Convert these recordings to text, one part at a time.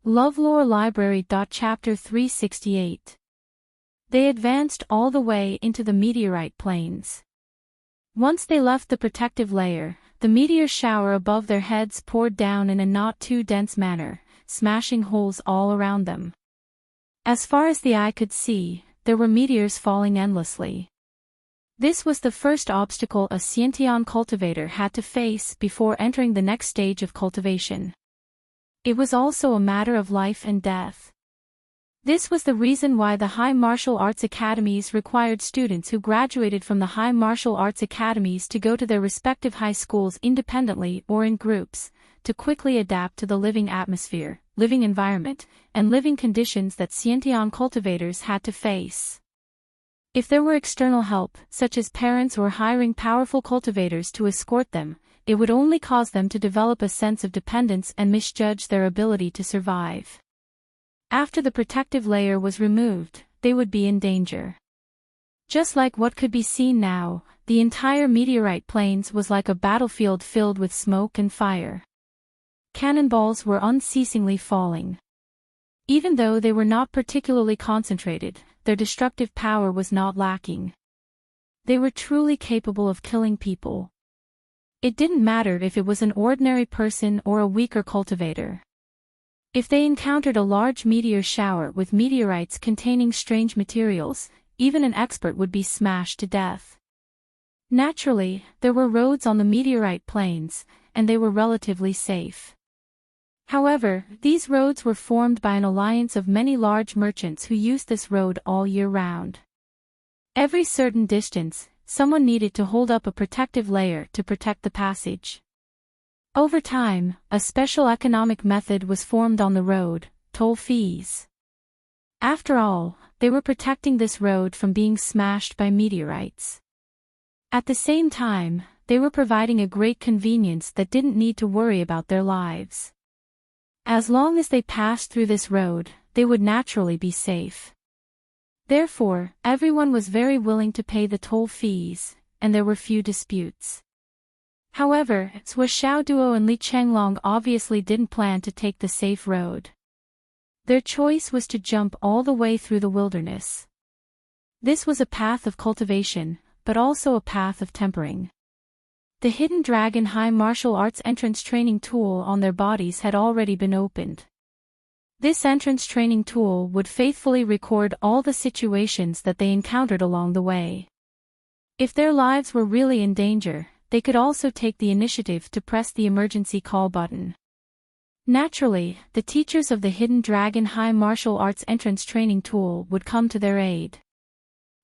LoveLore Library. Chapter 368. They advanced all the way into the meteorite plains. Once they left the protective layer, the meteor shower above their heads poured down in a not too dense manner, smashing holes all around them. As far as the eye could see, there were meteors falling endlessly. This was the first obstacle a Enchanting cultivator had to face before entering the next stage of cultivation. It was also a matter of life and death. This was the reason why the high martial arts academies required students who graduated from the high martial arts academies to go to their respective high schools independently or in groups, to quickly adapt to the living atmosphere, living environment, and living conditions that Enchanting cultivators had to face. If there were external help, such as parents or hiring powerful cultivators to escort them, it would only cause them to develop a sense of dependence and misjudge their ability to survive. After the protective layer was removed, they would be in danger. Just like what could be seen now, the entire meteorite plains was like a battlefield filled with smoke and fire. Cannonballs were unceasingly falling. Even though they were not particularly concentrated, their destructive power was not lacking. They were truly capable of killing people. It didn't matter if it was an ordinary person or a weaker cultivator. If they encountered a large meteor shower with meteorites containing strange materials, even an expert would be smashed to death. Naturally, there were roads on the meteorite plains, and they were relatively safe. However, these roads were formed by an alliance of many large merchants who used this road all year round. Every certain distance, someone needed to hold up a protective layer to protect the passage. Over time, a special economic method was formed on the road: toll fees. After all, they were protecting this road from being smashed by meteorites. At the same time, they were providing a great convenience that didn't need to worry about their lives. As long as they passed through this road, they would naturally be safe. Therefore, everyone was very willing to pay the toll fees, and there were few disputes. However, Zhou Xiaoduo and Li Chenglong obviously didn't plan to take the safe road. Their choice was to jump all the way through the wilderness. This was a path of cultivation, but also a path of tempering. The hidden dragon high martial arts entrance training tool on their bodies had already been opened. This entrance training tool would faithfully record all the situations that they encountered along the way. If their lives were really in danger, they could also take the initiative to press the emergency call button. Naturally, the teachers of the Hidden Dragon High Martial Arts entrance training tool would come to their aid.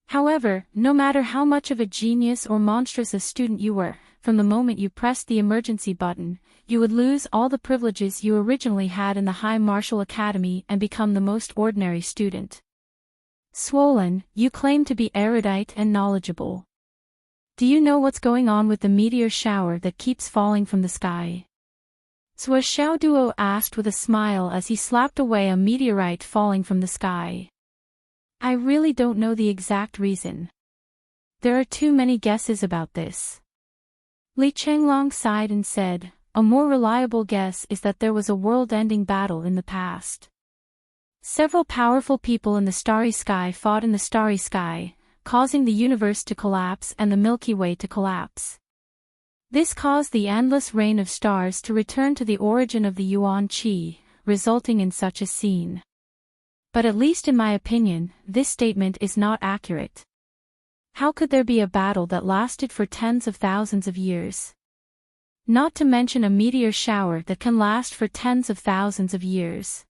However, no matter how much of a genius or monstrous a student you were, from the moment you pressed the emergency button, you would lose all the privileges you originally had in the High Martial Academy and become the most ordinary student. Swollen, you claim to be erudite and knowledgeable. Do you know what's going on with the meteor shower that keeps falling from the sky? Zhou Xiaoduo asked with a smile as he slapped away a meteorite falling from the sky. I really don't know the exact reason. There are too many guesses about this. Li Chenglong sighed and said, a more reliable guess is that there was a world-ending battle in the past. Several powerful people in the starry sky fought in the starry sky, causing the universe to collapse and the Milky Way to collapse. This caused the endless rain of stars to return to the origin of the Yuan Qi, resulting in such a scene. But at least in my opinion, this statement is not accurate. How could there be a battle that lasted for tens of thousands of years? Not to mention a meteor shower that can last for tens of thousands of years.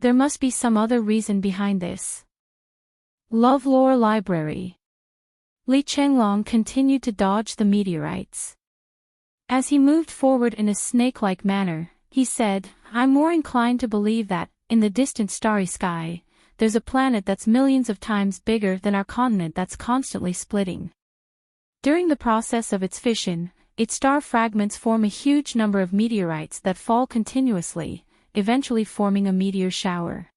There must be some other reason behind this. LoveLore Library. Li Chenglong continued to dodge the meteorites. As he moved forward in a snake-like manner, he said, I'm more inclined to believe that, in the distant starry sky, there's a planet that's millions of times bigger than our continent that's constantly splitting. During the process of its fission, its star fragments form a huge number of meteorites that fall continuously, eventually forming a meteor shower.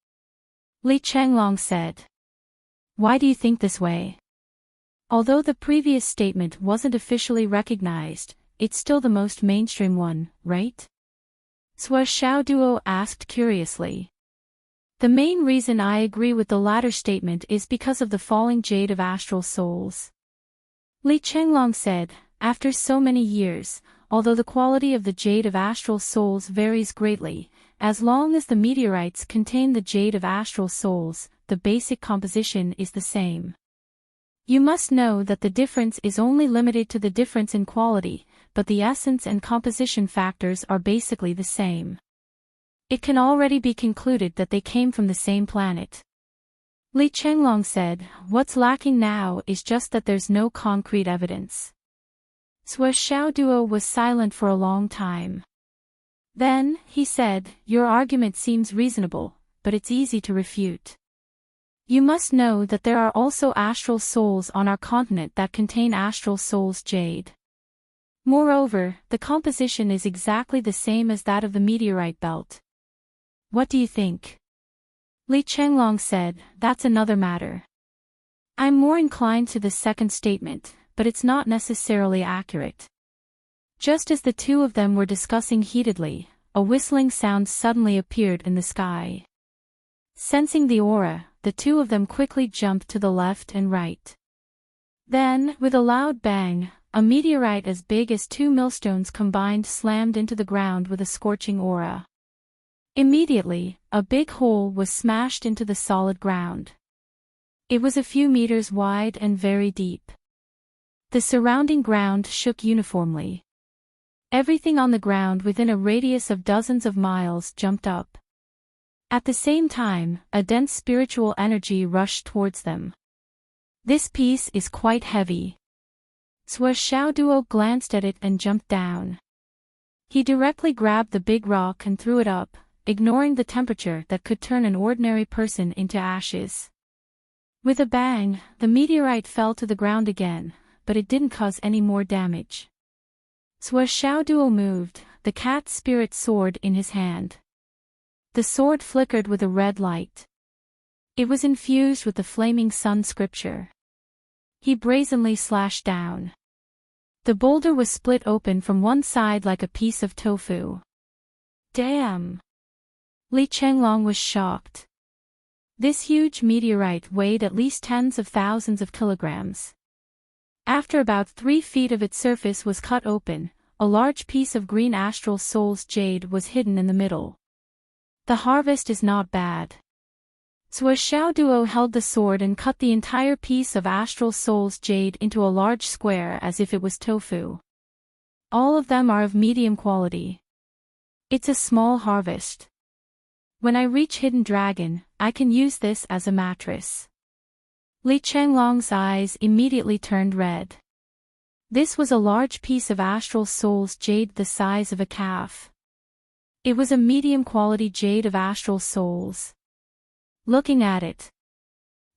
Li Chenglong said. Why do you think this way? Although the previous statement wasn't officially recognized, it's still the most mainstream one, right? Duo asked curiously. The main reason I agree with the latter statement is because of the falling jade of astral souls. Li Chenglong said, after so many years, although the quality of the jade of astral souls varies greatly, as long as the meteorites contain the jade of astral souls, the basic composition is the same. You must know that the difference is only limited to the difference in quality, but the essence and composition factors are basically the same. It can already be concluded that they came from the same planet. Li Chenglong said, what's lacking now is just that there's no concrete evidence. Duo was silent for a long time. Then, he said, your argument seems reasonable, but it's easy to refute. You must know that there are also astral souls on our continent that contain astral souls jade. Moreover, the composition is exactly the same as that of the meteorite belt. What do you think? Li Chenglong said, that's another matter. I'm more inclined to the second statement, but it's not necessarily accurate. Just as the two of them were discussing heatedly, a whistling sound suddenly appeared in the sky. Sensing the aura, the two of them quickly jumped to the left and right. Then, with a loud bang, a meteorite as big as 2 millstones combined slammed into the ground with a scorching aura. Immediately, a big hole was smashed into the solid ground. It was a few meters wide and very deep. The surrounding ground shook uniformly. Everything on the ground within a radius of dozens of miles jumped up. At the same time, a dense spiritual energy rushed towards them. This piece is quite heavy. Duo glanced at it and jumped down. He directly grabbed the big rock and threw it up, ignoring the temperature that could turn an ordinary person into ashes. With a bang, the meteorite fell to the ground again, but it didn't cause any more damage. Duo moved, the cat spirit sword in his hand. The sword flickered with a red light. It was infused with the flaming sun scripture. He brazenly slashed down. The boulder was split open from one side like a piece of tofu. Damn! Li Chenglong was shocked. This huge meteorite weighed at least tens of thousands of kilograms. After about 3 feet of its surface was cut open, a large piece of green astral soul's jade was hidden in the middle. The harvest is not bad. Duo held the sword and cut the entire piece of astral soul's jade into a large square as if it was tofu. All of them are of medium quality. It's a small harvest. When I reach Hidden Dragon, I can use this as a mattress. Li Chenglong's eyes immediately turned red. This was a large piece of astral soul's jade the size of a calf. It was a medium-quality jade of astral souls. Looking at it,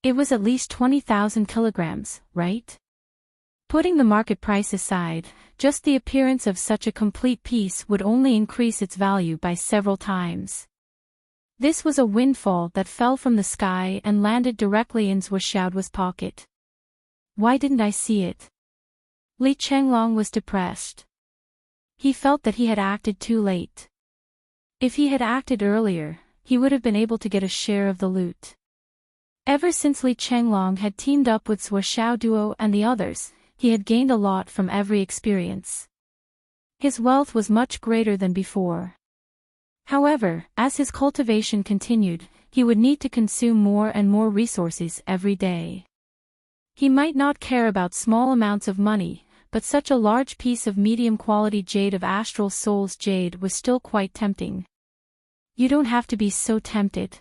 it was at least 20,000 kilograms, right? Putting the market price aside, just the appearance of such a complete piece would only increase its value by several times. This was a windfall that fell from the sky and landed directly in Duo's pocket. Why didn't I see it? Li Chenglong was depressed. He felt that he had acted too late. If he had acted earlier, he would have been able to get a share of the loot. Ever since Li Chenglong had teamed up with Duo and the others, he had gained a lot from every experience. His wealth was much greater than before. However, as his cultivation continued, he would need to consume more and more resources every day. He might not care about small amounts of money, but such a large piece of medium-quality jade of astral soul's jade was still quite tempting. You don't have to be so tempted.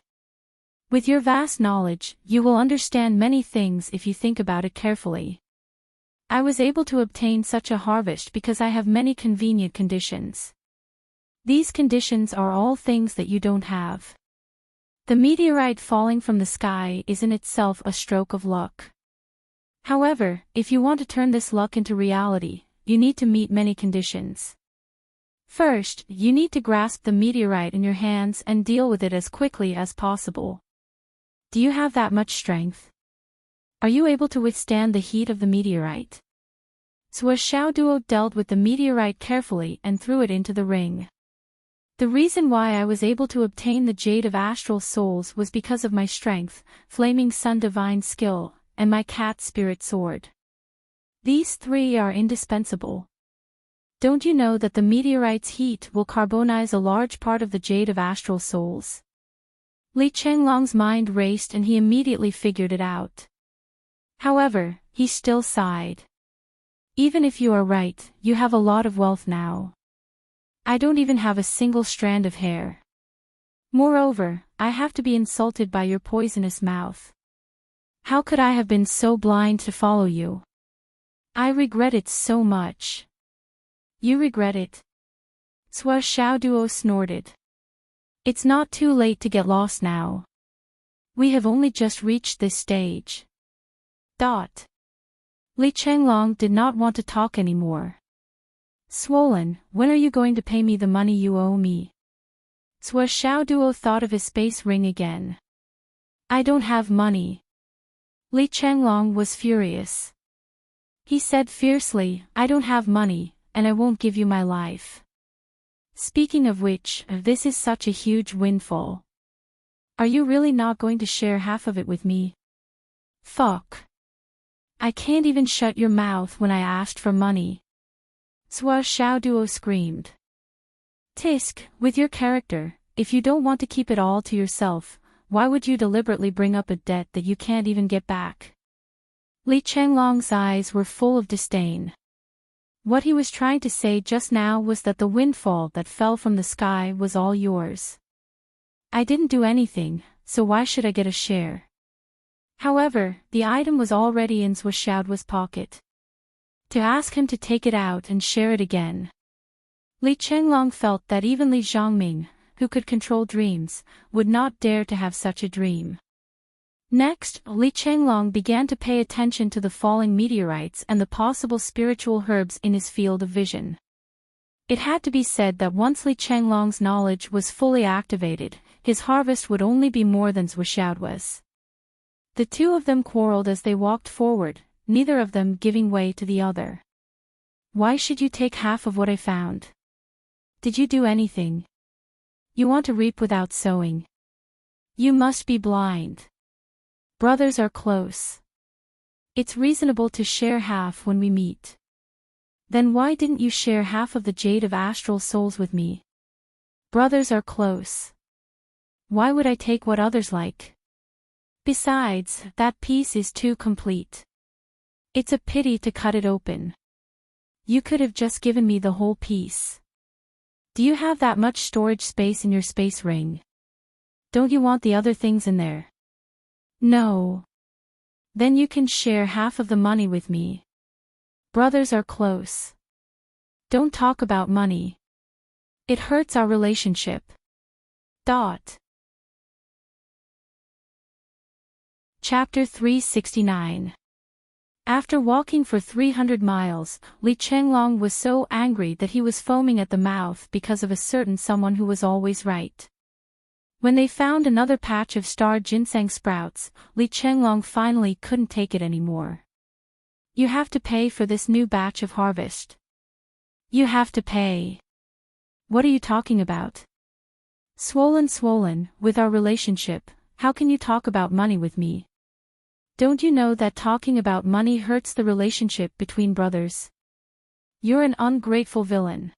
With your vast knowledge, you will understand many things if you think about it carefully. I was able to obtain such a harvest because I have many convenient conditions. These conditions are all things that you don't have. The meteorite falling from the sky is in itself a stroke of luck. However, if you want to turn this luck into reality, you need to meet many conditions. First, you need to grasp the meteorite in your hands and deal with it as quickly as possible. Do you have that much strength? Are you able to withstand the heat of the meteorite? Duo dealt with the meteorite carefully and threw it into the ring. The reason why I was able to obtain the Jade of Astral Souls was because of my strength, Flaming Sun Divine Skill, and my Cat Spirit Sword. These three are indispensable. Don't you know that the meteorite's heat will carbonize a large part of the Jade of Astral Souls? Li Chenglong's mind raced and he immediately figured it out. However, he still sighed. Even if you are right, you have a lot of wealth now. I don't even have a single strand of hair. Moreover, I have to be insulted by your poisonous mouth. How could I have been so blind to follow you? I regret it so much. You regret it? Sua Xiaoduo snorted. It's not too late to get lost now. We have only just reached this stage. Li Chenglong did not want to talk anymore. Swollen, when are you going to pay me the money you owe me? Sua Xiaoduo thought of his space ring again. I don't have money. Li Chenglong was furious. He said fiercely, I don't have money, and I won't give you my life. Speaking of which, this is such a huge windfall. Are you really not going to share half of it with me? Fuck. I can't even shut your mouth when I asked for money. Sua Xiaoduo screamed. Tisk, with your character, if you don't want to keep it all to yourself, why would you deliberately bring up a debt that you can't even get back? Li Chenglong's eyes were full of disdain. What he was trying to say just now was that the windfall that fell from the sky was all yours. I didn't do anything, so why should I get a share? However, the item was already in Sua Xiaoduo's pocket. To ask him to take it out and share it again. Li Chenglong felt that even Li Zhongming, who could control dreams, would not dare to have such a dream. Next, Li Chenglong began to pay attention to the falling meteorites and the possible spiritual herbs in his field of vision. It had to be said that once Li Chenglong's knowledge was fully activated, his harvest would only be more than Sua Xiaoduo's. The two of them quarreled as they walked forward, neither of them giving way to the other. Why should you take half of what I found? Did you do anything? You want to reap without sowing. You must be blind. Brothers are close. It's reasonable to share half when we meet. Then why didn't you share half of the Jade of Astral Souls with me? Brothers are close. Why would I take what others like? Besides, that piece is too complete. It's a pity to cut it open. You could have just given me the whole piece. Do you have that much storage space in your space ring? Don't you want the other things in there? No. Then you can share half of the money with me. Brothers are close. Don't talk about money. It hurts our relationship. Chapter 369. After walking for 300 miles, Li Chenglong was so angry that he was foaming at the mouth because of a certain someone who was always right. When they found another patch of star ginseng sprouts, Li Chenglong finally couldn't take it anymore. You have to pay for this new batch of harvest. You have to pay. What are you talking about? Swollen, with our relationship, how can you talk about money with me? Don't you know that talking about money hurts the relationship between brothers? You're an ungrateful villain.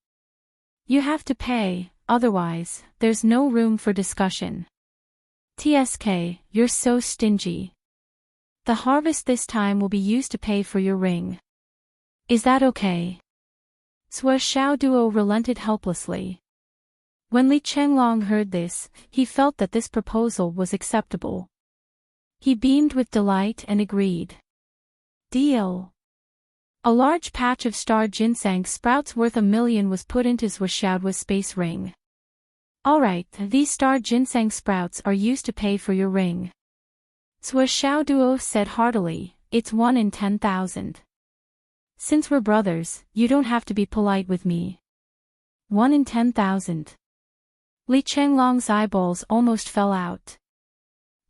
You have to pay, otherwise, there's no room for discussion. TSK, you're so stingy. The harvest this time will be used to pay for your ring. Is that okay? Sua Xiaoduo relented helplessly. When Li Chenglong heard this, he felt that this proposal was acceptable. He beamed with delight and agreed. Deal. A large patch of star ginseng sprouts worth 1 million was put into Sua Xiaoduo's space ring. Alright, these star ginseng sprouts are used to pay for your ring. Sua Xiaoduo said heartily, it's 1 in 10,000. Since we're brothers, you don't have to be polite with me. 1 in 10,000. Li Chenglong's eyeballs almost fell out.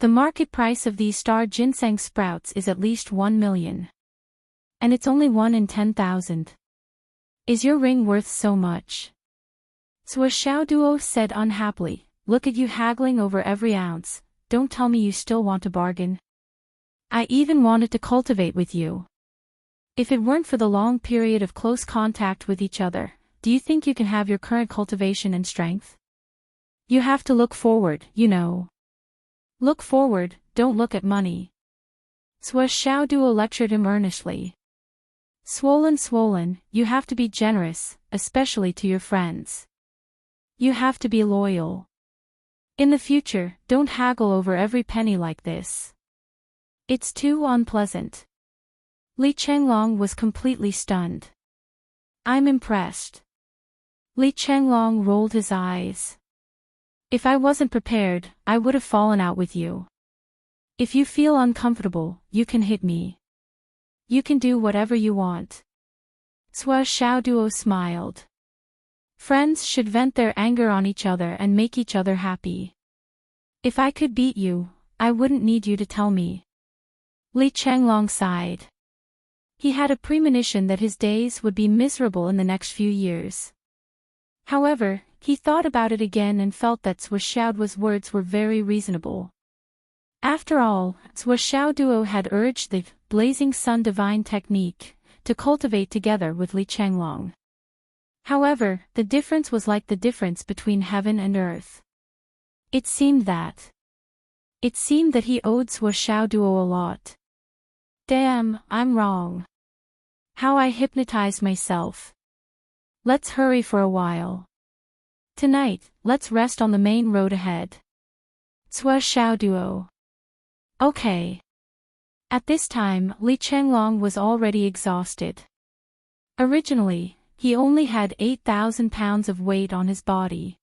The market price of these star ginseng sprouts is at least 1 million. And it's only 1 in 10,000. Is your ring worth so much? Xiao Duo said unhappily, look at you haggling over every ounce, don't tell me you still want to bargain. I even wanted to cultivate with you. If it weren't for the long period of close contact with each other, do you think you can have your current cultivation and strength? You have to look forward, you know. Look forward, don't look at money. Xiao Duo lectured him earnestly. Swollen, you have to be generous, especially to your friends. You have to be loyal. In the future, don't haggle over every penny like this. It's too unpleasant. Li Chenglong was completely stunned. I'm impressed. Li Chenglong rolled his eyes. If I wasn't prepared, I would have fallen out with you. If you feel uncomfortable, you can hit me. You can do whatever you want. Xiao Duo smiled. Friends should vent their anger on each other and make each other happy. If I could beat you, I wouldn't need you to tell me. Li Chenglong sighed. He had a premonition that his days would be miserable in the next few years. However, he thought about it again and felt that Xiaoduo's words were very reasonable. After all, Xiao Duo had urged the Blazing Sun Divine Technique to cultivate together with Li Chenglong. However, the difference was like the difference between heaven and earth. It seemed that he owed Xiao Duo a lot. Damn, I'm wrong. How I hypnotized myself. Let's hurry for a while. Tonight, let's rest on the main road ahead. Xiao Duo. Okay. At this time, Li Chenglong was already exhausted. Originally, he only had 8,000 pounds of weight on his body.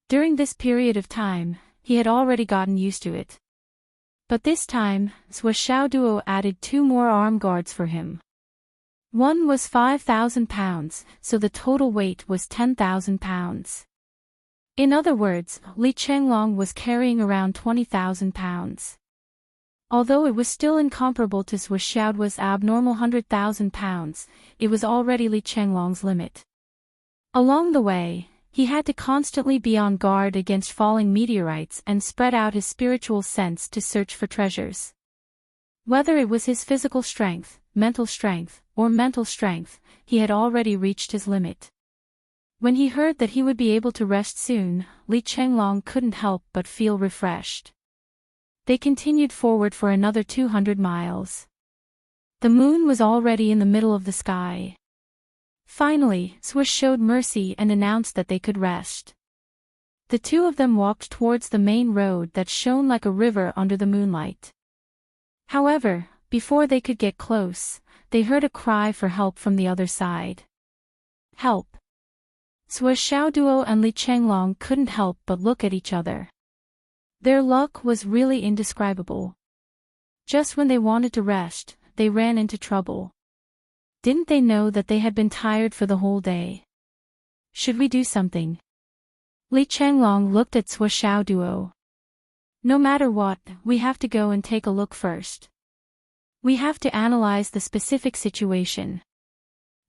During this period of time, he had already gotten used to it. But this time, Xiao Duo added 2 more arm guards for him. One was 5,000 pounds, so the total weight was 10,000 pounds. In other words, Li Chenglong was carrying around 20,000 pounds. Although it was still incomparable to Xiaoduo's abnormal 100,000 pounds, it was already Li Chenglong's limit. Along the way, he had to constantly be on guard against falling meteorites and spread out his spiritual sense to search for treasures. Whether it was his physical strength, or mental strength, he had already reached his limit. When he heard that he would be able to rest soon, Li Chenglong couldn't help but feel refreshed. They continued forward for another 200 miles. The moon was already in the middle of the sky. Finally, Swish showed mercy and announced that they could rest. The two of them walked towards the main road that shone like a river under the moonlight. However, before they could get close, they heard a cry for help from the other side. Help! Xiao Duo and Li Chenglong couldn't help but look at each other. Their luck was really indescribable. Just when they wanted to rest, they ran into trouble. Didn't they know that they had been tired for the whole day? Should we do something? Li Chenglong looked at Xiao Duo. No matter what, we have to go and take a look first. We have to analyze the specific situation.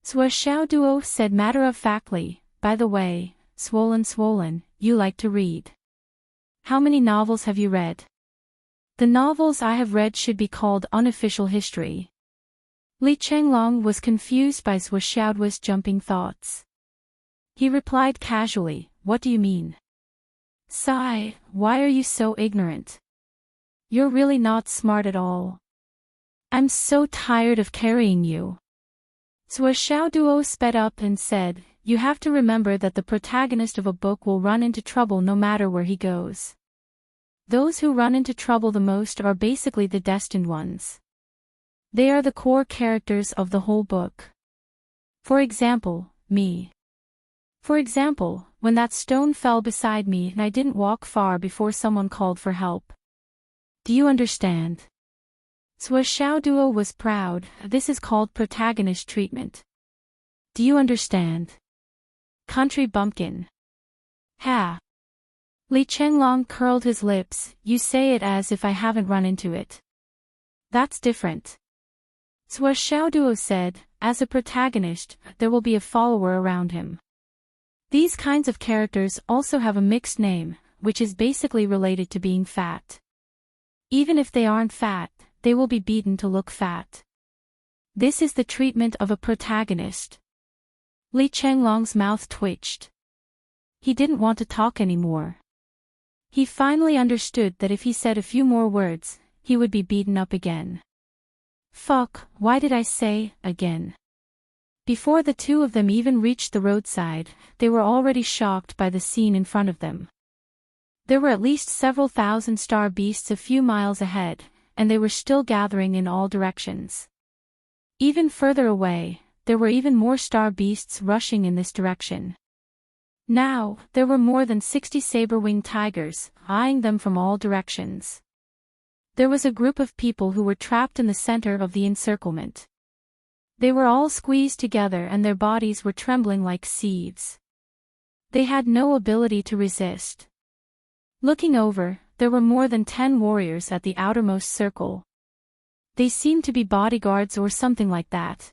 Xiao Duo said matter-of-factly, by the way, swollen, you like to read. How many novels have you read? The novels I have read should be called unofficial history. Li Chenglong was confused by Xiaoduo's jumping thoughts. He replied casually, what do you mean? Sigh, why are you so ignorant? You're really not smart at all. I'm so tired of carrying you. Xiao Duo sped up and said, you have to remember that the protagonist of a book will run into trouble no matter where he goes. Those who run into trouble the most are basically the destined ones. They are the core characters of the whole book. For example, me. For example, when that stone fell beside me and I didn't walk far before someone called for help. Do you understand? Xiao Duo was proud, this is called protagonist treatment. Do you understand? Country bumpkin. Ha! Li Chenglong curled his lips, you say it as if I haven't run into it. That's different. Xiao Duo said, as a protagonist, there will be a follower around him. These kinds of characters also have a mixed name, which is basically related to being fat. Even if they aren't fat, they will be beaten to look fat. This is the treatment of a protagonist. Li Chenglong's mouth twitched. He didn't want to talk anymore. He finally understood that if he said a few more words, he would be beaten up again. Fuck, why did I say, again? Before the two of them even reached the roadside, they were already shocked by the scene in front of them. There were at least several thousand star beasts a few miles ahead, and they were still gathering in all directions. Even further away, there were even more star beasts rushing in this direction. Now, there were more than 60 saber-winged tigers, eyeing them from all directions. There was a group of people who were trapped in the center of the encirclement. They were all squeezed together and their bodies were trembling like sieves. They had no ability to resist. Looking over, there were more than 10 warriors at the outermost circle. They seemed to be bodyguards or something like that.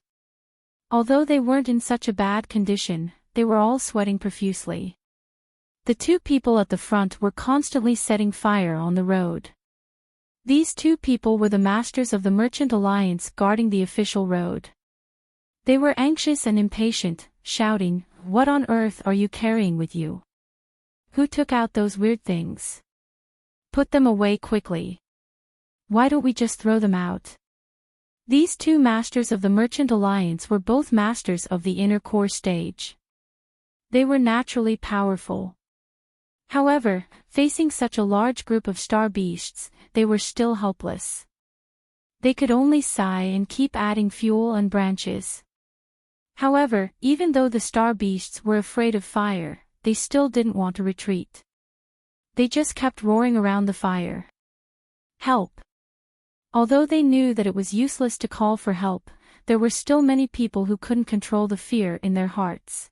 Although they weren't in such a bad condition, they were all sweating profusely. The two people at the front were constantly setting fire on the road. These two people were the masters of the Merchant Alliance guarding the official road. They were anxious and impatient, shouting, "What on earth are you carrying with you? Who took out those weird things? Put them away quickly. Why don't we just throw them out?" These two masters of the Merchant Alliance were both masters of the inner core stage. They were naturally powerful. However, facing such a large group of star beasts, they were still helpless. They could only sigh and keep adding fuel and branches. However, even though the star beasts were afraid of fire, they still didn't want to retreat. They just kept roaring around the fire. Help! Although they knew that it was useless to call for help, there were still many people who couldn't control the fear in their hearts.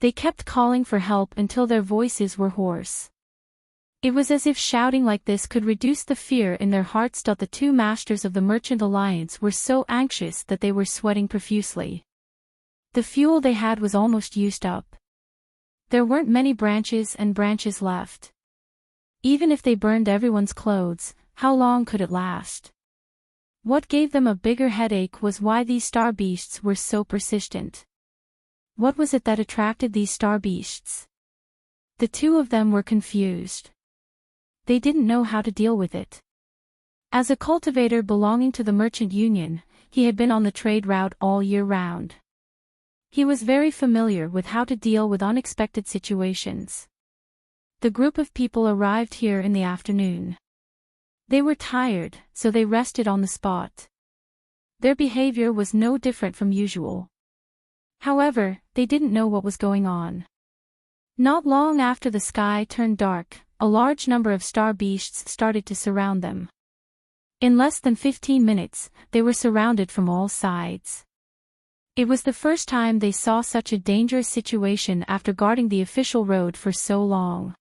They kept calling for help until their voices were hoarse. It was as if shouting like this could reduce the fear in their hearts. The two masters of the Merchant Alliance were so anxious that they were sweating profusely. The fuel they had was almost used up. There weren't many branches left. Even if they burned everyone's clothes, how long could it last? What gave them a bigger headache was why these star beasts were so persistent. What was it that attracted these star beasts? The two of them were confused. They didn't know how to deal with it. As a cultivator belonging to the Merchant Union, he had been on the trade route all year round. He was very familiar with how to deal with unexpected situations. The group of people arrived here in the afternoon. They were tired, so they rested on the spot. Their behavior was no different from usual. However, they didn't know what was going on. Not long after the sky turned dark, a large number of star beasts started to surround them. In less than 15 minutes, they were surrounded from all sides. It was the first time they saw such a dangerous situation after guarding the official road for so long.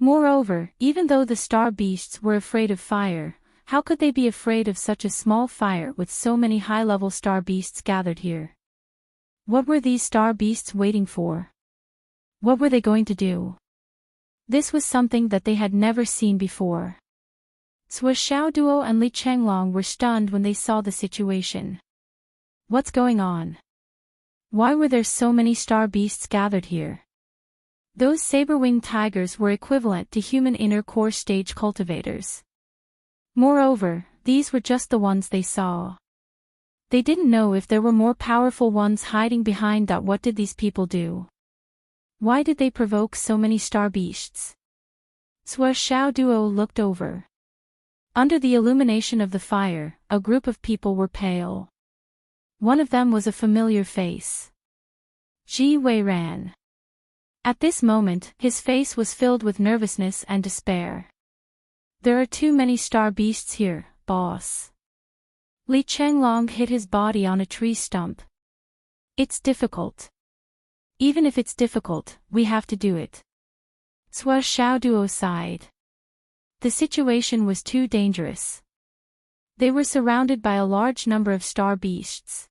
Moreover, even though the star beasts were afraid of fire, how could they be afraid of such a small fire with so many high-level star beasts gathered here? What were these star beasts waiting for? What were they going to do? This was something that they had never seen before. Sui Xiaoduo and Li Chenglong were stunned when they saw the situation. What's going on? Why were there so many star beasts gathered here? Those saber-winged tigers were equivalent to human inner core stage cultivators. Moreover, these were just the ones they saw. They didn't know if there were more powerful ones hiding behind. What did these people do? Why did they provoke so many star beasts? Sui Xiaoduo looked over. Under the illumination of the fire, a group of people were pale. One of them was a familiar face. Ji Weiran. At this moment, his face was filled with nervousness and despair. There are too many star beasts here, boss. Li Chenglong hit his body on a tree stump. It's difficult. Even if it's difficult, we have to do it. Sui Xiaoduo sighed. The situation was too dangerous. They were surrounded by a large number of star beasts.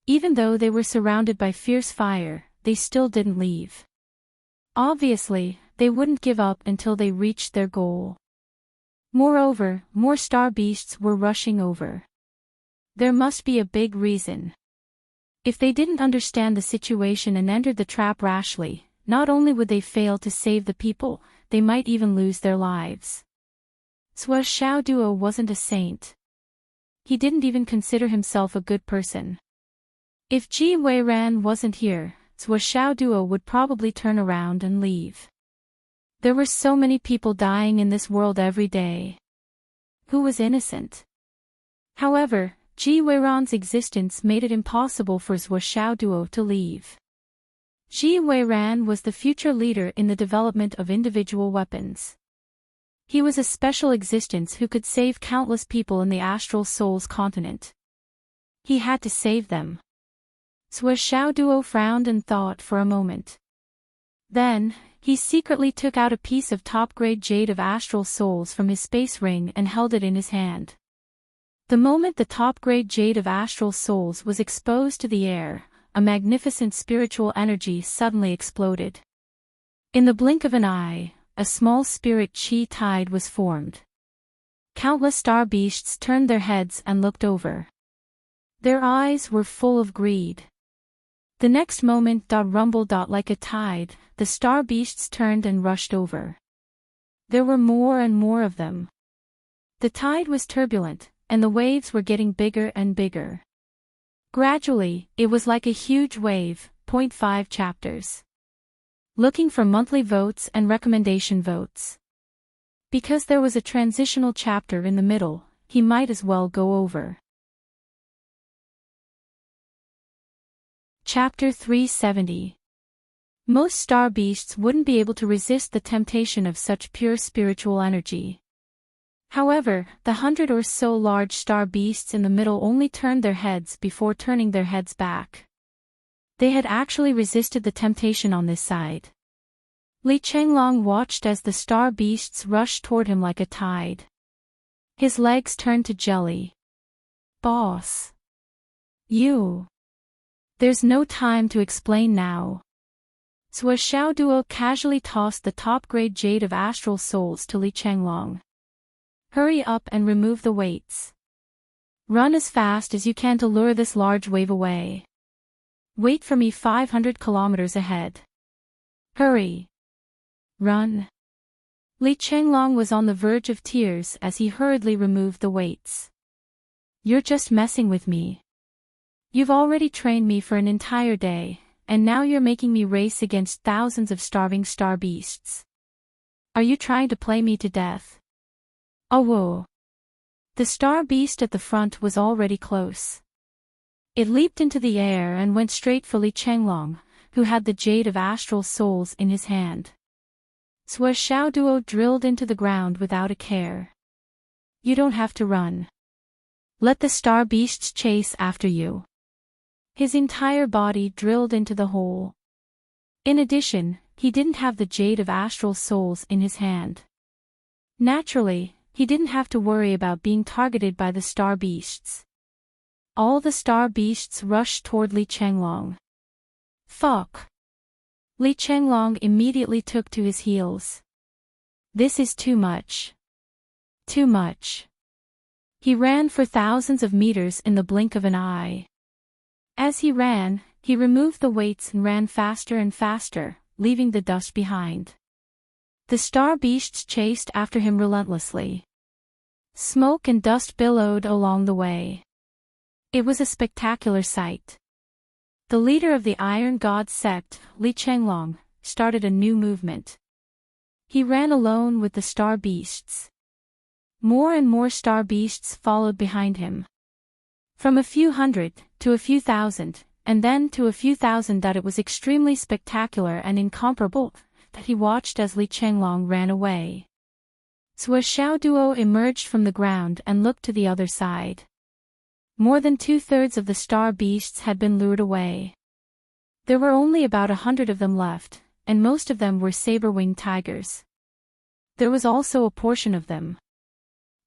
Even though they were surrounded by fierce fire, they still didn't leave. Obviously, they wouldn't give up until they reached their goal. Moreover, more star beasts were rushing over. There must be a big reason. If they didn't understand the situation and entered the trap rashly, not only would they fail to save the people, they might even lose their lives. Sua Xiaoduo wasn't a saint. He didn't even consider himself a good person. If Ji Weiran wasn't here, Sua Xiaoduo would probably turn around and leave. There were so many people dying in this world every day. Who was innocent? However, Ji Weiran's existence made it impossible for Sua Xiaoduo to leave. Ji Weiran was the future leader in the development of individual weapons. He was a special existence who could save countless people in the Astral Souls continent. He had to save them. Sua Xiaoduo frowned and thought for a moment. Then, he secretly took out a piece of top-grade jade of Astral Souls from his space ring and held it in his hand. The moment the top-grade jade of Astral Souls was exposed to the air, a magnificent spiritual energy suddenly exploded. In the blink of an eye, a small spirit chi tide was formed. Countless star beasts turned their heads and looked over. Their eyes were full of greed. The next moment, rumble, like a tide, the star beasts turned and rushed over. There were more and more of them. The tide was turbulent, and the waves were getting bigger and bigger. Gradually, it was like a huge wave. 5 chapters. Looking for monthly votes and recommendation votes. Because there was a transitional chapter in the middle, he might as well go over. Chapter 370. Most star beasts wouldn't be able to resist the temptation of such pure spiritual energy. However, the 100 or so large star beasts in the middle only turned their heads before turning their heads back. They had actually resisted the temptation on this side. Li Chenglong watched as the star beasts rushed toward him like a tide. His legs turned to jelly. Boss. You. There's no time to explain now. Sua Xiaoduo casually tossed the top-grade jade of Astral Souls to Li Chenglong. Hurry up and remove the weights. Run as fast as you can to lure this large wave away. Wait for me 500 kilometers ahead. Hurry. Run. Li Chenglong was on the verge of tears as he hurriedly removed the weights. You're just messing with me. You've already trained me for an entire day, and now you're making me race against thousands of starving star beasts. Are you trying to play me to death? Oh whoa. The star beast at the front was already close. It leaped into the air and went straight for Li Chenglong, who had the jade of Astral Souls in his hand. Sua Xiaoduo drilled into the ground without a care. You don't have to run. Let the star beasts chase after you. His entire body drilled into the hole. In addition, he didn't have the jade of Astral Souls in his hand. Naturally, he didn't have to worry about being targeted by the star beasts. All the star beasts rushed toward Li Chenglong. Fuck. Li Chenglong immediately took to his heels. This is too much. Too much. He ran for thousands of meters in the blink of an eye. As he ran, he removed the weights and ran faster and faster, leaving the dust behind. The star beasts chased after him relentlessly. Smoke and dust billowed along the way. It was a spectacular sight. The leader of the Iron God sect, Li Chenglong, started a new movement. He ran alone with the star beasts. More and more star beasts followed behind him. From a few hundred, to a few thousand, and then to a few thousand that it was extremely spectacular and incomparable, that he watched as Li Chenglong ran away. Sua Xiaoduo emerged from the ground and looked to the other side. More than 2/3 of the star beasts had been lured away. There were only about 100 of them left, and most of them were saber-winged tigers. There was also a portion of them.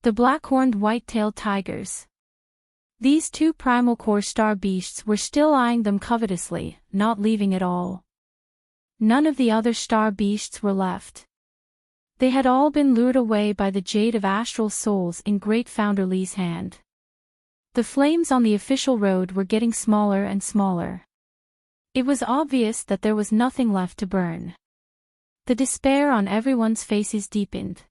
The black-horned white-tailed tigers. These two primal core star beasts were still eyeing them covetously, not leaving at all. None of the other star beasts were left. They had all been lured away by the jade of astral souls in Great Founder Li's hand. The flames on the official road were getting smaller and smaller. It was obvious that there was nothing left to burn. The despair on everyone's faces deepened.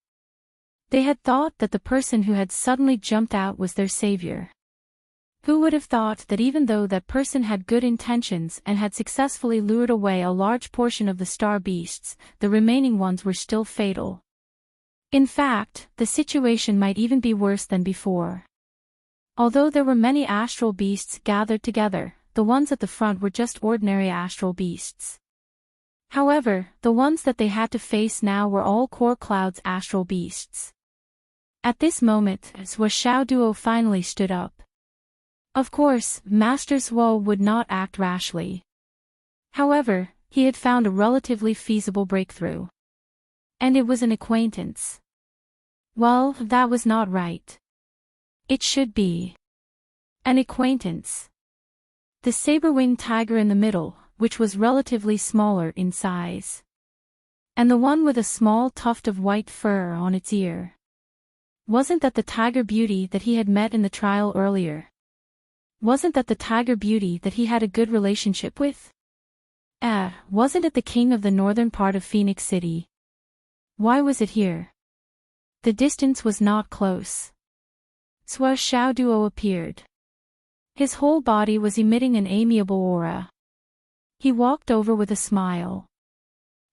They had thought that the person who had suddenly jumped out was their savior. Who would have thought that even though that person had good intentions and had successfully lured away a large portion of the star beasts, the remaining ones were still fatal. In fact, the situation might even be worse than before. Although there were many astral beasts gathered together, the ones at the front were just ordinary astral beasts. However, the ones that they had to face now were all Core Cloud's astral beasts. At this moment, Xiao Duo finally stood up. Of course, Master Zhuo would not act rashly. However, he had found a relatively feasible breakthrough. And it was an acquaintance. Well, that was not right. It should be an acquaintance. The saber-winged tiger in the middle, which was relatively smaller in size. And the one with a small tuft of white fur on its ear. Wasn't that the tiger beauty that he had met in the trial earlier? Wasn't that the tiger beauty that he had a good relationship with? Wasn't it the king of the northern part of Phoenix City? Why was it here? The distance was not close. Xiao Duo appeared. His whole body was emitting an amiable aura. He walked over with a smile.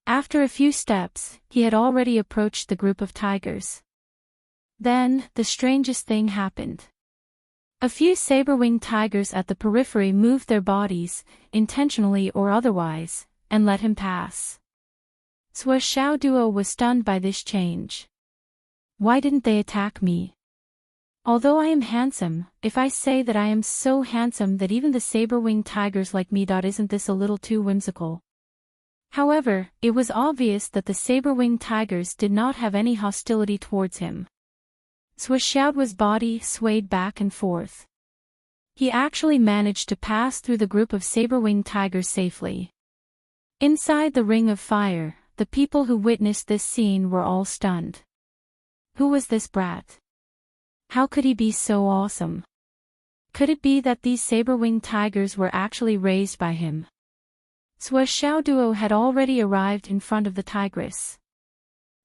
After a few steps, he had already approached the group of tigers. Then, the strangest thing happened. A few saber-winged tigers at the periphery moved their bodies, intentionally or otherwise, and let him pass. Xiao Duo was stunned by this change. Why didn't they attack me? Although I am handsome, if I say that I am so handsome that even the saber-winged tigers like me, isn't this a little too whimsical? However, it was obvious that the saber-winged tigers did not have any hostility towards him. Xiaoduo's body swayed back and forth. He actually managed to pass through the group of saber-winged tigers safely. Inside the ring of fire, the people who witnessed this scene were all stunned. Who was this brat? How could he be so awesome? Could it be that these saber-winged tigers were actually raised by him? Xiao Duo had already arrived in front of the tigress.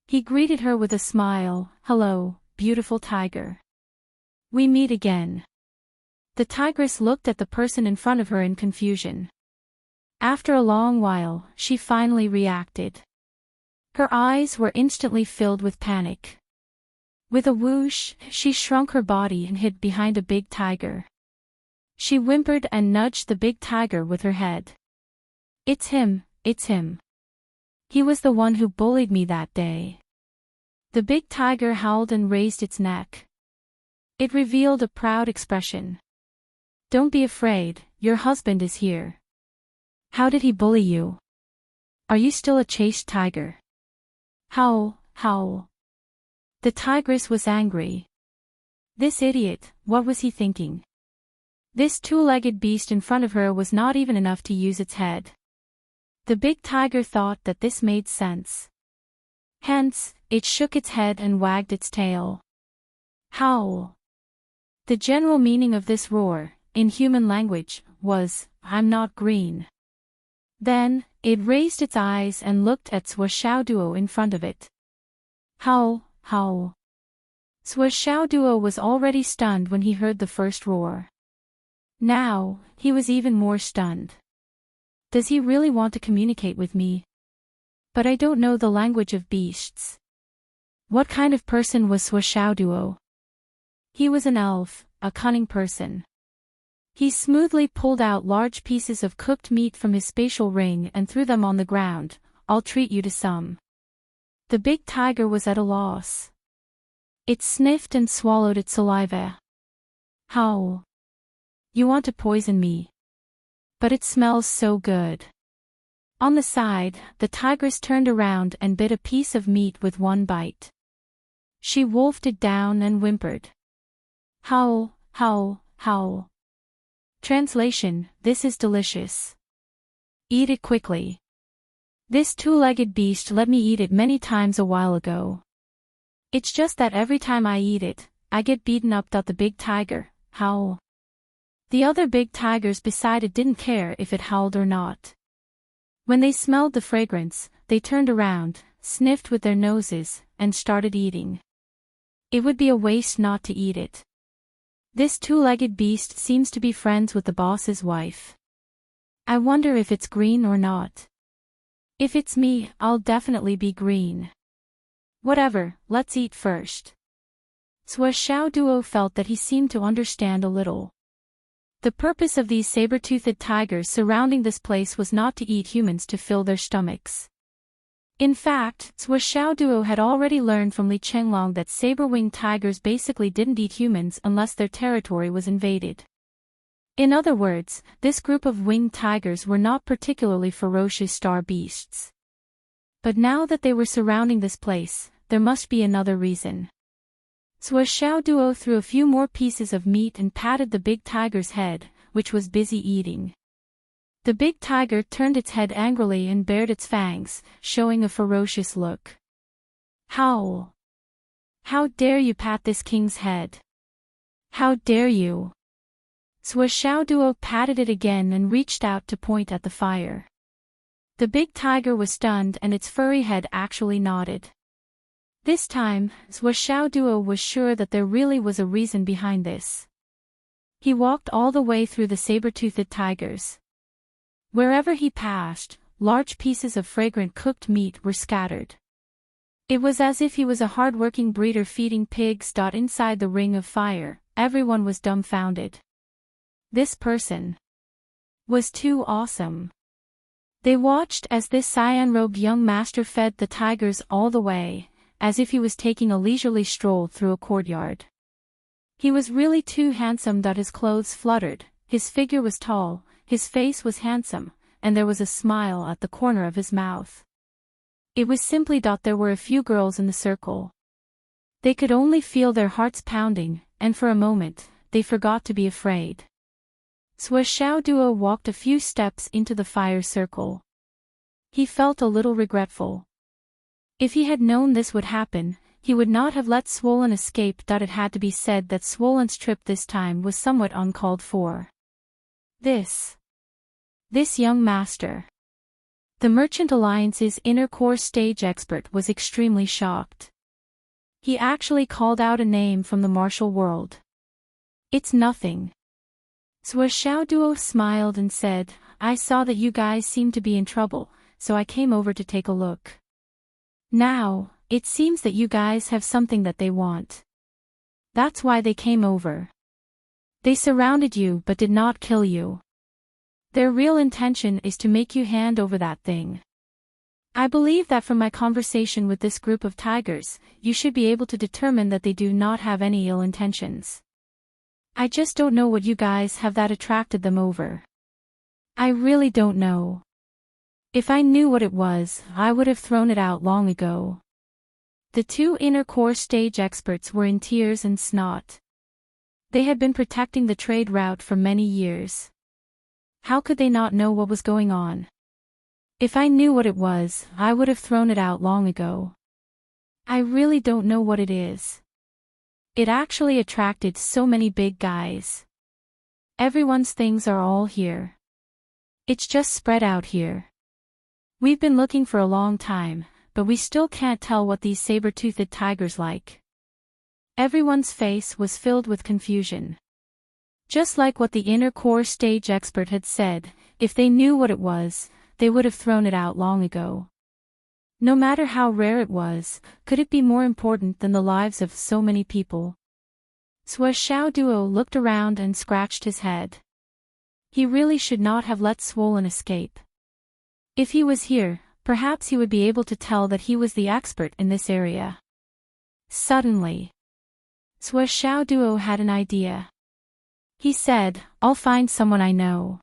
He greeted her with a smile. Hello, beautiful tiger. We meet again. The tigress looked at the person in front of her in confusion. After a long while, she finally reacted. Her eyes were instantly filled with panic. With a whoosh, she shrunk her body and hid behind a big tiger. She whimpered and nudged the big tiger with her head. It's him, it's him. He was the one who bullied me that day. The big tiger howled and raised its neck. It revealed a proud expression. Don't be afraid, your husband is here. How did he bully you? Are you still a chaste tiger? Howl, howl. The tigress was angry. This idiot, what was he thinking? This two-legged beast in front of her was not even enough to use its head. The big tiger thought that this made sense. Hence, it shook its head and wagged its tail. Howl. The general meaning of this roar, in human language, was, I'm not green. Then, it raised its eyes and looked at Xiao Duo in front of it. Howl, howl. Xiao Duo was already stunned when he heard the first roar. Now, he was even more stunned. Does he really want to communicate with me? But I don't know the language of beasts. What kind of person was Xiao Duo? He was an elf, a cunning person. He smoothly pulled out large pieces of cooked meat from his spatial ring and threw them on the ground. I'll treat you to some. The big tiger was at a loss. It sniffed and swallowed its saliva. Howl. You want to poison me? But it smells so good. On the side, the tigress turned around and bit a piece of meat with one bite. She wolfed it down and whimpered. Howl, howl, howl. Translation, this is delicious. Eat it quickly. This two-legged beast let me eat it many times a while ago. It's just that every time I eat it, I get beaten up. The big tiger, howl. The other big tigers beside it didn't care if it howled or not. When they smelled the fragrance, they turned around, sniffed with their noses, and started eating. It would be a waste not to eat it. This two-legged beast seems to be friends with the boss's wife. I wonder if it's green or not. If it's me, I'll definitely be green. Whatever, let's eat first. Xiao Duo felt that he seemed to understand a little. The purpose of these saber-toothed tigers surrounding this place was not to eat humans to fill their stomachs. In fact, Xiao Duo had already learned from Li Chenglong that saber-winged tigers basically didn't eat humans unless their territory was invaded. In other words, this group of winged tigers were not particularly ferocious star beasts. But now that they were surrounding this place, there must be another reason. Xiao Duo threw a few more pieces of meat and patted the big tiger's head, which was busy eating. The big tiger turned its head angrily and bared its fangs, showing a ferocious look. Howl! How dare you pat this king's head? How dare you? Xiao Duo patted it again and reached out to point at the fire. The big tiger was stunned and its furry head actually nodded. This time, Xiao Duo was sure that there really was a reason behind this. He walked all the way through the saber-toothed tigers. Wherever he passed, large pieces of fragrant cooked meat were scattered. It was as if he was a hard-working breeder feeding pigs. Inside the ring of fire, everyone was dumbfounded. This person was too awesome. They watched as this cyan-robed young master fed the tigers all the way, as if he was taking a leisurely stroll through a courtyard. He was really too handsome. His clothes fluttered, his figure was tall, his face was handsome, and there was a smile at the corner of his mouth. It was simply there were a few girls in the circle. They could only feel their hearts pounding, and for a moment, they forgot to be afraid. Xiao Duo walked a few steps into the fire circle. He felt a little regretful. If he had known this would happen, he would not have let Swollen escape. It had to be said that Swollen's trip this time was somewhat uncalled for. This young master. The Merchant Alliance's inner core stage expert was extremely shocked. He actually called out a name from the martial world. It's nothing. Xiao Duo smiled and said, I saw that you guys seemed to be in trouble, so I came over to take a look. Now, it seems that you guys have something that they want. That's why they came over. They surrounded you but did not kill you. Their real intention is to make you hand over that thing. I believe that from my conversation with this group of tigers, you should be able to determine that they do not have any ill intentions. I just don't know what you guys have that attracted them over. I really don't know. If I knew what it was, I would have thrown it out long ago. The two inner core stage experts were in tears and snot. They had been protecting the trade route for many years. How could they not know what was going on? If I knew what it was, I would have thrown it out long ago. I really don't know what it is. It actually attracted so many big guys. Everyone's things are all here. It's just spread out here. We've been looking for a long time, but we still can't tell what these saber-toothed tigers like. Everyone's face was filled with confusion. Just like what the inner core stage expert had said, if they knew what it was, they would have thrown it out long ago. No matter how rare it was, could it be more important than the lives of so many people? Xiao Duo looked around and scratched his head. He really should not have let Swollen escape. If he was here, perhaps he would be able to tell that he was the expert in this area. Suddenly, Xiao Duo had an idea. He said, I'll find someone I know.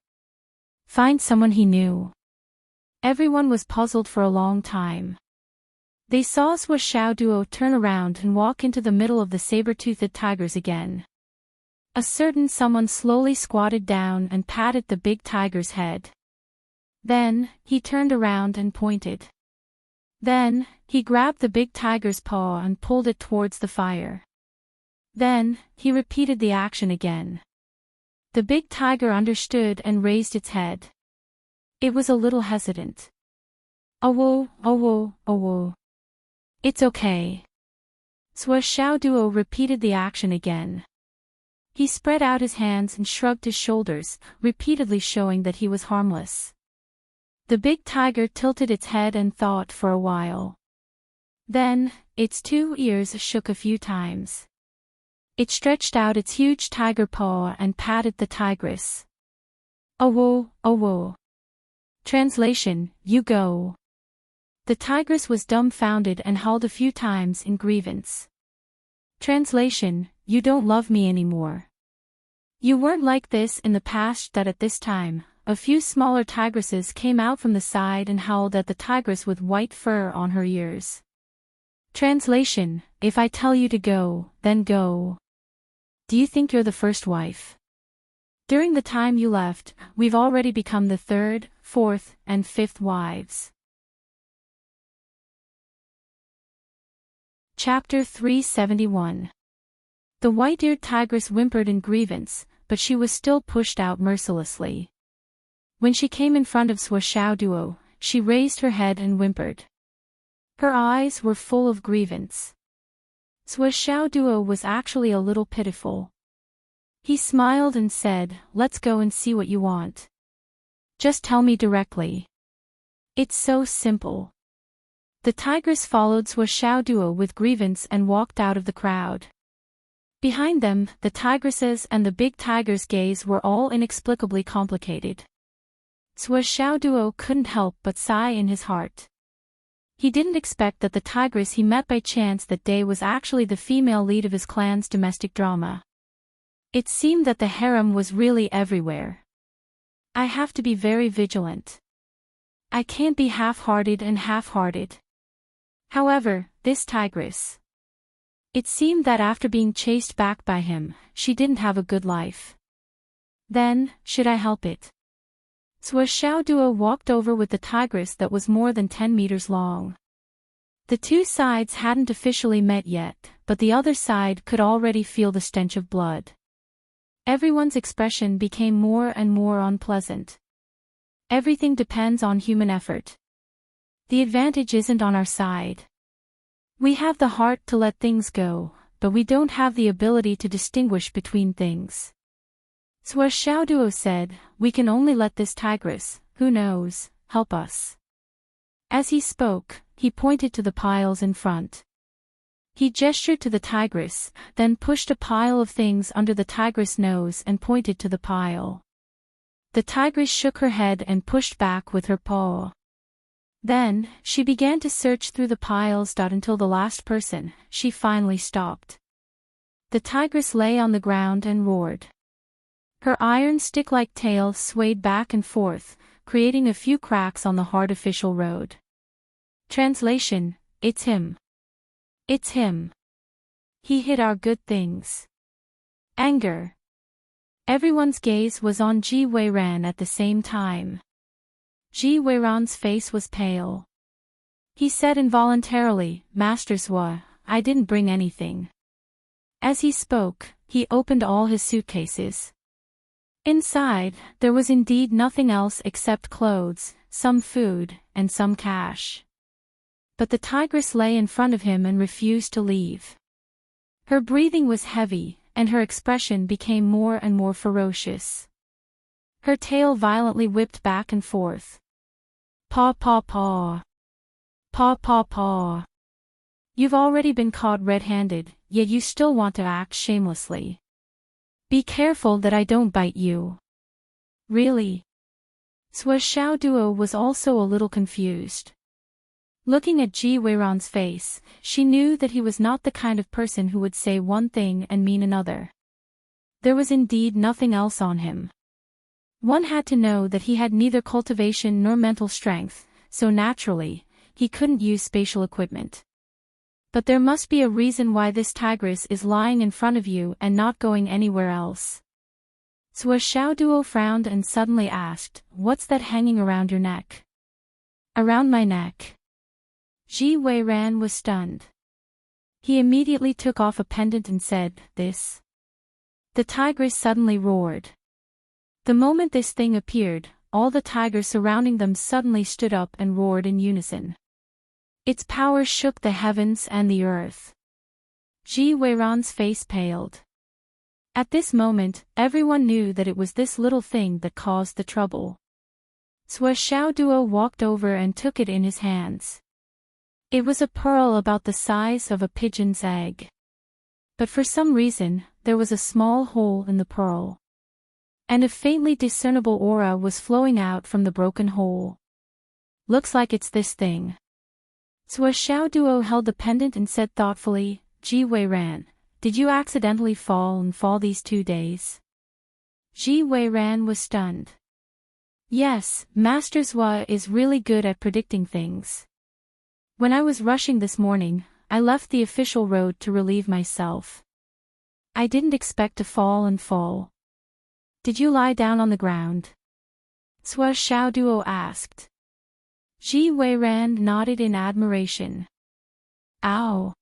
Find someone he knew. Everyone was puzzled for a long time. They saw Xiao Duo turn around and walk into the middle of the saber-toothed tigers again. A certain someone slowly squatted down and patted the big tiger's head. Then, he turned around and pointed. Then, he grabbed the big tiger's paw and pulled it towards the fire. Then, he repeated the action again. The big tiger understood and raised its head. It was a little hesitant. Oh, oh, oh. It's okay. Duo repeated the action again. He spread out his hands and shrugged his shoulders, repeatedly showing that he was harmless. The big tiger tilted its head and thought for a while. Then, its 2 ears shook a few times. It stretched out its huge tiger paw and patted the tigress. Oh, oh. Translation, you go. The tigress was dumbfounded and howled a few times in grievance. Translation, you don't love me anymore. You weren't like this in the past. That at this time, a few smaller tigresses came out from the side and howled at the tigress with white fur on her ears. Translation, if I tell you to go, then go. Do you think you're the first wife? During the time you left, we've already become the 3rd, 4th, and 5th wives. Chapter 371. The white-eared tigress whimpered in grievance, but she was still pushed out mercilessly. When she came in front of Duo, she raised her head and whimpered. Her eyes were full of grievance. Duo was actually a little pitiful. He smiled and said, let's go and see what you want. Just tell me directly. It's so simple. The tigress followed Duo with grievance and walked out of the crowd. Behind them, the tigresses and the big tiger's gaze were all inexplicably complicated. Duo couldn't help but sigh in his heart. He didn't expect that the tigress he met by chance that day was actually the female lead of his clan's domestic drama. It seemed that the harem was really everywhere. I have to be very vigilant. I can't be half-hearted and half-hearted. However, this tigress. It seemed that after being chased back by him, she didn't have a good life. Then, should I help it? Duo walked over with the tigress that was more than 10 meters long. The two sides hadn't officially met yet, but the other side could already feel the stench of blood. Everyone's expression became more and more unpleasant. Everything depends on human effort. The advantage isn't on our side. We have the heart to let things go, but we don't have the ability to distinguish between things. Duo said, we can only let this tigress, who knows, help us. As he spoke, he pointed to the piles in front. He gestured to the tigress, then pushed a pile of things under the tigress' nose and pointed to the pile. The tigress shook her head and pushed back with her paw. Then, she began to search through the piles. Until the last person, she finally stopped. The tigress lay on the ground and roared. Her iron stick-like tail swayed back and forth, creating a few cracks on the hard official road. Translation, it's him. It's him. He hid our good things. Anger. Everyone's gaze was on Ji Weiran at the same time. Ji Weiran's face was pale. He said involuntarily, Master Zhua, I didn't bring anything. As he spoke, he opened all his suitcases. Inside, there was indeed nothing else except clothes, some food, and some cash. But the tigress lay in front of him and refused to leave. Her breathing was heavy, and her expression became more and more ferocious. Her tail violently whipped back and forth. Paw paw paw. Paw paw paw. You've already been caught red-handed, yet you still want to act shamelessly. Be careful that I don't bite you. Really? Duo was also a little confused. Looking at Ji Weiran's face, she knew that he was not the kind of person who would say one thing and mean another. There was indeed nothing else on him. One had to know that he had neither cultivation nor mental strength, so naturally, he couldn't use spatial equipment. But there must be a reason why this tigress is lying in front of you and not going anywhere else. Duo frowned and suddenly asked, "What's that hanging around your neck?" "Around my neck." Ji Wei-ran was stunned. He immediately took off a pendant and said, "This." The tigress suddenly roared. The moment this thing appeared, all the tigers surrounding them suddenly stood up and roared in unison. Its power shook the heavens and the earth. Ji Wei-ran's face paled. At this moment, everyone knew that it was this little thing that caused the trouble. Duo walked over and took it in his hands. It was a pearl about the size of a pigeon's egg. But for some reason, there was a small hole in the pearl. And a faintly discernible aura was flowing out from the broken hole. "Looks like it's this thing." Duo held the pendant and said thoughtfully, "Ji Wei-ran, did you accidentally fall these 2 days?" Ji Wei-ran was stunned. "Yes, Master Zhua is really good at predicting things. When I was rushing this morning, I left the official road to relieve myself. I didn't expect to fall. Did you lie down on the ground?" Duo asked. Ji Wei-ran nodded in admiration. "Ow!"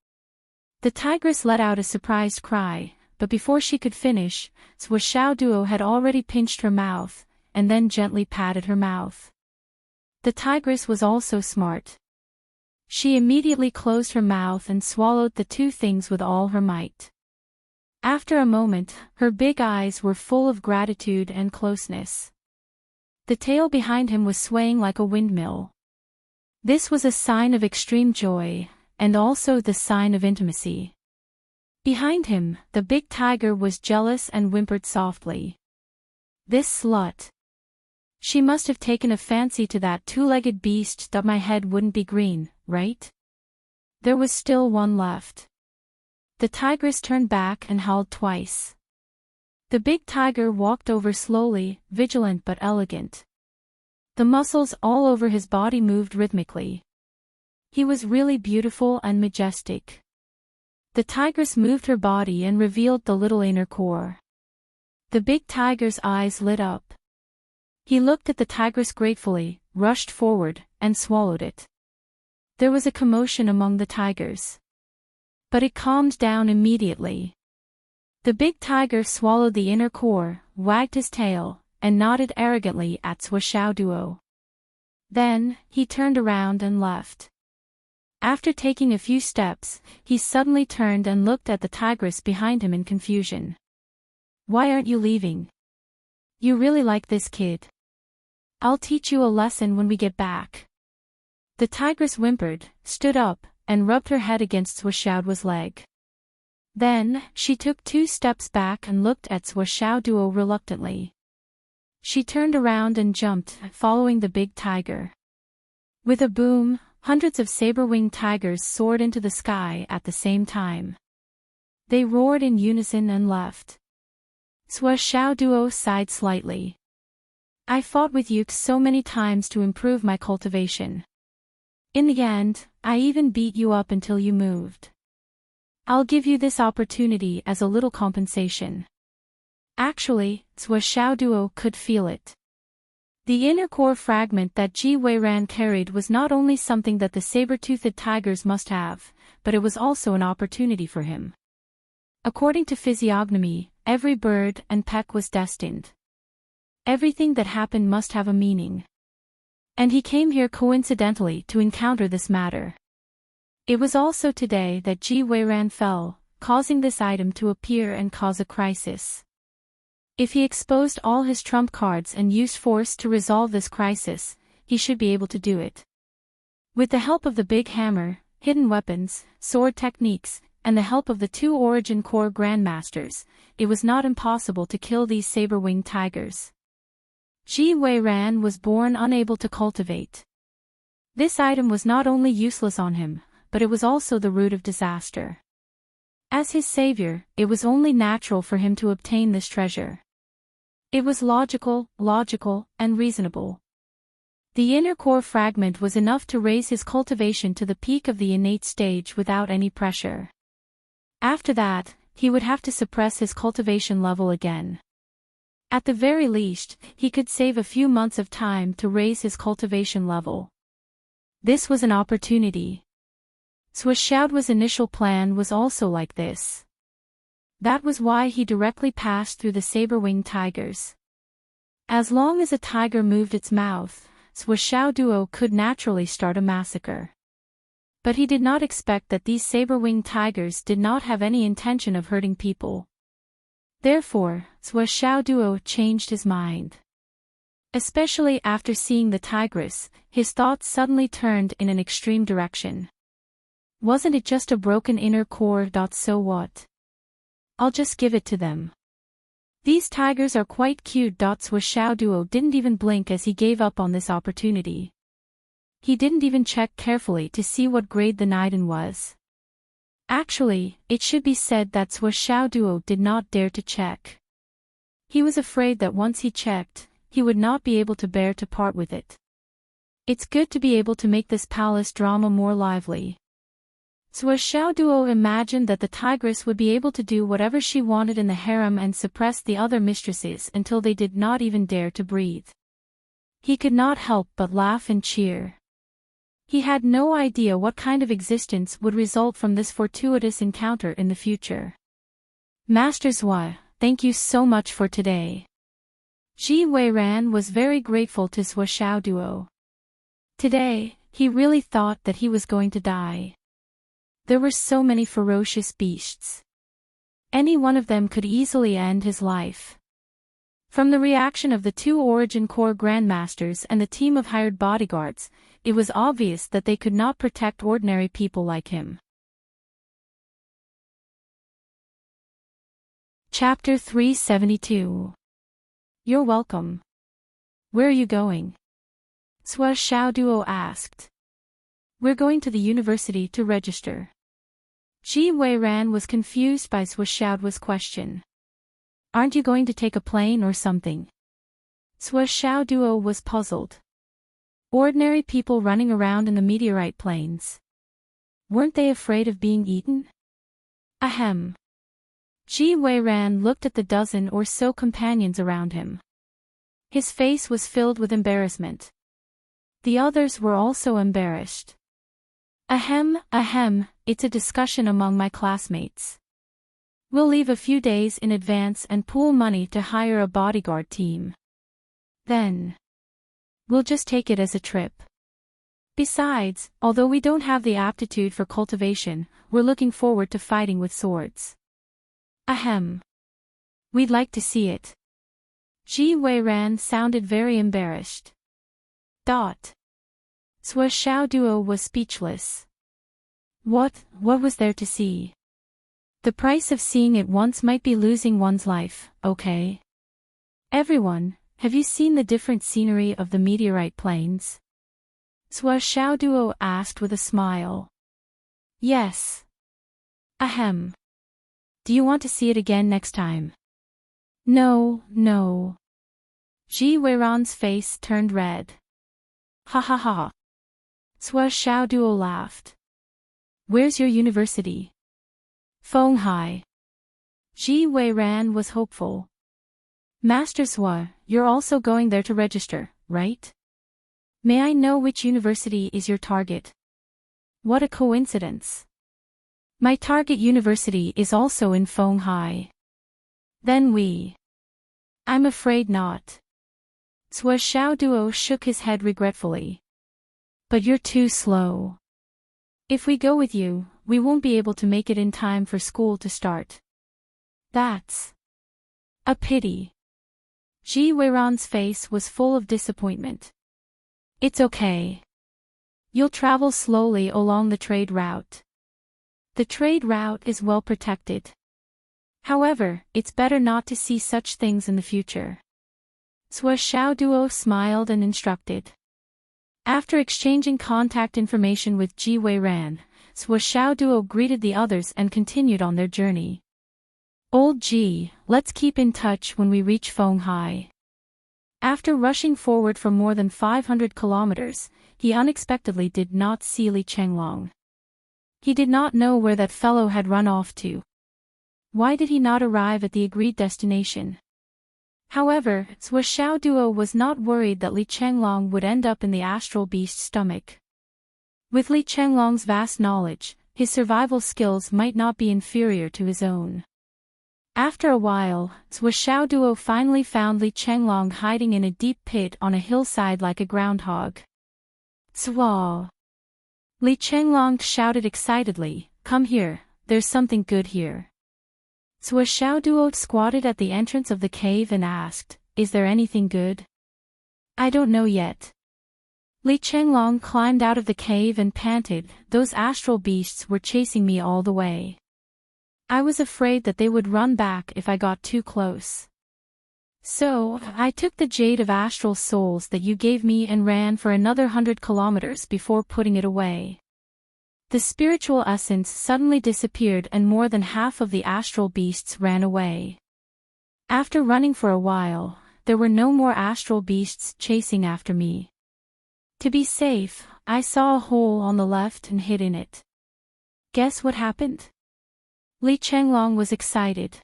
The tigress let out a surprised cry, but before she could finish, Duo had already pinched her mouth, and then gently patted her mouth. The tigress was also smart. She immediately closed her mouth and swallowed the 2 things with all her might. After a moment, her big eyes were full of gratitude and closeness. The tail behind him was swaying like a windmill. This was a sign of extreme joy, and also the sign of intimacy. Behind him, the big tiger was jealous and whimpered softly. "This slut. She must have taken a fancy to that 2-legged beast. My head wouldn't be green, right?" There was still one left. The tigress turned back and howled twice. The big tiger walked over slowly, vigilant but elegant. The muscles all over his body moved rhythmically. He was really beautiful and majestic. The tigress moved her body and revealed the little inner core. The big tiger's eyes lit up. He looked at the tigress gratefully, rushed forward, and swallowed it. There was a commotion among the tigers. But it calmed down immediately. The big tiger swallowed the inner core, wagged his tail, and nodded arrogantly at Duo. Then, he turned around and left. After taking a few steps, he suddenly turned and looked at the tigress behind him in confusion. "Why aren't you leaving? You really like this kid. I'll teach you a lesson when we get back." The tigress whimpered, stood up, and rubbed her head against Duo's leg. Then, she took 2 steps back and looked at Duo reluctantly. She turned around and jumped, following the big tiger. With a boom, hundreds of saber-winged tigers soared into the sky at the same time. They roared in unison and left. Duo sighed slightly. "I fought with you so many times to improve my cultivation. In the end, I even beat you up until you moved. I'll give you this opportunity as a little compensation." Actually, Duo could feel it. The inner core fragment that Ji Wei-ran carried was not only something that the saber-toothed tigers must have, but it was also an opportunity for him. According to physiognomy, every bird and peck was destined. Everything that happened must have a meaning. And he came here coincidentally to encounter this matter. It was also today that Ji Wei-ran fell, causing this item to appear and cause a crisis. If he exposed all his trump cards and used force to resolve this crisis, he should be able to do it. With the help of the big hammer, hidden weapons, sword techniques, and the help of the 2 Origin Core Grandmasters, it was not impossible to kill these saber-winged tigers. Ji Wei-ran was born unable to cultivate. This item was not only useless on him, but it was also the root of disaster. As his savior, it was only natural for him to obtain this treasure. It was logical, and reasonable. The inner core fragment was enough to raise his cultivation to the peak of the innate stage without any pressure. After that, he would have to suppress his cultivation level again. At the very least, he could save a few months of time to raise his cultivation level. This was an opportunity. Xiaoduo's initial plan was also like this. That was why he directly passed through the saber-winged tigers. As long as a tiger moved its mouth, Xiaoduo could naturally start a massacre. But he did not expect that these saber-winged tigers did not have any intention of hurting people. Therefore, Xiaoduo changed his mind. Especially after seeing the tigress, his thoughts suddenly turned in an extreme direction. Wasn't it just a broken inner core? So what? I'll just give it to them. These tigers are quite cute. Xiaoduo didn't even blink as he gave up on this opportunity. He didn't even check carefully to see what grade the Niden was. Actually, it should be said that Xiaoduo did not dare to check. He was afraid that once he checked, he would not be able to bear to part with it. It's good to be able to make this palace drama more lively. Xiaoduo imagined that the tigress would be able to do whatever she wanted in the harem and suppress the other mistresses until they did not even dare to breathe. He could not help but laugh and cheer. He had no idea what kind of existence would result from this fortuitous encounter in the future. Master Zhua, thank you so much for today. Ji Weiran was very grateful to Xiaoduo. Today, he really thought that he was going to die. There were so many ferocious beasts. Any one of them could easily end his life. From the reaction of the two Origin Core Grandmasters and the team of hired bodyguards, it was obvious that they could not protect ordinary people like him. Chapter 372. You're welcome. Where are you going? Xiaoduo asked. We're going to the university to register. Ji Weiran was confused by Xiaoduo's question. Aren't you going to take a plane or something? Xiaoduo was puzzled. Ordinary people running around in the meteorite plains. Weren't they afraid of being eaten? Ahem. Ji Weiran looked at the dozen or so companions around him. His face was filled with embarrassment. The others were also embarrassed. Ahem, it's a discussion among my classmates. We'll leave a few days in advance and pool money to hire a bodyguard team. Then we'll just take it as a trip. Besides, although we don't have the aptitude for cultivation, we're looking forward to fighting with swords. Ahem. We'd like to see it. Ji Weiran sounded very embarrassed. Xiaoduo was speechless. What was there to see? The price of seeing it once might be losing one's life, okay? Everyone, have you seen the different scenery of the meteorite plains? Xiaoduo asked with a smile. Yes. Ahem. Do you want to see it again next time? No. Ji Weiran's face turned red. Ha ha ha. Xiaoduo laughed. Where's your university? Fenghai. Ji Weiran was hopeful. Master Zhua, you're also going there to register, right? May I know which university is your target? What a coincidence. My target university is also in Fenghai. Then I'm afraid not. Xiaoduo shook his head regretfully. But you're too slow. If we go with you, we won't be able to make it in time for school to start. That's a pity. Ji Weiran's face was full of disappointment. It's okay. You'll travel slowly along the trade route. The trade route is well protected. However, it's better not to see such things in the future. Xiaoduo smiled and instructed. After exchanging contact information with Ji Weiran, Xiaoduo greeted the others and continued on their journey. Old Ji, let's keep in touch when we reach Fenghai. After rushing forward for more than 500 kilometers, he unexpectedly did not see Li Chenglong. He did not know where that fellow had run off to. Why did he not arrive at the agreed destination? However, Zhou Xiao Duo was not worried that Li Chenglong would end up in the astral beast's stomach. With Li Chenglong's vast knowledge, his survival skills might not be inferior to his own. After a while, Zhou Xiao Duo finally found Li Chenglong hiding in a deep pit on a hillside like a groundhog. Zhuo! Li Chenglong shouted excitedly, "Come here, there's something good here." Zhou Xiao Duo squatted at the entrance of the cave and asked, "Is there anything good?" "I don't know yet." Li Chenglong climbed out of the cave and panted, "Those astral beasts were chasing me all the way. I was afraid that they would run back if I got too close. So, I took the jade of astral souls that you gave me and ran for another 100 kilometers before putting it away." The spiritual essence suddenly disappeared and more than half of the astral beasts ran away. After running for a while, there were no more astral beasts chasing after me. To be safe, I saw a hole on the left and hid in it. Guess what happened? Li Chenglong was excited.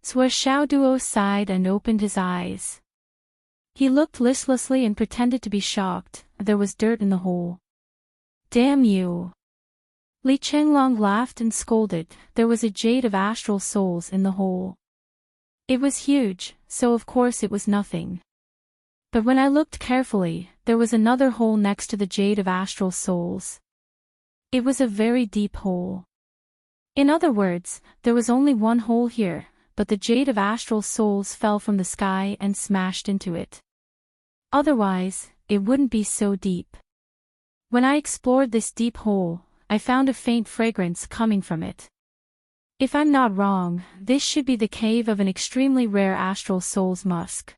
Zhou Xiao Duo sighed and opened his eyes. He looked listlessly and pretended to be shocked. There was dirt in the hole. "Damn you!" Li Chenglong laughed and scolded. There was a jade of astral souls in the hole. It was huge, so of course it was nothing. But when I looked carefully, there was another hole next to the jade of astral souls. It was a very deep hole. In other words, there was only one hole here, but the jade of astral souls fell from the sky and smashed into it. Otherwise, it wouldn't be so deep. When I explored this deep hole, I found a faint fragrance coming from it. If I'm not wrong, this should be the cave of an extremely rare astral soul's musk.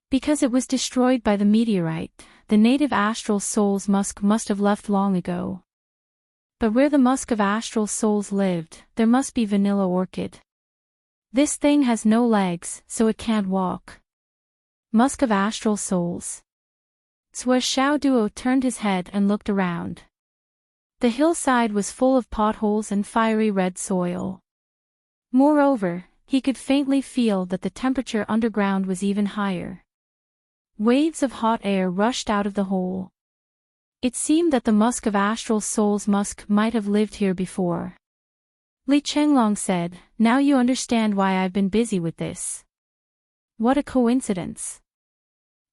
Because it was destroyed by the meteorite, the native astral soul's musk must have left long ago. But where the musk of astral souls lived, there must be vanilla orchid. This thing has no legs, so it can't walk. Musk of astral souls. Zhou Xiao Duo turned his head and looked around. The hillside was full of potholes and fiery red soil. Moreover, he could faintly feel that the temperature underground was even higher. Waves of hot air rushed out of the hole. It seemed that the musk of astral soul's musk might have lived here before. Li Chenglong said, "Now you understand why I've been busy with this. What a coincidence.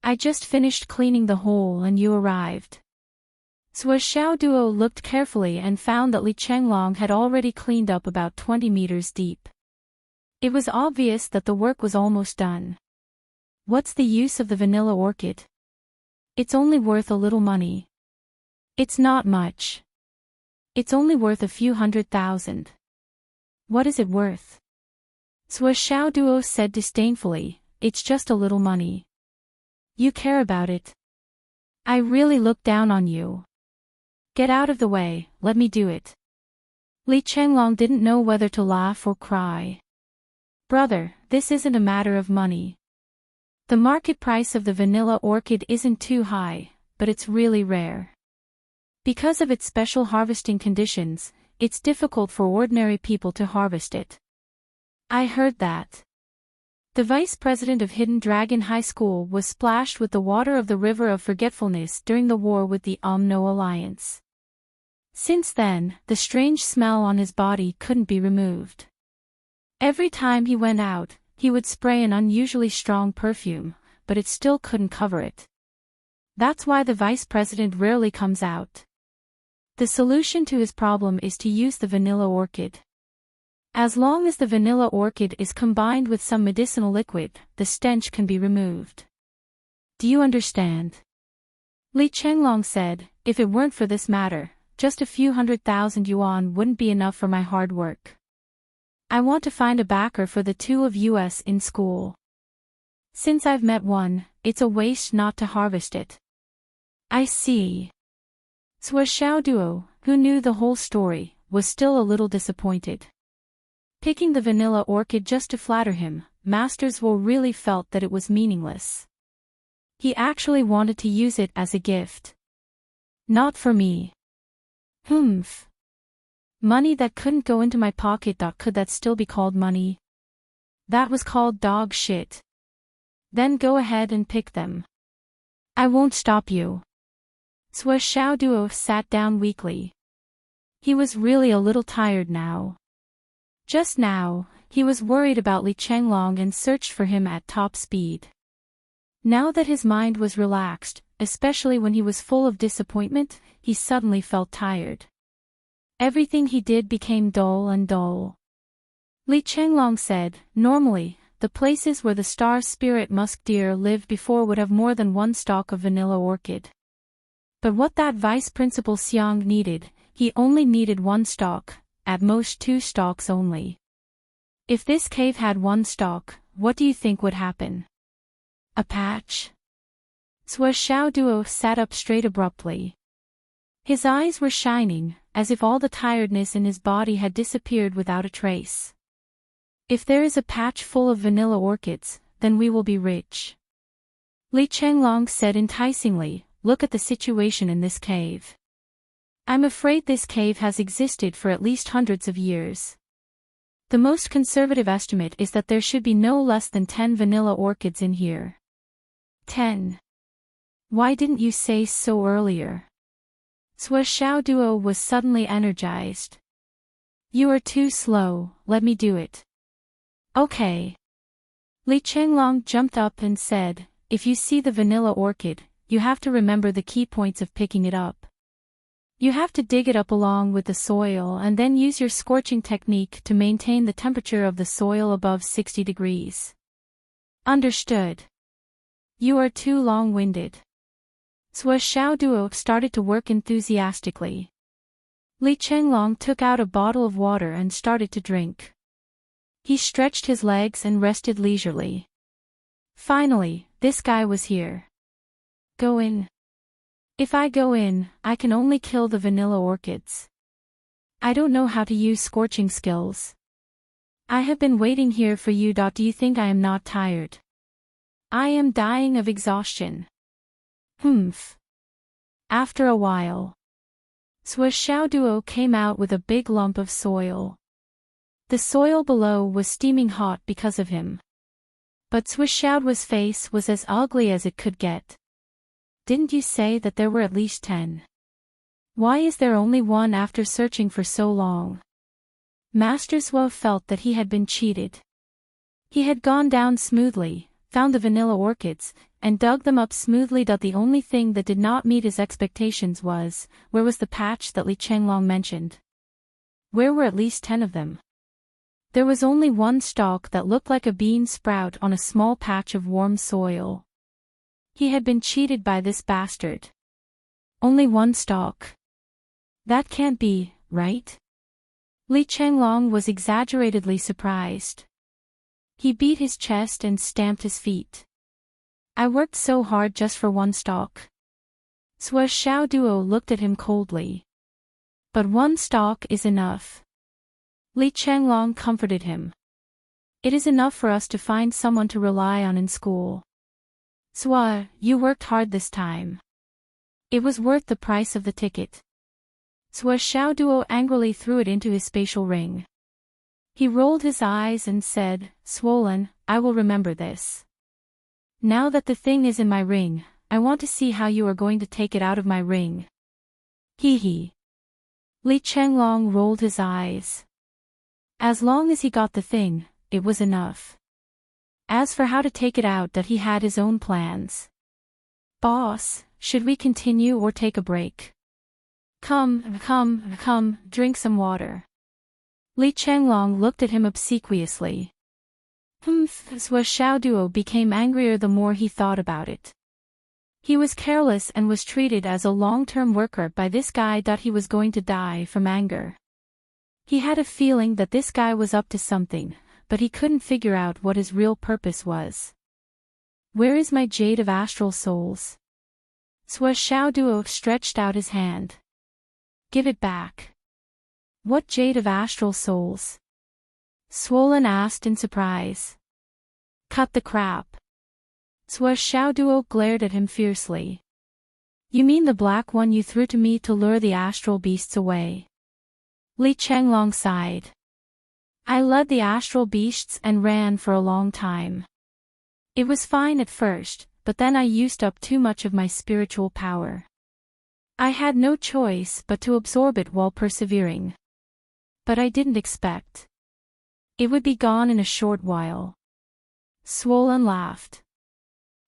I just finished cleaning the hole and you arrived." Zhou Xiao Duo looked carefully and found that Li Chenglong had already cleaned up about 20 meters deep. It was obvious that the work was almost done. What's the use of the vanilla orchid? It's only worth a little money. It's not much. It's only worth a few 100,000. What is it worth? Zhou Xiao Duo said disdainfully, "It's just a little money. You care about it. I really look down on you. Get out of the way, let me do it." Li Chenglong didn't know whether to laugh or cry. "Brother, this isn't a matter of money. The market price of the vanilla orchid isn't too high, but it's really rare. Because of its special harvesting conditions, it's difficult for ordinary people to harvest it." I heard that. The vice president of Hidden Dragon High School was splashed with the water of the River of Forgetfulness during the war with the No Alliance. Since then, the strange smell on his body couldn't be removed. Every time he went out, he would spray an unusually strong perfume, but it still couldn't cover it. That's why the vice president rarely comes out. The solution to his problem is to use the vanilla orchid. As long as the vanilla orchid is combined with some medicinal liquid, the stench can be removed. Do you understand? Li Chenglong said, "If it weren't for this matter, just a few 100,000 yuan wouldn't be enough for my hard work. I want to find a backer for the two of us in school. Since I've met one, it's a waste not to harvest it." I see. Zhou Xiao Duo, who knew the whole story, was still a little disappointed. Picking the vanilla orchid just to flatter him, Master Zhuo really felt that it was meaningless. He actually wanted to use it as a gift. Not for me. Humph. Money that couldn't go into my pocket. Could that still be called money? That was called dog shit. Then go ahead and pick them. I won't stop you. Sua Xiaoduo sat down weakly. He was really a little tired now. Just now, he was worried about Li Chenglong and searched for him at top speed. Now that his mind was relaxed, especially when he was full of disappointment, he suddenly felt tired. Everything he did became dull and dull. Li Chenglong said, normally, the places where the star spirit musk deer lived before would have more than one stalk of vanilla orchid. But what that vice principal Xiang needed, he only needed one stalk, at most 2 stalks only. If this cave had 1 stalk, what do you think would happen? A patch? Sua Xiaoduo sat up straight abruptly. His eyes were shining, as if all the tiredness in his body had disappeared without a trace. If there is a patch full of vanilla orchids, then we will be rich. Li Chenglong said enticingly, look at the situation in this cave. I'm afraid this cave has existed for at least hundreds of years. The most conservative estimate is that there should be no less than 10 vanilla orchids in here. 10. Why didn't you say so earlier? Sua Xiaoduo was suddenly energized. You are too slow, let me do it. Okay. Li Chenglong jumped up and said, if you see the vanilla orchid, you have to remember the key points of picking it up. You have to dig it up along with the soil and then use your scorching technique to maintain the temperature of the soil above 60 degrees. Understood. You are too long-winded. Sua Xiaoduo started to work enthusiastically. Li Chenglong took out a bottle of water and started to drink. He stretched his legs and rested leisurely. Finally, this guy was here. Go in. If I go in, I can only kill the vanilla orchids. I don't know how to use scorching skills. I have been waiting here for you. Do you think I am not tired? I am dying of exhaustion. Humph. After a while, Sua Xiaoduo came out with a big lump of soil. The soil below was steaming hot because of him. But Sua Xiaoduo's face was as ugly as it could get. Didn't you say that there were at least 10? Why is there only 1 after searching for so long? Master Sua felt that he had been cheated. He had gone down smoothly, found the vanilla orchids, and dug them up smoothly. The only thing that did not meet his expectations was, where was the patch that Li Chenglong mentioned? Where were at least 10 of them? There was only 1 stalk that looked like a bean sprout on a small patch of warm soil. He had been cheated by this bastard. Only 1 stalk. That can't be, right? Li Chenglong was exaggeratedly surprised. He beat his chest and stamped his feet. I worked so hard just for 1 stalk. Sua Xiaoduo looked at him coldly. But 1 stalk is enough. Li Chenglong comforted him. It is enough for us to find someone to rely on in school. Sua, you worked hard this time. It was worth the price of the ticket. Sua Xiaoduo angrily threw it into his spatial ring. He rolled his eyes and said, swollen, I will remember this. Now that the thing is in my ring, I want to see how you are going to take it out of my ring. Hee hee. Li Chenglong rolled his eyes. As long as he got the thing, it was enough. As for how to take it out, that he had his own plans. Boss, should we continue or take a break? Come, drink some water. Li Chenglong looked at him obsequiously. Sua Xiaoduo became angrier the more he thought about it. He was careless and was treated as a long-term worker by this guy. He was going to die from anger. He had a feeling that this guy was up to something, but he couldn't figure out what his real purpose was. Where is my jade of astral souls? Sua Xiaoduo stretched out his hand. Give it back. What jade of astral souls? Swollen asked in surprise. Cut the crap. Sua Xiaoduo glared at him fiercely. You mean the black one you threw to me to lure the astral beasts away? Li Chenglong sighed. I led the astral beasts and ran for a long time. It was fine at first, but then I used up too much of my spiritual power. I had no choice but to absorb it while persevering. But I didn't expect it would be gone in a short while. Swollen laughed.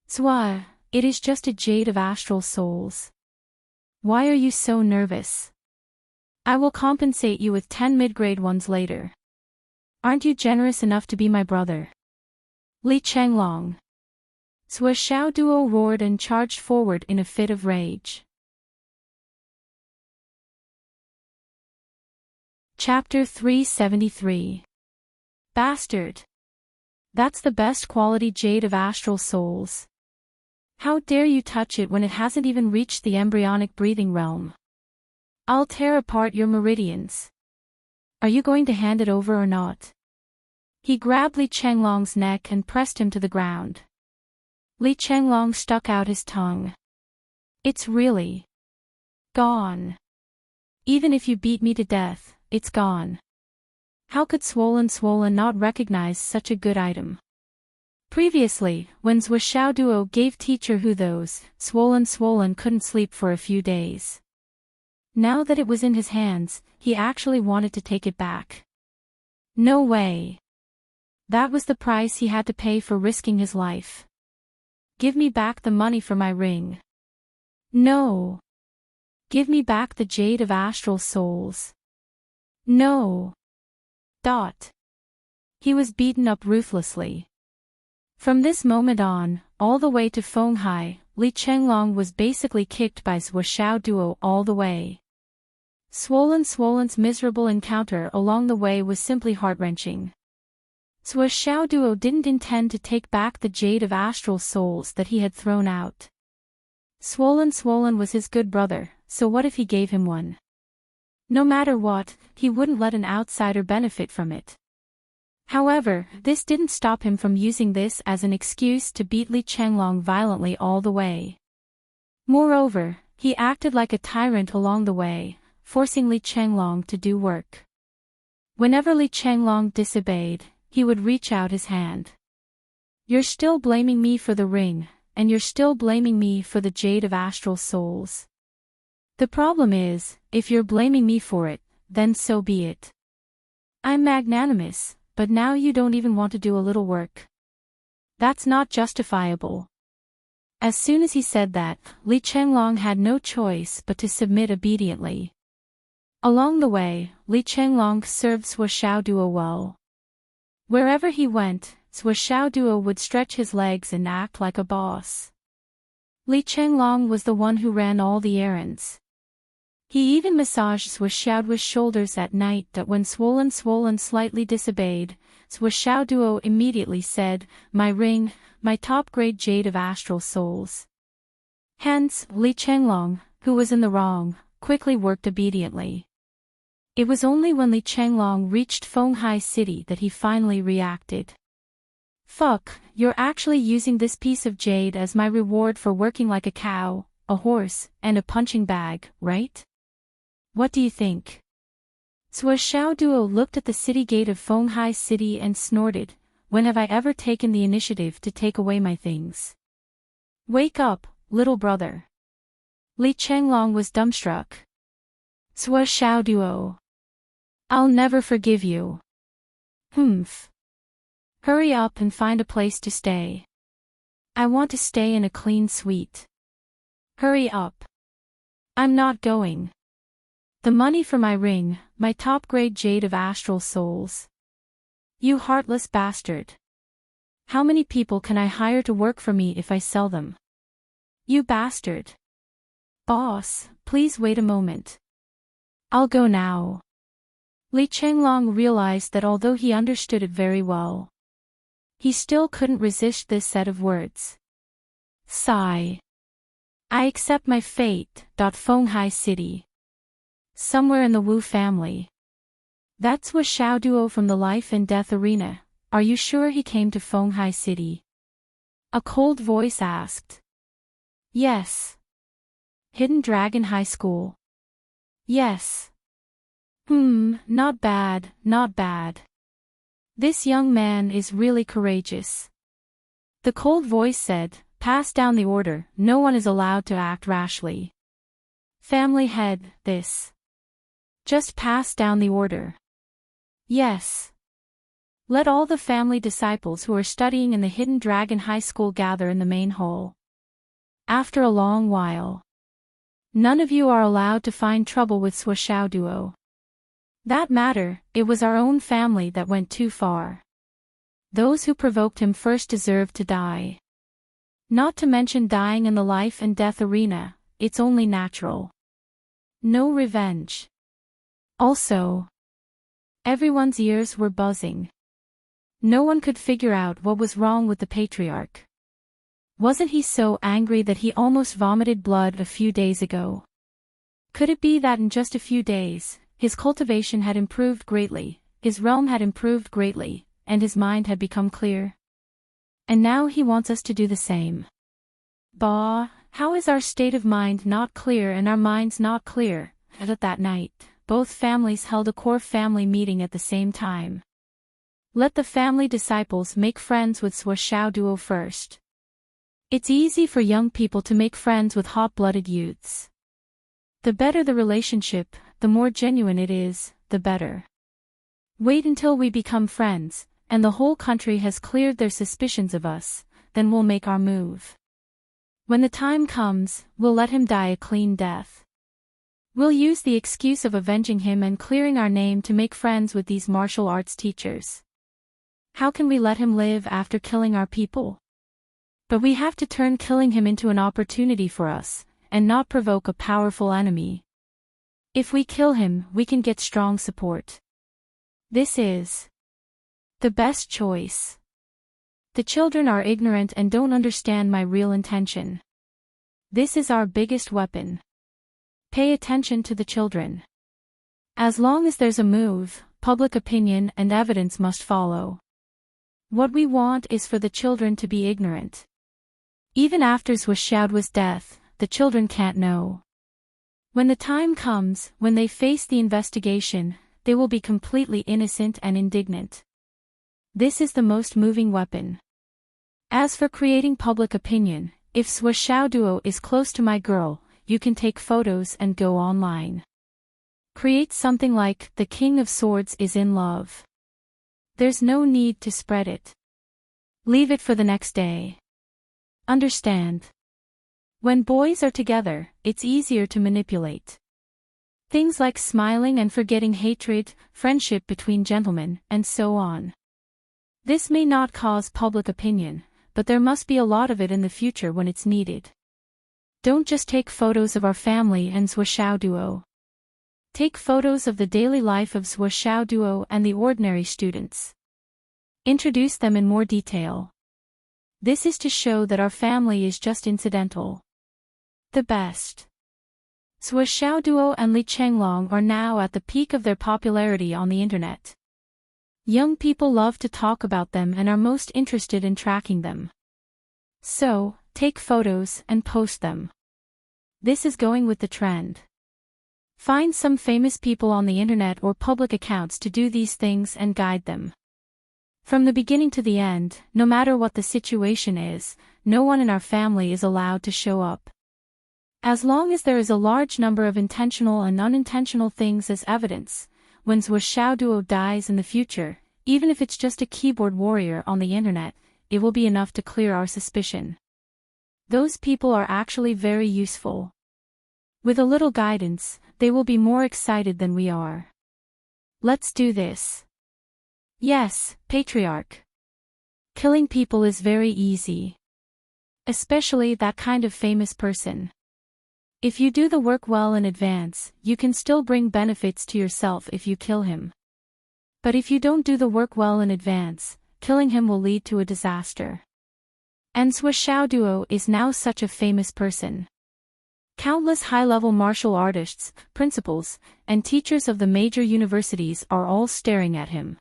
Zwa, it is just a jade of astral souls. Why are you so nervous? I will compensate you with 10 mid-grade ones later. Aren't you generous enough to be my brother? Li Chenglong. Zwa Xiao Duo roared and charged forward in a fit of rage. Chapter 373. Bastard. That's the best quality jade of astral souls. How dare you touch it when it hasn't even reached the embryonic breathing realm? I'll tear apart your meridians. Are you going to hand it over or not? He grabbed Li Chenglong's neck and pressed him to the ground. Li Chenglong stuck out his tongue. It's really gone. Even if you beat me to death, it's gone. How could Swollen not recognize such a good item? Previously, when Zwa Xiaoduo gave teacher Hu those, Swollen couldn't sleep for a few days. Now that it was in his hands, he actually wanted to take it back. No way. That was the price he had to pay for risking his life. Give me back the money for my ring. No. Give me back the jade of astral souls. No. He was beaten up ruthlessly. From this moment on, all the way to Fenghai, Li Chenglong was basically kicked by Zwa Xiaoduo all the way. Swollen's miserable encounter along the way was simply heart-wrenching. Zwa Xiaoduo didn't intend to take back the jade of astral souls that he had thrown out. Swollen was his good brother, so what if he gave him one? No matter what, he wouldn't let an outsider benefit from it. However, this didn't stop him from using this as an excuse to beat Li Chenglong violently all the way. Moreover, he acted like a tyrant along the way, forcing Li Chenglong to do work. Whenever Li Chenglong disobeyed, he would reach out his hand. You're still blaming me for the ring, and you're still blaming me for the jade of astral souls. The problem is, if you're blaming me for it, then so be it. I'm magnanimous, but now you don't even want to do a little work. That's not justifiable. As soon as he said that, Li Chenglong had no choice but to submit obediently. Along the way, Li Chenglong served Zwa Xiaoduo well. Wherever he went, Zwa Xiaoduo would stretch his legs and act like a boss. Li Chenglong was the one who ran all the errands. He even massaged Zwa Xiaoduo's shoulders at night that when Swollen slightly disobeyed, Zwa Xiaoduo immediately said, "My ring, my top-grade jade of astral souls." Hence, Li Chenglong, who was in the wrong, quickly worked obediently. It was only when Li Chenglong reached Fenghai City that he finally reacted. Fuck, you're actually using this piece of jade as my reward for working like a cow, a horse, and a punching bag, right? What do you think? Zwa Xiaoduo looked at the city gate of Fenghai City and snorted, when have I ever taken the initiative to take away my things? Wake up, little brother. Li Chenglong was dumbstruck. Zwa Xiaoduo. I'll never forgive you. Humph. Hurry up and find a place to stay. I want to stay in a clean suite. Hurry up. I'm not going. The money for my ring, my top-grade jade of astral souls. You heartless bastard. How many people can I hire to work for me if I sell them? You bastard. Boss, please wait a moment. I'll go now. Li Chenglong realized that although he understood it very well, he still couldn't resist this set of words. Sigh. I accept my fate. Fenghai City. Somewhere in the Wu family. That's Zwa Xiaoduo from the life and death arena. Are you sure he came to Fenghai City? A cold voice asked. Yes. Hidden Dragon High School. Yes. Not bad, not bad. This young man is really courageous. The cold voice said, "Pass down the order, no one is allowed to act rashly." Family head, this. Just pass down the order. Yes. Let all the family disciples who are studying in the Hidden Dragon High School gather in the main hall. After a long while. None of you are allowed to find trouble with Suoxiao Duo. That matter, it was our own family that went too far. Those who provoked him first deserved to die. Not to mention dying in the life and death arena, it's only natural. No revenge. Also, everyone's ears were buzzing. No one could figure out what was wrong with the patriarch. Wasn't he so angry that he almost vomited blood a few days ago? Could it be that in just a few days, his cultivation had improved greatly, his realm had improved greatly, and his mind had become clear? And now he wants us to do the same. Bah, how is our state of mind not clear and our minds not clear? And at that night, both families held a core family meeting at the same time. Let the family disciples make friends with Suoxiao Duo first. It's easy for young people to make friends with hot-blooded youths. The better the relationship, the more genuine it is, the better. Wait until we become friends, and the whole country has cleared their suspicions of us, then we'll make our move. When the time comes, we'll let him die a clean death. We'll use the excuse of avenging him and clearing our name to make friends with these martial arts teachers. How can we let him live after killing our people? But we have to turn killing him into an opportunity for us, and not provoke a powerful enemy. If we kill him, we can get strong support. This is the best choice. The children are ignorant and don't understand my real intention. This is our biggest weapon. Pay attention to the children. As long as there's a move, public opinion and evidence must follow. What we want is for the children to be ignorant. Even after Suoxiao's death, the children can't know. When the time comes, when they face the investigation, they will be completely innocent and indignant. This is the most moving weapon. As for creating public opinion, if Suoxiao Duo is close to my girl, you can take photos and go online. Create something like, "The King of Swords is in love." There's no need to spread it. Leave it for the next day. Understand? When boys are together, it's easier to manipulate. Things like smiling and forgetting hatred, friendship between gentlemen, and so on. This may not cause public opinion, but there must be a lot of it in the future when it's needed. Don't just take photos of our family and Suoxiao Duo. Take photos of the daily life of Suoxiao Duo and the ordinary students. Introduce them in more detail. This is to show that our family is just incidental. The best. Suoxiao Duo and Li Chenglong are now at the peak of their popularity on the internet. Young people love to talk about them and are most interested in tracking them. So, take photos and post them. This is going with the trend. Find some famous people on the internet or public accounts to do these things and guide them. From the beginning to the end, no matter what the situation is, no one in our family is allowed to show up. As long as there is a large number of intentional and unintentional things as evidence, when Suoxiao Duo dies in the future, even if it's just a keyboard warrior on the internet, it will be enough to clear our suspicion. Those people are actually very useful. With a little guidance, they will be more excited than we are. Let's do this. Yes, Patriarch. Killing people is very easy. Especially that kind of famous person. If you do the work well in advance, you can still bring benefits to yourself if you kill him. But if you don't do the work well in advance, killing him will lead to a disaster. And Suoxiao Duo is now such a famous person. Countless high-level martial artists, principals, and teachers of the major universities are all staring at him.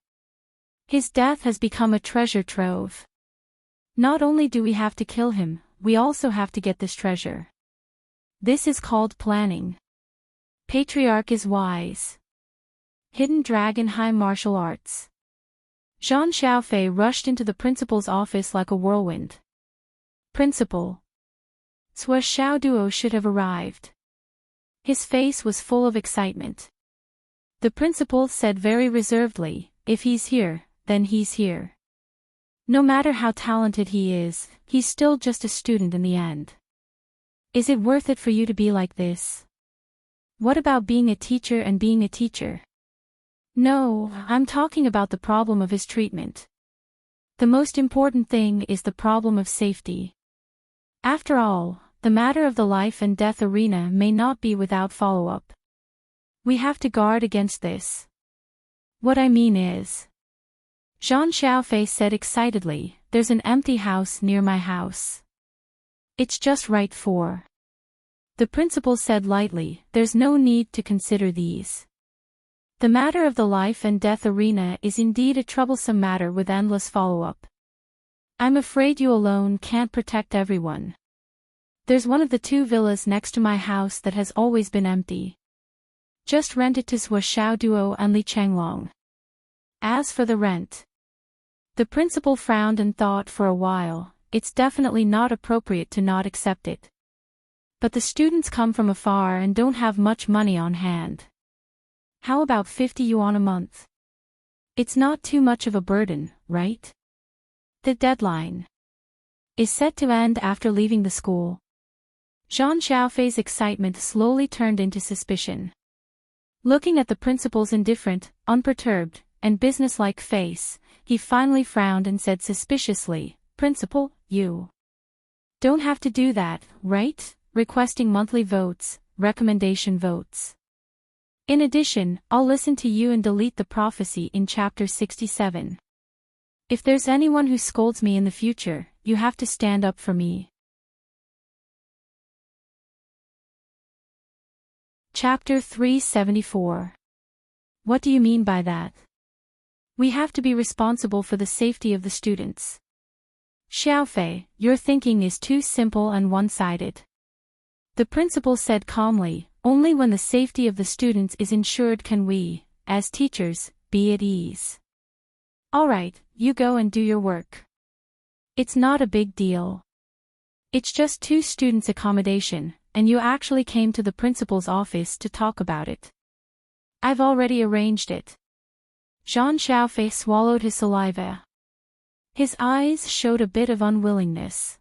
His death has become a treasure trove. Not only do we have to kill him, we also have to get this treasure. This is called planning. Patriarch is wise. Hidden Dragon High Martial Arts. Zhang Xiaofei rushed into the principal's office like a whirlwind. Principal. Sua Xiaoduo should have arrived. His face was full of excitement. The principal said very reservedly, if he's here, then he's here. No matter how talented he is, he's still just a student in the end. Is it worth it for you to be like this? What about being a teacher and being a teacher? No, I'm talking about the problem of his treatment. The most important thing is the problem of safety. After all, the matter of the life and death arena may not be without follow-up. We have to guard against this. What I mean is... Zhang Xiaofei said excitedly, there's an empty house near my house. It's just right for... The principal said lightly, there's no need to consider these. The matter of the life and death arena is indeed a troublesome matter with endless follow-up. I'm afraid you alone can't protect everyone. There's one of the 2 villas next to my house that has always been empty. Just rent it to Sua Xiaoduo and Li Changlong. As for the rent... The principal frowned and thought for a while, it's definitely not appropriate to not accept it. But the students come from afar and don't have much money on hand. How about 50 yuan a month? It's not too much of a burden, right? The deadline is set to end after leaving the school. Zhang Xiaofei's excitement slowly turned into suspicion. Looking at the principal's indifferent, unperturbed, and businesslike face, he finally frowned and said suspiciously, Principal, you don't have to do that, right? Requesting monthly votes, recommendation votes. In addition, I'll listen to you and delete the prophecy in chapter 67. If there's anyone who scolds me in the future, you have to stand up for me. Chapter 374. What do you mean by that? We have to be responsible for the safety of the students. Xiaofei, your thinking is too simple and one-sided. The principal said calmly, only when the safety of the students is ensured can we, as teachers, be at ease. All right, you go and do your work. It's not a big deal. It's just 2 students' accommodation, and you actually came to the principal's office to talk about it. I've already arranged it. Zhang Xiaofei swallowed his saliva. His eyes showed a bit of unwillingness.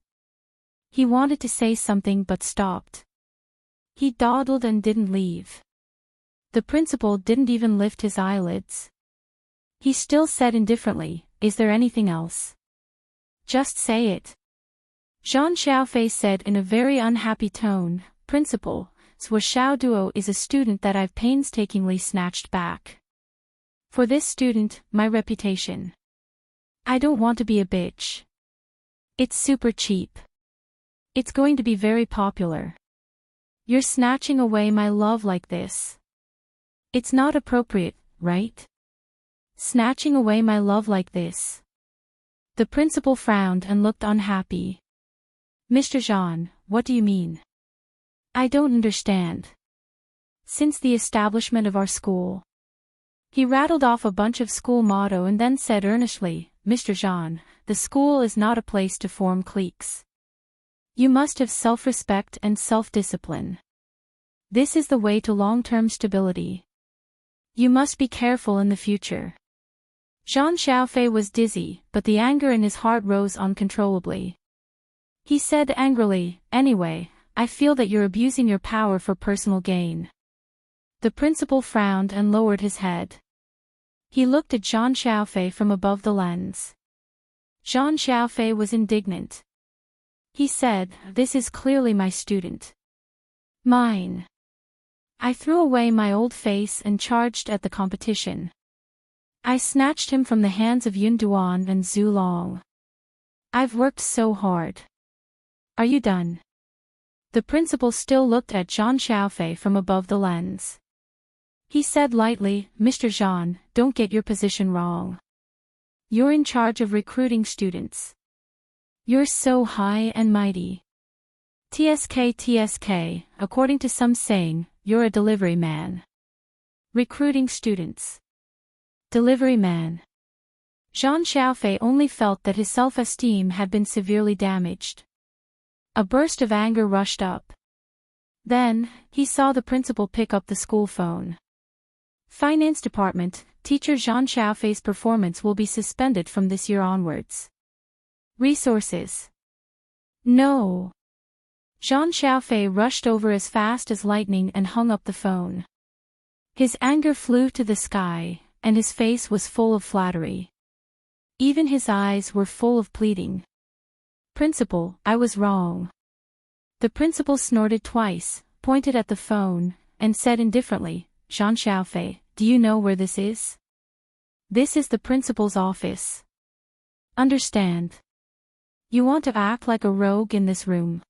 He wanted to say something but stopped. He dawdled and didn't leave. The principal didn't even lift his eyelids. He still said indifferently, is there anything else? Just say it. Zhang Xiaofei said in a very unhappy tone, Principal, Sua Xiaoduo is a student that I've painstakingly snatched back. For this student, my reputation. I don't want to be a bitch. It's super cheap. It's going to be very popular. You're snatching away my love like this. It's not appropriate, right? Snatching away my love like this. The principal frowned and looked unhappy. Mr. Zhang, what do you mean? I don't understand. Since the establishment of our school. He rattled off a bunch of school motto and then said earnestly, Mr. Zhang, the school is not a place to form cliques. You must have self-respect and self-discipline. This is the way to long-term stability. You must be careful in the future. Zhang Xiaofei was dizzy, but the anger in his heart rose uncontrollably. He said angrily, anyway, I feel that you're abusing your power for personal gain. The principal frowned and lowered his head. He looked at Zhang Xiaofei from above the lens. Zhang Xiaofei was indignant. He said, this is clearly my student. Mine. I threw away my old face and charged at the competition. I snatched him from the hands of Yun Duan and Zhu Long. I've worked so hard. Are you done? The principal still looked at Zhang Xiaofei from above the lens. He said lightly, Mr. Zhang, don't get your position wrong. You're in charge of recruiting students. You're so high and mighty. TSK, according to some saying, you're a delivery man. Recruiting students. Delivery man. Zhang Xiaofei only felt that his self-esteem had been severely damaged. A burst of anger rushed up. Then, he saw the principal pick up the school phone. Finance department, teacher Zhang Xiaofei's performance will be suspended from this year onwards. Resources. No. Zhang Xiaofei rushed over as fast as lightning and hung up the phone. His anger flew to the sky, and his face was full of flattery. Even his eyes were full of pleading. Principal, I was wrong. The principal snorted twice, pointed at the phone, and said indifferently, Zhang Xiaofei, do you know where this is? This is the principal's office. Understand. You want to act like a rogue in this room.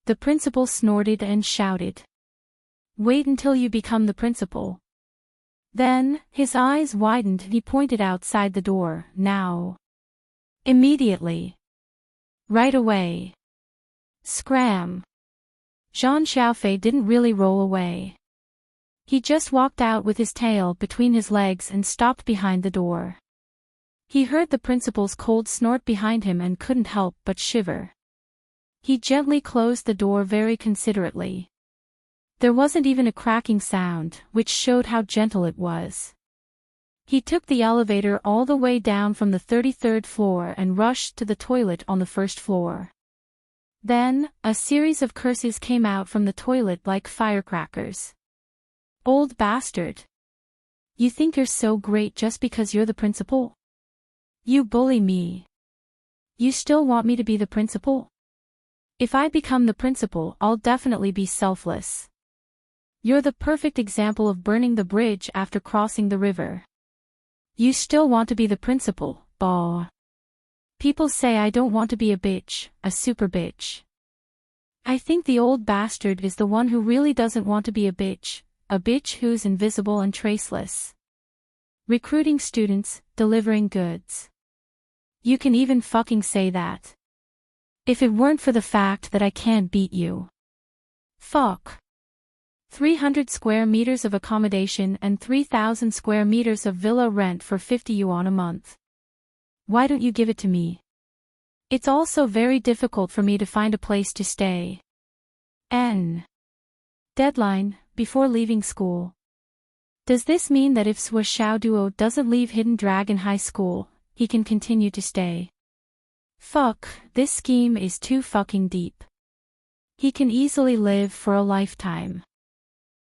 The principal snorted and shouted. Wait until you become the principal. Then, his eyes widened and he pointed outside the door, now. Immediately. Right away. Scram. Zhang Xiaofei didn't really roll away. He just walked out with his tail between his legs and stopped behind the door. He heard the principal's cold snort behind him and couldn't help but shiver. He gently closed the door very considerately. There wasn't even a cracking sound, which showed how gentle it was. He took the elevator all the way down from the 33rd floor and rushed to the toilet on the first floor. Then, a series of curses came out from the toilet like firecrackers. Old bastard. You think you're so great just because you're the principal? You bully me. You still want me to be the principal? If I become the principal, I'll definitely be selfless. You're the perfect example of burning the bridge after crossing the river. You still want to be the principal, bah. People say I don't want to be a bitch, a super bitch. I think the old bastard is the one who really doesn't want to be a bitch who's invisible and traceless. Recruiting students, delivering goods. You can even fucking say that. If it weren't for the fact that I can't beat you. Fuck. 300 square meters of accommodation and 3,000 square meters of villa rent for 50 yuan a month. Why don't you give it to me? It's also very difficult for me to find a place to stay. Deadline, before leaving school. Does this mean that if Sui Xiaoduo doesn't leave Hidden Dragon High School, he can continue to stay? Fuck, this scheme is too fucking deep. He can easily live for a lifetime.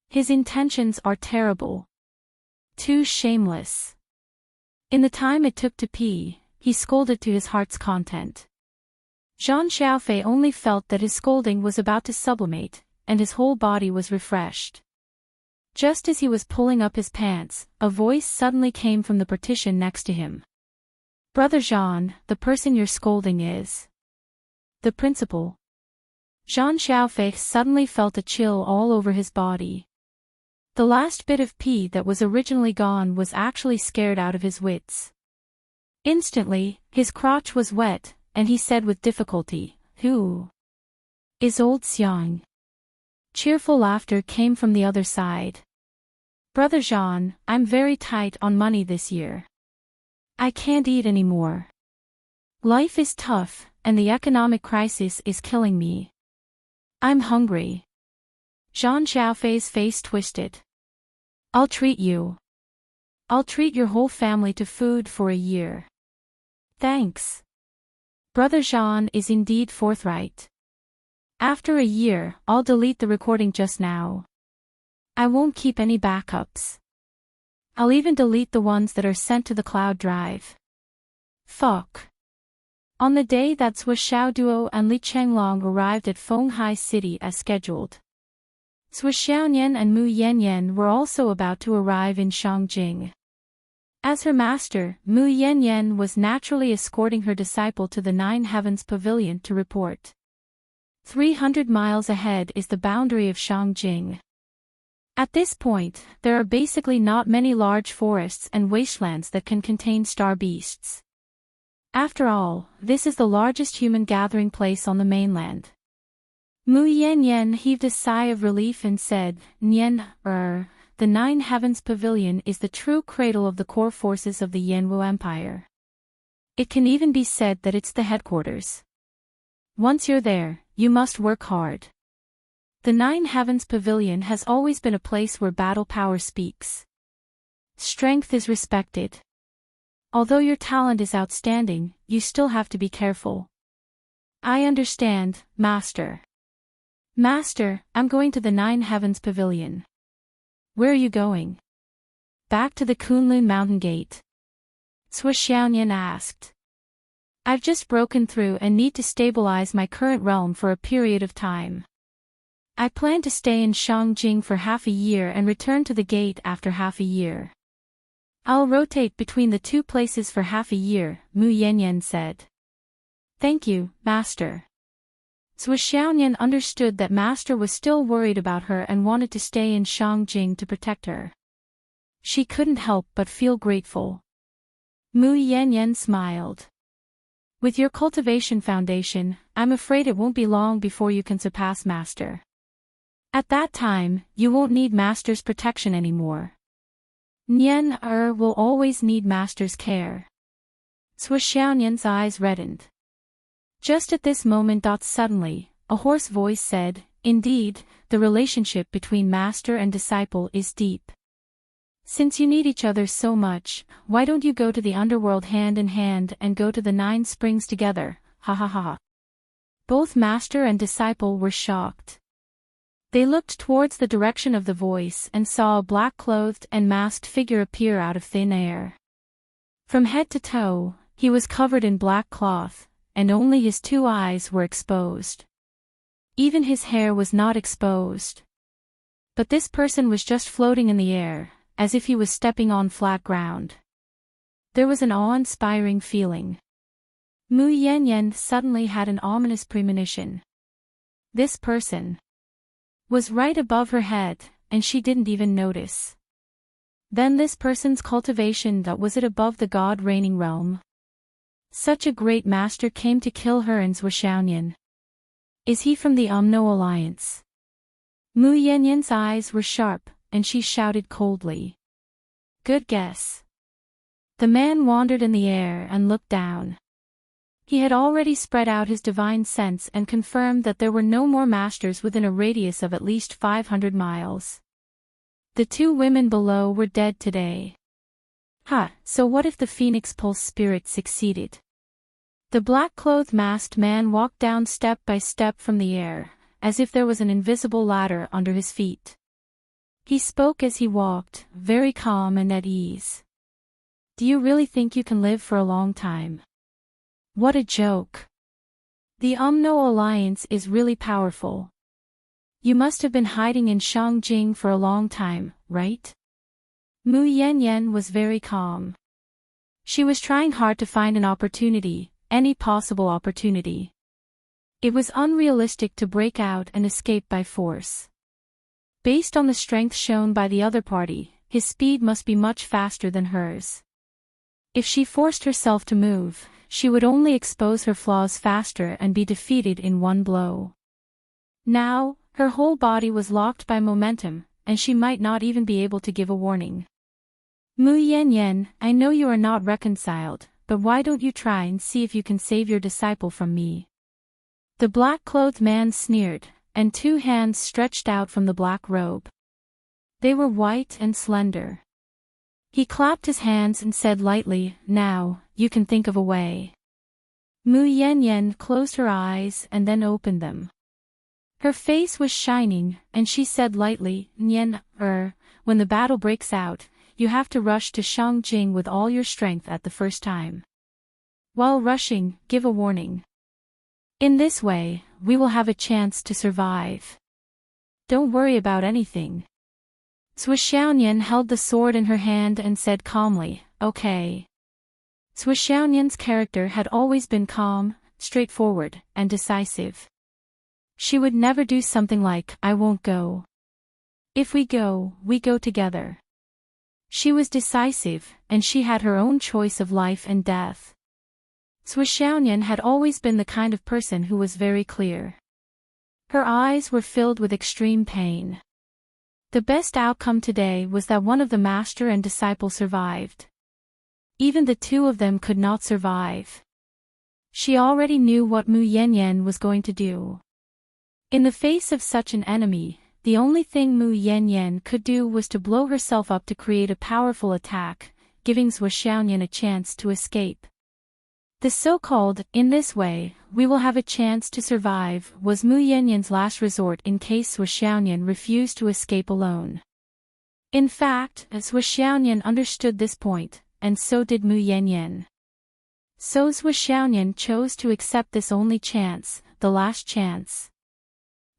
His intentions are terrible. Too shameless. In the time it took to pee, he scolded to his heart's content. Zhang Xiaofei only felt that his scolding was about to sublimate, and his whole body was refreshed. Just as he was pulling up his pants, a voice suddenly came from the partition next to him. Brother Zhang, the person you're scolding is the principal. Zhang Xiaofei suddenly felt a chill all over his body. The last bit of pee that was originally gone was actually scared out of his wits. Instantly, his crotch was wet, and he said with difficulty, Who is old Xiang? Cheerful laughter came from the other side. Brother Zhang, I'm very tight on money this year. I can't eat anymore. Life is tough, and the economic crisis is killing me. I'm hungry. Zhang Xiaofei's face twisted. I'll treat you. I'll treat your whole family to food for a year. Thanks. Brother Zhang is indeed forthright. After a year, I'll delete the recording just now. I won't keep any backups. I'll even delete the ones that are sent to the cloud drive. Fuck. On the day that Sui Xiaoduo and Li Chenglong arrived at Fenghai City as scheduled, Sui Xiaonian and Mu Yanyan were also about to arrive in Shangjing. As her master, Mu Yanyan was naturally escorting her disciple to the Nine Heavens Pavilion to report. 300 miles ahead is the boundary of Shangjing. At this point, there are basically not many large forests and wastelands that can contain star beasts. After all, this is the largest human gathering place on the mainland. Mu Yanyan heaved a sigh of relief and said, the Nine Heavens Pavilion is the true cradle of the core forces of the Yanwu Empire. It can even be said that it's the headquarters. Once you're there, you must work hard. The Nine Heavens Pavilion has always been a place where battle power speaks. Strength is respected. Although your talent is outstanding, you still have to be careful. I understand, Master. Master, I'm going to the Nine Heavens Pavilion. Where are you going? Back to the Kunlun Mountain Gate. Sui Xiaoyan asked. I've just broken through and need to stabilize my current realm for a period of time. I plan to stay in Shangjing for half a year and return to the gate after half a year. I'll rotate between the two places for half a year, Mu Yanyan said. Thank you, Master. Sui Xiaoyan understood that Master was still worried about her and wanted to stay in Shangjing to protect her. She couldn't help but feel grateful. Mu Yanyan smiled. With your cultivation foundation, I'm afraid it won't be long before you can surpass Master. At that time, you won't need Master's protection anymore. Nian will always need Master's care. Sui Xiaoyan's eyes reddened. Just at this moment, suddenly, a hoarse voice said, Indeed, the relationship between Master and disciple is deep. Since you need each other so much, why don't you go to the underworld hand in hand and go to the 9 springs together, ha ha ha. Both Master and disciple were shocked. They looked towards the direction of the voice and saw a black-clothed and masked figure appear out of thin air. From head to toe, he was covered in black cloth, and only his 2 eyes were exposed. Even his hair was not exposed. But this person was just floating in the air, as if he was stepping on flat ground. There was an awe-inspiring feeling. Mu Yanyan suddenly had an ominous premonition. This person was right above her head, and she didn't even notice. Then this person's cultivation, was it above the god reigning realm? Such a great master came to kill her and Sui Xiaoyan. Is he from the Umno Alliance? Mu Yanyan's eyes were sharp, and she shouted coldly. Good guess. The man wandered in the air and looked down. He had already spread out his divine sense and confirmed that there were no more masters within a radius of at least 500 miles. The 2 women below were dead today. So what if the Phoenix Pulse spirit succeeded? The black-clothed masked man walked down step by step from the air, as if there was an invisible ladder under his feet. He spoke as he walked, very calm and at ease. Do you really think you can live for a long time? What a joke. The Umno Alliance is really powerful. You must have been hiding in Shangjing for a long time, right? Mu Yanyan was very calm. She was trying hard to find an opportunity, any possible opportunity. It was unrealistic to break out and escape by force. Based on the strength shown by the other party, his speed must be much faster than hers. If she forced herself to move, she would only expose her flaws faster and be defeated in one blow. Now, her whole body was locked by momentum, and she might not even be able to give a warning. Mu Yanyan, I know you are not reconciled, but why don't you try and see if you can save your disciple from me? The black-clothed man sneered, and 2 hands stretched out from the black robe. They were white and slender. He clapped his hands and said lightly, Now, you can think of a way. Mu Yanyan closed her eyes and then opened them. Her face was shining, and she said lightly, Nian, when the battle breaks out, you have to rush to Shangjing with all your strength at the first time. While rushing, give a warning. In this way, we will have a chance to survive. Don't worry about anything. Sui Xiaoyan held the sword in her hand and said calmly, Okay. Sui Xiaoyan's character had always been calm, straightforward, and decisive. She would never do something like, I won't go. If we go together. She was decisive, and she had her own choice of life and death. Sui Xiaoyan had always been the kind of person who was very clear. Her eyes were filled with extreme pain. The best outcome today was that one of the master and disciple survived. Even the 2 of them could not survive. She already knew what Mu Yanyan was going to do. In the face of such an enemy, the only thing Mu Yanyan could do was to blow herself up to create a powerful attack, giving Zhou Xiaoyan a chance to escape. The so-called, "in this way, we will have a chance to survive," was Mu Yanyan's last resort in case Zhou Xiaoyan refused to escape alone. In fact, Zhou Xiaoyan understood this point, and so did Mu Yanyan. So Zhou Xiaoyan chose to accept this only chance, the last chance.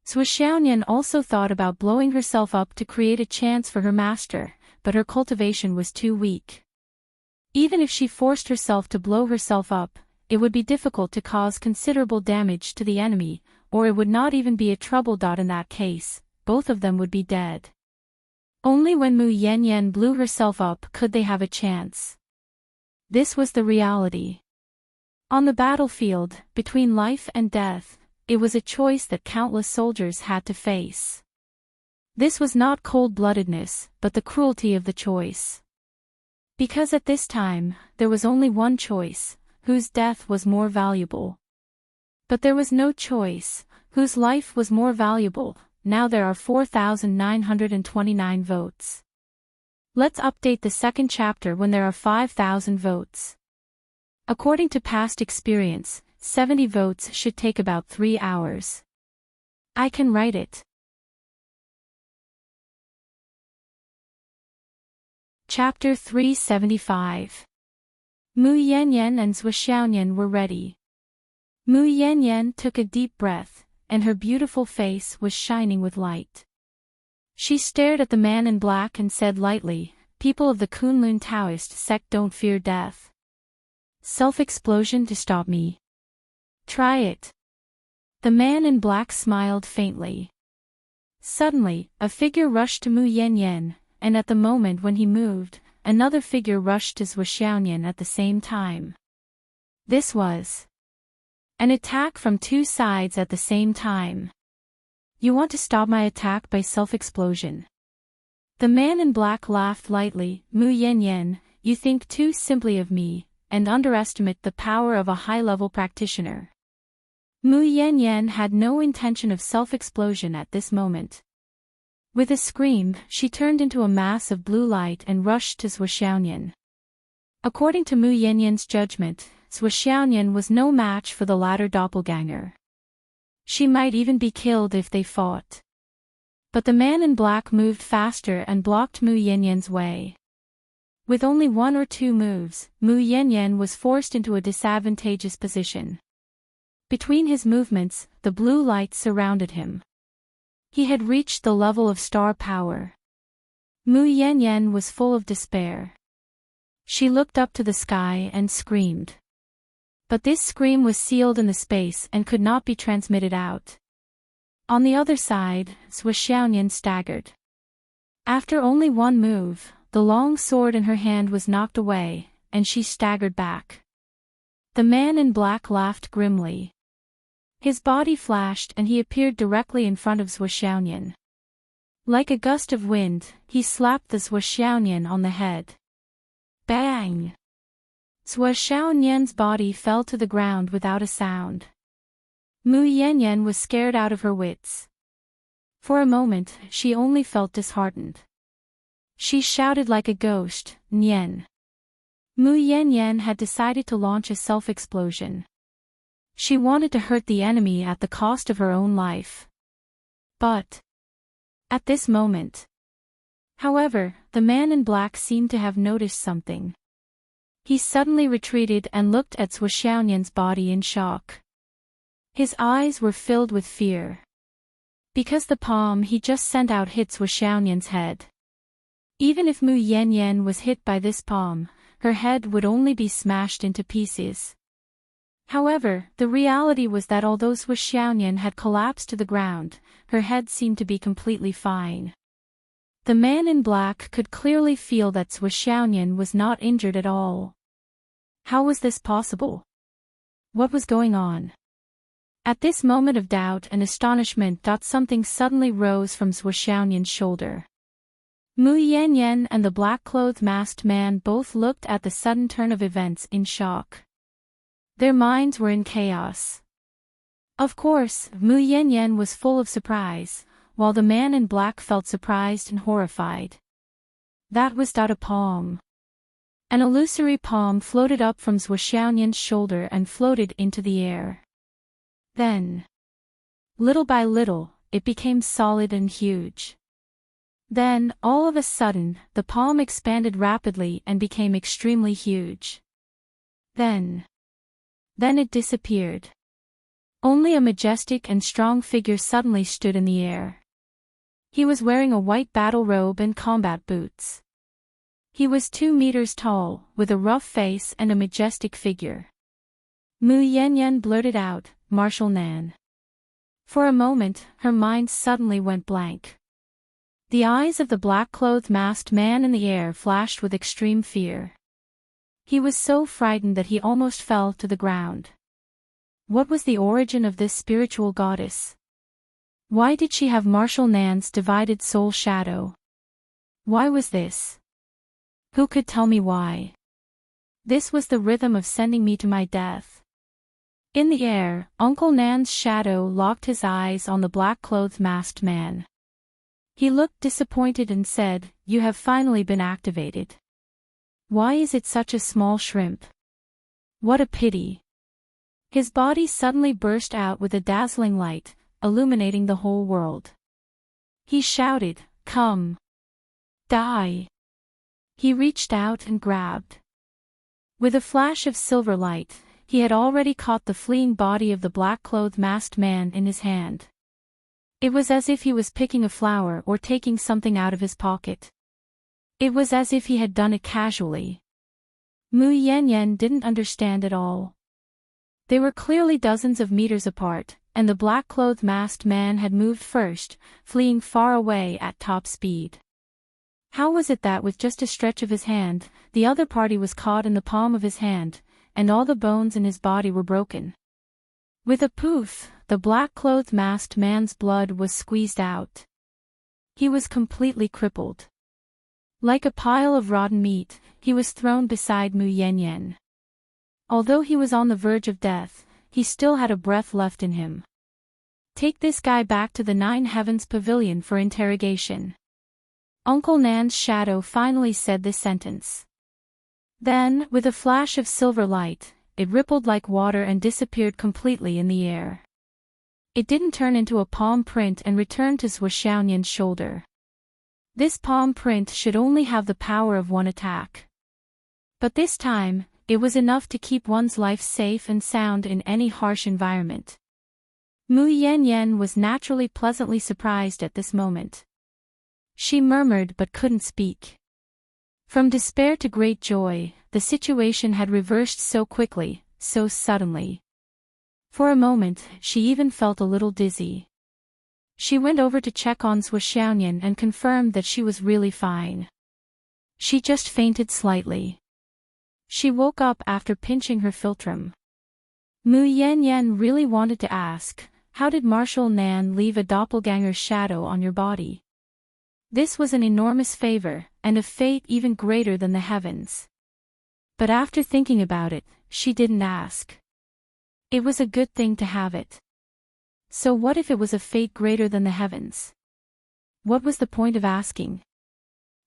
Zhou Xiaoyan also thought about blowing herself up to create a chance for her master, but her cultivation was too weak. Even if she forced herself to blow herself up, it would be difficult to cause considerable damage to the enemy, or it would not even be a trouble. In that case, both of them would be dead. Only when Mu Yanyan blew herself up could they have a chance. This was the reality. On the battlefield, between life and death, it was a choice that countless soldiers had to face. This was not cold-bloodedness, but the cruelty of the choice. Because at this time, there was only one choice, whose death was more valuable. But there was no choice, whose life was more valuable. Now there are 4,929 votes. Let's update the second chapter when there are 5,000 votes. According to past experience, 70 votes should take about 3 hours. I can write it. Chapter 375. Mu Yanyan and Zhou Xiaoyan were ready. Mu Yanyan took a deep breath, and her beautiful face was shining with light. She stared at the man in black and said lightly, "People of the Kunlun Taoist sect don't fear death. Self-explosion to stop me. Try it." The man in black smiled faintly. Suddenly, a figure rushed to Mu Yanyan, and at the moment when he moved, another figure rushed to Zhou Xiaoyan at the same time. This was an attack from two sides at the same time. "You want to stop my attack by self-explosion?" The man in black laughed lightly. "Mu Yanyan, you think too simply of me, and underestimate the power of a high-level practitioner." Mu Yanyan had no intention of self-explosion at this moment. With a scream, she turned into a mass of blue light and rushed to Zhou Xiaoyan. According to Mu Yanyan's judgment, Zhou Xiaoyan was no match for the latter doppelganger. She might even be killed if they fought. But the man in black moved faster and blocked Mu Yanyan's way. With only one or two moves, Mu Yanyan was forced into a disadvantageous position. Between his movements, the blue light surrounded him. He had reached the level of star power. Mu Yanyan was full of despair. She looked up to the sky and screamed. But this scream was sealed in the space and could not be transmitted out. On the other side, Zhou Xiaoyan staggered. After only one move, the long sword in her hand was knocked away, and she staggered back. The man in black laughed grimly. His body flashed and he appeared directly in front of Zhou Xiaoyan. Like a gust of wind, he slapped the Zhou Xiaoyan on the head. Bang! Zhou Xiaoyan's body fell to the ground without a sound. Mu Yanyan was scared out of her wits. For a moment, she only felt disheartened. She shouted like a ghost, "Nian!" Mu Yanyan had decided to launch a self-explosion. She wanted to hurt the enemy at the cost of her own life. But at this moment, however, the man in black seemed to have noticed something. He suddenly retreated and looked at Zhou Xiaoyan's body in shock. His eyes were filled with fear. Because the palm he just sent out hit Zhou Xiaoyan's head. Even if Mu Yanyan was hit by this palm, her head would only be smashed into pieces. However, the reality was that although Zhou Xiaoyan had collapsed to the ground, her head seemed to be completely fine. The man in black could clearly feel that Zhou Xiaoyan was not injured at all. How was this possible? What was going on? At this moment of doubt and astonishment, something suddenly rose from Zhou Xiaoyan's shoulder. Mu Yanyan and the black-clothed masked man both looked at the sudden turn of events in shock. Their minds were in chaos. Of course, Mu Yanyan was full of surprise, while the man in black felt surprised and horrified. That was a palm. An illusory palm floated up from Zhuoxiaoyan's shoulder and floated into the air. Then, little by little, it became solid and huge. Then, all of a sudden, the palm expanded rapidly and became extremely huge. Then it disappeared. Only a majestic and strong figure suddenly stood in the air. He was wearing a white battle robe and combat boots. He was 2 meters tall, with a rough face and a majestic figure. Mu Yanyan blurted out, "Marshal Nan." For a moment, her mind suddenly went blank. The eyes of the black-clothed masked man in the air flashed with extreme fear. He was so frightened that he almost fell to the ground. What was the origin of this spiritual goddess? Why did she have Marshal Nan's divided soul shadow? Why was this? Who could tell me why? This was the rhythm of sending me to my death. In the air, Uncle Nan's shadow locked his eyes on the black-clothed masked man. He looked disappointed and said, "You have finally been activated. Why is it such a small shrimp? What a pity." His body suddenly burst out with a dazzling light, illuminating the whole world. He shouted, "Come! Die!" He reached out and grabbed. With a flash of silver light, he had already caught the fleeing body of the black-clothed masked man in his hand. It was as if he was picking a flower or taking something out of his pocket. It was as if he had done it casually. Mu Yanyan didn't understand at all. They were clearly dozens of meters apart, and the black-clothed masked man had moved first, fleeing far away at top speed. How was it that with just a stretch of his hand, the other party was caught in the palm of his hand, and all the bones in his body were broken? With a poof, the black-clothed masked man's blood was squeezed out. He was completely crippled. Like a pile of rotten meat, he was thrown beside Mu Yanyan. Although he was on the verge of death, he still had a breath left in him. "Take this guy back to the Nine Heavens Pavilion for interrogation." Uncle Nan's shadow finally said this sentence. Then, with a flash of silver light, it rippled like water and disappeared completely in the air. It didn't turn into a palm print and return to Zhuoxiaoyan's shoulder. This palm print should only have the power of one attack. But this time, it was enough to keep one's life safe and sound in any harsh environment. Mu Yanyan was naturally pleasantly surprised at this moment. She murmured but couldn't speak. From despair to great joy, the situation had reversed so quickly, so suddenly. For a moment, she even felt a little dizzy. She went over to check on Zhuoxiaoyan and confirmed that she was really fine. She just fainted slightly. She woke up after pinching her philtrum. Mu Yanyan really wanted to ask, "How did Marshal Nan leave a doppelganger's shadow on your body?" This was an enormous favor, and a fate even greater than the heavens. But after thinking about it, she didn't ask. It was a good thing to have it. So what if it was a fate greater than the heavens? What was the point of asking?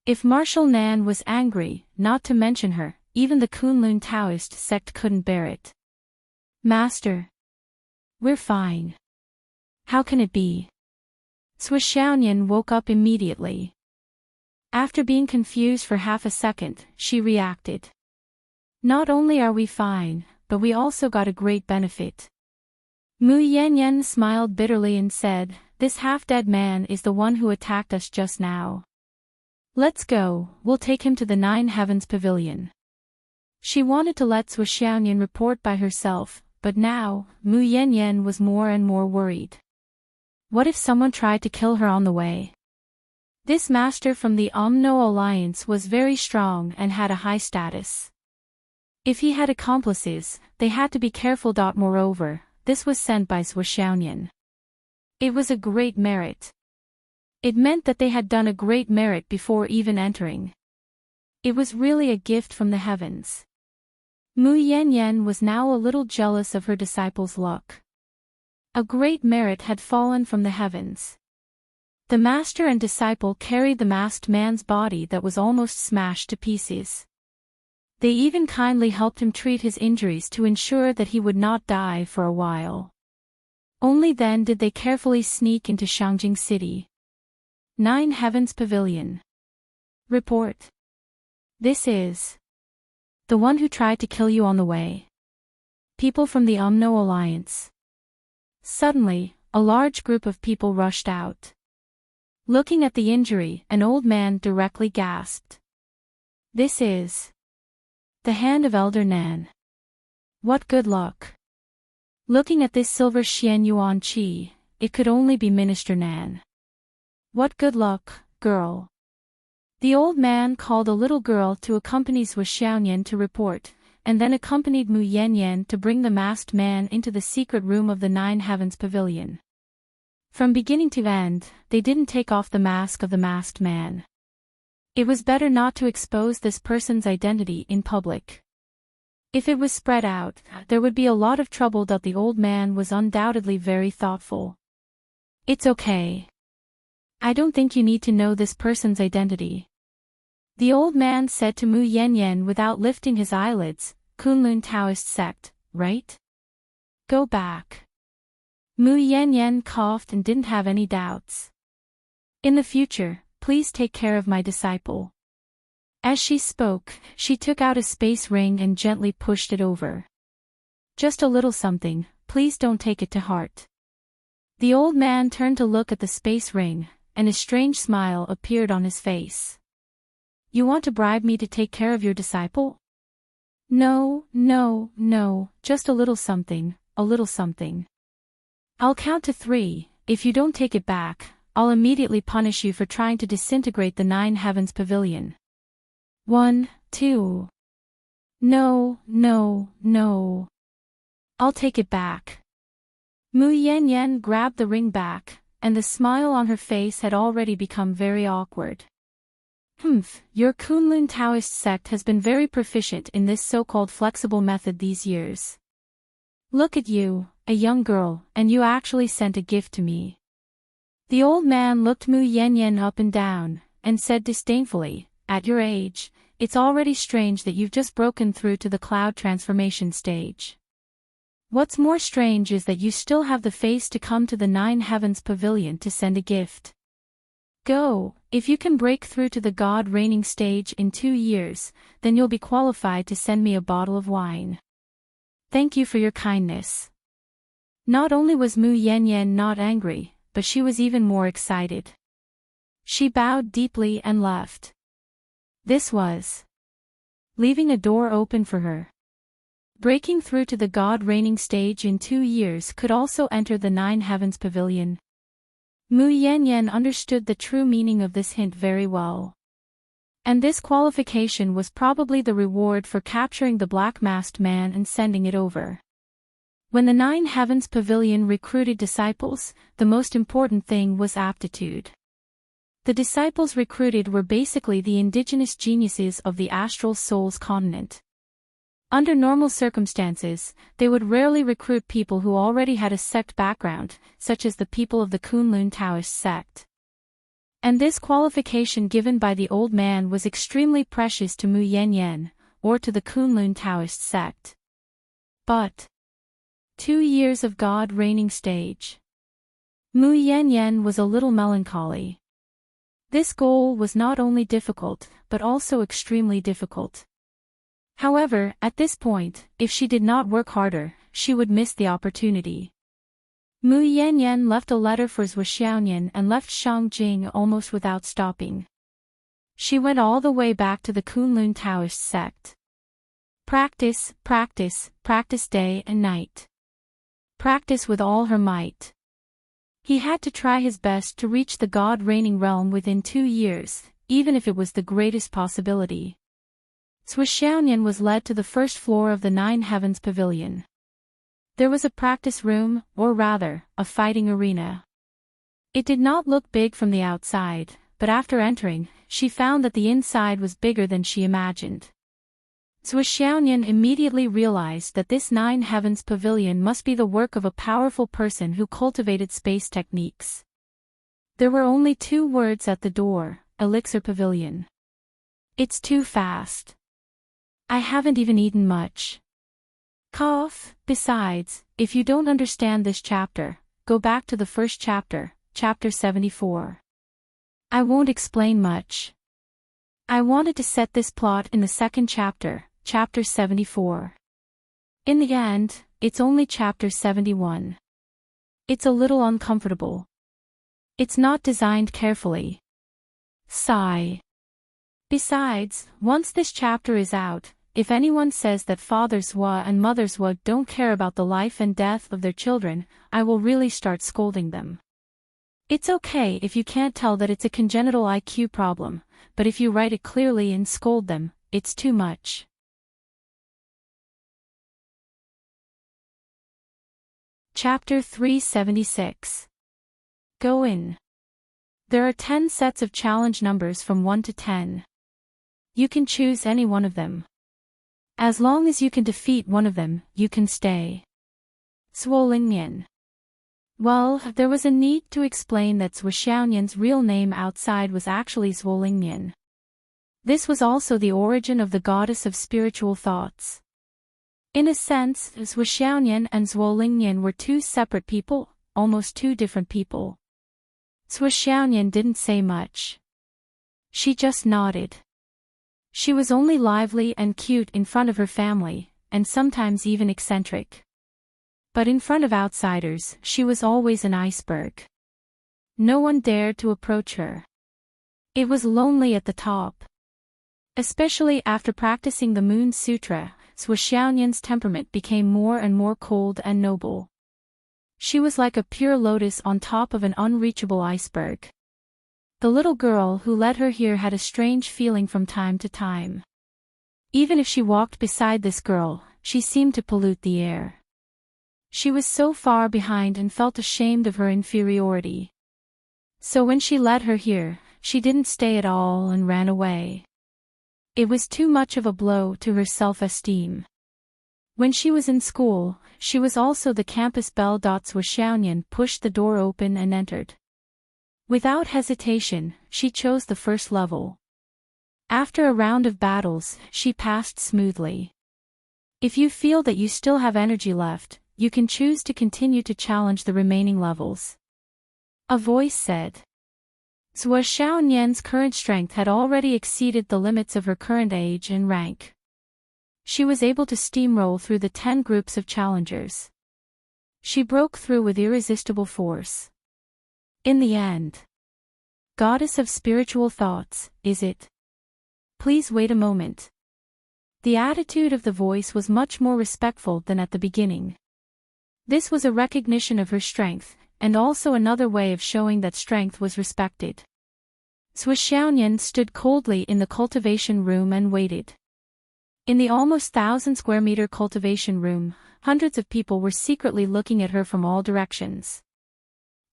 If Marshal Nan was angry, not to mention her, even the Kunlun Taoist sect couldn't bear it. "Master, we're fine. How can it be?" Zhuoxiaoyan woke up immediately. After being confused for half a second, she reacted. "Not only are we fine, but we also got a great benefit." Mu Yanyan smiled bitterly and said, "This half-dead man is the one who attacked us just now. Let's go, we'll take him to the Nine Heavens Pavilion." She wanted to let Zhuoxiaoyan report by herself, but now, Mu Yanyan was more and more worried. What if someone tried to kill her on the way? This master from the Umno Alliance was very strong and had a high status. If he had accomplices, they had to be careful. Moreover, this was sent by Zhuoxiaoyan. It was a great merit. It meant that they had done a great merit before even entering. It was really a gift from the heavens. Mu Yanyan was now a little jealous of her disciple's luck. A great merit had fallen from the heavens. The master and disciple carried the masked man's body that was almost smashed to pieces. They even kindly helped him treat his injuries to ensure that he would not die for a while. Only then did they carefully sneak into Shangjing City. 9 Heavens Pavilion. Report. This is the one who tried to kill you on the way. People from the Umno Alliance. Suddenly, a large group of people rushed out. Looking at the injury, an old man directly gasped. This is the hand of Elder Nan. What good luck. Looking at this silver Xian Yuan Qi, it could only be Minister Nan. What good luck, girl. The old man called a little girl to accompany Zhu Xiaoyan to report, and then accompanied Mu Yanyan to bring the masked man into the secret room of the 9 Heavens Pavilion. From beginning to end, they didn't take off the mask of the masked man. It was better not to expose this person's identity in public. If it was spread out, there would be a lot of trouble. The old man was undoubtedly very thoughtful. It's okay. I don't think you need to know this person's identity. The old man said to Mu Yanyan without lifting his eyelids, Kunlun Taoist sect, right? Go back. Mu Yanyan coughed and didn't have any doubts. In the future, please take care of my disciple. As she spoke, she took out a space ring and gently pushed it over. Just a little something, please don't take it to heart. The old man turned to look at the space ring, and a strange smile appeared on his face. You want to bribe me to take care of your disciple? No, just a little something, a little something. I'll count to 3, if you don't take it back, I'll immediately punish you for trying to disintegrate the 9 Heavens Pavilion. 1, 2. No. I'll take it back. Mu Yanyan grabbed the ring back, and the smile on her face had already become very awkward. Your Kunlun Taoist sect has been very proficient in this so-called flexible method these years. Look at you, a young girl, and you actually sent a gift to me. The old man looked Mu Yanyan up and down, and said disdainfully, at your age, it's already strange that you've just broken through to the cloud transformation stage. What's more strange is that you still have the face to come to the 9 Heavens Pavilion to send a gift. Go, if you can break through to the God reigning stage in 2 years, then you'll be qualified to send me a bottle of wine. Thank you for your kindness. Not only was Mu Yanyan not angry, but she was even more excited. She bowed deeply and left. This was leaving a door open for her. Breaking through to the God reigning stage in 2 years could also enter the 9 Heavens Pavilion. Mu Yanyan understood the true meaning of this hint very well. And this qualification was probably the reward for capturing the black-masked man and sending it over. When the 9 Heavens Pavilion recruited disciples, the most important thing was aptitude. The disciples recruited were basically the indigenous geniuses of the astral souls continent. Under normal circumstances, they would rarely recruit people who already had a sect background, such as the people of the Kunlun Taoist sect. And this qualification given by the old man was extremely precious to Mu Yanyan, or to the Kunlun Taoist sect. But 2 years of God reigning stage. Mu Yanyan was a little melancholy. This goal was not only difficult, but also extremely difficult. However, at this point, if she did not work harder, she would miss the opportunity. Mu Yanyan left a letter for Zhu Xiaoyan and left Shangjing almost without stopping. She went all the way back to the Kunlun Taoist sect. Practice day and night. Practice with all her might. He had to try his best to reach the God reigning realm within 2 years, even if it was the greatest possibility. Zhu Xiaoyan was led to the first floor of the 9 Heavens Pavilion. There was a practice room, or rather, a fighting arena. It did not look big from the outside, but after entering, she found that the inside was bigger than she imagined. Zhuo Xiaoyan immediately realized that this Nine Heavens pavilion must be the work of a powerful person who cultivated space techniques. There were only 2 words at the door: Elixir Pavilion. It's too fast. I haven't even eaten much. Cough. Besides, if you don't understand this chapter, go back to the first chapter, chapter 74. I won't explain much. I wanted to set this plot in the second chapter, chapter 74. In the end, it's only chapter 71. It's a little uncomfortable. It's not designed carefully. Sigh. Besides, once this chapter is out, if anyone says that fathers Zhuo and mothers Zhuo don't care about the life and death of their children, I will really start scolding them. It's okay if you can't tell that it's a congenital IQ problem, but if you write it clearly and scold them, it's too much. Chapter 376. Go in. There are 10 sets of challenge numbers from 1 to 10. You can choose any one of them. As long as you can defeat one of them, you can stay. Zhuo Lingyan. Well, there was a need to explain that Zhuo Xiaoyan's real name outside was actually Zhuo Lingyan. This was also the origin of the goddess of spiritual thoughts. In a sense, Zhuo Xiaoyan and Zhuo Lingyan were 2 separate people, almost 2 different people. Zhuo Xiaoyan didn't say much. She just nodded. She was only lively and cute in front of her family, and sometimes even eccentric. But in front of outsiders, she was always an iceberg. No one dared to approach her. It was lonely at the top. Especially after practicing the Moon Sutra, Zhuo Xiaoyan's temperament became more and more cold and noble. She was like a pure lotus on top of an unreachable iceberg. The little girl who led her here had a strange feeling from time to time. Even if she walked beside this girl, she seemed to pollute the air. She was so far behind and felt ashamed of her inferiority. So when she led her here, she didn't stay at all and ran away. It was too much of a blow to her self-esteem. When she was in school, she was also the campus belle. Zhuo Xiaoyan pushed the door open and entered. Without hesitation, she chose the first level. After a round of battles, she passed smoothly. If you feel that you still have energy left, you can choose to continue to challenge the remaining levels. A voice said. Zhuo Xiaoyan's current strength had already exceeded the limits of her current age and rank. She was able to steamroll through the 10 groups of challengers. She broke through with irresistible force. In the end. Goddess of spiritual thoughts, is it? Please wait a moment. The attitude of the voice was much more respectful than at the beginning. This was a recognition of her strength, and also another way of showing that strength was respected. Zhuo Xiaoyan stood coldly in the cultivation room and waited. In the almost 1,000 square meter cultivation room, hundreds of people were secretly looking at her from all directions.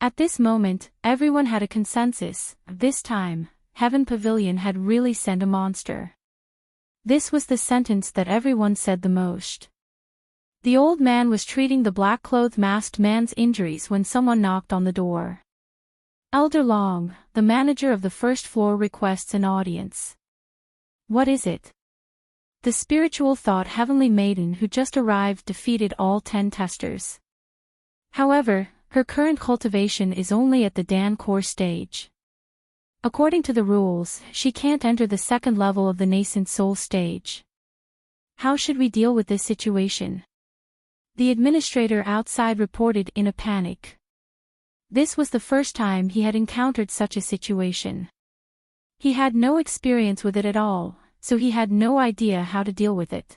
At this moment, everyone had a consensus: this time, Heaven Pavilion had really sent a monster. This was the sentence that everyone said the most. The old man was treating the black-clothed masked man's injuries when someone knocked on the door. Elder Long, the manager of the first floor, requests an audience. What is it? The spiritual thought heavenly maiden who just arrived defeated all 10 testers. However, her current cultivation is only at the Dan core stage. According to the rules, she can't enter the second level of the nascent soul stage. How should we deal with this situation? The administrator outside reported in a panic. This was the first time he had encountered such a situation. He had no experience with it at all, so he had no idea how to deal with it.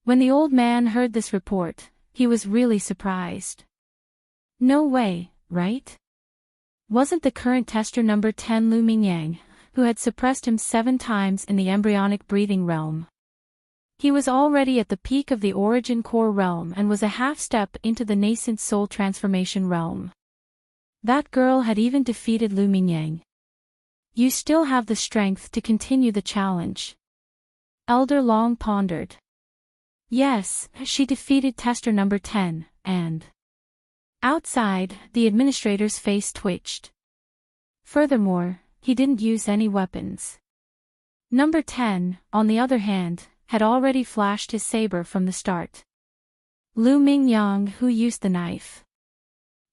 When the old man heard this report, he was really surprised. No way, right? Wasn't the current tester number 10 Lu Mingyang, who had suppressed him 7 times in the embryonic breathing realm? He was already at the peak of the origin core realm and was a half step into the nascent soul transformation realm. That girl had even defeated Lu Mingyang. You still have the strength to continue the challenge. Elder Long pondered. Yes, she defeated tester number 10, and... Outside, the administrator's face twitched. Furthermore, he didn't use any weapons. Number 10, on the other hand, had already flashed his saber from the start. Lu Mingyang who used the knife.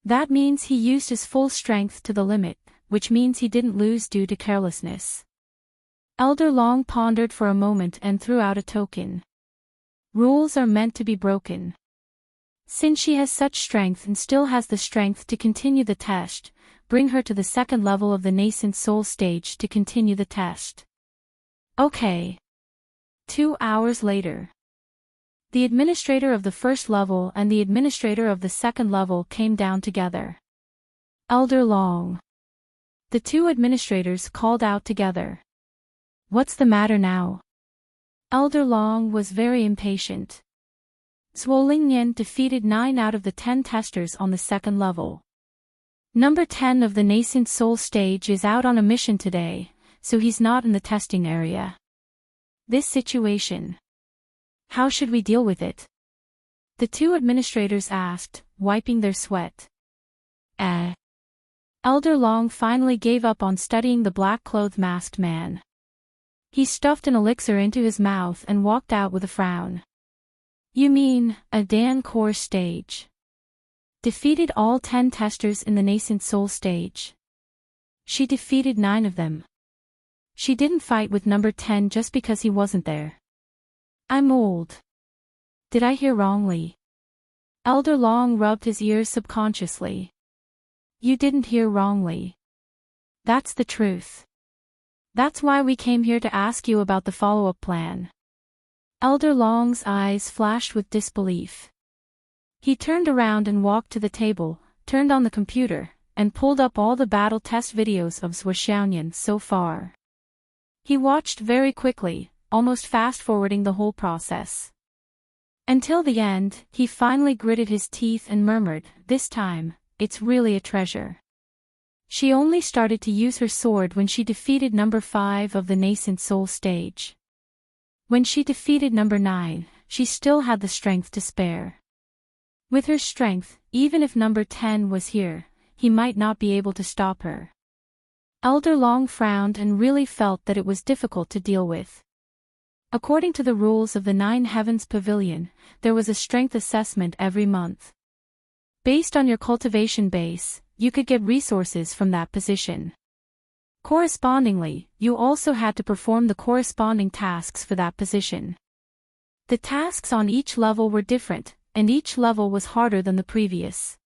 That means he used his full strength to the limit, which means he didn't lose due to carelessness. Elder Long pondered for a moment and threw out a token. Rules are meant to be broken. Since she has such strength and still has the strength to continue the test, bring her to the second level of the nascent soul stage to continue the test. Okay. 2 hours later. The administrator of the first level and the administrator of the second level came down together. Elder Long. The two administrators called out together. What's the matter now? Elder Long was very impatient. Zhuolingyan defeated 9 out of the 10 testers on the second level. Number 10 of the nascent soul stage is out on a mission today, so he's not in the testing area. This situation. How should we deal with it? The two administrators asked, wiping their sweat. Elder Long finally gave up on studying the black-clothed masked man. He stuffed an elixir into his mouth and walked out with a frown. You mean, a Dan core stage? Defeated all 10 testers in the nascent soul stage. She defeated 9 of them. She didn't fight with number 10 just because he wasn't there. I'm old. Did I hear wrongly? Elder Long rubbed his ears subconsciously. You didn't hear wrongly. That's the truth. That's why we came here to ask you about the follow-up plan. Elder Long's eyes flashed with disbelief. He turned around and walked to the table, turned on the computer, and pulled up all the battle test videos of Zhuolingyan so far. He watched very quickly, almost fast-forwarding the whole process. Until the end, he finally gritted his teeth and murmured, this time, it's really a treasure. She only started to use her sword when she defeated number 5 of the nascent soul stage. When she defeated number 9, she still had the strength to spare. With her strength, even if number 10 was here, he might not be able to stop her. Elder Long frowned and really felt that it was difficult to deal with. According to the rules of the 9 Heavens Pavilion, there was a strength assessment every month. Based on your cultivation base, you could get resources from that position. Correspondingly, you also had to perform the corresponding tasks for that position. The tasks on each level were different, and each level was harder than the previous.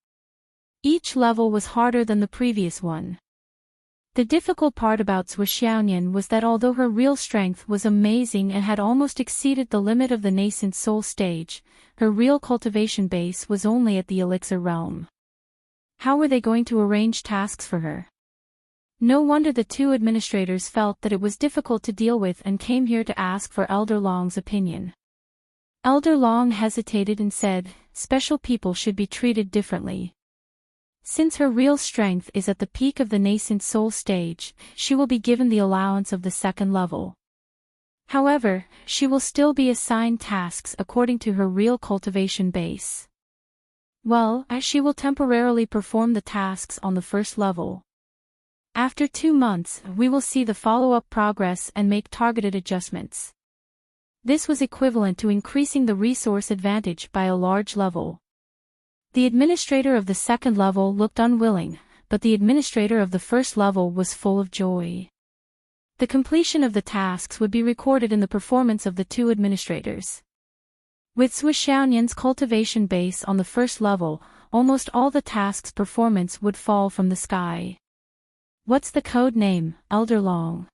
Each level was harder than the previous one. The difficult part about Zhuolingyan was that although her real strength was amazing and had almost exceeded the limit of the nascent soul stage, her real cultivation base was only at the elixir realm. How were they going to arrange tasks for her? No wonder the two administrators felt that it was difficult to deal with and came here to ask for Elder Long's opinion. Elder Long hesitated and said, special people should be treated differently. Since her real strength is at the peak of the nascent soul stage, she will be given the allowance of the second level. However, she will still be assigned tasks according to her real cultivation base. Well, she will temporarily perform the tasks on the first level. After 2 months, we will see the follow-up progress and make targeted adjustments. This was equivalent to increasing the resource advantage by a large level. The administrator of the second level looked unwilling, but the administrator of the first level was full of joy. The completion of the tasks would be recorded in the performance of the two administrators. With Zhuolingyan's cultivation base on the first level, almost all the tasks' performance would fall from the sky. What's the code name, Elder Long?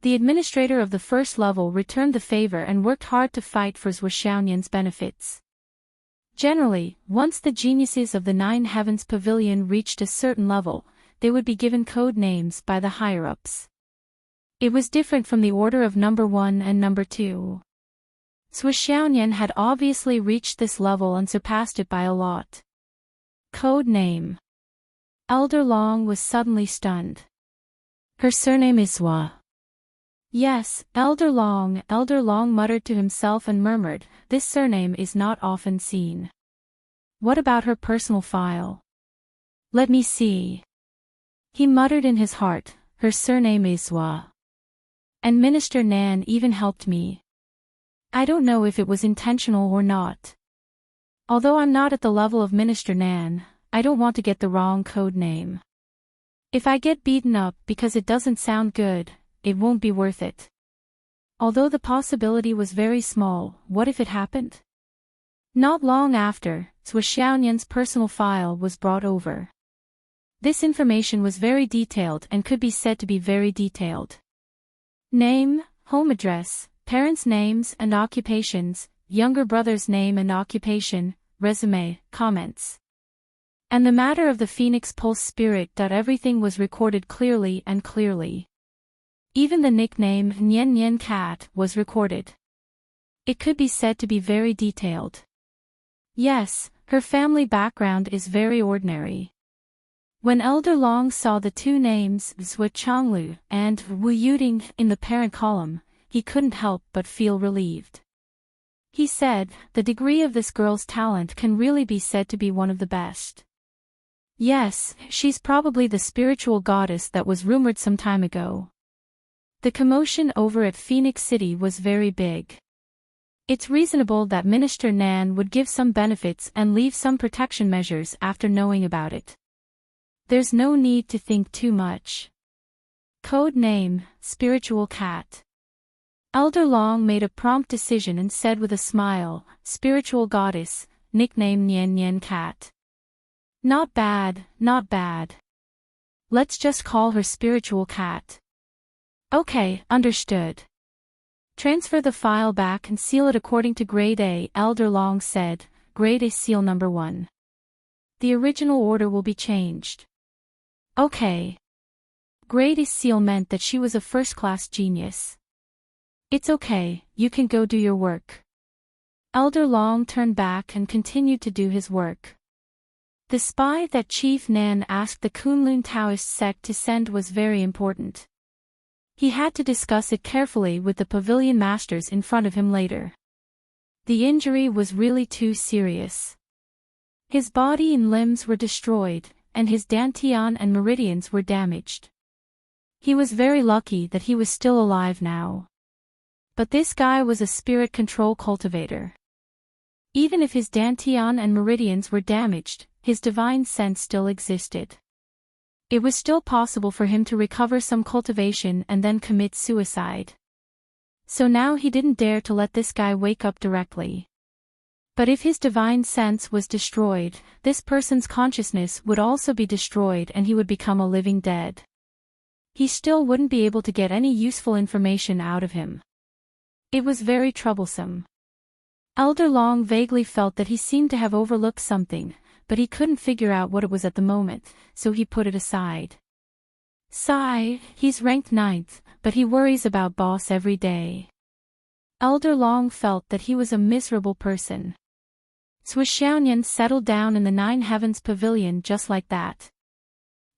The administrator of the first level returned the favor and worked hard to fight for Zhuolingyan's benefits. Generally, once the geniuses of the 9 Heavens Pavilion reached a certain level, they would be given code names by the higher-ups. It was different from the order of number 1 and number 2. Zhuolingyan had obviously reached this level and surpassed it by a lot. Code name. Elder Long was suddenly stunned. Her surname is Zhua. Yes, Elder Long muttered to himself and murmured, this surname is not often seen. What about her personal file? Let me see. He muttered in his heart, her surname is Hua. And Minister Nan even helped me. I don't know if it was intentional or not. Although I'm not at the level of Minister Nan, I don't want to get the wrong code name. If I get beaten up because it doesn't sound good, it won't be worth it. Although the possibility was very small, what if it happened? Not long after, Zhou Xiaonian's personal file was brought over. This information was very detailed and could be said to be very detailed. Name, home address, parents' names and occupations, younger brother's name and occupation, resume, comments. And the matter of the Phoenix Pulse spirit. Everything was recorded clearly and clearly. Even the nickname Nian Nian Cat was recorded. It could be said to be very detailed. Yes, her family background is very ordinary. When Elder Long saw the two names Zhou Changlu and Wu Yuding in the parent column, he couldn't help but feel relieved. He said, the degree of this girl's talent can really be said to be one of the best. Yes, she's probably the spiritual goddess that was rumored some time ago. The commotion over at Phoenix City was very big. It's reasonable that Minister Nan would give some benefits and leave some protection measures after knowing about it. There's no need to think too much. Code name, Spiritual Cat. Elder Long made a prompt decision and said with a smile, Spiritual Goddess, nickname Nian Nian Cat. Not bad, not bad. Let's just call her Spiritual Cat. Okay, understood. Transfer the file back and seal it according to Grade A, Elder Long said, Grade A seal number 1. The original order will be changed. Okay. Grade A seal meant that she was a first-class genius. It's okay, you can go do your work. Elder Long turned back and continued to do his work. The spy that Chief Nan asked the Kunlun Taoist sect to send was very important. He had to discuss it carefully with the pavilion masters in front of him later. The injury was really too serious. His body and limbs were destroyed, and his dantian and meridians were damaged. He was very lucky that he was still alive now. But this guy was a spirit control cultivator. Even if his dantian and meridians were damaged, his divine sense still existed. It was still possible for him to recover some cultivation and then commit suicide. So now he didn't dare to let this guy wake up directly. But if his divine sense was destroyed, this person's consciousness would also be destroyed and he would become a living dead. He still wouldn't be able to get any useful information out of him. It was very troublesome. Elder Long vaguely felt that he seemed to have overlooked something, but he couldn't figure out what it was at the moment, so he put it aside. Sigh, he's ranked 9th, but he worries about boss every day. Elder Long felt that he was a miserable person. Zhou Xiaonian settled down in the Nine Heavens Pavilion just like that.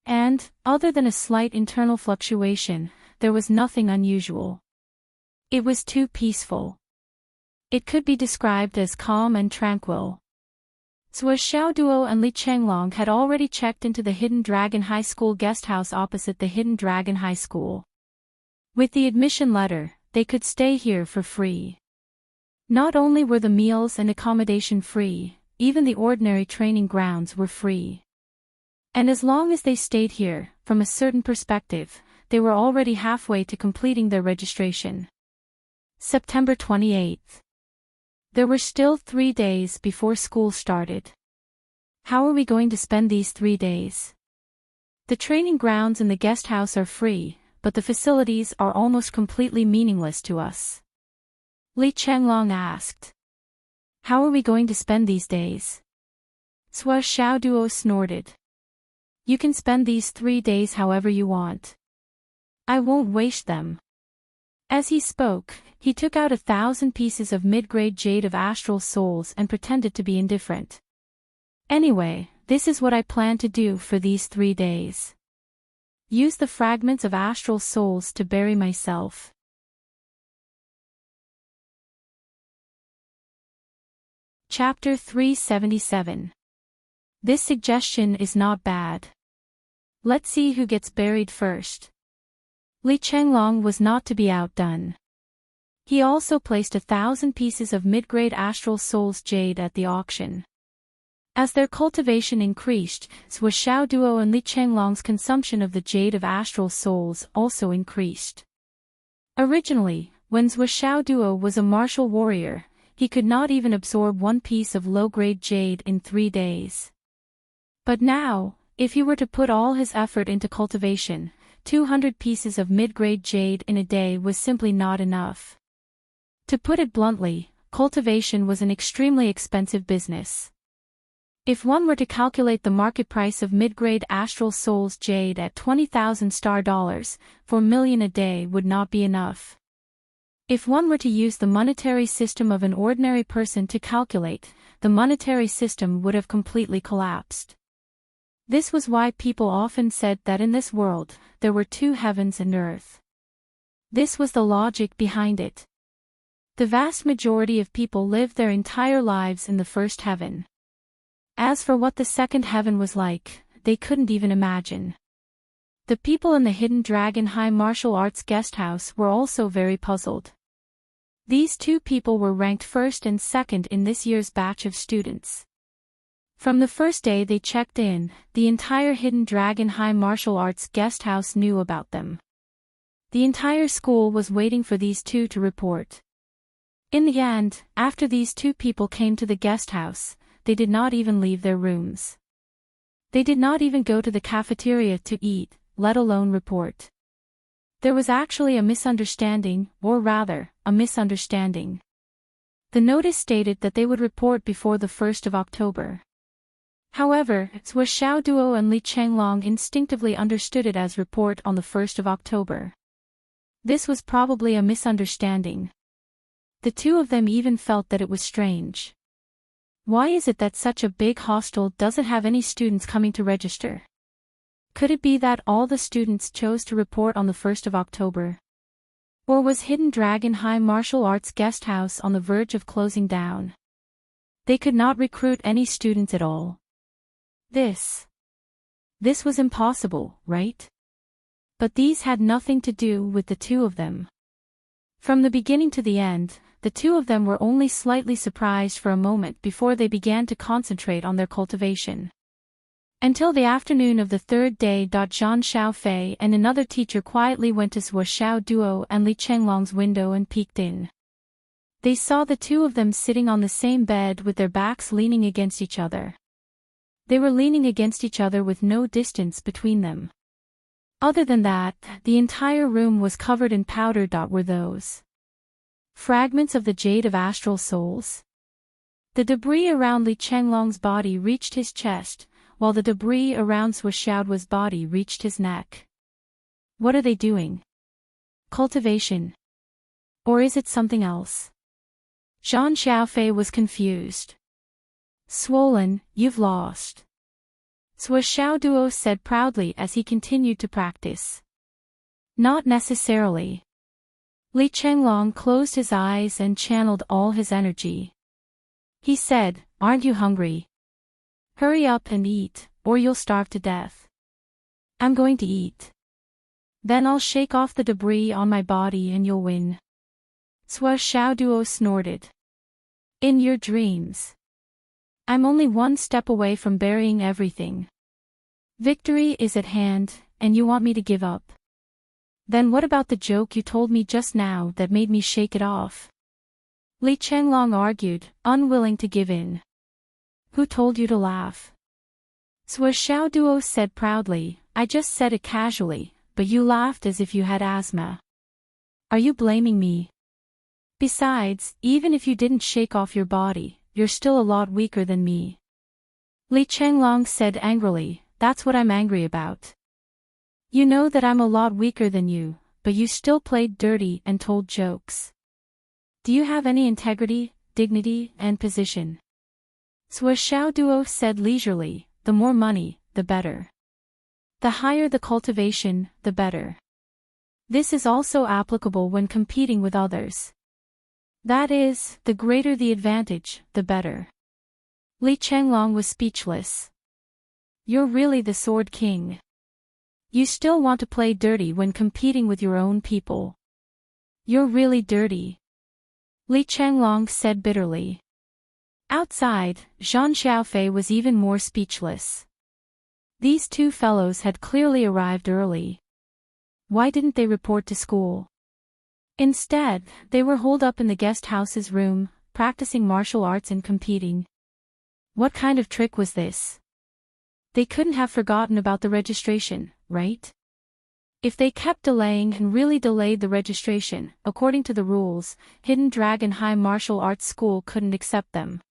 And, other than a slight internal fluctuation, there was nothing unusual. It was too peaceful. It could be described as calm and tranquil. Zhou Xiaoduo and Li Chenglong had already checked into the Hidden Dragon High School guest house opposite the Hidden Dragon High School. With the admission letter, they could stay here for free. Not only were the meals and accommodation free, even the ordinary training grounds were free. And as long as they stayed here, from a certain perspective, they were already halfway to completing their registration. September 28th. There were still 3 days before school started. How are we going to spend these 3 days? The training grounds and the guest house are free, but the facilities are almost completely meaningless to us. Li Chenglong asked. How are we going to spend these days? Zhou Xiaoduo snorted. You can spend these 3 days however you want. I won't waste them. As he spoke, he took out 1,000 pieces of mid-grade jade of astral souls and pretended to be indifferent. Anyway, this is what I plan to do for these 3 days. Use the fragments of astral souls to bury myself. Chapter 377. This suggestion is not bad. Let's see who gets buried first. Li Chenglong was not to be outdone. He also placed 1,000 pieces of mid-grade Astral Souls jade at the auction. As their cultivation increased, Zhou Xiao Duo and Li Chenglong's consumption of the jade of Astral Souls also increased. Originally, when Zhou Xiao Duo was a martial warrior, he could not even absorb one piece of low-grade jade in 3 days. But now, if he were to put all his effort into cultivation, 200 pieces of mid-grade jade in a day was simply not enough. To put it bluntly, cultivation was an extremely expensive business. If one were to calculate the market price of mid-grade Astral Souls jade at 20,000 star dollars, 4 million a day would not be enough. If one were to use the monetary system of an ordinary person to calculate, the monetary system would have completely collapsed. This was why people often said that in this world, there were 2 heavens and earth. This was the logic behind it. The vast majority of people lived their entire lives in the first heaven. As for what the second heaven was like, they couldn't even imagine. The people in the Hidden Dragon High Martial Arts guest house were also very puzzled. These 2 people were ranked first and second in this year's batch of students. From the first day they checked in, the entire Hidden Dragon High Martial Arts guest house knew about them. The entire school was waiting for these 2 to report. In the end, after these 2 people came to the guest house, they did not even leave their rooms. They did not even go to the cafeteria to eat, let alone report. There was actually a misunderstanding, or rather, a misunderstanding. The notice stated that they would report before the 1st of October. However, Zhou Xiao Duo and Li Chenglong instinctively understood it as report on the 1st of October. This was probably a misunderstanding. The 2 of them even felt that it was strange. Why is it that such a big hostel doesn't have any students coming to register? Could it be that all the students chose to report on the 1st of October? Or was Hidden Dragon High Martial Arts guest house on the verge of closing down? They could not recruit any students at all. This was impossible, right? But these had nothing to do with the 2 of them. From the beginning to the end, the 2 of them were only slightly surprised for a moment before they began to concentrate on their cultivation. Until the afternoon of the 3rd day. Zhang Xiaofei and another teacher quietly went to Zhou Xiao Duo and Li Chenglong's window and peeked in. They saw the 2 of them sitting on the same bed with their backs leaning against each other. They were leaning against each other with no distance between them. Other than that, the entire room was covered in powder. Were those fragments of the jade of Astral Souls? The debris around Li Chenglong's body reached his chest, while the debris around Zhou Xiaoduo's body reached his neck. What are they doing? Cultivation? Or is it something else? Zhang Xiaofei was confused. Swollen, you've lost. Zhou Xiaoduo said proudly as he continued to practice. Not necessarily. Li Chenglong closed his eyes and channeled all his energy. He said, aren't you hungry? Hurry up and eat, or you'll starve to death. I'm going to eat. Then I'll shake off the debris on my body and you'll win. Zhou Xiaoduo snorted. In your dreams. I'm only 1 step away from burying everything. Victory is at hand, and you want me to give up. Then what about the joke you told me just now that made me shake it off? Li Chenglong argued, unwilling to give in. Who told you to laugh? Zhou Xiaoduo said proudly, I just said it casually, but you laughed as if you had asthma. Are you blaming me? Besides, even if you didn't shake off your body, you're still a lot weaker than me. Li Chenglong said angrily, that's what I'm angry about. You know that I'm a lot weaker than you, but you still played dirty and told jokes. Do you have any integrity, dignity, and position? Zhou Xiaoduo said leisurely, the more money, the better. The higher the cultivation, the better. This is also applicable when competing with others. That is, the greater the advantage, the better. Li Changlong was speechless. You're really the Sword King. You still want to play dirty when competing with your own people. You're really dirty. Li Changlong said bitterly. Outside, Zhang Xiaofei was even more speechless. These two fellows had clearly arrived early. Why didn't they report to school? Instead, they were holed up in the guest house's room, practicing martial arts and competing. What kind of trick was this? They couldn't have forgotten about the registration, right? If they kept delaying and really delayed the registration, according to the rules, Hidden Dragon High Martial Arts School couldn't accept them.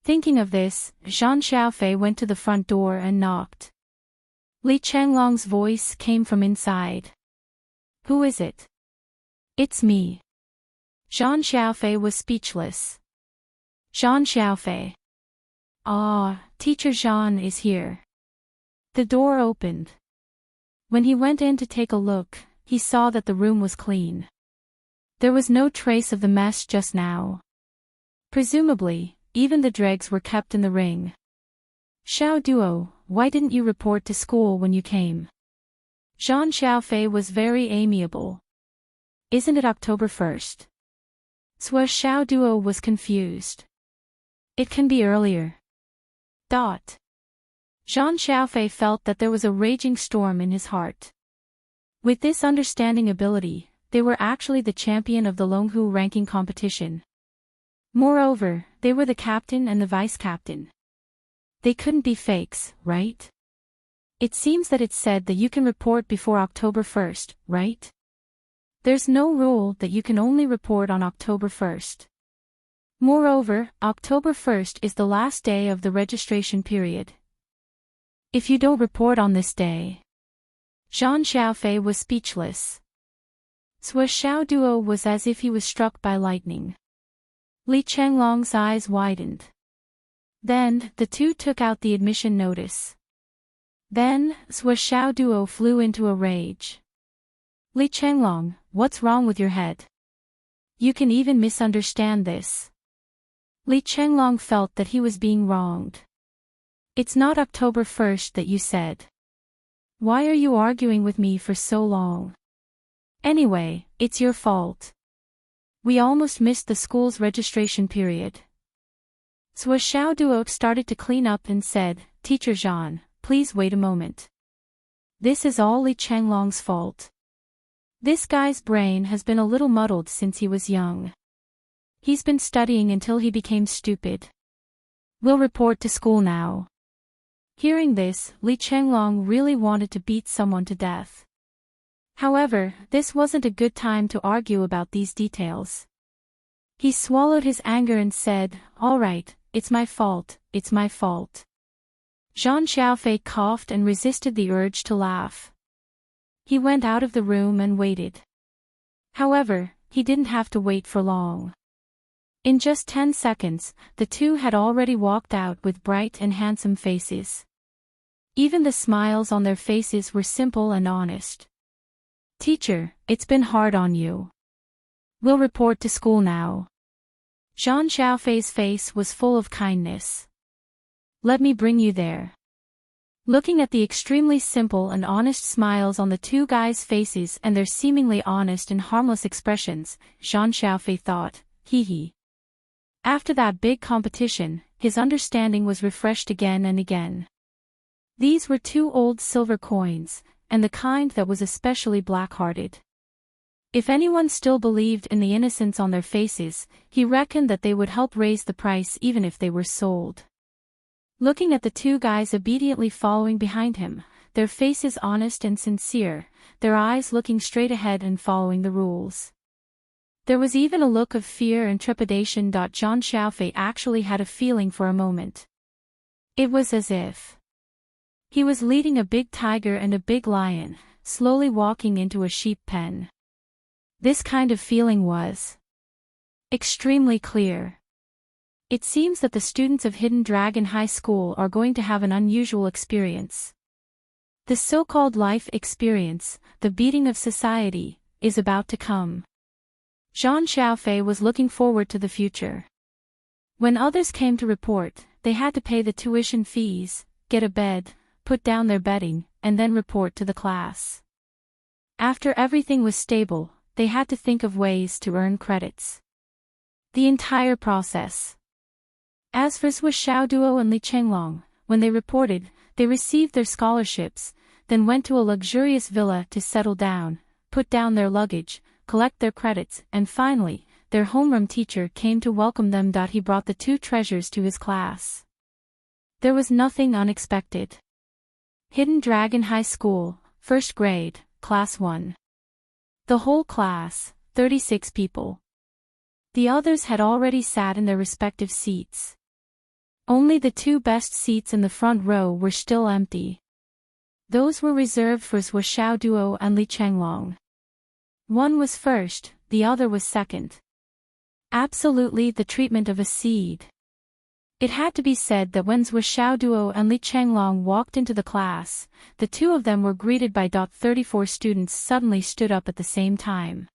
Thinking of this, Zhang Xiaofei went to the front door and knocked. Li Changlong's voice came from inside. Who is it? It's me. Zhang Xiaofei was speechless. Zhang Xiaofei. Ah, Teacher Zhang is here. The door opened. When he went in to take a look, he saw that the room was clean. There was no trace of the mess just now. Presumably, even the dregs were kept in the ring. Xiao Duo, why didn't you report to school when you came? Zhang Xiaofei was very amiable. Isn't it October 1st? Sua Xiao Duo was confused. It can be earlier. Zhang Xiaofei felt that there was a raging storm in his heart. With this understanding ability, they were actually the champion of the Longhu ranking competition. Moreover, they were the captain and the vice-captain. They couldn't be fakes, right? It seems that it's said that you can report before October 1st, right? There's no rule that you can only report on October 1st. Moreover, October 1st is the last day of the registration period. If you don't report on this day... Zhang Xiaofei was speechless. Sua Xiao Duo was as if he was struck by lightning. Li Changlong's eyes widened. Then, the two took out the admission notice. Then, Sua Xiao Duo flew into a rage. Li Changlong, what's wrong with your head? You can even misunderstand this. Li Changlong felt that he was being wronged. It's not October 1st that you said. Why are you arguing with me for so long? Anyway, it's your fault. We almost missed the school's registration period. Sua Xiao Duo started to clean up and said, Teacher Zhan, please wait a moment. This is all Li Changlong's fault. This guy's brain has been a little muddled since he was young. He's been studying until he became stupid. We'll report to school now. Hearing this, Li Changlong really wanted to beat someone to death. However, this wasn't a good time to argue about these details. He swallowed his anger and said, All right, it's my fault, it's my fault. Zhang Xiaofei coughed and resisted the urge to laugh. He went out of the room and waited. However, he didn't have to wait for long. In just 10 seconds, the two had already walked out with bright and handsome faces. Even the smiles on their faces were simple and honest. Teacher, it's been hard on you. We'll report to school now. Zhang Xiaofei's face was full of kindness. Let me bring you there. Looking at the extremely simple and honest smiles on the two guys' faces and their seemingly honest and harmless expressions, Zhang Xiaofei thought, hee hee. After that big competition, his understanding was refreshed again and again. These were two old silver coins, and the kind that was especially black-hearted. If anyone still believed in the innocence on their faces, he reckoned that they would help raise the price even if they were sold. Looking at the two guys obediently following behind him, their faces honest and sincere, their eyes looking straight ahead and following the rules. There was even a look of fear and trepidation. Zhang Xiaofei actually had a feeling for a moment. It was as if he was leading a big tiger and a big lion, slowly walking into a sheep pen. This kind of feeling was extremely clear. It seems that the students of Hidden Dragon High School are going to have an unusual experience. The so-called life experience, the beating of society, is about to come. Zhang Xiaofei was looking forward to the future. When others came to report, they had to pay the tuition fees, get a bed, put down their bedding, and then report to the class. After everything was stable, they had to think of ways to earn credits. The entire process. As for Swiss Duo and Li Chenglong, when they reported, they received their scholarships, then went to a luxurious villa to settle down, put down their luggage, collect their credits, and finally, their homeroom teacher came to welcome them. He brought the two treasures to his class. There was nothing unexpected. Hidden Dragon High School, 1st grade, Class 1. The whole class, 36 people. The others had already sat in their respective seats. Only the two best seats in the front row were still empty. Those were reserved for Swiss Duo and Li Chenglong. One was first, the other was second. Absolutely the treatment of a seed. It had to be said that when Swiss Duo and Li Chenglong walked into the class, the two of them were greeted by 34 students suddenly stood up at the same time.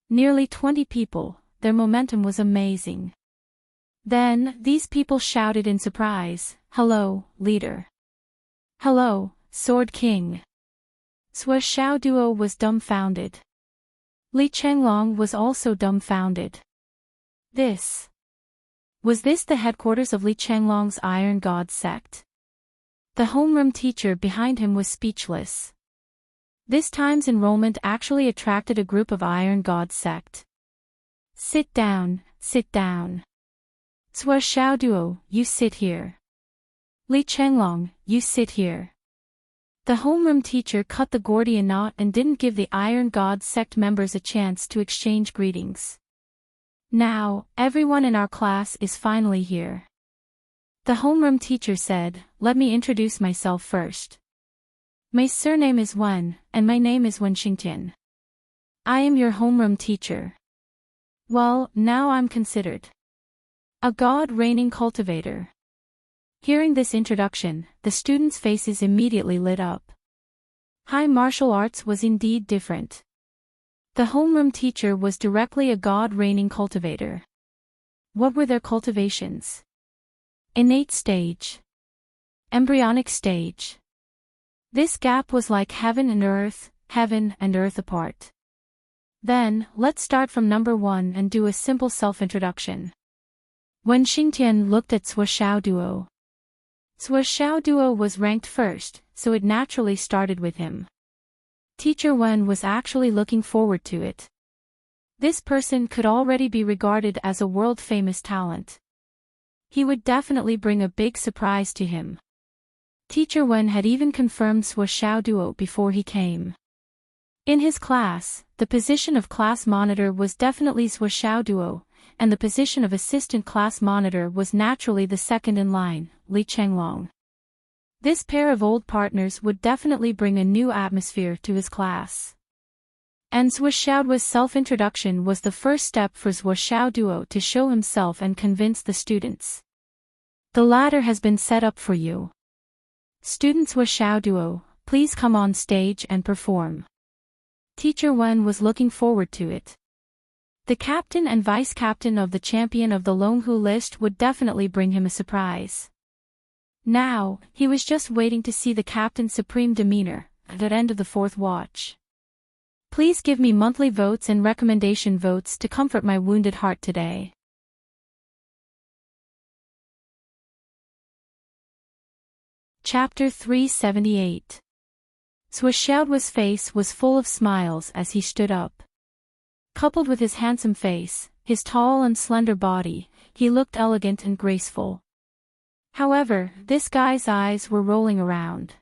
Nearly 20 people, their momentum was amazing. Then, these people shouted in surprise, "Hello, leader." "Hello, Sword King." Swiss Duo was dumbfounded. Li Chenglong was also dumbfounded. Was this the headquarters of Li Chenglong's Iron God sect? The homeroom teacher behind him was speechless. This time's enrollment actually attracted a group of Iron God sect. Sit down, sit down. Swiss Duo, you sit here. Li Chenglong, you sit here. The homeroom teacher cut the Gordian knot and didn't give the Iron God sect members a chance to exchange greetings. Now, everyone in our class is finally here. The homeroom teacher said, "Let me introduce myself first. My surname is Wen, and my name is Wen Xingtian. I am your homeroom teacher. Well, now I'm considered a god-reigning cultivator." Hearing this introduction, the students' faces immediately lit up. High martial arts was indeed different. The homeroom teacher was directly a god-reigning cultivator. What were their cultivations? Innate stage. Embryonic stage. This gap was like heaven and earth apart. Then, let's start from number 1 and do a simple self-introduction. Wen Xingtian looked at Swiss Duo. Swiss Duo was ranked first, so it naturally started with him. Teacher Wen was actually looking forward to it. This person could already be regarded as a world-famous talent. He would definitely bring a big surprise to him. Teacher Wen had even confirmed Swiss Duo before he came. In his class, the position of class monitor was definitely Swiss Duo, and the position of assistant class monitor was naturally the second in line, Li Chenglong. This pair of old partners would definitely bring a new atmosphere to his class. And Swiss Duo's self-introduction was the first step for Swiss Duo to show himself and convince the students. The ladder has been set up for you. Student Swiss Duo, please come on stage and perform. Teacher Wen was looking forward to it. The captain and vice-captain of the champion of the Longhu list would definitely bring him a surprise. Now, he was just waiting to see the captain's supreme demeanor, at the end of the 4th watch. Please give me monthly votes and recommendation votes to comfort my wounded heart today. Chapter 378. Swiss Duo's face was full of smiles as he stood up. Coupled with his handsome face, his tall and slender body, he looked elegant and graceful. However, this guy's eyes were rolling around.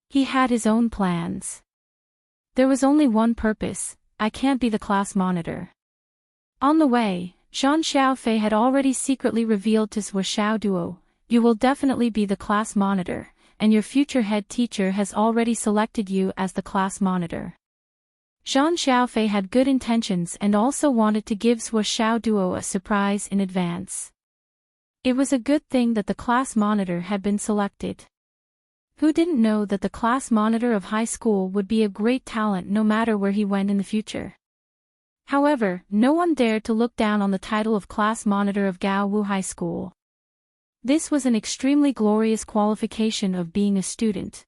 He had his own plans. There was only one purpose: I can't be the class monitor. On the way, Zhang Xiaofei had already secretly revealed to Swiss Duo, "You will definitely be the class monitor, and your future head teacher has already selected you as the class monitor." Zhang Xiaofei had good intentions and also wanted to give Swiss Duo a surprise in advance. It was a good thing that the class monitor had been selected. Who didn't know that the class monitor of high school would be a great talent no matter where he went in the future? However, no one dared to look down on the title of class monitor of Gaowu High School. This was an extremely glorious qualification of being a student.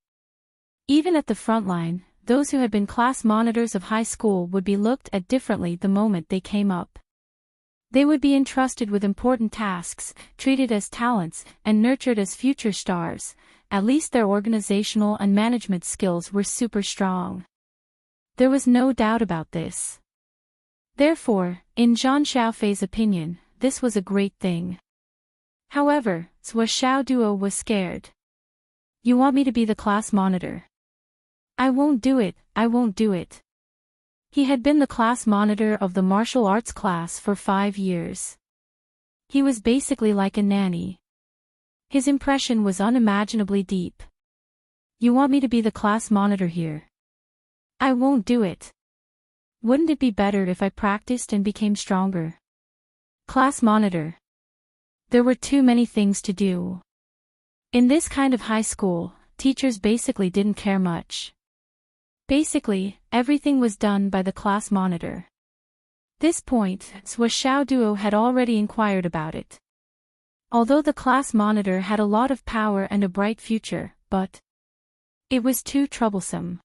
Even at the front line, those who had been class monitors of high school would be looked at differently the moment they came up. They would be entrusted with important tasks, treated as talents, and nurtured as future stars. At least their organizational and management skills were super strong. There was no doubt about this. Therefore, in Zhang Xiaofei's opinion, this was a great thing. However, Zhou Xiaoduo was scared. You want me to be the class monitor? I won't do it, I won't do it. He had been the class monitor of the martial arts class for 5 years. He was basically like a nanny. His impression was unimaginably deep. You want me to be the class monitor here? I won't do it. Wouldn't it be better if I practiced and became stronger? Class monitor. There were too many things to do. In this kind of high school, teachers basically didn't care much. Basically, everything was done by the class monitor. This point, Zhou Xiaoduo had already inquired about it. Although the class monitor had a lot of power and a bright future, but it was too troublesome.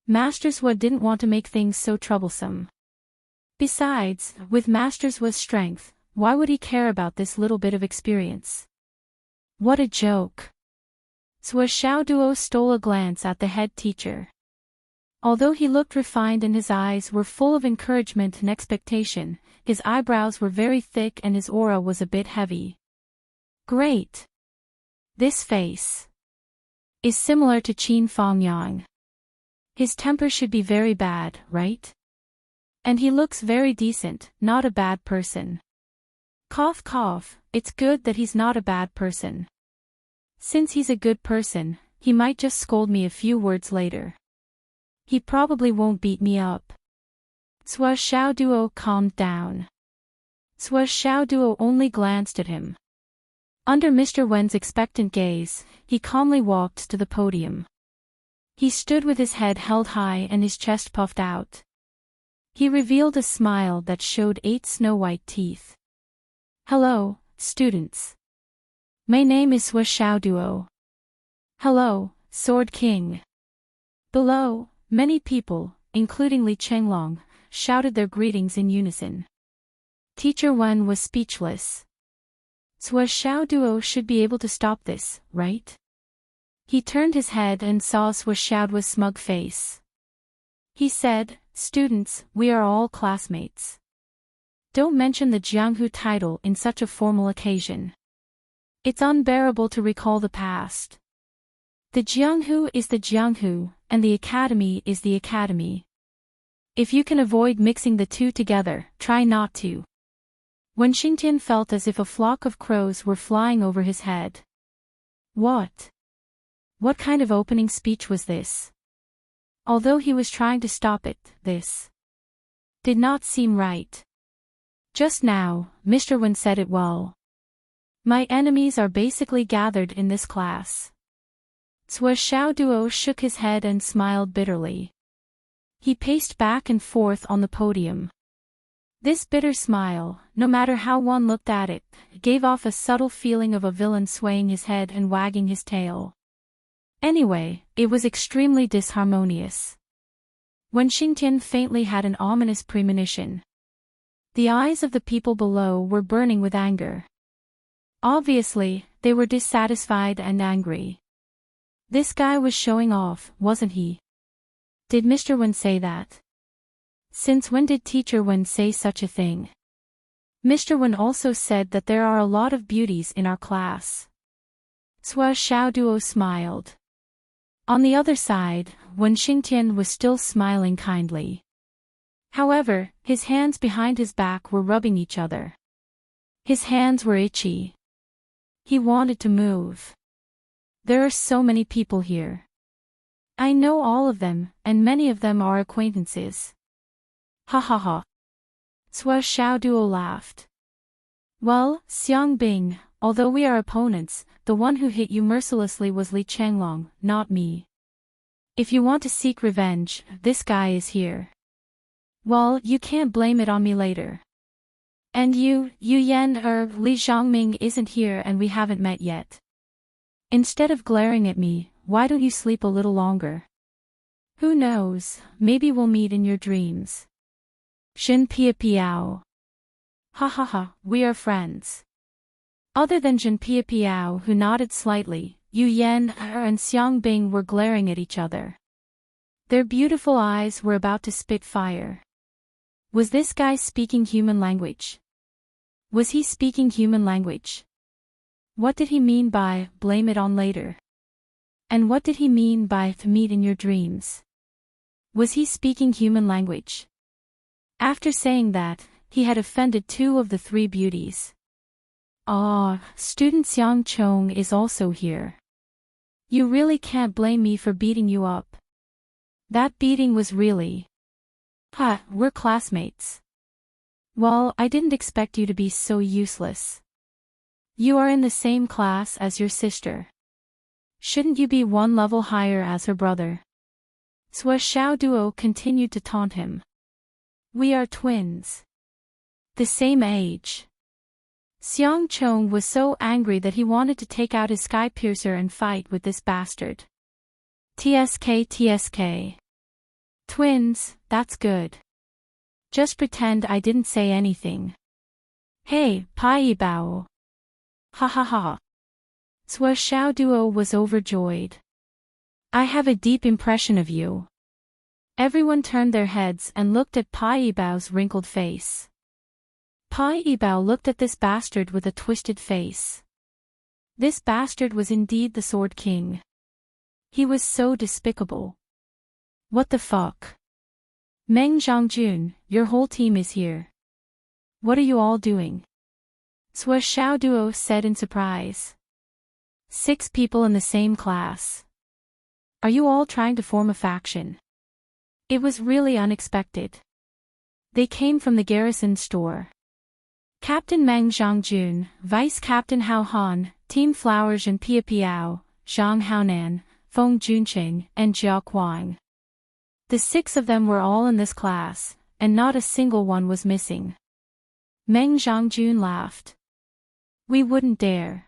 Master Zhou didn't want to make things so troublesome. Besides, with Master Zhuo's strength, why would he care about this little bit of experience? What a joke. Zhou Xiaoduo stole a glance at the head teacher. Although he looked refined and his eyes were full of encouragement and expectation, his eyebrows were very thick and his aura was a bit heavy. Great. This face is similar to Qin Fangyang. His temper should be very bad, right? And he looks very decent, not a bad person. Cough cough, it's good that he's not a bad person. Since he's a good person, he might just scold me a few words later. He probably won't beat me up. Zhou Xiaoduo calmed down. Zhou Xiaoduo only glanced at him. Under Mr. Wen's expectant gaze, he calmly walked to the podium. He stood with his head held high and his chest puffed out. He revealed a smile that showed 8 snow-white teeth. Hello, students. My name is Zhou Xiaoduo. Hello, Sword King. Below, many people, including Li Chenglong, shouted their greetings in unison. Teacher Wen was speechless. Zhou Xiaoduo should be able to stop this, right? He turned his head and saw Zhou Xiaoduo's smug face. He said, Students, we are all classmates. Don't mention the Jianghu title in such a formal occasion. It's unbearable to recall the past. The Jianghu is the Jianghu, and the academy is the academy. If you can avoid mixing the two together, try not to. When Xingtian felt as if a flock of crows were flying over his head. What? What kind of opening speech was this? Although he was trying to stop it, this did not seem right. Just now, Mr. Wen said it well. My enemies are basically gathered in this class. Zhou Xiaoduo shook his head and smiled bitterly. He paced back and forth on the podium. This bitter smile, no matter how one looked at it, gave off a subtle feeling of a villain swaying his head and wagging his tail. Anyway, it was extremely disharmonious. When Xingtian faintly had an ominous premonition. The eyes of the people below were burning with anger. Obviously, they were dissatisfied and angry. This guy was showing off, wasn't he? Did Mr. Wen say that? Since when did Teacher Wen say such a thing? Mr. Wen also said that there are a lot of beauties in our class. Zhou Xiaoduo smiled. On the other side, Wen Xingtian was still smiling kindly. However, his hands behind his back were rubbing each other. His hands were itchy. He wanted to move. There are so many people here. I know all of them, and many of them are acquaintances. Ha ha ha. Zhou Xiaoduo laughed. Well, Xiang Bing, although we are opponents, the one who hit you mercilessly was Li Chenglong, not me. If you want to seek revenge, this guy is here. Well, you can't blame it on me later. And you, Yu Yan Li Zhongming isn't here and we haven't met yet. Instead of glaring at me, why don't you sleep a little longer? Who knows, maybe we'll meet in your dreams. Shin Pia Piao. Ha ha ha, we are friends. Other than Jin Pia Piao, who nodded slightly, Yu Yan and Xiang Bing were glaring at each other. Their beautiful eyes were about to spit fire. Was this guy speaking human language? Was he speaking human language? What did he mean by, blame it on later? And what did he mean by, to meet in your dreams? Was he speaking human language? After saying that, he had offended two of the three beauties. Ah, student Xiang Chong is also here. You really can't blame me for beating you up. That beating was really... Ha, we're classmates. Well, I didn't expect you to be so useless. You are in the same class as your sister. Shouldn't you be one level higher as her brother? Sua Xiao Duo continued to taunt him. We are twins. The same age. Xiang Chong was so angry that he wanted to take out his sky piercer and fight with this bastard. TSK. Twins, that's good. Just pretend I didn't say anything. Hey, Pai Bao. Ha ha ha. Sua Xiao Duo was overjoyed. I have a deep impression of you. Everyone turned their heads and looked at Pai Bao's wrinkled face. Pai Bao looked at this bastard with a twisted face. This bastard was indeed the Sword King. He was so despicable. What the fuck? Meng Zhongjun, your whole team is here. What are you all doing? Sua Xiao Duo said in surprise. 6 people in the same class. Are you all trying to form a faction? It was really unexpected. They came from the garrison store. Captain Meng Zhongjun, Vice Captain Hao Han, Team Flowers and Pia Piao, Zhang Haonan, Feng Junqing, and Jia Kuang. The 6 of them were all in this class, and not a single one was missing. Meng Zhongjun laughed. We wouldn't dare.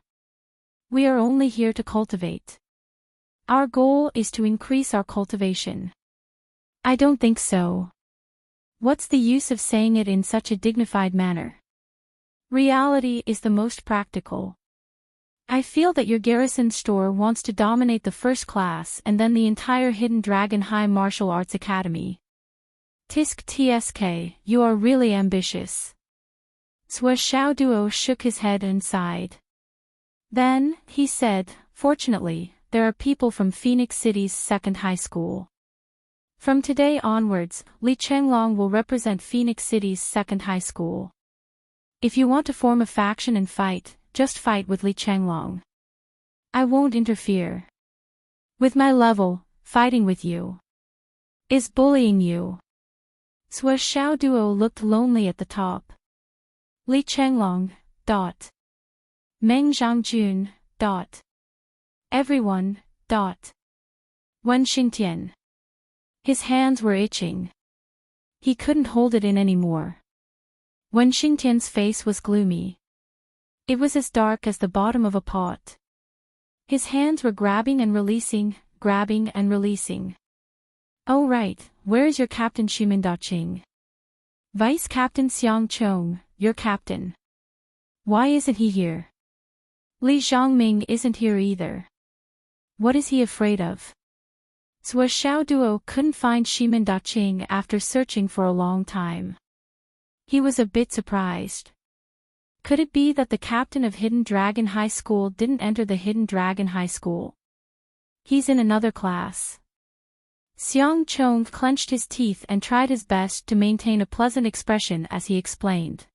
We are only here to cultivate. Our goal is to increase our cultivation. I don't think so. What's the use of saying it in such a dignified manner? Reality is the most practical. I feel that your garrison store wants to dominate the first class and then the entire Hidden Dragon High Martial Arts Academy. Tisk TSK, you are really ambitious. Sua Xiao Duo shook his head and sighed. Then, he said, fortunately, there are people from Phoenix City's second high school. From today onwards, Li Chenglong will represent Phoenix City's second high school. If you want to form a faction and fight, just fight with Li Chenglong. I won't interfere. With my level, fighting with you is bullying you. Sua Xiao Duo looked lonely at the top. Li Chenglong, dot. Meng Zhongjun, dot. Everyone, dot. Wen Xingtian. His hands were itching. He couldn't hold it in anymore. Wen Xingtian's face was gloomy. It was as dark as the bottom of a pot. His hands were grabbing and releasing. Oh right, where is your Captain Shimin Daqing? Vice Captain Xiang Chong, your captain. Why isn't he here? Li Zhongming isn't here either. What is he afraid of? Sua Xiao Duo couldn't find Shimin Daqing after searching for a long time. He was a bit surprised. Could it be that the captain of Hidden Dragon High School didn't enter the Hidden Dragon High School? He's in another class. Xiang Chong clenched his teeth and tried his best to maintain a pleasant expression as he explained.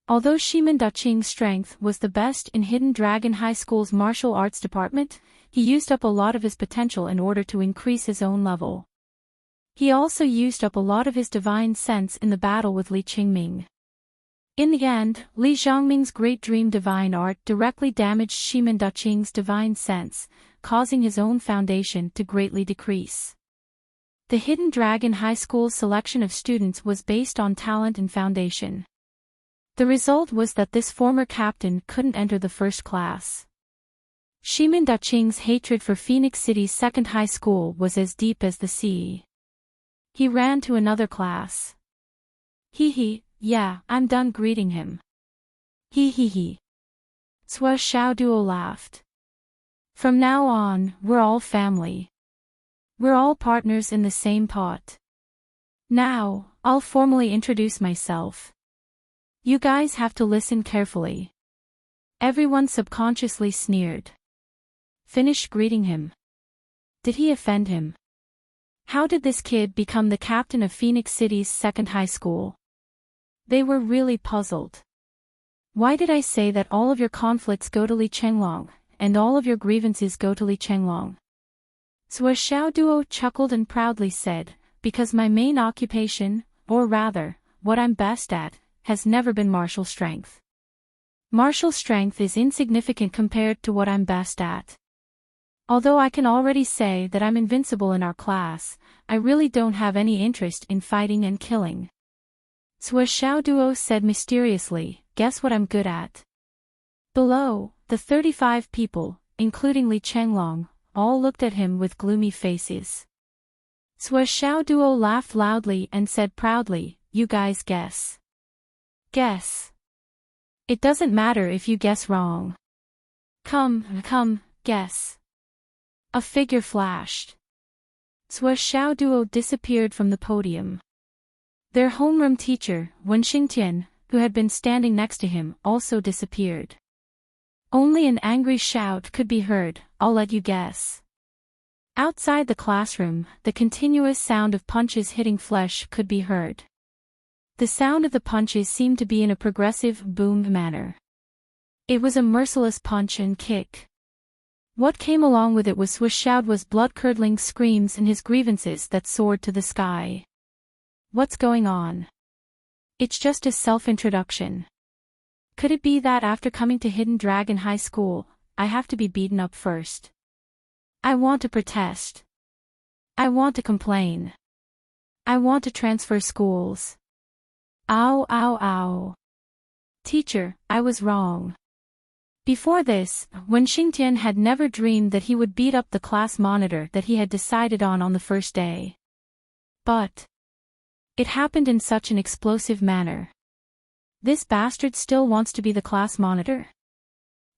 Although Shimin Daqing's strength was the best in Hidden Dragon High School's martial arts department, he used up a lot of his potential in order to increase his own level. He also used up a lot of his divine sense in the battle with Li Qingming. In the end, Li Zhongming's Great Dream Divine Art directly damaged Shimin Daqing's divine sense, causing his own foundation to greatly decrease. The Hidden Dragon High School's selection of students was based on talent and foundation. The result was that this former captain couldn't enter the first class. Shimin Daqing's hatred for Phoenix City's second high school was as deep as the sea. He ran to another class. Yeah, I'm done greeting him. He. Sua Xiaoduo laughed. From now on, we're all family. We're all partners in the same pot. Now, I'll formally introduce myself. You guys have to listen carefully. Everyone subconsciously sneered. Finished greeting him. Did he offend him? How did this kid become the captain of Phoenix City's second high school? They were really puzzled. Why did I say that all of your conflicts go to Li Chenglong, and all of your grievances go to Li Chenglong? Sua Xiaoduo chuckled and proudly said, because my main occupation, or rather, what I'm best at, has never been martial strength. Martial strength is insignificant compared to what I'm best at. Although I can already say that I'm invincible in our class, I really don't have any interest in fighting and killing. Sua Xiaoduo said mysteriously, guess what I'm good at? Below, the 35 people, including Li Chenglong, all looked at him with gloomy faces. Sua Xiaoduo laughed loudly and said proudly, you guys guess. Guess. It doesn't matter if you guess wrong. Come, guess. A figure flashed. Sua Xiaoduo disappeared from the podium. Their homeroom teacher, Wen Xingtian, who had been standing next to him, also disappeared. Only an angry shout could be heard, I'll let you guess. Outside the classroom, the continuous sound of punches hitting flesh could be heard. The sound of the punches seemed to be in a progressive, boom manner. It was a merciless punch and kick. What came along with it was Sua Xiaoduo's blood-curdling screams and his grievances that soared to the sky. What's going on? It's just a self-introduction. Could it be that after coming to Hidden Dragon High School, I have to be beaten up first? I want to protest. I want to complain. I want to transfer schools. Ow. Teacher, I was wrong. Before this, Wen Xingtian had never dreamed that he would beat up the class monitor that he had decided on the first day. But it happened in such an explosive manner. This bastard still wants to be the class monitor?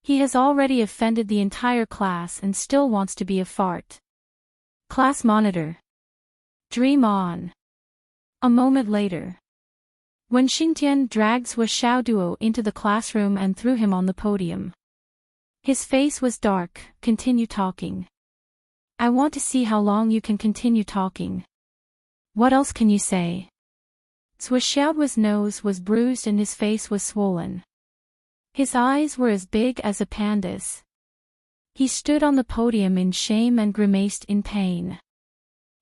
He has already offended the entire class and still wants to be a fart. Class monitor. Dream on. A moment later. Wen Xingtian dragged Sua Xiaoduo into the classroom and threw him on the podium. His face was dark. Continue talking. I want to see how long you can continue talking. What else can you say? Sua Xiaoduo's nose was bruised and his face was swollen. His eyes were as big as a panda's. He stood on the podium in shame and grimaced in pain.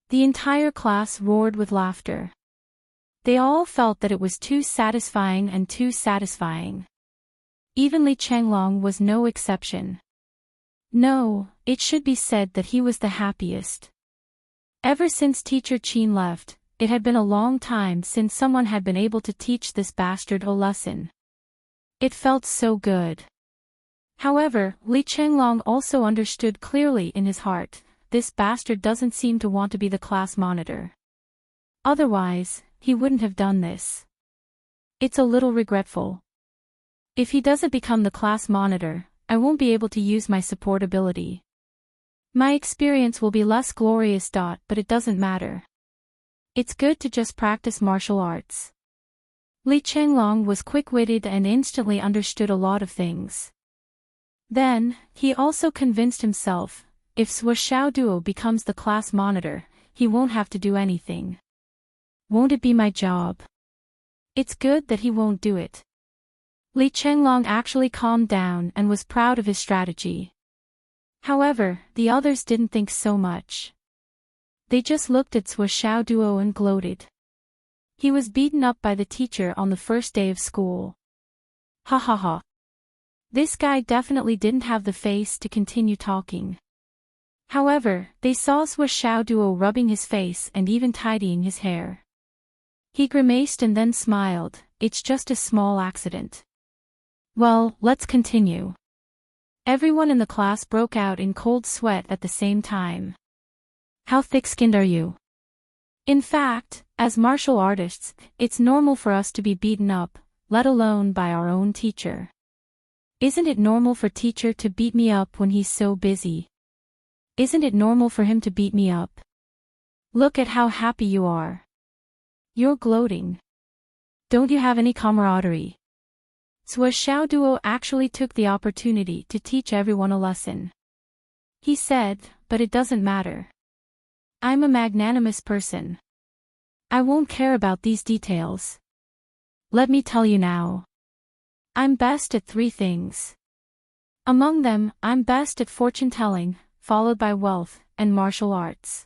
The entire class roared with laughter. They all felt that it was too satisfying and too satisfying. Even Li Chenglong was no exception. No, it should be said that he was the happiest. Ever since Teacher Qin left, it had been a long time since someone had been able to teach this bastard a lesson. It felt so good. However, Li Chenglong also understood clearly in his heart, this bastard doesn't seem to want to be the class monitor. Otherwise, he wouldn't have done this. It's a little regretful. If he doesn't become the class monitor, I won't be able to use my support ability. My experience will be less glorious. But it doesn't matter. It's good to just practice martial arts. Li Chenglong was quick-witted and instantly understood a lot of things. Then, he also convinced himself, if Sua Xiaoduo becomes the class monitor, he won't have to do anything. Won't it be my job? It's good that he won't do it. Li Chenglong actually calmed down and was proud of his strategy. However, the others didn't think so much. They just looked at Sua Xiaoduo and gloated. He was beaten up by the teacher on the first day of school. Ha. This guy definitely didn't have the face to continue talking. However, they saw Sua Xiaoduo rubbing his face and even tidying his hair. He grimaced and then smiled, it's just a small accident. Well, let's continue. Everyone in the class broke out in cold sweat at the same time. How thick-skinned are you? In fact, as martial artists, it's normal for us to be beaten up, let alone by our own teacher. Isn't it normal for teacher to beat me up when he's so busy? Isn't it normal for him to beat me up? Look at how happy you are. You're gloating. Don't you have any camaraderie? Sua Xiaoduo actually took the opportunity to teach everyone a lesson. He said, but it doesn't matter. I'm a magnanimous person. I won't care about these details. Let me tell you now. I'm best at 3 things. Among them, I'm best at fortune-telling, followed by wealth, and martial arts.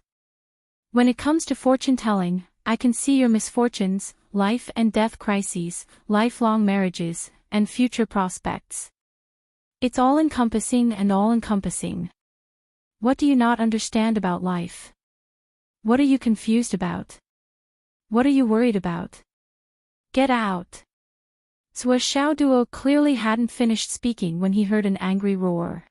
When it comes to fortune-telling, I can see your misfortunes, life and death crises, lifelong marriages, and future prospects. It's all-encompassing and all-encompassing. What do you not understand about life? What are you confused about? What are you worried about? Get out. Sua Xiaoduo clearly hadn't finished speaking when he heard an angry roar.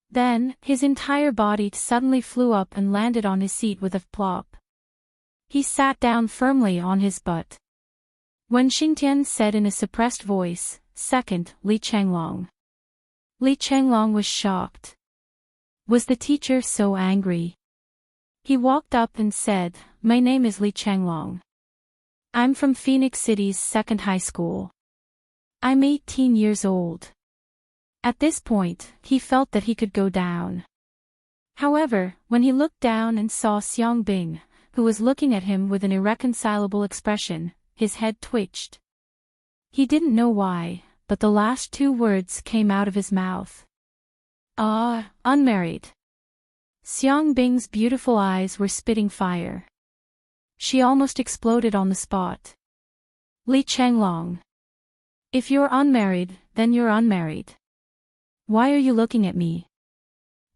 Then, his entire body suddenly flew up and landed on his seat with a plop. He sat down firmly on his butt. Wen Xingtian said in a suppressed voice, "Second, Li Changlong." Li Changlong was shocked. Was the teacher so angry? He walked up and said, "My name is Li Changlong. I'm from Phoenix City's second high school. I'm 18 years old." At this point, he felt that he could go down. However, when he looked down and saw Xiang Bing, who was looking at him with an irreconcilable expression, his head twitched. He didn't know why, but the last 2 words came out of his mouth. Unmarried. Xiang Bing's beautiful eyes were spitting fire. She almost exploded on the spot. Li Changlong. If you're unmarried, then you're unmarried. Why are you looking at me?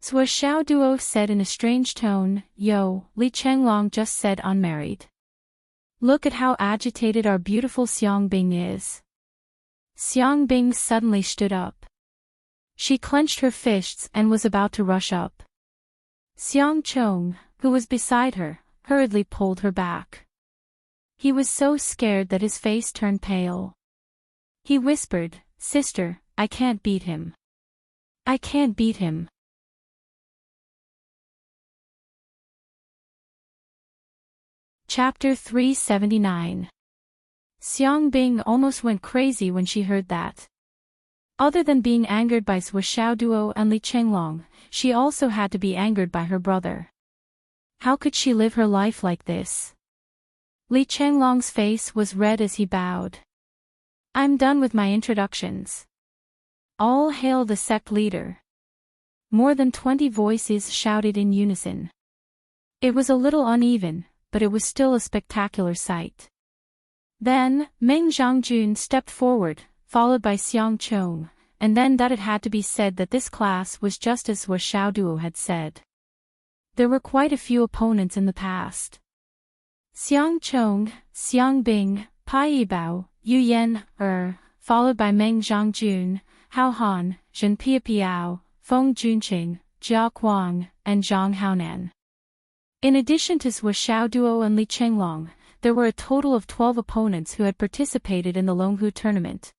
Sua Xiaoduo said in a strange tone, "Yo, Li Changlong just said unmarried. Look at how agitated our beautiful Xiang Bing is." Xiang Bing suddenly stood up. She clenched her fists and was about to rush up. Xiang Chong, who was beside her, hurriedly pulled her back. He was so scared that his face turned pale. He whispered, "Sister, I can't beat him. I can't beat him." Chapter 379. Xiang Bing almost went crazy when she heard that. Other than being angered by Sua Xiaoduo and Li Changlong, she also had to be angered by her brother. How could she live her life like this? Li Changlong's face was red as he bowed. "I'm done with my introductions. All hail the sect leader." More than 20 voices shouted in unison. It was a little uneven, but it was still a spectacular sight. Then, Meng Zhangjun stepped forward, followed by Xiang Chong, and then it had to be said that this class was just as Sua Xiaoduo had said. There were quite a few opponents in the past. Xiang Chong, Xiang Bing, Pai Yibao, Yu Yan, followed by Meng Zhangjun, Hao Han, Zhen Piapiao, Feng Junqing, Jia Kuang, and Zhang Haonan. In addition to Sua Xiaoduo and Li Changlong, there were a total of 12 opponents who had participated in the Longhu tournament.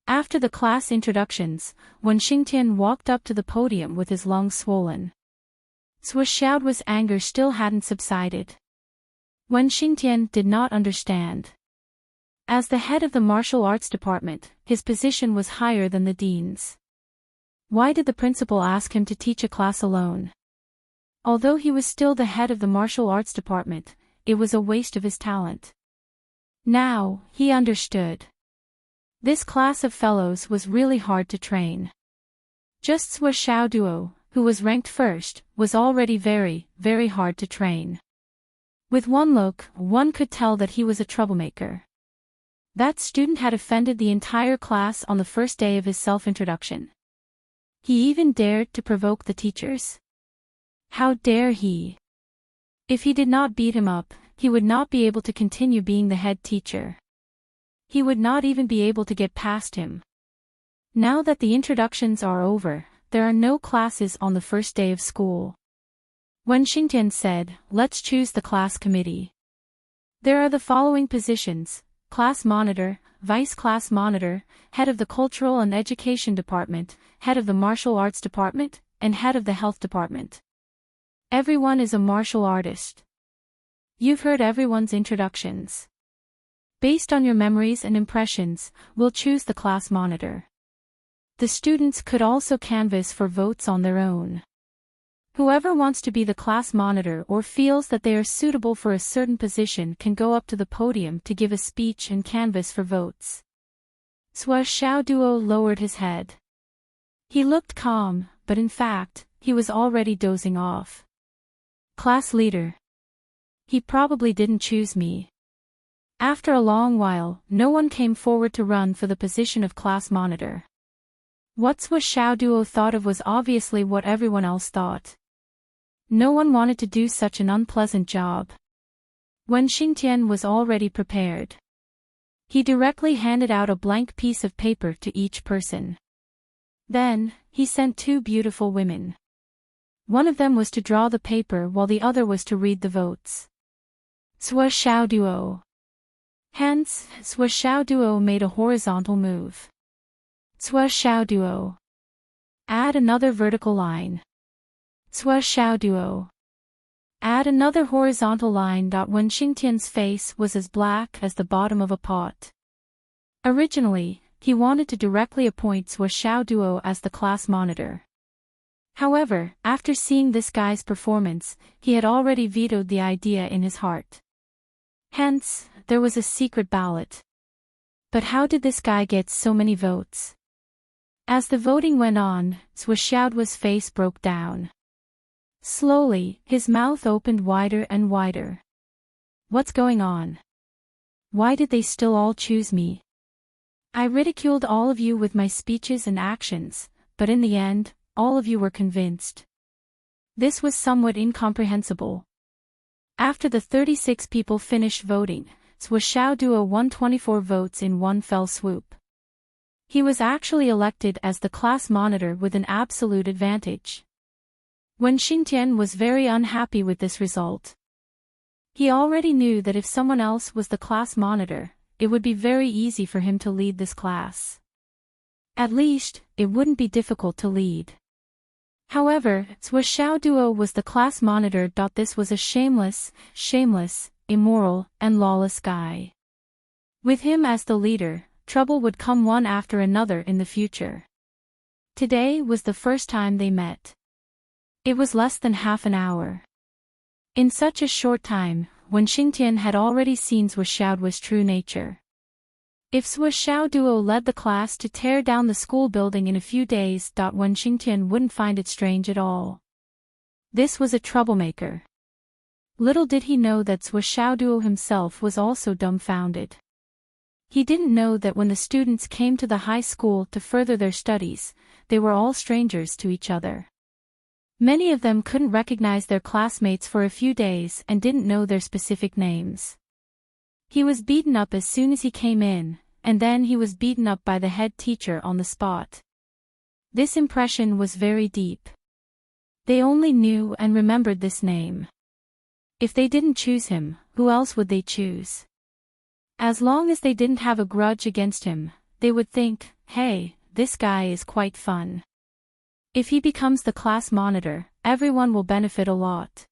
After the class introductions, Wen Xingtian walked up to the podium with his lungs swollen. Sua Xiaoduo's anger still hadn't subsided. Wen Xingtian did not understand. As the head of the martial arts department, his position was higher than the dean's. Why did the principal ask him to teach a class alone? Although he was still the head of the martial arts department, it was a waste of his talent. Now, he understood. This class of fellows was really hard to train. Just Sua Xiaoduo, who was ranked first, was already very, very hard to train. With one look, one could tell that he was a troublemaker. That student had offended the entire class on the first day of his self-introduction. He even dared to provoke the teachers. How dare he? If he did not beat him up, he would not be able to continue being the head teacher. He would not even be able to get past him. Now that the introductions are over, there are no classes on the first day of school. Wen Xingtian said, "Let's choose the class committee. There are the following positions: class monitor, vice class monitor, head of the cultural and education department, head of the martial arts department, and head of the health department. Everyone is a martial artist. You've heard everyone's introductions. Based on your memories and impressions, we'll choose the class monitor. The students could also canvass for votes on their own. Whoever wants to be the class monitor or feels that they are suitable for a certain position can go up to the podium to give a speech and canvass for votes." Sua Xiaoduo lowered his head. He looked calm, but in fact, he was already dozing off. Class leader. He probably didn't choose me. After a long while, no one came forward to run for the position of class monitor. What Sua Xiaoduo thought of was obviously what everyone else thought. No one wanted to do such an unpleasant job. Wen Xingtian was already prepared. He directly handed out a blank piece of paper to each person. Then, he sent two beautiful women. One of them was to draw the paper while the other was to read the votes. Sua Xiaoduo. Hence, Sua Xiaoduo made a horizontal move. Sua Xiaoduo. Add another vertical line. Sua Xiaoduo. Add another horizontal line. Wen Xingtian's face was as black as the bottom of a pot. Originally, he wanted to directly appoint Sua Xiaoduo as the class monitor. However, after seeing this guy's performance, he had already vetoed the idea in his heart. Hence, there was a secret ballot. But how did this guy get so many votes? As the voting went on, Sua Xiaoduo's face broke down. Slowly, his mouth opened wider and wider. What's going on? Why did they still all choose me? I ridiculed all of you with my speeches and actions, but in the end, all of you were convinced. This was somewhat incomprehensible. After the 36 people finished voting, Sua Xiaoduo won 24 votes in one fell swoop. He was actually elected as the class monitor with an absolute advantage. Wen Xingtian was very unhappy with this result. He already knew that if someone else was the class monitor, it would be very easy for him to lead this class. At least, it wouldn't be difficult to lead. However, Sua Xiaoduo was the class monitor. This was a shameless, immoral, and lawless guy. With him as the leader, trouble would come one after another in the future. Today was the first time they met. It was less than half an hour. In such a short time, Wen Xingtian had already seen Sua Xiaoduo's true nature. If Sua Xiaoduo led the class to tear down the school building in a few days, Wen Xingtian wouldn't find it strange at all. This was a troublemaker. Little did he know that Sua Xiaoduo himself was also dumbfounded. He didn't know that when the students came to the high school to further their studies, they were all strangers to each other. Many of them couldn't recognize their classmates for a few days and didn't know their specific names. He was beaten up as soon as he came in, and then he was beaten up by the head teacher on the spot. This impression was very deep. They only knew and remembered this name. If they didn't choose him, who else would they choose? As long as they didn't have a grudge against him, they would think, hey, this guy is quite fun. If he becomes the class monitor, everyone will benefit a lot.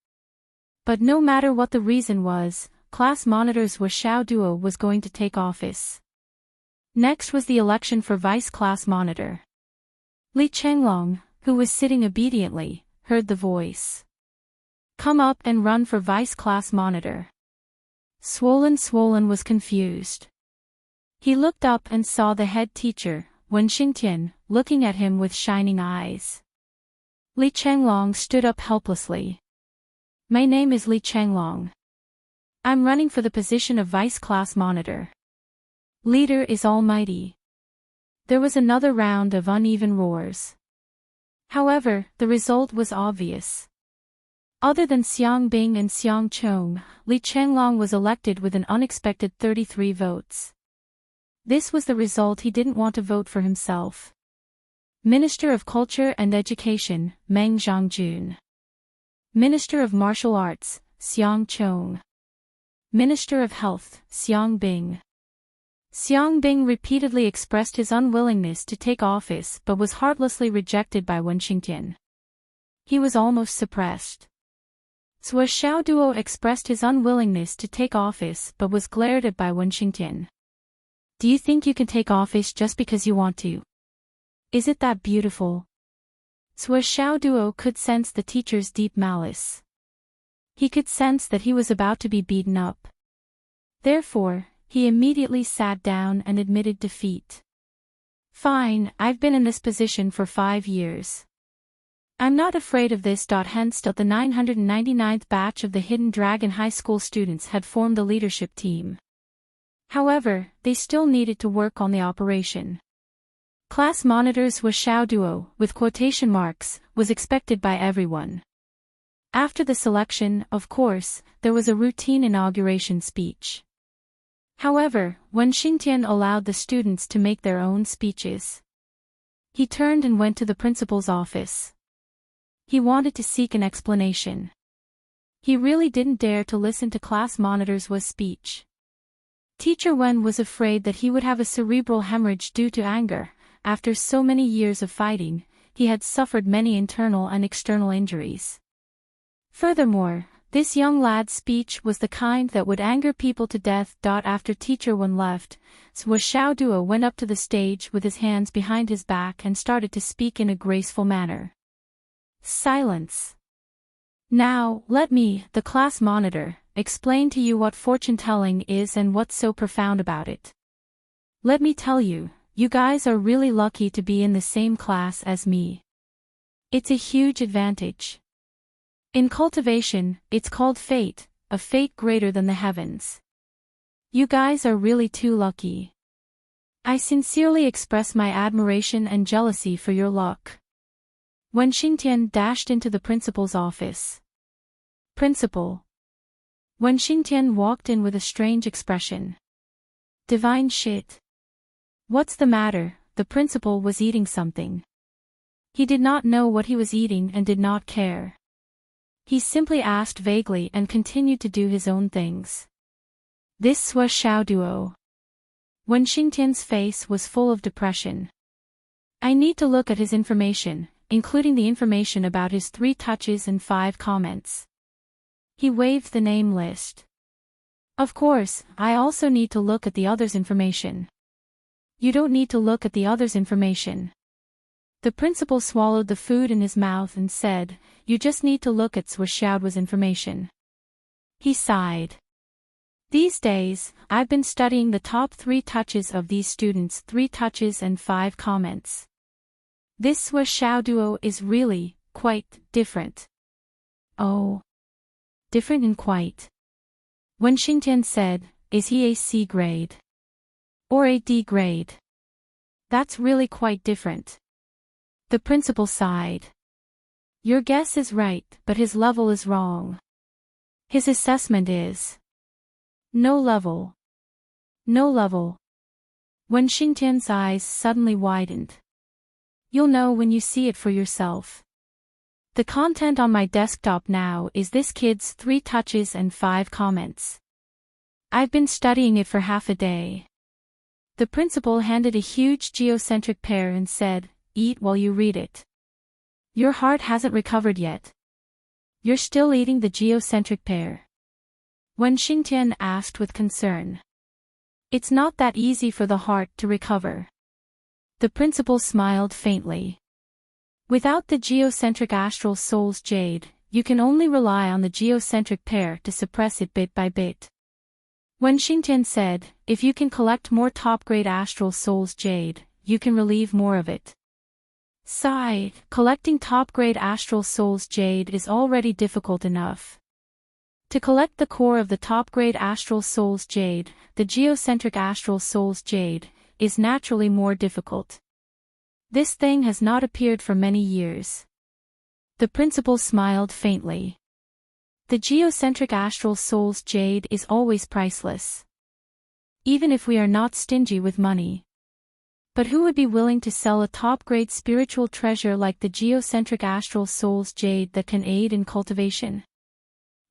But no matter what the reason was, class monitor Sua Xiaoduo was going to take office. Next was the election for vice class monitor. Li Chenglong, who was sitting obediently, heard the voice. Come up and run for vice class monitor. Swollen was confused. He looked up and saw the head teacher, Wen Xingtian, looking at him with shining eyes. Li Chenglong stood up helplessly. My name is Li Chenglong. I'm running for the position of vice class monitor. Leader is almighty. There was another round of uneven roars. However, the result was obvious. Other than Xiang Bing and Xiang Chong, Li Chenglong was elected with an unexpected 33 votes. This was the result he didn't want to vote for himself. Minister of Culture and Education, Meng Zhongjun. Minister of Martial Arts, Xiang Chong. Minister of Health, Xiang Bing. Xiang Bing repeatedly expressed his unwillingness to take office but was heartlessly rejected by Wen Xingtian. He was almost suppressed. Zhuo Xiaoduo expressed his unwillingness to take office but was glared at by Wen Xingtian. Do you think you can take office just because you want to? Is it that beautiful? Zhuo Xiaoduo could sense the teacher's deep malice. He could sense that he was about to be beaten up. Therefore, he immediately sat down and admitted defeat. Fine, I've been in this position for 5 years. I'm not afraid of this. Hence, the 999th batch of the Hidden Dragon High School students had formed the leadership team. However, they still needed to work on the operation. Class monitors was Xiaoduo, with quotation marks, was expected by everyone. After the selection, of course, there was a routine inauguration speech. However, Wen Xingtian allowed the students to make their own speeches. He turned and went to the principal's office. He wanted to seek an explanation. He really didn't dare to listen to class monitor's speech. Teacher Wen was afraid that he would have a cerebral hemorrhage due to anger. After so many years of fighting, he had suffered many internal and external injuries. Furthermore, this young lad's speech was the kind that would anger people to death. After Teacher Wen left, Zhuo Xiaoduo went up to the stage with his hands behind his back and started to speak in a graceful manner. Silence. Now, let me, the class monitor, explain to you what fortune-telling is and what's so profound about it. Let me tell you, you guys are really lucky to be in the same class as me. It's a huge advantage. In cultivation, it's called fate, a fate greater than the heavens. You guys are really too lucky. I sincerely express my admiration and jealousy for your luck. Wen Xingtian dashed into the principal's office. Principal. Wen Xingtian walked in with a strange expression. Divine shit. What's the matter? The principal was eating something. He did not know what he was eating and did not care. He simply asked vaguely and continued to do his own things. This was Xiaoduo. Wen Xingtian's face was full of depression. I need to look at his information, including the information about his 3 touches and 5 comments. He waved the name list. Of course, I also need to look at the others' information. You don't need to look at the others' information. The principal swallowed the food in his mouth and said, you just need to look at Zhuo Xiaoduo's information. He sighed. These days, I've been studying the top 3 touches of these students' 3 touches and 5 comments. This Zhuo Xiaoduo is really, quite, different. Oh. Different and quite. Wen Xingtian said, is he a C grade? Or a D grade? That's really quite different. The principal sighed. Your guess is right, but his level is wrong. His assessment is no level. No level. Wen Xingtian's eyes suddenly widened. You'll know when you see it for yourself. The content on my desktop now is this kid's 3 touches and 5 comments. I've been studying it for half a day. The principal handed a huge geocentric pear and said, eat while you read it. Your heart hasn't recovered yet. You're still eating the geocentric pear? Wen Xingtian asked with concern. It's not that easy for the heart to recover. The principal smiled faintly. Without the geocentric astral soul's jade, you can only rely on the geocentric pear to suppress it bit by bit. Wen Xingtian said, if you can collect more top-grade astral soul's jade, you can relieve more of it. Sigh, collecting top-grade astral soul's jade is already difficult enough. To collect the core of the top-grade astral soul's jade, the geocentric astral soul's jade, is naturally more difficult. This thing has not appeared for many years. The principal smiled faintly. The geocentric astral soul's jade is always priceless. even if we are not stingy with money. But who would be willing to sell a top-grade spiritual treasure like the geocentric astral soul's jade that can aid in cultivation?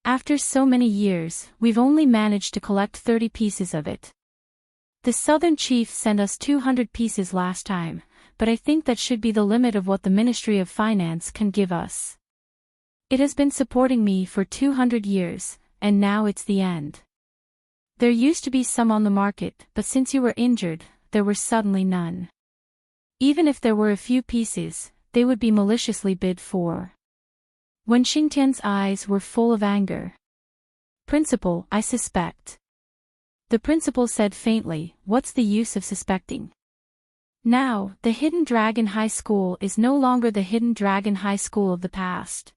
After so many years, we've only managed to collect 30 pieces of it. The southern chief sent us 200 pieces last time, but I think that should be the limit of what the Ministry of Finance can give us. It has been supporting me for 200 years, and now it's the end. There used to be some on the market, but since you were injured, there were suddenly none. Even if there were a few pieces, they would be maliciously bid for. Wen Xingtian's eyes were full of anger. Principal, I suspect. The principal said faintly, what's the use of suspecting? Now, the Hidden Dragon High School is no longer the Hidden Dragon High School of the past.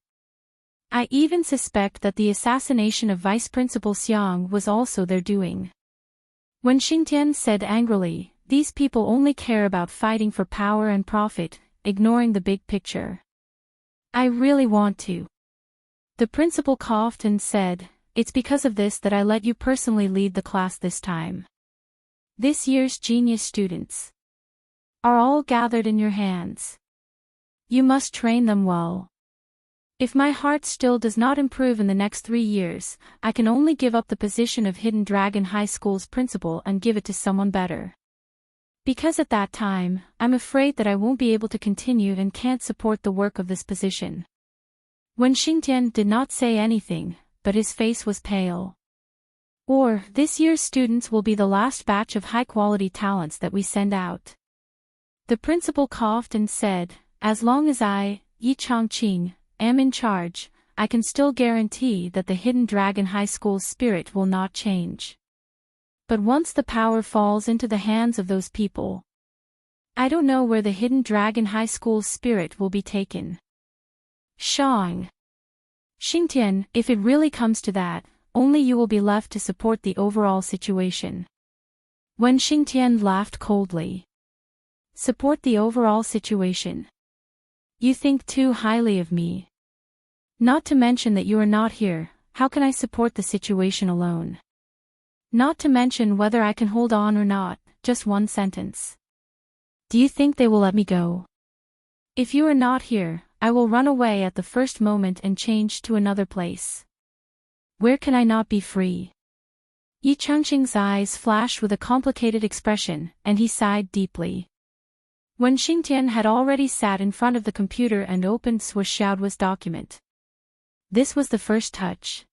I even suspect that the assassination of Vice Principal Xiang was also their doing. Wen Xingtian said angrily, these people only care about fighting for power and profit, ignoring the big picture. I really want to. The principal coughed and said, it's because of this that I let you personally lead the class this time. This year's genius students are all gathered in your hands. You must train them well. If my heart still does not improve in the next 3 years, I can only give up the position of Hidden Dragon High School's principal and give it to someone better. Because at that time, I'm afraid that I won't be able to continue and can't support the work of this position. Wen Xingtian did not say anything, but his face was pale. Or, this year's students will be the last batch of high-quality talents that we send out. The principal coughed and said, as long as I, Yi Changqing, am in charge, I can still guarantee that the Hidden Dragon High School's spirit will not change. But once the power falls into the hands of those people, I don't know where the Hidden Dragon High School's spirit will be taken. Shang. Xingtian, if it really comes to that, only you will be left to support the overall situation. Wen Xingtian laughed coldly. Support the overall situation. You think too highly of me. Not to mention that you are not here, how can I support the situation alone? Not to mention whether I can hold on or not, just one sentence. Do you think they will let me go? If you are not here, I will run away at the first moment and change to another place. Where can I not be free? Yi Changqing's eyes flashed with a complicated expression, and he sighed deeply. Wen Xingtian had already sat in front of the computer and opened Sui Xiaoduo's document. This was the first touch.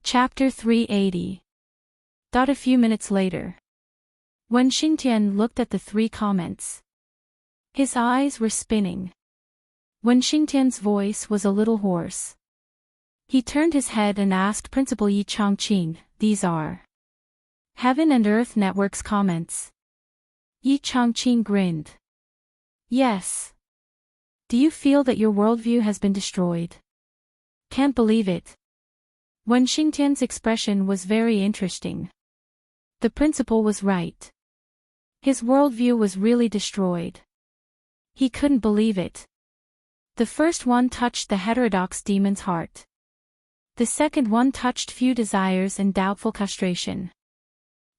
Chapter 380. A few minutes later. Wen Xingtian looked at the 3 comments. His eyes were spinning. Wen Xingtian's voice was a little hoarse. He turned his head and asked Principal Yi Changqing, these are Heaven and Earth Network's comments. Yi Changqing grinned. Yes. Do you feel that your worldview has been destroyed? Can't believe it. Wen Xingtian's expression was very interesting. The principal was right. His worldview was really destroyed. He couldn't believe it. The first one touched the heterodox demon's heart. The second one touched few desires and doubtful castration.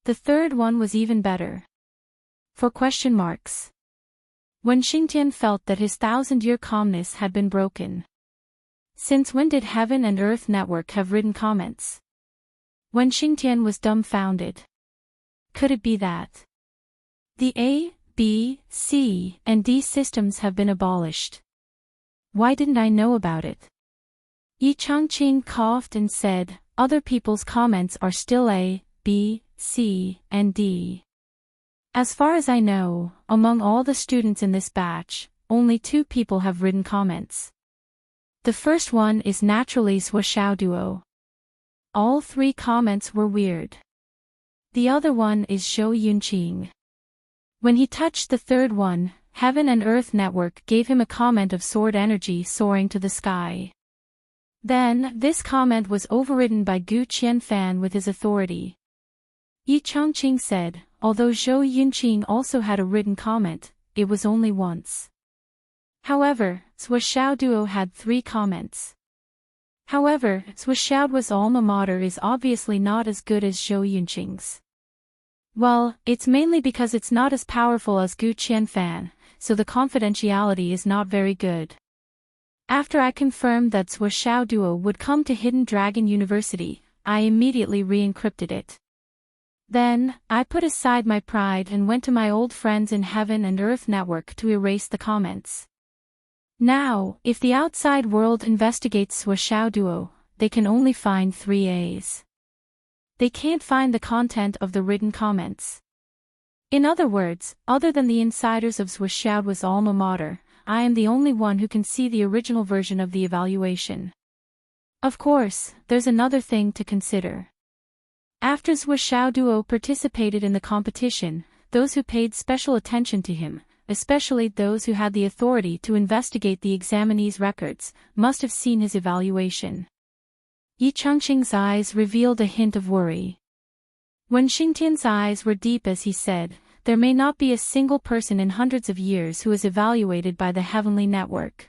The third one was even better. For question marks. When Xingtian felt that his 1,000-year calmness had been broken. Since when did Heaven and Earth Network have written comments? When Xingtian was dumbfounded. Could it be that the A, B, C, and D systems have been abolished? Why didn't I know about it? Yi Changqing coughed and said, other people's comments are still A, B, C, and D. As far as I know, among all the students in this batch, only 2 people have written comments. The first one is naturally Sui Xiaoduo. All 3 comments were weird. The other one is Zhou Yunqing. When he touched the third one, Heaven and Earth Network gave him a comment of sword energy soaring to the sky. Then, this comment was overridden by Gu Qianfan with his authority. Yi Changqing said, although Zhou Yunqing also had a written comment, it was only once. However, Sui Xiaoduo had 3 comments. However, Zhuo's alma mater is obviously not as good as Zhou Yunqing's. Well, it's mainly because it's not as powerful as Gu Qianfan, so the confidentiality is not very good. After I confirmed that Zhuo Duo would come to Hidden Dragon University, I immediately re-encrypted it. Then, I put aside my pride and went to my old friends in Heaven and Earth network to erase the comments. Now, if the outside world investigates Zhuo Duo, they can only find 3 A's. They can't find the content of the written comments. In other words, other than the insiders of Zhuo's alma mater, I am the only one who can see the original version of the evaluation. Of course, there's another thing to consider. After Zhuo Duo participated in the competition, those who paid special attention to him, especially those who had the authority to investigate the examinee's records, must have seen his evaluation. Yi Changqing's eyes revealed a hint of worry. When Xingtian's eyes were deep as he said, there may not be a single person in hundreds of years who is evaluated by the Heavenly Network.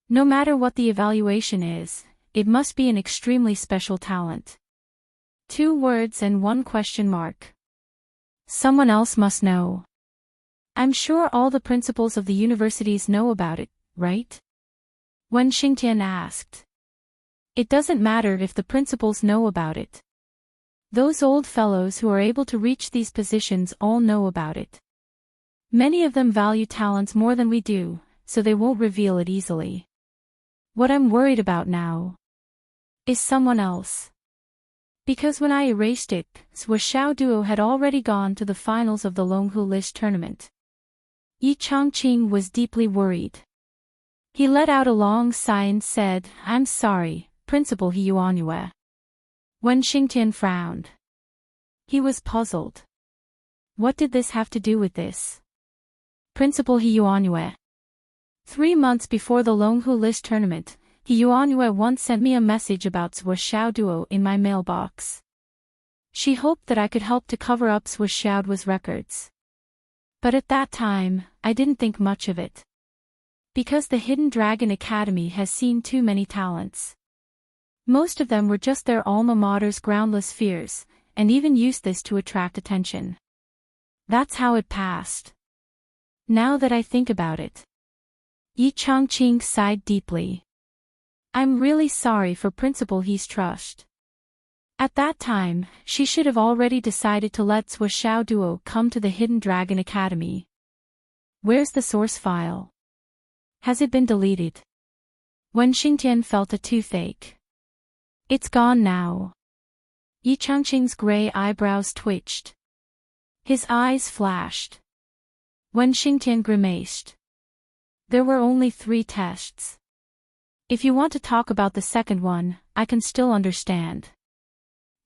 No matter what the evaluation is, it must be an extremely special talent. 2 words and 1 question mark. Someone else must know. I'm sure all the principals of the universities know about it, right? When Xingtian asked. It doesn't matter if the principals know about it. Those old fellows who are able to reach these positions all know about it. Many of them value talents more than we do, so they won't reveal it easily. What I'm worried about now is someone else. Because when I erased it, Zhuo Duo had already gone to the finals of the Longhu List tournament. Yi Changqing was deeply worried. He let out a long sigh and said, "I'm sorry, Principal He Yuanyue." When Xingtian frowned, he was puzzled. What did this have to do with this? Principal He Yuanyue. 3 months before the Longhu List tournament, He Yuanyue once sent me a message about Zhuo Duo in my mailbox. She hoped that I could help to cover up Zhuo Duo's records. But at that time, I didn't think much of it. Because the Hidden Dragon Academy has seen too many talents. Most of them were just their alma mater's groundless fears, and even used this to attract attention. That's how it passed. Now that I think about it. Yi Changqing sighed deeply. I'm really sorry for Principal He's trust. At that time, she should have already decided to let Zhuo Duo come to the Hidden Dragon Academy. Where's the source file? Has it been deleted? When Xingtian felt a toothache. It's gone now. Yi Changqing's gray eyebrows twitched. His eyes flashed. When Xingtian grimaced. There were only 3 tests. If you want to talk about the second one, I can still understand.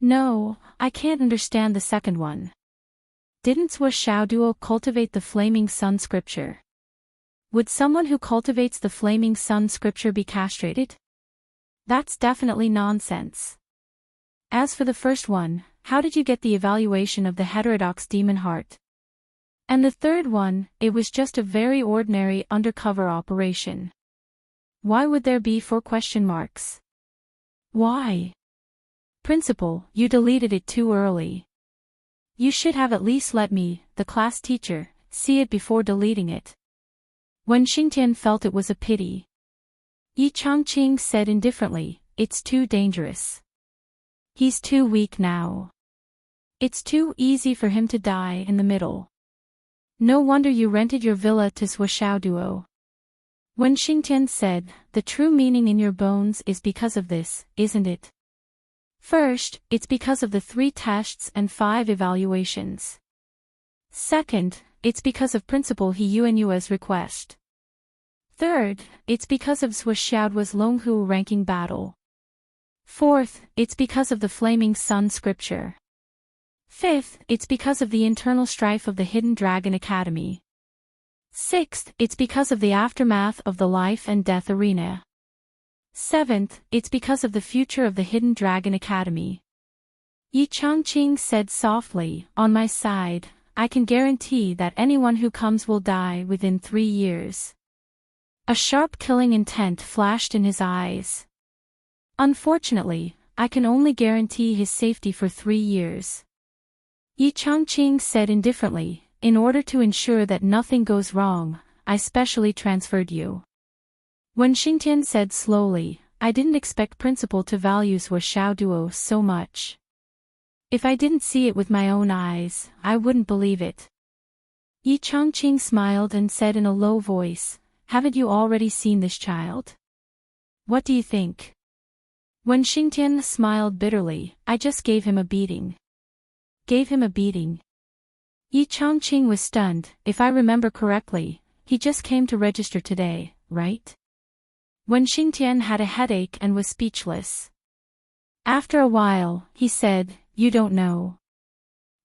No, I can't understand the second one. Didn't Zhuo Duo cultivate the Flaming Sun scripture? Would someone who cultivates the Flaming Sun scripture be castrated? That's definitely nonsense. As for the first one, how did you get the evaluation of the heterodox demon heart? And the third one, it was just a very ordinary undercover operation. Why would there be 4 question marks? Why? Principal, you deleted it too early. You should have at least let me, the class teacher, see it before deleting it. When Xingtian felt it was a pity. Yi Changqing said indifferently, it's too dangerous. He's too weak now. It's too easy for him to die in the middle. No wonder you rented your villa to Zhuo Duo. When Xingtian said, the true meaning in your bones is because of this, isn't it? First, it's because of the 3 tests and 5 evaluations. Second, it's because of Principal He Yuanyue's request. Third, it's because of Zhuo Duo's Longhu ranking battle. Fourth, it's because of the Flaming Sun scripture. Fifth, it's because of the internal strife of the Hidden Dragon Academy. Sixth, it's because of the aftermath of the life and death arena. Seventh, it's because of the future of the Hidden Dragon Academy. Yi Changqing said softly, on my side, I can guarantee that anyone who comes will die within 3 years. A sharp killing intent flashed in his eyes. Unfortunately, I can only guarantee his safety for 3 years. Enchanting said indifferently, in order to ensure that nothing goes wrong, I specially transferred you. When Xingtian said slowly, I didn't expect Principal to value Xiao Duo so much. If I didn't see it with my own eyes, I wouldn't believe it. Enchanting smiled and said in a low voice, haven't you already seen this child? What do you think? When Xingtian smiled bitterly, I just gave him a beating. Gave him a beating. Enchanting was stunned. If I remember correctly, he just came to register today, right? When Xingtian had a headache and was speechless. After a while, he said, you don't know.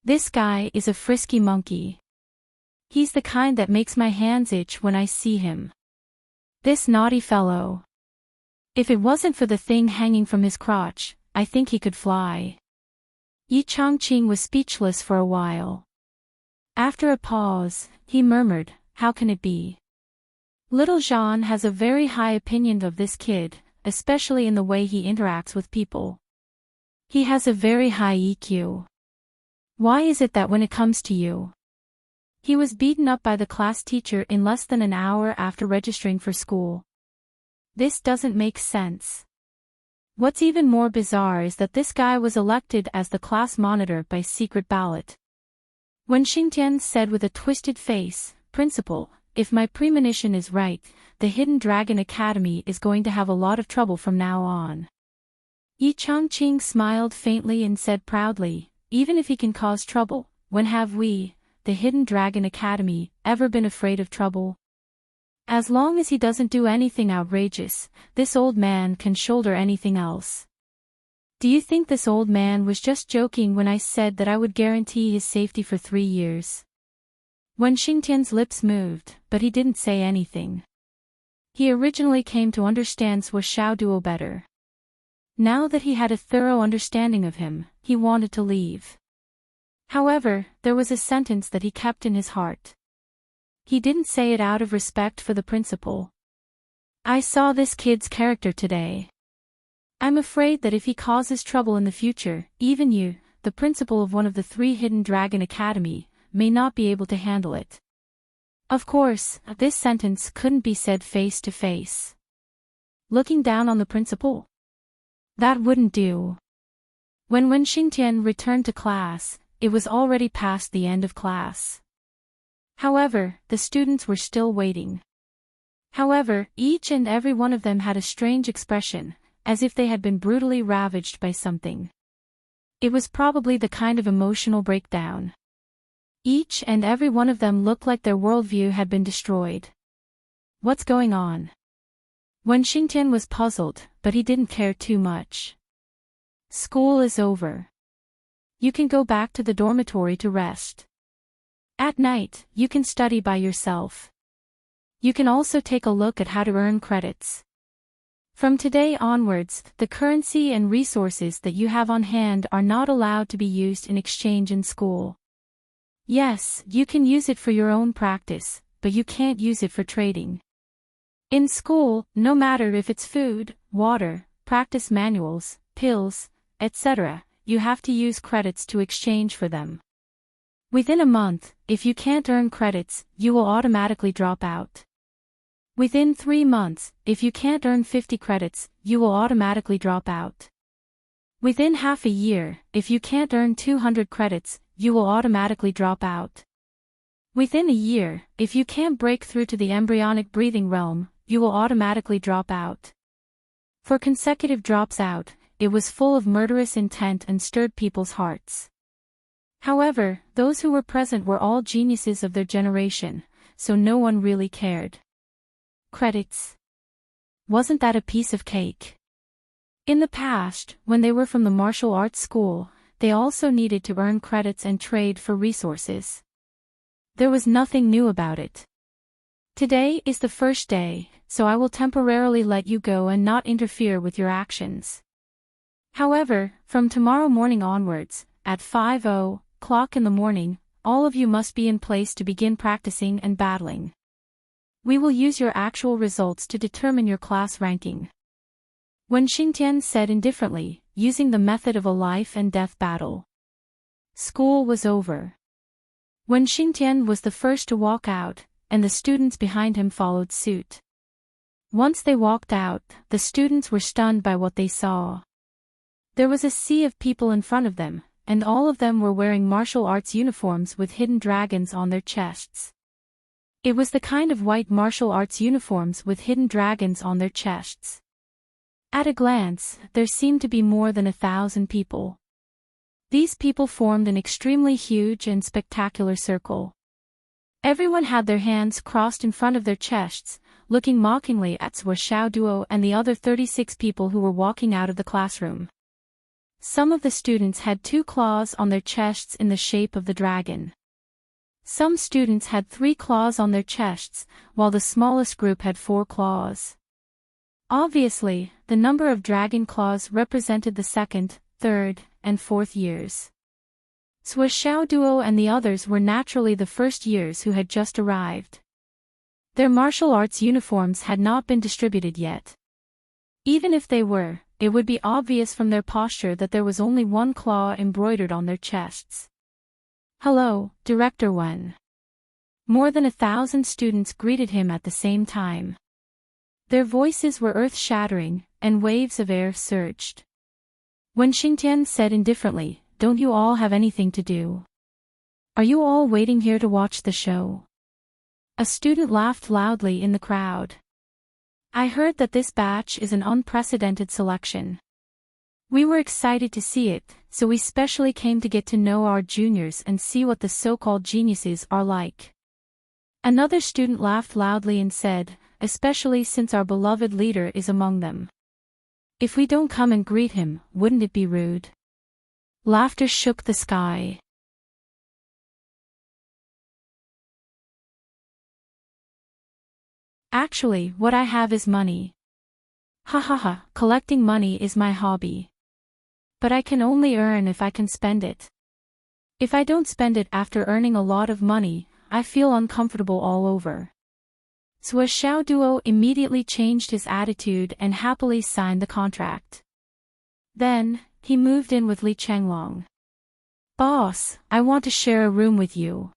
This guy is a frisky monkey. He's the kind that makes my hands itch when I see him. This naughty fellow. If it wasn't for the thing hanging from his crotch, I think he could fly. Enchanting was speechless for a while. After a pause, he murmured, how can it be? Little Jean has a very high opinion of this kid, especially in the way he interacts with people. He has a very high EQ. Why is it that when it comes to you? He was beaten up by the class teacher in less than an hour after registering for school. This doesn't make sense. What's even more bizarre is that this guy was elected as the class monitor by secret ballot. When Xingtian said with a twisted face, Principal, if my premonition is right, the Hidden Dragon Academy is going to have a lot of trouble from now on. Enchanting smiled faintly and said proudly, even if he can cause trouble, when have we, the Hidden Dragon Academy, ever been afraid of trouble? As long as he doesn't do anything outrageous, this old man can shoulder anything else. Do you think this old man was just joking when I said that I would guarantee his safety for 3 years? When Xingtian's lips moved, but he didn't say anything. He originally came to understand Xiao Duo better. Now that he had a thorough understanding of him, he wanted to leave. However, there was a sentence that he kept in his heart. He didn't say it out of respect for the principal. I saw this kid's character today. I'm afraid that if he causes trouble in the future, even you, the principal of one of the 3 Hidden Dragon Academy, may not be able to handle it. Of course, this sentence couldn't be said face to face. Looking down on the principal? That wouldn't do. When Xingtian returned to class, it was already past the end of class. However, the students were still waiting. However, each and every one of them had a strange expression, as if they had been brutally ravaged by something. It was probably the kind of emotional breakdown. Each and every one of them looked like their worldview had been destroyed. What's going on? When Xingtian was puzzled, but he didn't care too much. School is over. You can go back to the dormitory to rest. At night, you can study by yourself. You can also take a look at how to earn credits. From today onwards, the currency and resources that you have on hand are not allowed to be used in exchange in school. Yes, you can use it for your own practice, but you can't use it for trading. In school, no matter if it's food, water, practice manuals, pills, etc., you have to use credits to exchange for them. Within a month, if you can't earn credits, you will automatically drop out. Within 3 months, if you can't earn 50 credits, you will automatically drop out. Within half a year, if you can't earn 200 credits, you will automatically drop out. Within a year, if you can't break through to the embryonic breathing realm, you will automatically drop out. For consecutive drops out, it was full of murderous intent and stirred people's hearts. However, those who were present were all geniuses of their generation, so no one really cared. Credits. Wasn't that a piece of cake? In the past, when they were from the martial arts school, they also needed to earn credits and trade for resources. There was nothing new about it. Today is the first day, so I will temporarily let you go and not interfere with your actions. However, from tomorrow morning onwards, at 5:00 in the morning, all of you must be in place to begin practicing and battling. We will use your actual results to determine your class ranking. Wen Xingtian said indifferently, using the method of a life and death battle. School was over. Wen Xingtian was the first to walk out, and the students behind him followed suit. Once they walked out, the students were stunned by what they saw. There was a sea of people in front of them, and all of them were wearing martial arts uniforms with hidden dragons on their chests. It was the kind of white martial arts uniforms with hidden dragons on their chests. At a glance, there seemed to be more than 1,000 people. These people formed an extremely huge and spectacular circle. Everyone had their hands crossed in front of their chests, looking mockingly at Sua Xiaoduo and the other 36 people who were walking out of the classroom. Some of the students had 2 claws on their chests in the shape of the dragon. Some students had 3 claws on their chests, while the smallest group had 4 claws. Obviously, the number of dragon claws represented the 2nd, 3rd, and 4th years. Sua Xiaoduo and the others were naturally the first years who had just arrived. Their martial arts uniforms had not been distributed yet. Even if they were, it would be obvious from their posture that there was only 1 claw embroidered on their chests. "Hello, Director Wen." More than 1,000 students greeted him at the same time. Their voices were earth-shattering, and waves of air surged. Wen Xingtian said indifferently, "Don't you all have anything to do? Are you all waiting here to watch the show?" A student laughed loudly in the crowd. "I heard that this batch is an unprecedented selection. We were excited to see it, so we specially came to get to know our juniors and see what the so-called geniuses are like." Another student laughed loudly and said, "Especially since our beloved leader is among them. If we don't come and greet him, wouldn't it be rude?" Laughter shook the sky. "Actually, what I have is money. Ha ha ha, collecting money is my hobby. But I can only earn if I can spend it. If I don't spend it after earning a lot of money, I feel uncomfortable all over." Sua Xiaoduo immediately changed his attitude and happily signed the contract. Then, he moved in with Li Chenglong. "Boss, I want to share a room with you."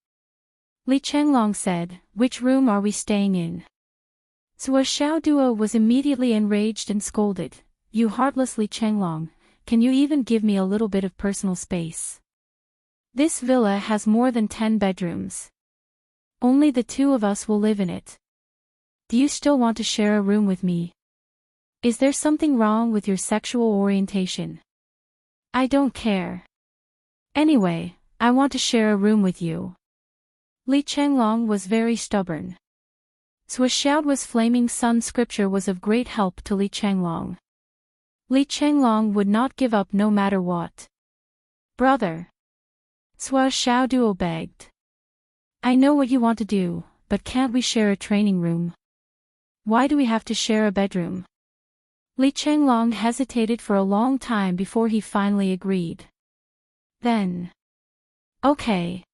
Li Chenglong said, "Which room are we staying in?" Sua Xiaoduo was immediately enraged and scolded, "You heartless Li Chenglong, can you even give me a little bit of personal space? This villa has more than 10 bedrooms. Only the 2 of us will live in it. Do you still want to share a room with me? Is there something wrong with your sexual orientation? I don't care. Anyway, I want to share a room with you." Li Chenglong was very stubborn. Sua Xiaoduo's flaming sun scripture was of great help to Li Chenglong. Li Chenglong would not give up no matter what. "Brother," Sua Xiaoduo begged. "I know what you want to do, but can't we share a training room? Why do we have to share a bedroom?" Li Chenglong hesitated for a long time before he finally agreed. Then, "Okay."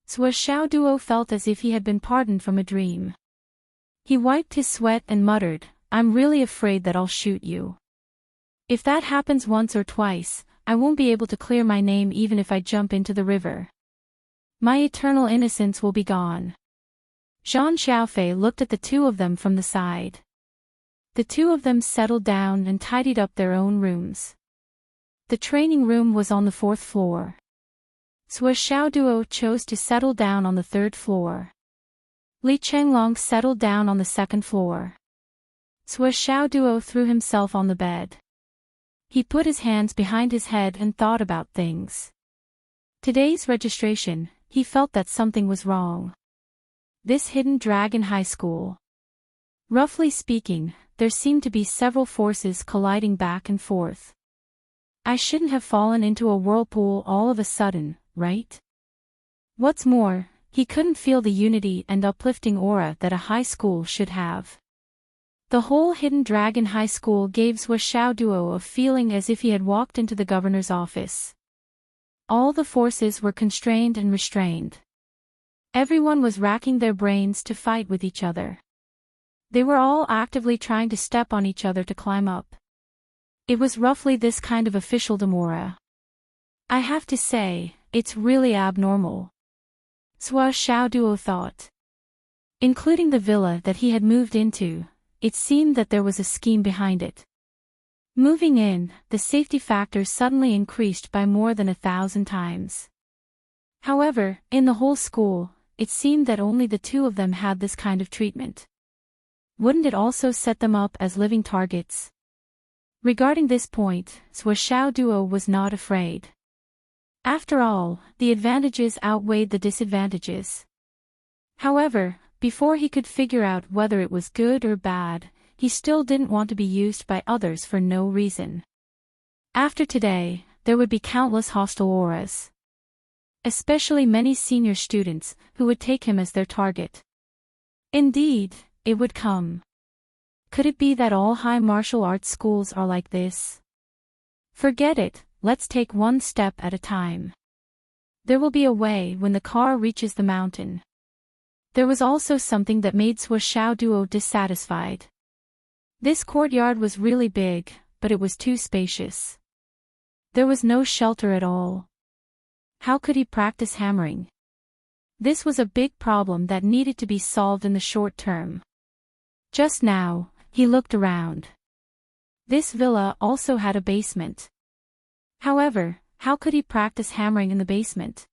Sua Xiaoduo felt as if he had been pardoned from a dream. He wiped his sweat and muttered, "I'm really afraid that I'll shoot you. If that happens once or twice, I won't be able to clear my name even if I jump into the river. My eternal innocence will be gone." Zhang Xiaofei looked at the 2 of them from the side. The 2 of them settled down and tidied up their own rooms. The training room was on the 4th floor. Sua Xiaoduo chose to settle down on the 3rd floor. Li Chenglong settled down on the 2nd floor. Sua Xiaoduo threw himself on the bed. He put his hands behind his head and thought about things. Today's registration, he felt that something was wrong. This hidden dragon high school. Roughly speaking, there seemed to be several forces colliding back and forth. I shouldn't have fallen into a whirlpool all of a sudden, right? What's more, he couldn't feel the unity and uplifting aura that a high school should have. The whole Hidden Dragon High School gave Sua Xiaoduo a feeling as if he had walked into the governor's office. All the forces were constrained and restrained. Everyone was racking their brains to fight with each other. They were all actively trying to step on each other to climb up. It was roughly this kind of official demora. I have to say, it's really abnormal. Sua Xiaoduo thought. Including the villa that he had moved into, it seemed that there was a scheme behind it. Moving in, the safety factor suddenly increased by more than 1,000 times. However, in the whole school, it seemed that only the two of them had this kind of treatment. Wouldn't it also set them up as living targets? Regarding this point, Sua Xiaoduo was not afraid. After all, the advantages outweighed the disadvantages. However, before he could figure out whether it was good or bad, he still didn't want to be used by others for no reason. After today, there would be countless hostile auras. Especially many senior students, who would take him as their target. Indeed, it would come. Could it be that all high martial arts schools are like this? Forget it, let's take one step at a time. There will be a way when the car reaches the mountain. There was also something that made Sua Xiaoduo dissatisfied. This courtyard was really big, but it was too spacious. There was no shelter at all. How could he practice hammering? This was a big problem that needed to be solved in the short term. Just now, he looked around. This villa also had a basement. However, how could he practice hammering in the basement?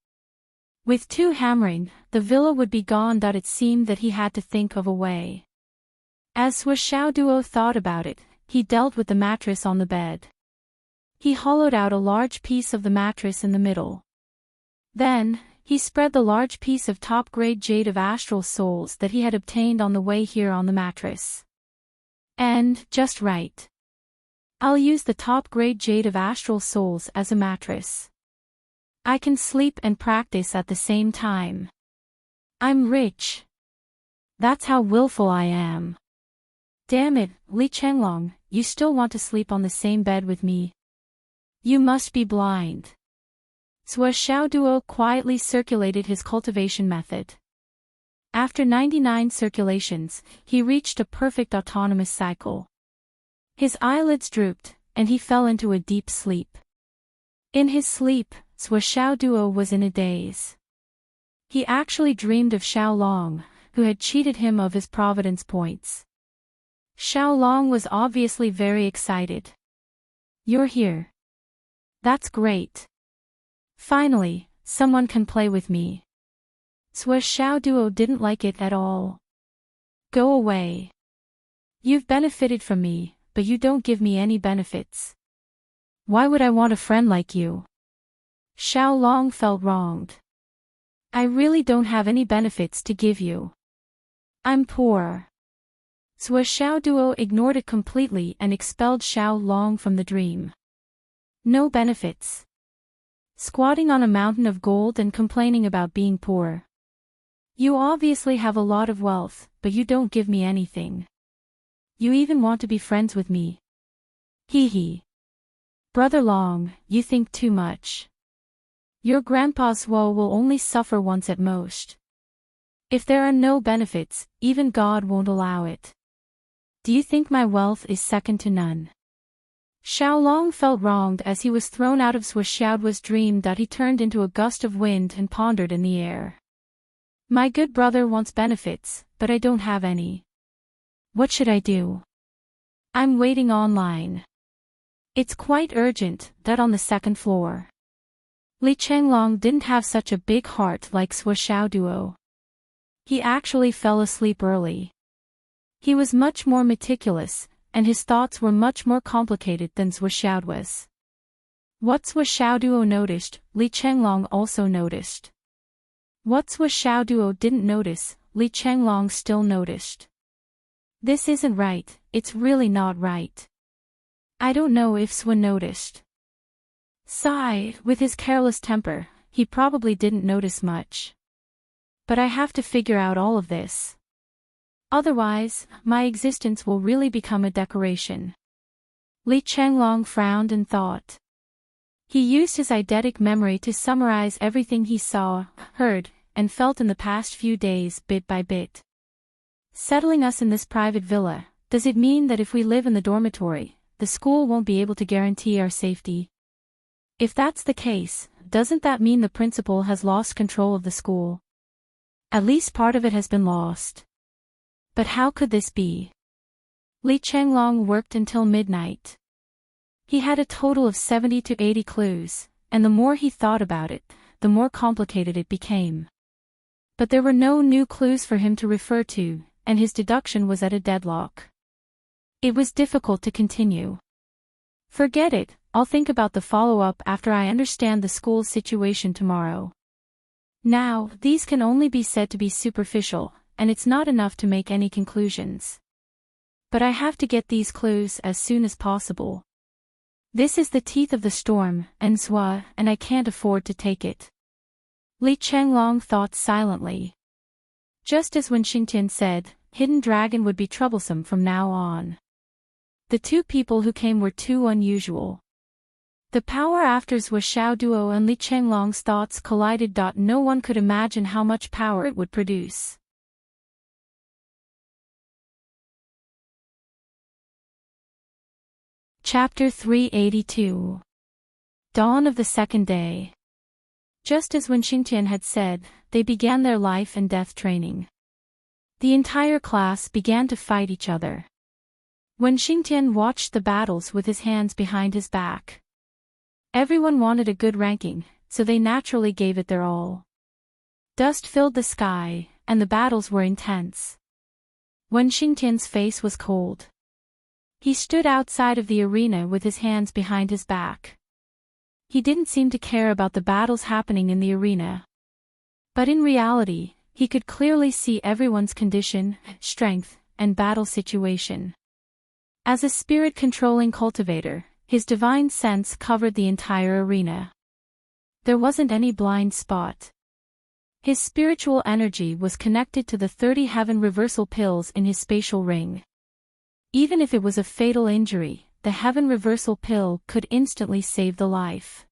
With two hammering, the villa would be gone. It seemed that he had to think of a way. As Sua Xiaoduo thought about it, he dealt with the mattress on the bed. He hollowed out a large piece of the mattress in the middle. Then, he spread the large piece of top-grade jade of astral souls that he had obtained on the way here on the mattress. And, just right. I'll use the top-grade jade of astral souls as a mattress. I can sleep and practice at the same time. I'm rich. That's how willful I am. Damn it, Li Chenglong, you still want to sleep on the same bed with me? You must be blind. Sua Xiaoduo quietly circulated his cultivation method. After 99 circulations, he reached a perfect autonomous cycle. His eyelids drooped, and he fell into a deep sleep. In his sleep, Sua Xiaoduo was in a daze. He actually dreamed of Xiaolong, who had cheated him of his providence points. Xiaolong was obviously very excited. You're here. That's great. Finally, someone can play with me. Sua Xiaoduo didn't like it at all. Go away. You've benefited from me, but you don't give me any benefits. Why would I want a friend like you? Xiaolong felt wronged. I really don't have any benefits to give you. I'm poor. Sua Xiaoduo ignored it completely and expelled Xiaolong from the dream. No benefits. Squatting on a mountain of gold and complaining about being poor. You obviously have a lot of wealth, but you don't give me anything. You even want to be friends with me. Hee hee. Brother Long, you think too much. Your grandpa's woe will only suffer once at most. If there are no benefits, even God won't allow it. Do you think my wealth is second to none? Xiaolong felt wronged as he was thrown out of Sua Xiaoduo's dream. He turned into a gust of wind and pondered in the air. My good brother wants benefits, but I don't have any. What should I do? I'm waiting online. It's quite urgent, that on the second floor. Li Chenglong didn't have such a big heart like Sua Xiaoduo. He actually fell asleep early. He was much more meticulous, and his thoughts were much more complicated than Sua Xiaoduo's. What Sua Xiaoduo noticed, Li Chenglong also noticed. What Sua Xiaoduo didn't notice, Li Chenglong still noticed. This isn't right, it's really not right. I don't know if Sua noticed. Sigh, with his careless temper, he probably didn't notice much. But I have to figure out all of this. Otherwise, my existence will really become a decoration. Li Chenglong frowned and thought. He used his eidetic memory to summarize everything he saw, heard, and felt in the past few days bit by bit. Settling us in this private villa, does it mean that if we live in the dormitory, the school won't be able to guarantee our safety. If that's the case, doesn't that mean the principal has lost control of the school? At least part of it has been lost. But how could this be? Li Chenglong worked until midnight. He had a total of 70 to 80 clues, and the more he thought about it, the more complicated it became. But there were no new clues for him to refer to, and his deduction was at a deadlock. It was difficult to continue. Forget it, I'll think about the follow-up after I understand the school's situation tomorrow. Now, these can only be said to be superficial, and it's not enough to make any conclusions. But I have to get these clues as soon as possible. This is the teeth of the storm, and I can't afford to take it. Li Chenglong thought silently. Just as when Xingtian said, Hidden Dragon would be troublesome from now on. The two people who came were too unusual. The power afters was Xiao Duo and Li Chenglong's thoughts collided. No one could imagine how much power it would produce. Chapter 382. Dawn of the second day. Just as when Xingtian had said, they began their life and death training. The entire class began to fight each other. When Xingtian watched the battles with his hands behind his back, everyone wanted a good ranking, so they naturally gave it their all. Dust filled the sky, and the battles were intense. When Xingtian's face was cold, he stood outside of the arena with his hands behind his back. He didn't seem to care about the battles happening in the arena. But in reality, he could clearly see everyone's condition, strength, and battle situation. As a spirit-controlling cultivator, his divine sense covered the entire arena. There wasn't any blind spot. His spiritual energy was connected to the 30 heaven reversal pills in his spatial ring. Even if it was a fatal injury, the heaven reversal pill could instantly save the life.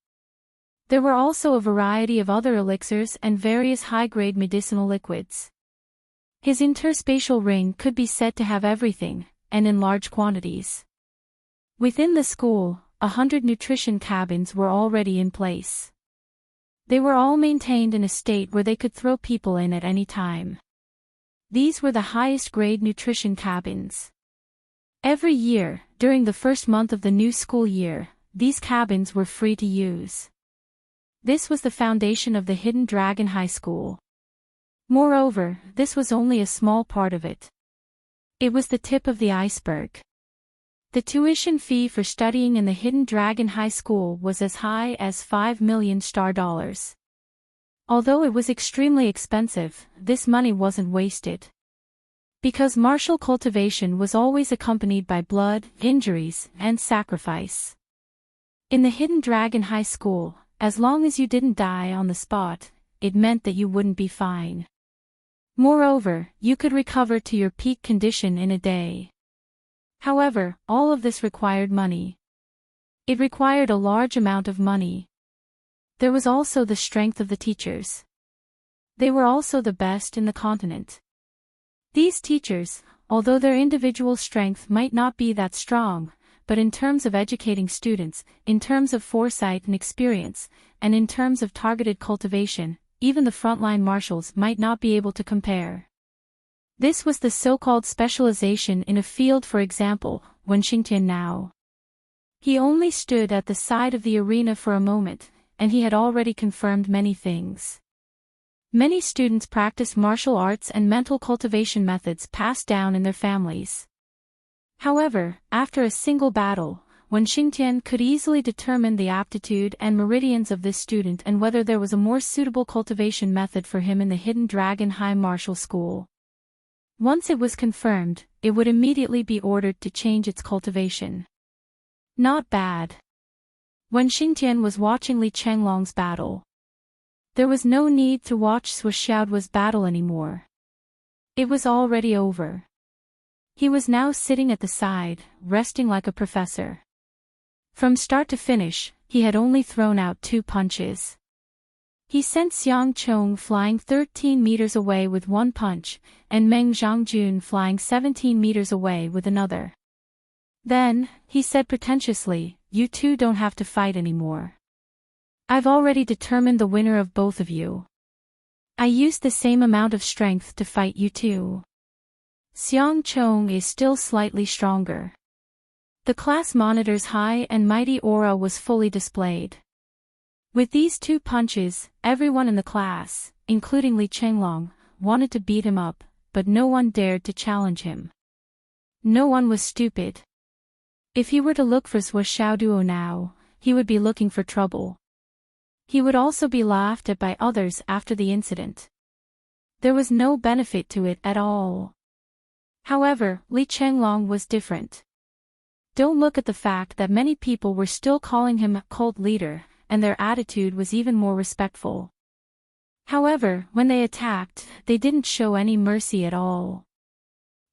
There were also a variety of other elixirs and various high-grade medicinal liquids. His interspatial ring could be said to have everything, and in large quantities. Within the school, 100 nutrition cabins were already in place. They were all maintained in a state where they could throw people in at any time. These were the highest-grade nutrition cabins. Every year, during the first month of the new school year, these cabins were free to use. This was the foundation of the Hidden Dragon High School. Moreover, this was only a small part of it. It was the tip of the iceberg. The tuition fee for studying in the Hidden Dragon High School was as high as $5 million. Although it was extremely expensive, this money wasn't wasted. Because martial cultivation was always accompanied by blood, injuries, and sacrifice. In the Hidden Dragon High School, as long as you didn't die on the spot, it meant that you wouldn't be fine. Moreover, you could recover to your peak condition in a day. However, all of this required money. It required a large amount of money. There was also the strength of the teachers. They were also the best in the continent. These teachers, although their individual strength might not be that strong, but in terms of educating students, in terms of foresight and experience, and in terms of targeted cultivation, even the frontline marshals might not be able to compare. This was the so-called specialization in a field. For example, when Xingtian now. He only stood at the side of the arena for a moment, and he had already confirmed many things. Many students practice martial arts and mental cultivation methods passed down in their families. However, after a single battle, when Xingtian could easily determine the aptitude and meridians of this student and whether there was a more suitable cultivation method for him in the Hidden Dragon High Martial School. Once it was confirmed, it would immediately be ordered to change its cultivation. Not bad. When Xingtian was watching Li Chenglong's battle, there was no need to watch Sui Xiaoduo's battle anymore. It was already over. He was now sitting at the side, resting like a professor. From start to finish, he had only thrown out 2 punches. He sent Xiang Chong flying 13 meters away with 1 punch, and Meng Zhangjun flying 17 meters away with another. Then, he said pretentiously, you two don't have to fight anymore. I've already determined the winner of both of you. I used the same amount of strength to fight you two. Xiang Chong is still slightly stronger. The class monitor's high and mighty aura was fully displayed. With these two punches, everyone in the class, including Li Chenglong, wanted to beat him up, but no one dared to challenge him. No one was stupid. If he were to look for Sua Xiaoduo now, he would be looking for trouble. He would also be laughed at by others after the incident. There was no benefit to it at all. However, Li Chenglong was different. Don't look at the fact that many people were still calling him a cult leader, and their attitude was even more respectful. However, when they attacked, they didn't show any mercy at all.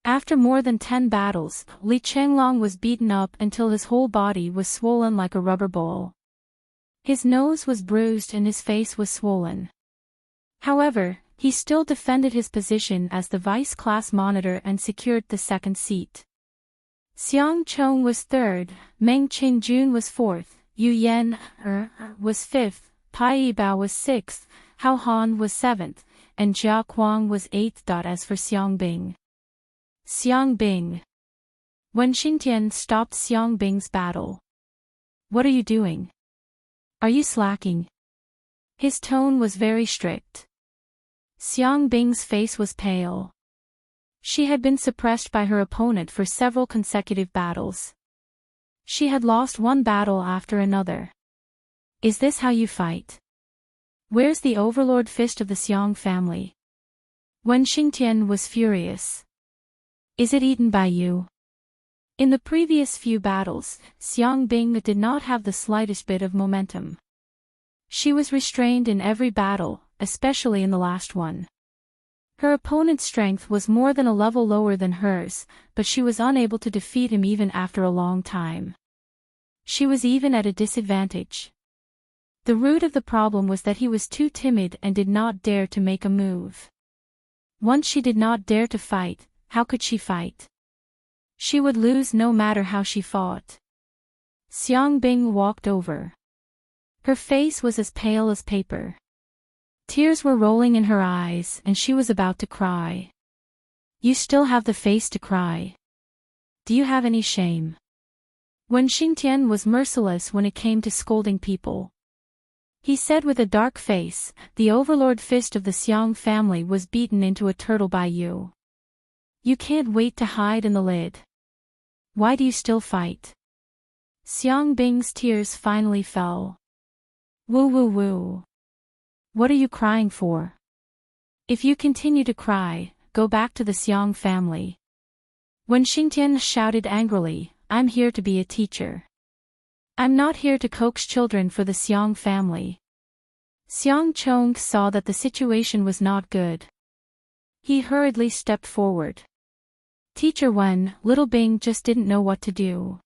After more than 10 battles, Li Chenglong was beaten up until his whole body was swollen like a rubber ball. His nose was bruised and his face was swollen. However, he still defended his position as the vice-class monitor and secured the second seat. Xiang Chong was third, Meng Qingjun was fourth, Yu Yan was fifth, Pai Yibao was sixth, Hao Han was seventh, and Jia Kuang was eighth. As for Xiang Bing. When Xingtian stopped Xiang Bing's battle. What are you doing? Are you slacking? His tone was very strict. Xiang Bing's face was pale. She had been suppressed by her opponent for several consecutive battles. She had lost one battle after another. Is this how you fight? Where's the overlord fist of the Xiang family? Wen Xingtian was furious. Is it eaten by you? In the previous few battles, Xiang Bing did not have the slightest bit of momentum. She was restrained in every battle, especially in the last one. Her opponent's strength was more than a level lower than hers, but she was unable to defeat him even after a long time. She was even at a disadvantage. The root of the problem was that he was too timid and did not dare to make a move. Once she did not dare to fight, how could she fight? She would lose no matter how she fought. Xiang Bing walked over. Her face was as pale as paper. Tears were rolling in her eyes and she was about to cry. You still have the face to cry. Do you have any shame? Wen Xingtian was merciless when it came to scolding people. He said with a dark face, the overlord fist of the Xiang family was beaten into a turtle by you. You can't wait to hide in the lid. Why do you still fight? Xiang Bing's tears finally fell. Woo woo woo. What are you crying for? If you continue to cry, go back to the Xiang family. When Xingtian shouted angrily, I'm here to be a teacher. I'm not here to coax children for the Xiang family. Xiang Chong saw that the situation was not good. He hurriedly stepped forward. Teacher Wen, little Bing just didn't know what to do.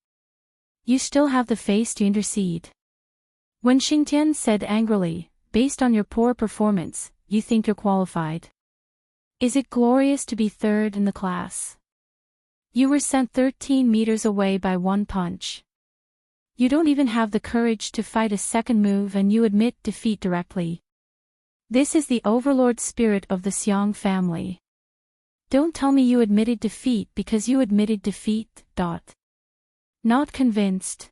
You still have the face to intercede. When Xingtian said angrily, based on your poor performance, you think you're qualified. Is it glorious to be third in the class? You were sent 13 meters away by one punch. You don't even have the courage to fight a second move and you admit defeat directly. This is the overlord spirit of the Xiang family. Don't tell me you admitted defeat because you admitted defeat. Not convinced.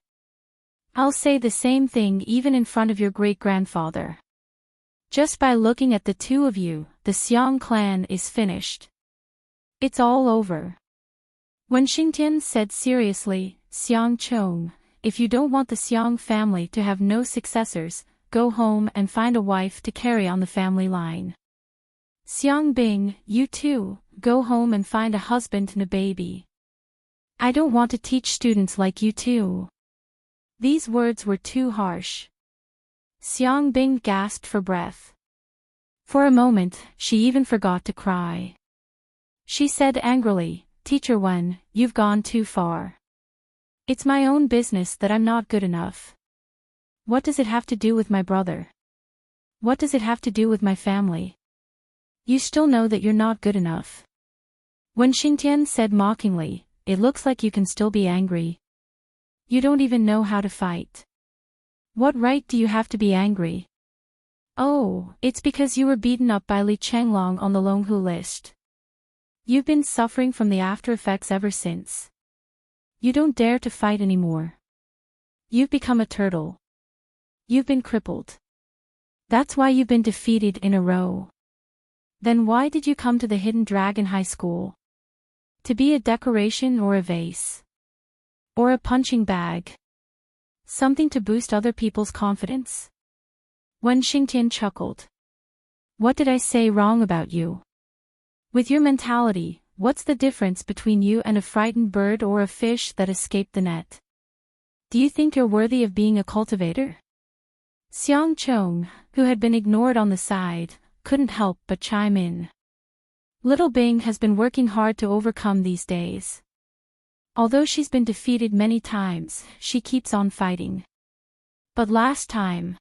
I'll say the same thing even in front of your great-grandfather. Just by looking at the two of you, the Xiang clan is finished. It's all over. When Xingtian said seriously, Xiang Chong, if you don't want the Xiang family to have no successors, go home and find a wife to carry on the family line. Xiang Bing, you too, go home and find a husband and a baby. I don't want to teach students like you too. These words were too harsh. Xiang Bing gasped for breath. For a moment, she even forgot to cry. She said angrily, Teacher Wen, you've gone too far. It's my own business that I'm not good enough. What does it have to do with my brother? What does it have to do with my family? You still know that you're not good enough. When Xingtian said mockingly, it looks like you can still be angry. You don't even know how to fight. What right do you have to be angry? Oh, it's because you were beaten up by Li Chenglong on the Longhu list. You've been suffering from the after effects ever since. You don't dare to fight anymore. You've become a turtle. You've been crippled. That's why you've been defeated in a row. Then why did you come to the Hidden Dragon High School? To be a decoration or a vase? Or a punching bag? Something to boost other people's confidence? Wen Xingtian chuckled. What did I say wrong about you? With your mentality, what's the difference between you and a frightened bird or a fish that escaped the net? Do you think you're worthy of being a cultivator? Xiang Chong, who had been ignored on the side, couldn't help but chime in. Little Bing has been working hard to overcome these days. Although she's been defeated many times, she keeps on fighting. But last time,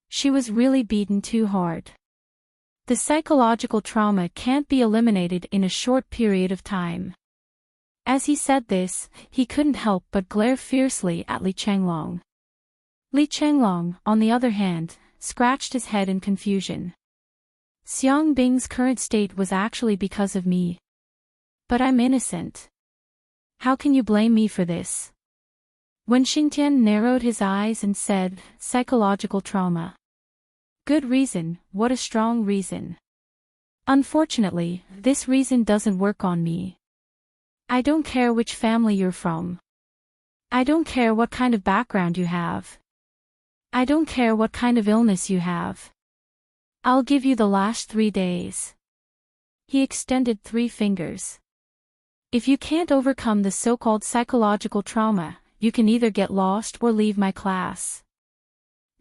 she was really beaten too hard. The psychological trauma can't be eliminated in a short period of time. As he said this, he couldn't help but glare fiercely at Li Chenglong. Li Chenglong, on the other hand, scratched his head in confusion. Xiang Bing's current state was actually because of me. But I'm innocent. How can you blame me for this? Wen Xingtian narrowed his eyes and said, psychological trauma. Good reason, what a strong reason. Unfortunately, this reason doesn't work on me. I don't care which family you're from. I don't care what kind of background you have. I don't care what kind of illness you have. I'll give you the last 3 days. He extended 3 fingers. If you can't overcome the so-called psychological trauma, you can either get lost or leave my class.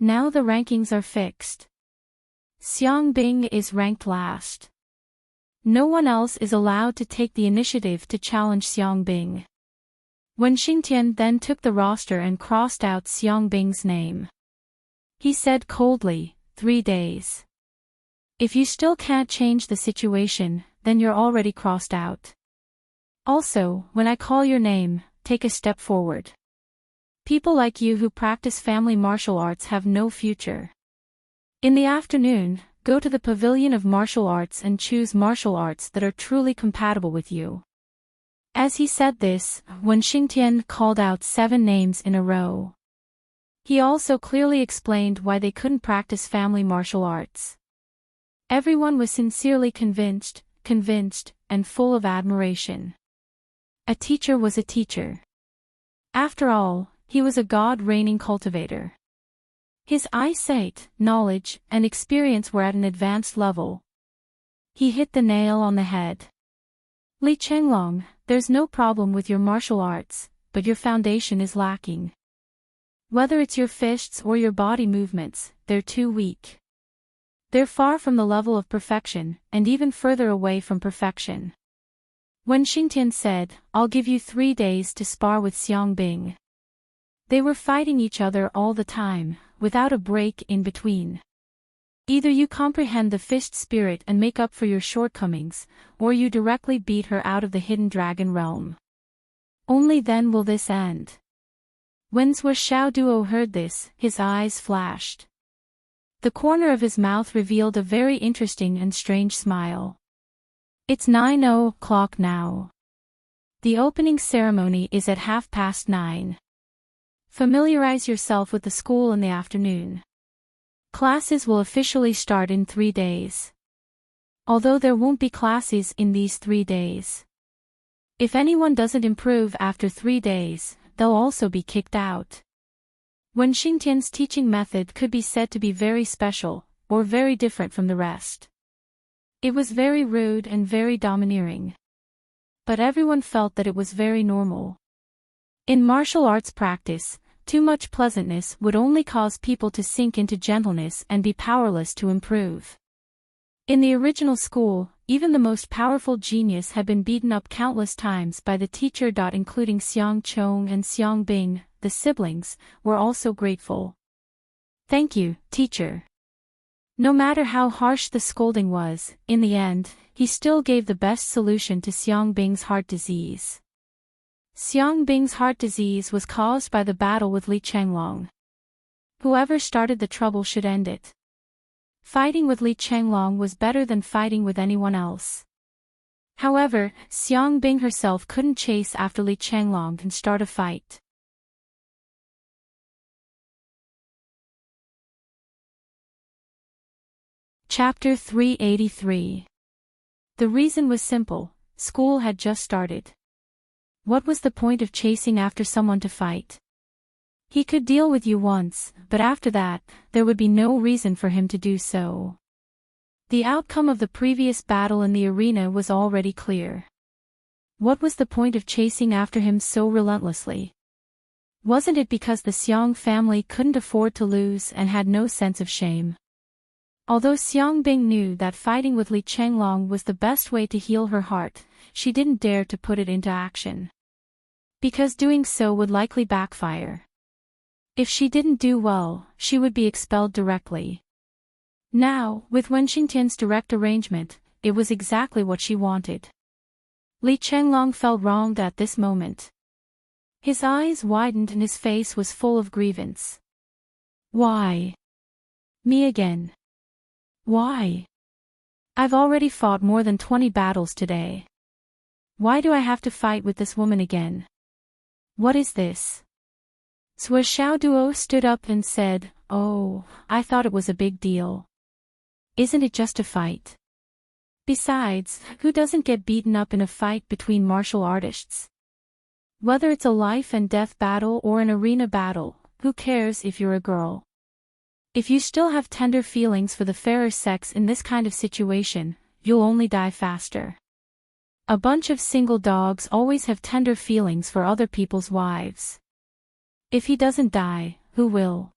Now the rankings are fixed. Xiang Bing is ranked last. No one else is allowed to take the initiative to challenge Xiang Bing. Wen Xingtian then took the roster and crossed out Xiang Bing's name. He said coldly, 3 days. If you still can't change the situation, then you're already crossed out. Also, when I call your name, take a step forward. People like you who practice family martial arts have no future. In the afternoon, go to the Pavilion of Martial Arts and choose martial arts that are truly compatible with you. As he said this, Wen Xingtian called out 7 names in a row. He also clearly explained why they couldn't practice family martial arts. Everyone was sincerely convinced, and full of admiration. A teacher was a teacher. After all, he was a god-reigning cultivator. His eyesight, knowledge, and experience were at an advanced level. He hit the nail on the head. Li Chenglong, there's no problem with your martial arts, but your foundation is lacking. Whether it's your fists or your body movements, they're too weak. They're far from the level of perfection, and even further away from perfection. Wen Xingtian said, I'll give you 3 days to spar with Xiang Bing. They were fighting each other all the time, without a break in between. Either you comprehend the fist spirit and make up for your shortcomings, or you directly beat her out of the hidden dragon realm. Only then will this end. When Zhuo Xiaoduo heard this, his eyes flashed. The corner of his mouth revealed a very interesting and strange smile. It's 9:00 now. The opening ceremony is at 9:30. Familiarize yourself with the school in the afternoon. Classes will officially start in 3 days. Although there won't be classes in these 3 days. If anyone doesn't improve after 3 days, they'll also be kicked out. Wen Xingtian's teaching method could be said to be very special, or very different from the rest. It was very rude and very domineering. But everyone felt that it was very normal. In martial arts practice, too much pleasantness would only cause people to sink into gentleness and be powerless to improve. In the original school, even the most powerful genius had been beaten up countless times by the teacher. Including Xiang Chong and Xiang Bing, the siblings, were also grateful. Thank you, teacher. No matter how harsh the scolding was, in the end, he still gave the best solution to Xiang Bing's heart disease. Xiang Bing's heart disease was caused by the battle with Li Chenglong. Whoever started the trouble should end it. Fighting with Li Chenglong was better than fighting with anyone else. However, Xiang Bing herself couldn't chase after Li Chenglong and start a fight. Chapter 383. The reason was simple: school had just started. What was the point of chasing after someone to fight? He could deal with you once, but after that, there would be no reason for him to do so. The outcome of the previous battle in the arena was already clear. What was the point of chasing after him so relentlessly? Wasn't it because the Xiang family couldn't afford to lose and had no sense of shame? Although Xiang Bing knew that fighting with Li Chenglong was the best way to heal her heart, she didn't dare to put it into action. Because doing so would likely backfire. If she didn't do well, she would be expelled directly. Now, with Wen Xingtian's direct arrangement, it was exactly what she wanted. Li Chenglong felt wronged at this moment. His eyes widened and his face was full of grievance. Why? Me again? Why? I've already fought more than 20 battles today. Why do I have to fight with this woman again? What is this? Sui Xiaoduo stood up and said, "Oh, I thought it was a big deal. Isn't it just a fight? Besides, who doesn't get beaten up in a fight between martial artists? Whether it's a life and death battle or an arena battle, who cares if you're a girl? If you still have tender feelings for the fairer sex in this kind of situation, you'll only die faster. A bunch of single dogs always have tender feelings for other people's wives. If he doesn't die, who will?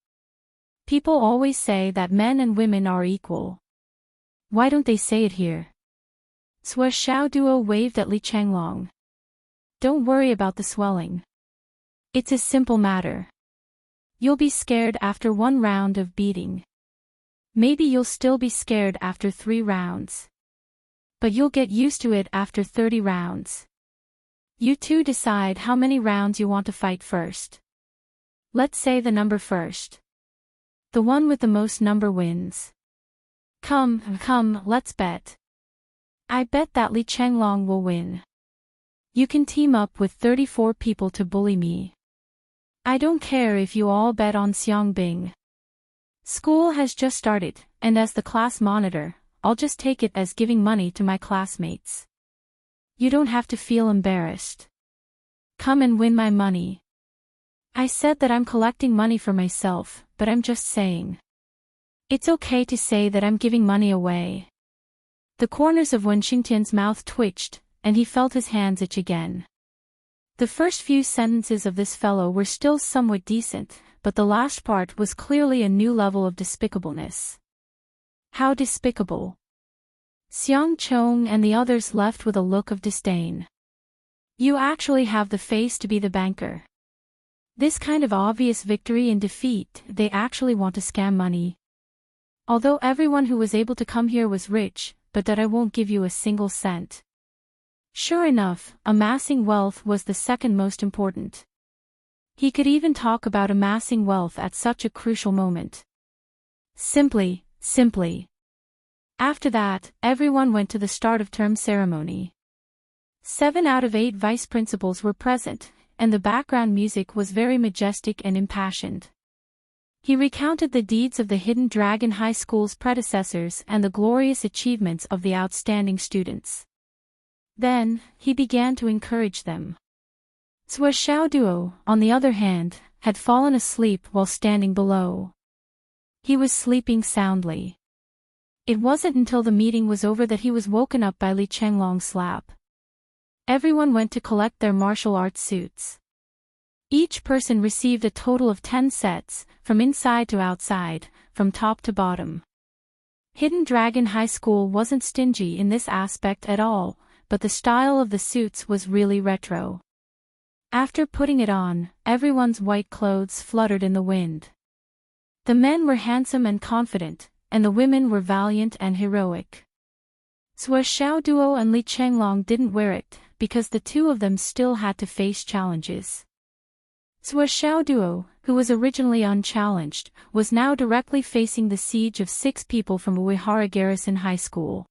People always say that men and women are equal. Why don't they say it here?" Sui Xiaoduo waved at Li Chenglong. "Don't worry about the swelling. It's a simple matter. You'll be scared after one round of beating. Maybe you'll still be scared after 3 rounds. But you'll get used to it after 30 rounds. You two decide how many rounds you want to fight first. Let's say the number first. The one with the most number wins. Come, let's bet. I bet that Li Chenglong will win. You can team up with 34 people to bully me. I don't care if you all bet on Xiang Bing. School has just started, and as the class monitor, I'll just take it as giving money to my classmates. You don't have to feel embarrassed. Come and win my money. I said that I'm collecting money for myself, but I'm just saying. It's okay to say that I'm giving money away." The corners of Wen Xingtian's mouth twitched, and he felt his hands itch again. The first few sentences of this fellow were still somewhat decent, but the last part was clearly a new level of despicableness. How despicable. Xiang Chong and the others left with a look of disdain. You actually have the face to be the banker. This kind of obvious victory in defeat, they actually want to scam money. Although everyone who was able to come here was rich, but that I won't give you a single cent. Sure enough, amassing wealth was the second most important. He could even talk about amassing wealth at such a crucial moment. Simply. After that, everyone went to the start of term ceremony. 7 out of 8 vice principals were present, and the background music was very majestic and impassioned. He recounted the deeds of the Hidden Dragon High School's predecessors and the glorious achievements of the outstanding students. Then, he began to encourage them. Sui Xiaoduo, on the other hand, had fallen asleep while standing below. He was sleeping soundly. It wasn't until the meeting was over that he was woken up by Li Chenglong's slap. Everyone went to collect their martial arts suits. Each person received a total of 10 sets, from inside to outside, from top to bottom. Hidden Dragon High School wasn't stingy in this aspect at all, but the style of the suits was really retro. After putting it on, everyone's white clothes fluttered in the wind. The men were handsome and confident, and the women were valiant and heroic. Sui Xiaoduo and Li Chenglong didn't wear it, because the two of them still had to face challenges. Zhuo Xiaoduo, who was originally unchallenged, was now directly facing the siege of 6 people from Uehara Garrison High School.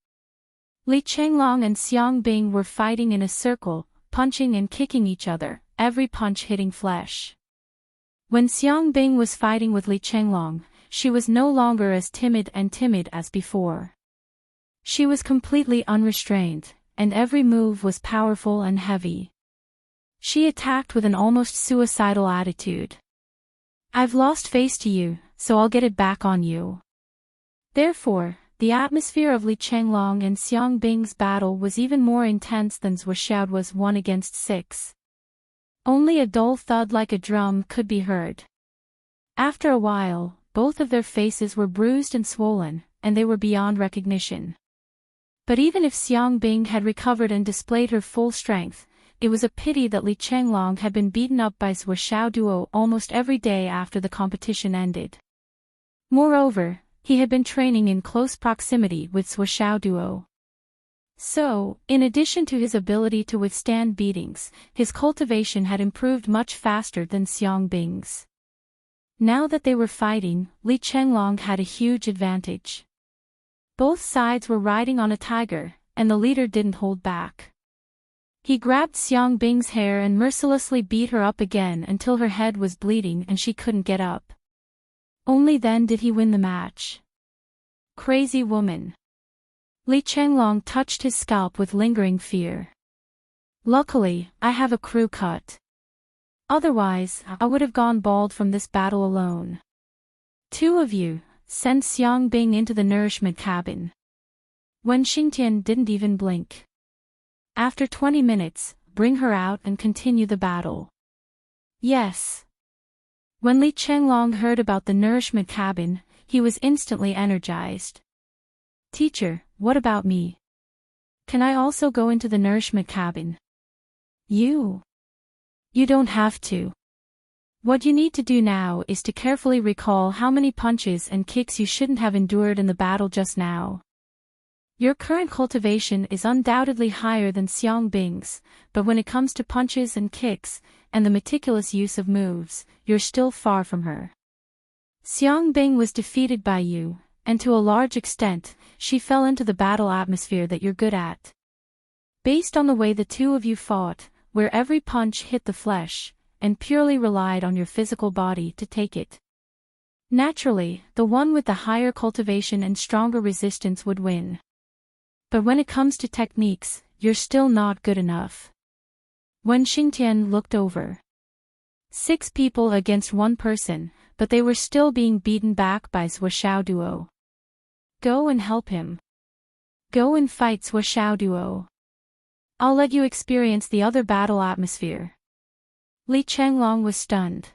Li Chenglong and Xiang Bing were fighting in a circle, punching and kicking each other, every punch hitting flesh. When Xiang Bing was fighting with Li Chenglong, she was no longer as timid as before. She was completely unrestrained, and every move was powerful and heavy. She attacked with an almost suicidal attitude. "I've lost face to you, so I'll get it back on you." Therefore, the atmosphere of Li Chenglong and Xiang Bing's battle was even more intense than Zhuo Xiaoduo's 1 against 6. Only a dull thud like a drum could be heard. After a while, both of their faces were bruised and swollen, and they were beyond recognition. But even if Xiang Bing had recovered and displayed her full strength, it was a pity that Li Chenglong had been beaten up by Zhuo Xiaoduo almost every day after the competition ended. Moreover, he had been training in close proximity with Zhuo Xiaoduo. So, in addition to his ability to withstand beatings, his cultivation had improved much faster than Xiang Bing's. Now that they were fighting, Li Chenglong had a huge advantage. Both sides were riding on a tiger, and the leader didn't hold back. He grabbed Xiang Bing's hair and mercilessly beat her up again until her head was bleeding and she couldn't get up. Only then did he win the match. Crazy woman. Li Chenglong touched his scalp with lingering fear. "Luckily, I have a crew cut. Otherwise, I would have gone bald from this battle alone. 2 of you, send Xiang Bing into the nourishment cabin." Wen Xingtian didn't even blink. "After 20 minutes, bring her out and continue the battle." "Yes." When Li Chenglong heard about the nourishment cabin, he was instantly energized. "Teacher, what about me? Can I also go into the nourishment cabin?" You don't have to. What you need to do now is to carefully recall how many punches and kicks you shouldn't have endured in the battle just now. Your current cultivation is undoubtedly higher than Xiang Bing's, but when it comes to punches and kicks, and the meticulous use of moves, you're still far from her. Xiang Bing was defeated by you, and to a large extent, she fell into the battle atmosphere that you're good at. Based on the way the 2 of you fought, where every punch hit the flesh, and purely relied on your physical body to take it. Naturally, the one with the higher cultivation and stronger resistance would win. But when it comes to techniques, you're still not good enough. Wen Xingtian looked over. 6 people against 1 person, but they were still being beaten back by Zhuo Xiaoduo. Go and help him. Go and fight Zhuo Xiaoduo. I'll let you experience the other battle atmosphere. Li Chenglong was stunned.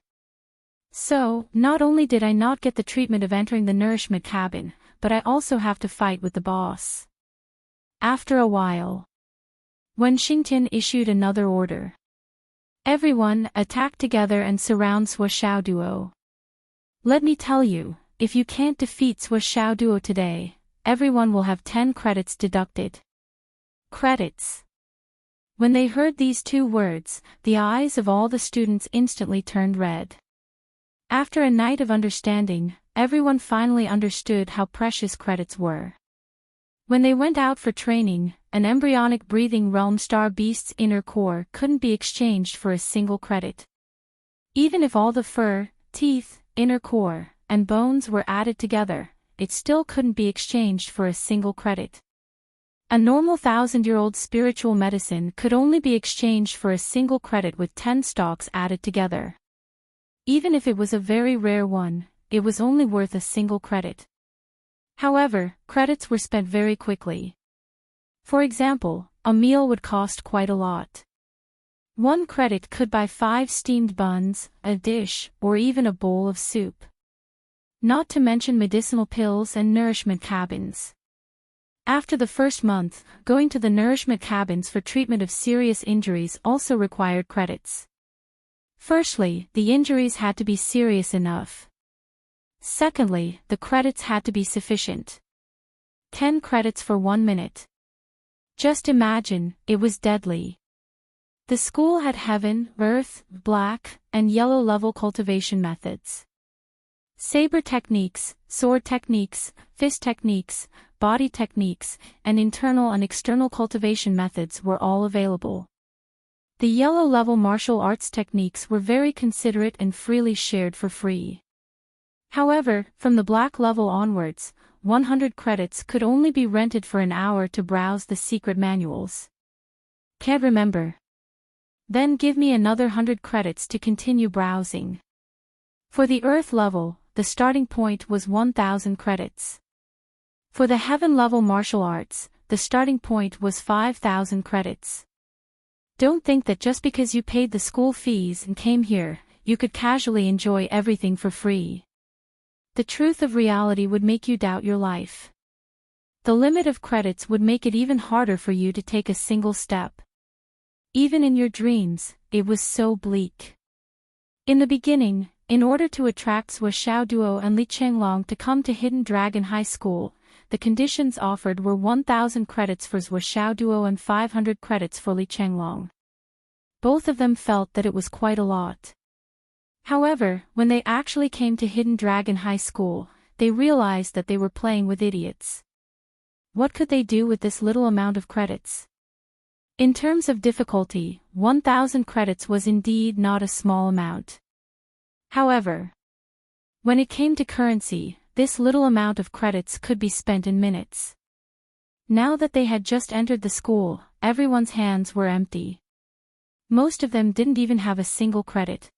So, not only did I not get the treatment of entering the nourishment cabin, but I also have to fight with the boss. After a while, Wen Xingtian issued another order. Everyone, attack together and surround Zhuo Xiaoduo. Let me tell you, if you can't defeat Zhuo Xiaoduo today, everyone will have 10 credits deducted. Credits. When they heard these 2 words, the eyes of all the students instantly turned red. After a night of understanding, everyone finally understood how precious credits were. When they went out for training, an embryonic breathing realm star beast's inner core couldn't be exchanged for a single credit. Even if all the fur, teeth, inner core, and bones were added together, it still couldn't be exchanged for a single credit. A normal 1,000-year-old spiritual medicine could only be exchanged for a single credit with 10 stalks added together. Even if it was a very rare one, it was only worth a single credit. However, credits were spent very quickly. For example, a meal would cost quite a lot. 1 credit could buy 5 steamed buns, a dish, or even a bowl of soup. Not to mention medicinal pills and nourishment cabins. After the first month, going to the nourishment cabins for treatment of serious injuries also required credits. Firstly, the injuries had to be serious enough. Secondly, the credits had to be sufficient. 10 credits for 1 minute. Just imagine, it was deadly. The school had heaven, earth, black, and yellow level cultivation methods. Saber techniques, sword techniques, fist techniques, body techniques, and internal and external cultivation methods were all available. The yellow level martial arts techniques were very considerate and freely shared for free. However, from the black level onwards, 100 credits could only be rented for an hour to browse the secret manuals. Can't remember. Then give me another 100 credits to continue browsing. For the earth level, the starting point was 1,000 credits. For the heaven level martial arts, the starting point was 5,000 credits. Don't think that just because you paid the school fees and came here, you could casually enjoy everything for free. The truth of reality would make you doubt your life. The limit of credits would make it even harder for you to take a single step. Even in your dreams, it was so bleak. In the beginning, in order to attract Sui Xiaoduo and Li Chenglong to come to Hidden Dragon High School, the conditions offered were 1,000 credits for Sui Xiaoduo and 500 credits for Li Chenglong. Both of them felt that it was quite a lot. However, when they actually came to Hidden Dragon High School, they realized that they were playing with idiots. What could they do with this little amount of credits? In terms of difficulty, 1,000 credits was indeed not a small amount. However, when it came to currency, this little amount of credits could be spent in minutes. Now that they had just entered the school, everyone's hands were empty. Most of them didn't even have a single credit.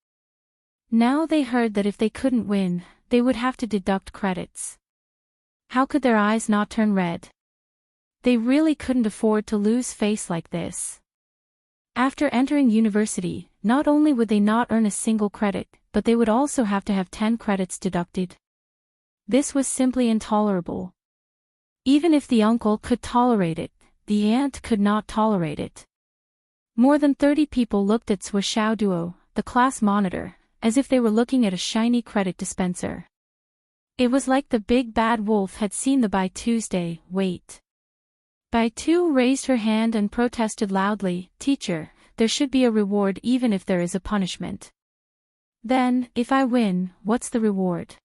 Now they heard that if they couldn't win, they would have to deduct credits. How could their eyes not turn red? They really couldn't afford to lose face like this. After entering university, not only would they not earn a single credit, but they would also have to have 10 credits deducted. This was simply intolerable. Even if the uncle could tolerate it, the aunt could not tolerate it. More than 30 people looked at Sui Xiaoduo, the class monitor, as if they were looking at a shiny credit dispenser. It was like the big bad wolf had seen the Bai Tuesday. Wait. Bai Tu raised her hand and protested loudly, "Teacher, there should be a reward even if there is a punishment." Then, if I win, what's the reward?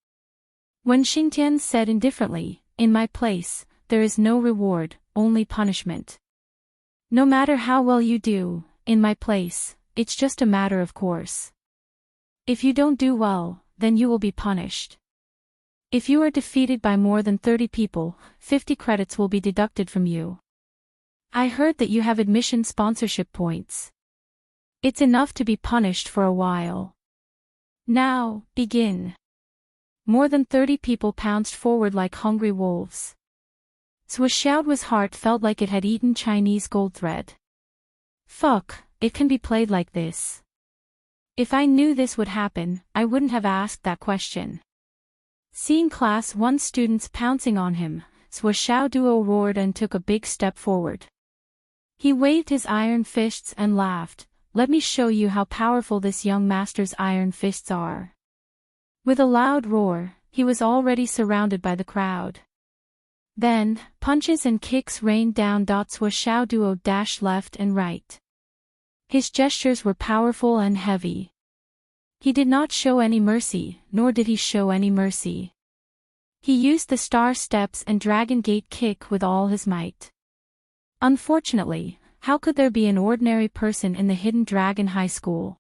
When Xingtian said indifferently, "In my place, there is no reward, only punishment. No matter how well you do, in my place, it's just a matter of course. If you don't do well, then you will be punished. If you are defeated by more than 30 people, 50 credits will be deducted from you. I heard that you have admission sponsorship points. It's enough to be punished for a while. Now, begin." More than 30 people pounced forward like hungry wolves. Sui Xiaoduo's heart felt like it had eaten Chinese gold thread. Fuck, it can be played like this. If I knew this would happen, I wouldn't have asked that question. Seeing Class 1 students pouncing on him, Sui Xiaoduo roared and took a big step forward. He waved his iron fists and laughed, "Let me show you how powerful this young master's iron fists are." With a loud roar, he was already surrounded by the crowd. Then, punches and kicks rained down. Sui Xiaoduo dashed left and right. His gestures were powerful and heavy. He did not show any mercy, nor did he show any mercy. He used the star steps and dragon gate kick with all his might. Unfortunately, how could there be an ordinary person in the Hidden Dragon High School?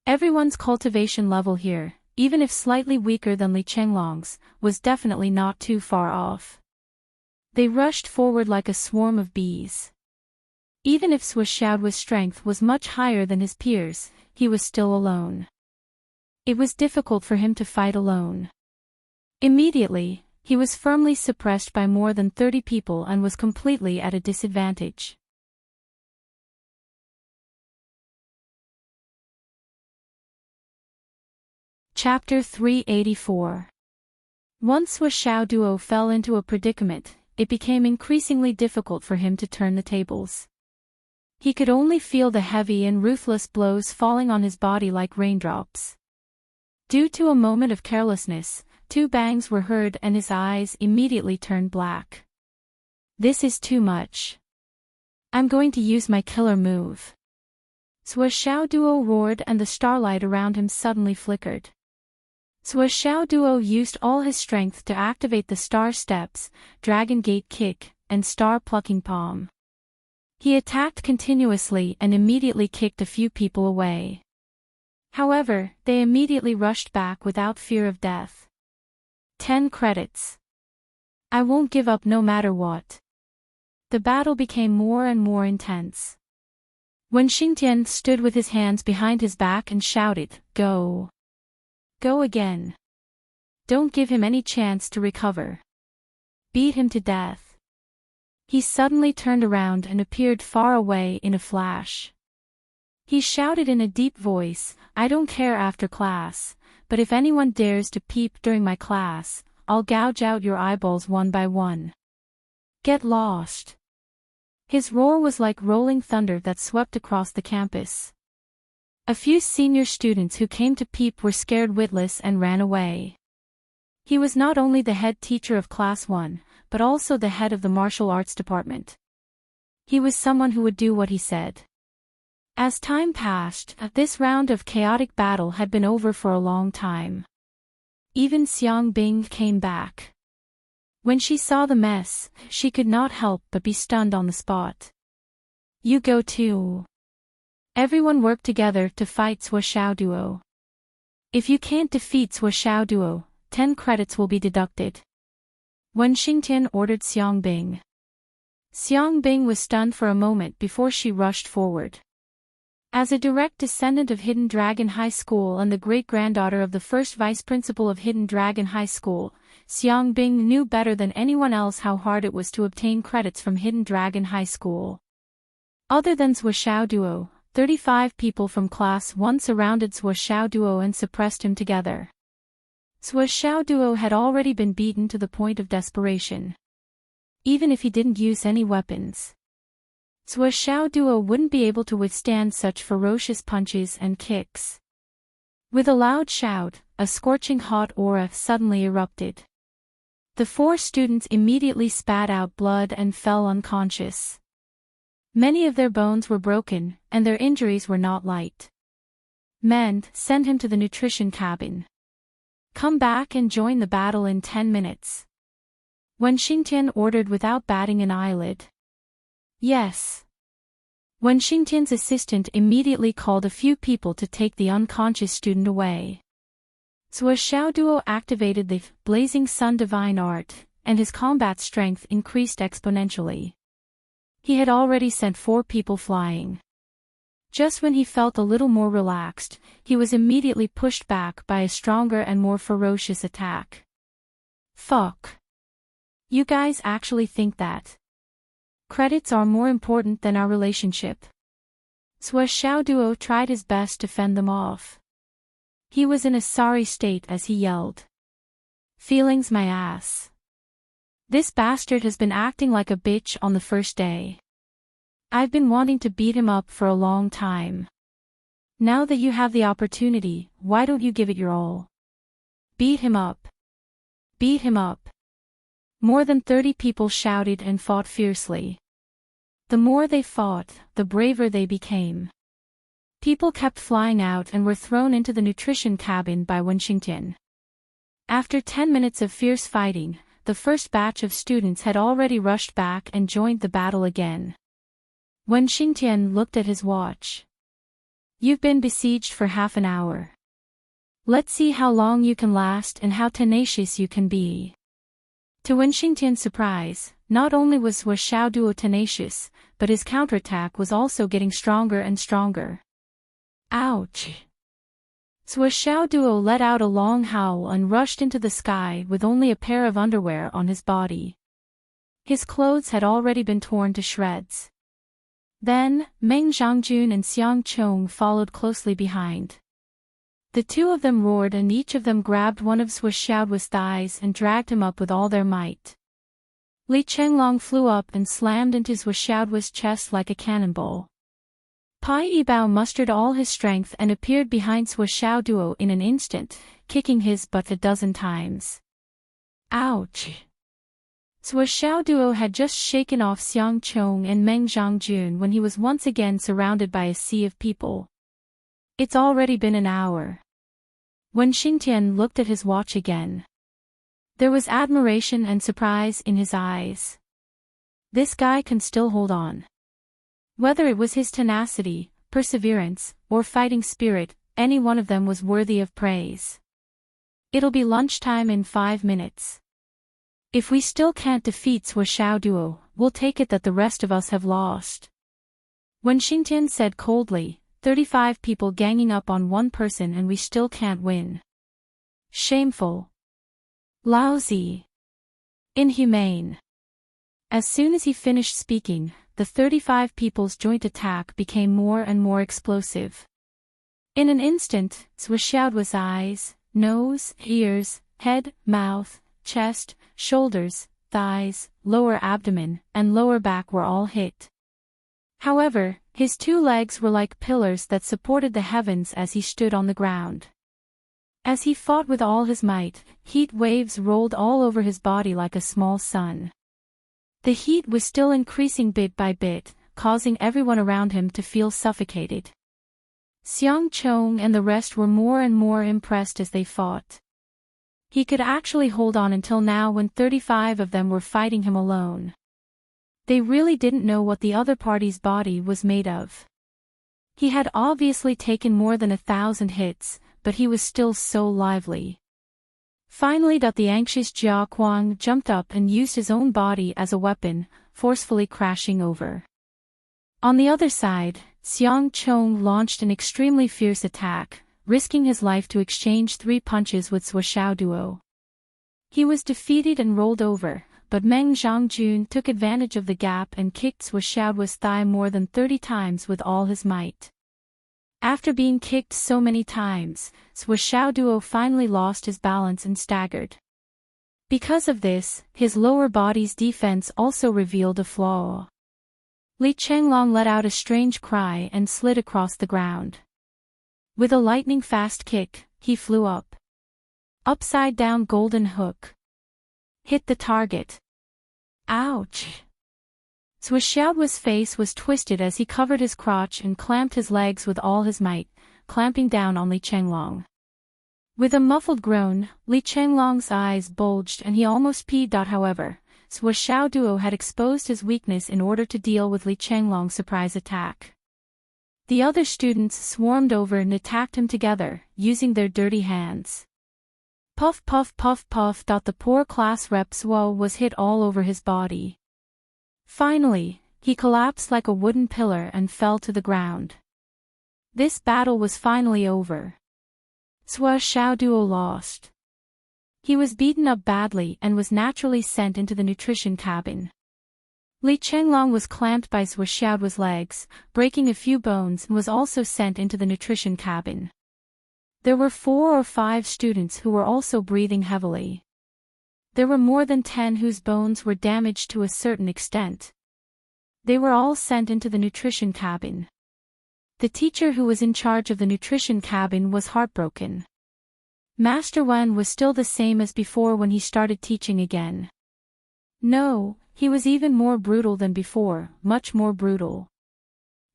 Everyone's cultivation level here, even if slightly weaker than Li Chenglong's, was definitely not too far off. They rushed forward like a swarm of bees. Even if Sui Xiaoduo's strength was much higher than his peers, he was still alone. It was difficult for him to fight alone. Immediately, he was firmly suppressed by more than 30 people and was completely at a disadvantage. Chapter 384. Once Sui Xiaoduo fell into a predicament, it became increasingly difficult for him to turn the tables. He could only feel the heavy and ruthless blows falling on his body like raindrops. Due to a moment of carelessness, 2 bangs were heard and his eyes immediately turned black. This is too much. I'm going to use my killer move. Duo roared and the starlight around him suddenly flickered. Duo used all his strength to activate the star steps, dragon gate kick, and star plucking palm. He attacked continuously and immediately kicked a few people away. However, they immediately rushed back without fear of death. 10 credits. I won't give up no matter what. The battle became more and more intense. When Xingtian stood with his hands behind his back and shouted, "Go! Go again! Don't give him any chance to recover. Beat him to death." He suddenly turned around and appeared far away in a flash. He shouted in a deep voice, "I don't care after class, but if anyone dares to peep during my class, I'll gouge out your eyeballs one by one. Get lost." His roar was like rolling thunder that swept across the campus. A few senior students who came to peep were scared witless and ran away. He was not only the head teacher of Class 1, but also the head of the martial arts department. He was someone who would do what he said. As time passed, this round of chaotic battle had been over for a long time. Even Xiang Bing came back. When she saw the mess, she could not help but be stunned on the spot. "You go too. Everyone work together to fight Duo. If you can't defeat Duo, 10 credits will be deducted." When Xingtian ordered Xiang Bing. Xiang Bing was stunned for a moment before she rushed forward. As a direct descendant of Hidden Dragon High School and the great-granddaughter of the first vice principal of Hidden Dragon High School, Xiang Bing knew better than anyone else how hard it was to obtain credits from Hidden Dragon High School. Other than Duo, 35 people from Class 1 surrounded Duo and suppressed him together. Duo had already been beaten to the point of desperation. Even if he didn't use any weapons, Duo wouldn't be able to withstand such ferocious punches and kicks. With a loud shout, a scorching hot aura suddenly erupted. The 4 students immediately spat out blood and fell unconscious. Many of their bones were broken, and their injuries were not light. "Men, send him to the nutrition cabin. Come back and join the battle in 10 minutes. When Xingtian ordered without batting an eyelid. "Yes." When Xingtian's assistant immediately called a few people to take the unconscious student away. Duo activated the Blazing Sun Divine Art, and his combat strength increased exponentially. He had already sent 4 people flying. Just when he felt a little more relaxed, he was immediately pushed back by a stronger and more ferocious attack. "Fuck. You guys actually think that credits are more important than our relationship?" Duo tried his best to fend them off. He was in a sorry state as he yelled. "Feelings my ass. This bastard has been acting like a bitch on the first day. I've been wanting to beat him up for a long time. Now that you have the opportunity, why don't you give it your all? Beat him up. Beat him up." More than 30 people shouted and fought fiercely. The more they fought, the braver they became. People kept flying out and were thrown into the nutrition cabin by Wen Xingtian. After 10 minutes of fierce fighting, the first batch of students had already rushed back and joined the battle again. Wen Xingtian looked at his watch. "You've been besieged for half an hour. Let's see how long you can last and how tenacious you can be." To Wen Xingtian's surprise, not only was Duo tenacious, but his counterattack was also getting stronger and stronger. Ouch! Duo let out a long howl and rushed into the sky with only a pair of underwear on his body. His clothes had already been torn to shreds. Then, Meng Zhangjun and Xiang Chong followed closely behind. The 2 of them roared and each of them grabbed one of Duo's thighs and dragged him up with all their might. Li Chenglong flew up and slammed into Duo's chest like a cannonball. Pai Yibao mustered all his strength and appeared behind Duo in an instant, kicking his butt a dozen times. Ouch! Sua Xiaoduo had just shaken off Xiang Chong and Meng Zhangjun when he was once again surrounded by a sea of people. It's already been an hour. When Xingtian looked at his watch again, there was admiration and surprise in his eyes. This guy can still hold on. Whether it was his tenacity, perseverance, or fighting spirit, any one of them was worthy of praise. It'll be lunchtime in 5 minutes. If we still can't defeat Sua Xiaoduo, we'll take it that the rest of us have lost. When Xingtian said coldly, 35 people ganging up on one person and we still can't win. Shameful. Lousy. Inhumane. As soon as he finished speaking, the 35 people's joint attack became more and more explosive. In an instant, Sua Xiaoduo's eyes, nose, ears, head, mouth, chest, shoulders, thighs, lower abdomen, and lower back were all hit. However, his 2 legs were like pillars that supported the heavens as he stood on the ground. As he fought with all his might, heat waves rolled all over his body like a small sun. The heat was still increasing bit by bit, causing everyone around him to feel suffocated. Xiang Chong and the rest were more and more impressed as they fought. He could actually hold on until now when 35 of them were fighting him alone. They really didn't know what the other party's body was made of. He had obviously taken more than 1,000 hits, but he was still so lively. Finally, the anxious Jia Kuang jumped up and used his own body as a weapon, forcefully crashing over. On the other side, Xiang Chong launched an extremely fierce attack, risking his life to exchange 3 punches with Sua Xiaoduo. He was defeated and rolled over, but Meng Zhangjun took advantage of the gap and kicked Sua Xiaoduo's thigh more than 30 times with all his might. After being kicked so many times, Sua Xiaoduo finally lost his balance and staggered. Because of this, his lower body's defense also revealed a flaw. Li Chenglong let out a strange cry and slid across the ground. With a lightning-fast kick, he flew up. Upside-down golden hook. Hit the target. Ouch! Sua Xiaoduo's face was twisted as he covered his crotch and clamped his legs with all his might, clamping down on Li Chenglong. With a muffled groan, Li Chenglong's eyes bulged and he almost peed. However, Sua Xiaoduo had exposed his weakness in order to deal with Li Chenglong's surprise attack. The other students swarmed over and attacked him together, using their dirty hands. Puff puff puff puff. The poor class rep Sua was hit all over his body. Finally, he collapsed like a wooden pillar and fell to the ground. This battle was finally over. Sua Xiaoduo lost. He was beaten up badly and was naturally sent into the nutrition cabin. Li Chenglong was clamped by Sua Xiaoduo's legs, breaking a few bones, and was also sent into the nutrition cabin. There were 4 or 5 students who were also breathing heavily. There were more than 10 whose bones were damaged to a certain extent. They were all sent into the nutrition cabin. The teacher who was in charge of the nutrition cabin was heartbroken. Master Wen was still the same as before when he started teaching again. No, he was even more brutal than before, much more brutal.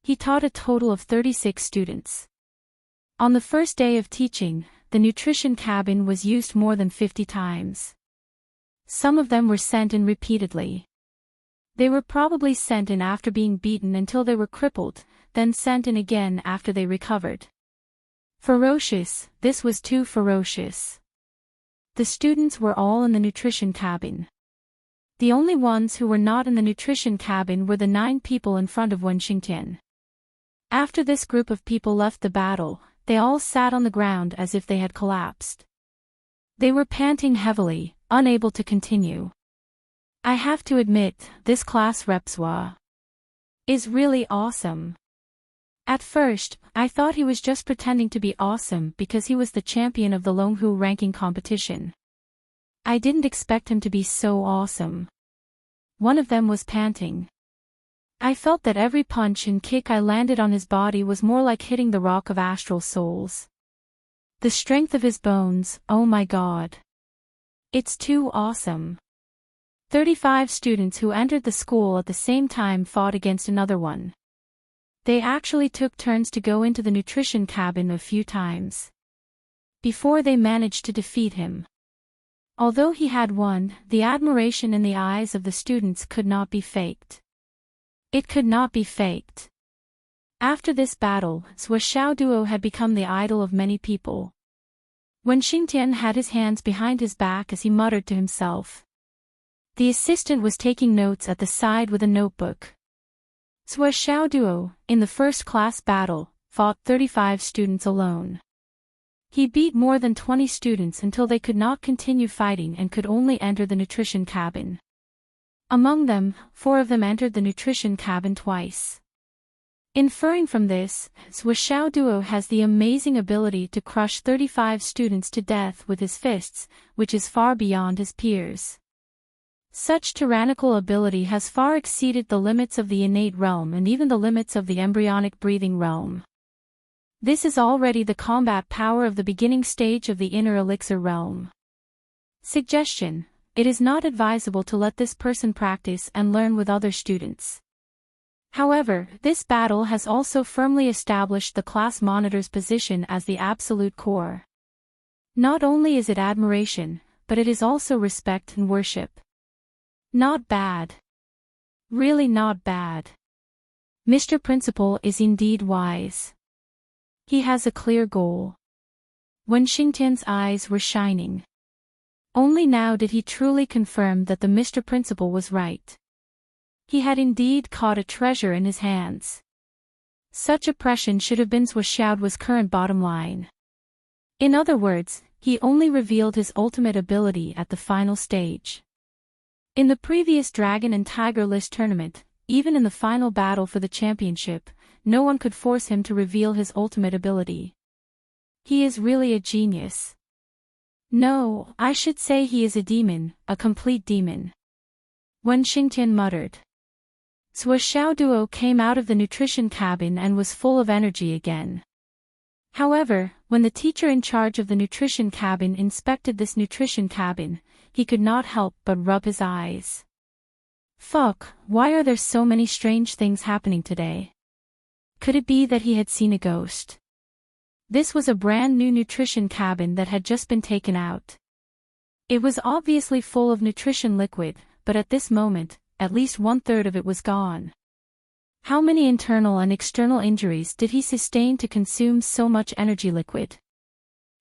He taught a total of 36 students. On the first day of teaching, the nutrition cabin was used more than 50 times. Some of them were sent in repeatedly. They were probably sent in after being beaten until they were crippled, then sent in again after they recovered. Ferocious, this was too ferocious. The students were all in the nutrition cabin. The only ones who were not in the nutrition cabin were the 9 people in front of Wen Xingtian. After this group of people left the battle, they all sat on the ground as if they had collapsed. They were panting heavily, unable to continue. I have to admit, this class rep Sua is really awesome. At first, I thought he was just pretending to be awesome because he was the champion of the Longhu ranking competition. I didn't expect him to be so awesome. One of them was panting. I felt that every punch and kick I landed on his body was more like hitting the rock of astral souls. The strength of his bones, oh my god. It's too awesome. 35 students who entered the school at the same time fought against another one. They actually took turns to go into the nutrition cabin a few times before they managed to defeat him. Although he had won, the admiration in the eyes of the students could not be faked. It could not be faked. After this battle, Zhuo Xiao Duo had become the idol of many people. When Xingtian had his hands behind his back as he muttered to himself, the assistant was taking notes at the side with a notebook. Zhuo Xiao Duo, in the first-class battle, fought 35 students alone. He beat more than 20 students until they could not continue fighting and could only enter the nutrition cabin. Among them, 4 of them entered the nutrition cabin twice. Inferring from this, Zhuo Xiao Duo has the amazing ability to crush 35 students to death with his fists, which is far beyond his peers. Such tyrannical ability has far exceeded the limits of the innate realm and even the limits of the embryonic breathing realm. This is already the combat power of the beginning stage of the inner elixir realm. Suggestion: it is not advisable to let this person practice and learn with other students. However, this battle has also firmly established the class monitor's position as the absolute core. Not only is it admiration, but it is also respect and worship. Not bad. Really not bad. Mr. Principal is indeed wise. He has a clear goal. When Xingtian's eyes were shining. Only now did he truly confirm that the Mr. Principal was right. He had indeed caught a treasure in his hands. Such oppression should have been Zhuo Xiaoduo's current bottom line. In other words, he only revealed his ultimate ability at the final stage. In the previous Dragon and Tiger List tournament, even in the final battle for the championship, no one could force him to reveal his ultimate ability. He is really a genius. No, I should say he is a demon, a complete demon. When Xingtian muttered. Zhuo Xiaoduo came out of the nutrition cabin and was full of energy again. However, when the teacher in charge of the nutrition cabin inspected this nutrition cabin, he could not help but rub his eyes. Fuck, why are there so many strange things happening today? Could it be that he had seen a ghost? This was a brand new nutrition cabin that had just been taken out. It was obviously full of nutrition liquid, but at this moment, at least 1/3 of it was gone. How many internal and external injuries did he sustain to consume so much energy liquid?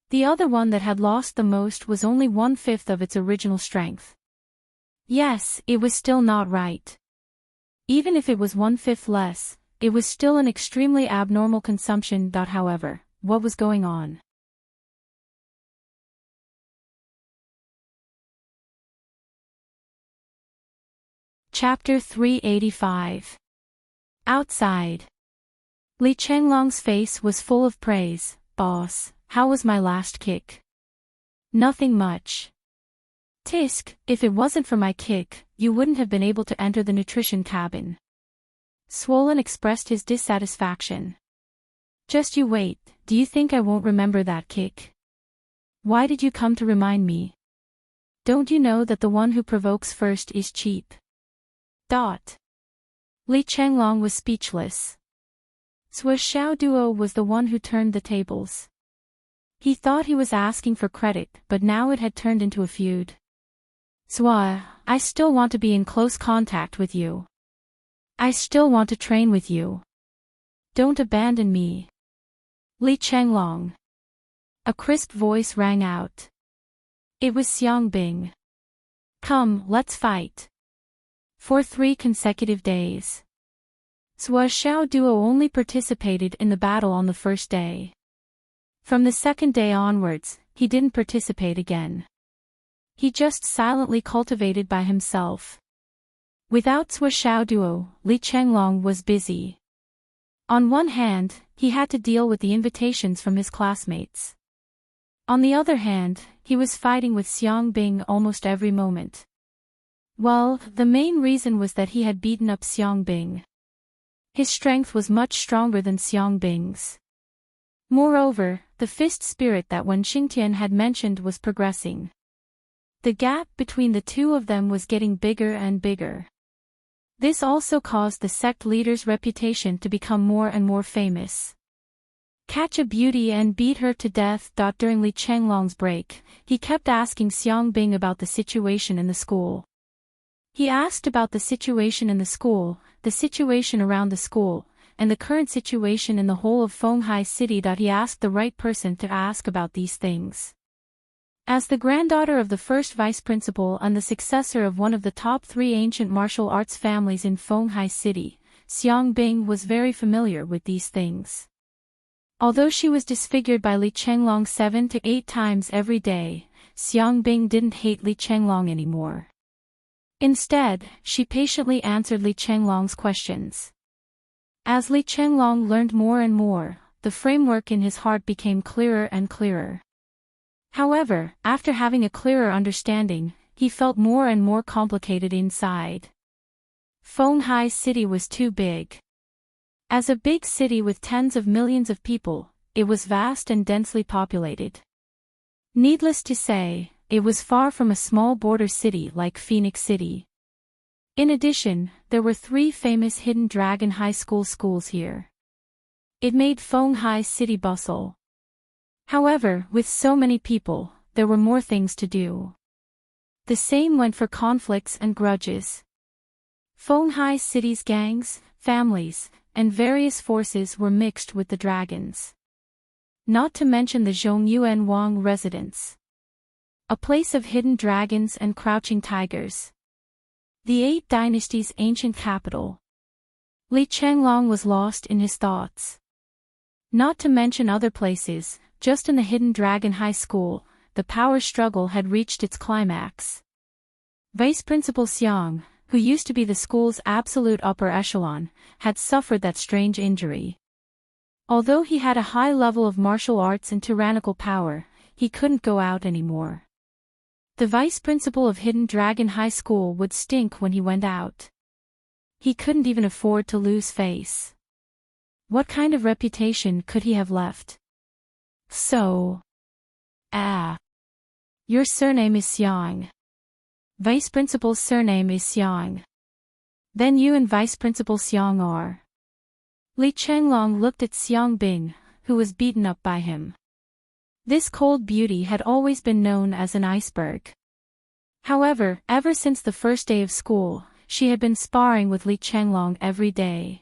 The other one that had lost the most was only 1/5 of its original strength. Yes, it was still not right. Even if it was 1/5 less, it was still an extremely abnormal consumption. However, what was going on? Chapter 385. Outside. Li Chenglong's face was full of praise. Boss, how was my last kick? Nothing much. Tisk, if it wasn't for my kick, you wouldn't have been able to enter the nutrition cabin. Swollen expressed his dissatisfaction. Just you wait, do you think I won't remember that kick? Why did you come to remind me? Don't you know that the one who provokes first is cheap? Li Chenglong was speechless. Zhuo Xiaoduo was the one who turned the tables. He thought he was asking for credit, but now it had turned into a feud. Zhuo, I still want to be in close contact with you. I still want to train with you. Don't abandon me. Li Chenglong. A crisp voice rang out. It was Xiang Bing. Come, let's fight. For 3 consecutive days. Zhuo Xiaoduo only participated in the battle on the first day. From the second day onwards, he didn't participate again. He just silently cultivated by himself. Without Zhuo Xiaoduo, Li Chenglong was busy. On one hand, he had to deal with the invitations from his classmates. On the other hand, he was fighting with Xiang Bing almost every moment. Well, the main reason was that he had beaten up Xiang Bing. His strength was much stronger than Xiang Bing's. Moreover, the fist spirit that Wen Xingtian had mentioned was progressing. The gap between the two of them was getting bigger and bigger. This also caused the sect leader's reputation to become more and more famous. Catch a beauty and beat her to death. During Li Chenglong's break, he kept asking Xiangbing about the situation in the school. He asked about the situation in the school, the situation around the school, and the current situation in the whole of Fenghai City. He asked the right person to ask about these things. As the granddaughter of the first vice principal and the successor of one of the top 3 ancient martial arts families in Fenghai City, Xiangbing was very familiar with these things. Although she was disfigured by Li Chenglong 7 to 8 times every day, Xiangbing didn't hate Li Chenglong anymore. Instead, she patiently answered Li Chenglong's questions. As Li Chenglong learned more and more, the framework in his heart became clearer and clearer. However, after having a clearer understanding, he felt more and more complicated inside. Fenghai City was too big. As a big city with tens of millions of people, it was vast and densely populated. Needless to say, it was far from a small border city like Phoenix City. In addition, there were 3 famous Hidden Dragon High School schools here. It made Fenghai City bustle. However, with so many people, there were more things to do. The same went for conflicts and grudges. Fenghai City's gangs, families, and various forces were mixed with the dragons. Not to mention the Zhongyuan Wang residence. A place of hidden dragons and crouching tigers. The 8 Dynasties' ancient capital. Li Chenglong was lost in his thoughts. Not to mention other places, just in the Hidden Dragon High School, the power struggle had reached its climax. Vice Principal Xiang, who used to be the school's absolute upper echelon, had suffered that strange injury. Although he had a high level of martial arts and tyrannical power, he couldn't go out anymore. The vice principal of Hidden Dragon High School would stink when he went out. He couldn't even afford to lose face. What kind of reputation could he have left? Your surname is Xiang. Vice Principal's surname is Xiang. Then you and Vice Principal Xiang are. Li Chenglong looked at Xiangbing, who was beaten up by him. This cold beauty had always been known as an iceberg. However, ever since the first day of school, she had been sparring with Li Chenglong every day.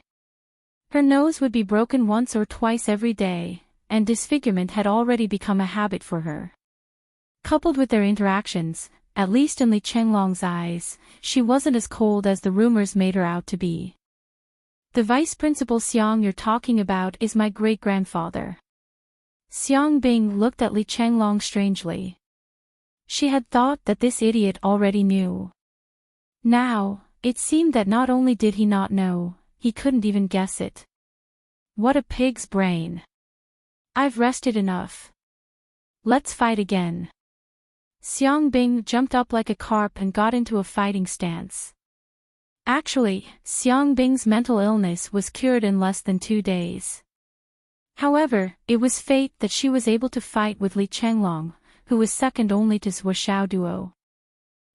Her nose would be broken once or twice every day, and disfigurement had already become a habit for her. Coupled with their interactions, at least in Li Chenglong's eyes, she wasn't as cold as the rumors made her out to be. The vice principal Xiang you're talking about is my great-grandfather. Xiangbing looked at Li Chenglong strangely. She had thought that this idiot already knew. Now, it seemed that not only did he not know, he couldn't even guess it. What a pig's brain. I've rested enough. Let's fight again. Xiangbing jumped up like a carp and got into a fighting stance. Actually, Xiangbing's mental illness was cured in less than 2 days. However, it was fate that she was able to fight with Li Chenglong, who was second only to Zhuo Xiaoduo.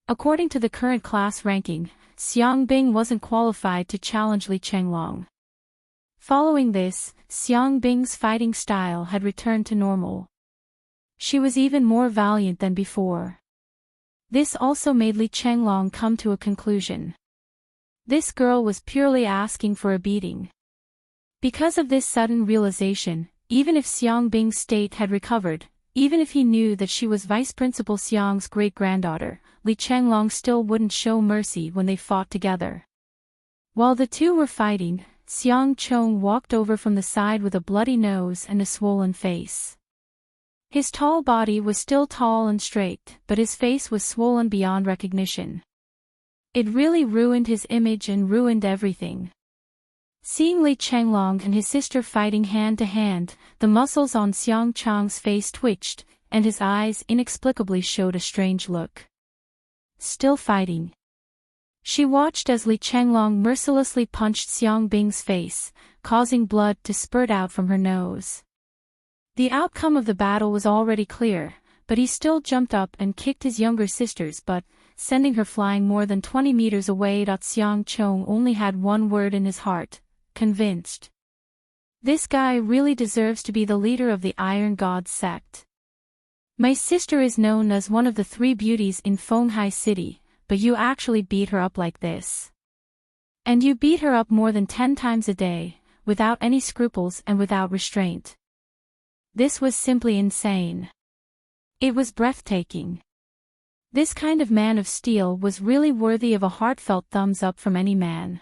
According to the current class ranking, Xiangbing wasn't qualified to challenge Li Chenglong. Following this, Xiangbing's fighting style had returned to normal. She was even more valiant than before. This also made Li Chenglong come to a conclusion. This girl was purely asking for a beating. Because of this sudden realization, even if Xiangbing's state had recovered, even if he knew that she was Vice Principal Xiang's great-granddaughter, Li Chenglong still wouldn't show mercy when they fought together. While the two were fighting, Xiang Chong walked over from the side with a bloody nose and a swollen face. His tall body was still tall and straight, but his face was swollen beyond recognition. It really ruined his image and ruined everything. Seeing Li Chenglong and his sister fighting hand to hand, the muscles on Xiang Chong's face twitched, and his eyes inexplicably showed a strange look. Still fighting. She watched as Li Chenglong mercilessly punched Xiangbing's face, causing blood to spurt out from her nose. The outcome of the battle was already clear, but he still jumped up and kicked his younger sister's butt, sending her flying more than 20 meters away. Xiang Chong only had one word in his heart: convinced. This guy really deserves to be the leader of the Iron God sect. My sister is known as one of the 3 beauties in Fenghai City, but you actually beat her up like this. And you beat her up more than 10 times a day, without any scruples and without restraint. This was simply insane. It was breathtaking. This kind of man of steel was really worthy of a heartfelt thumbs up from any man.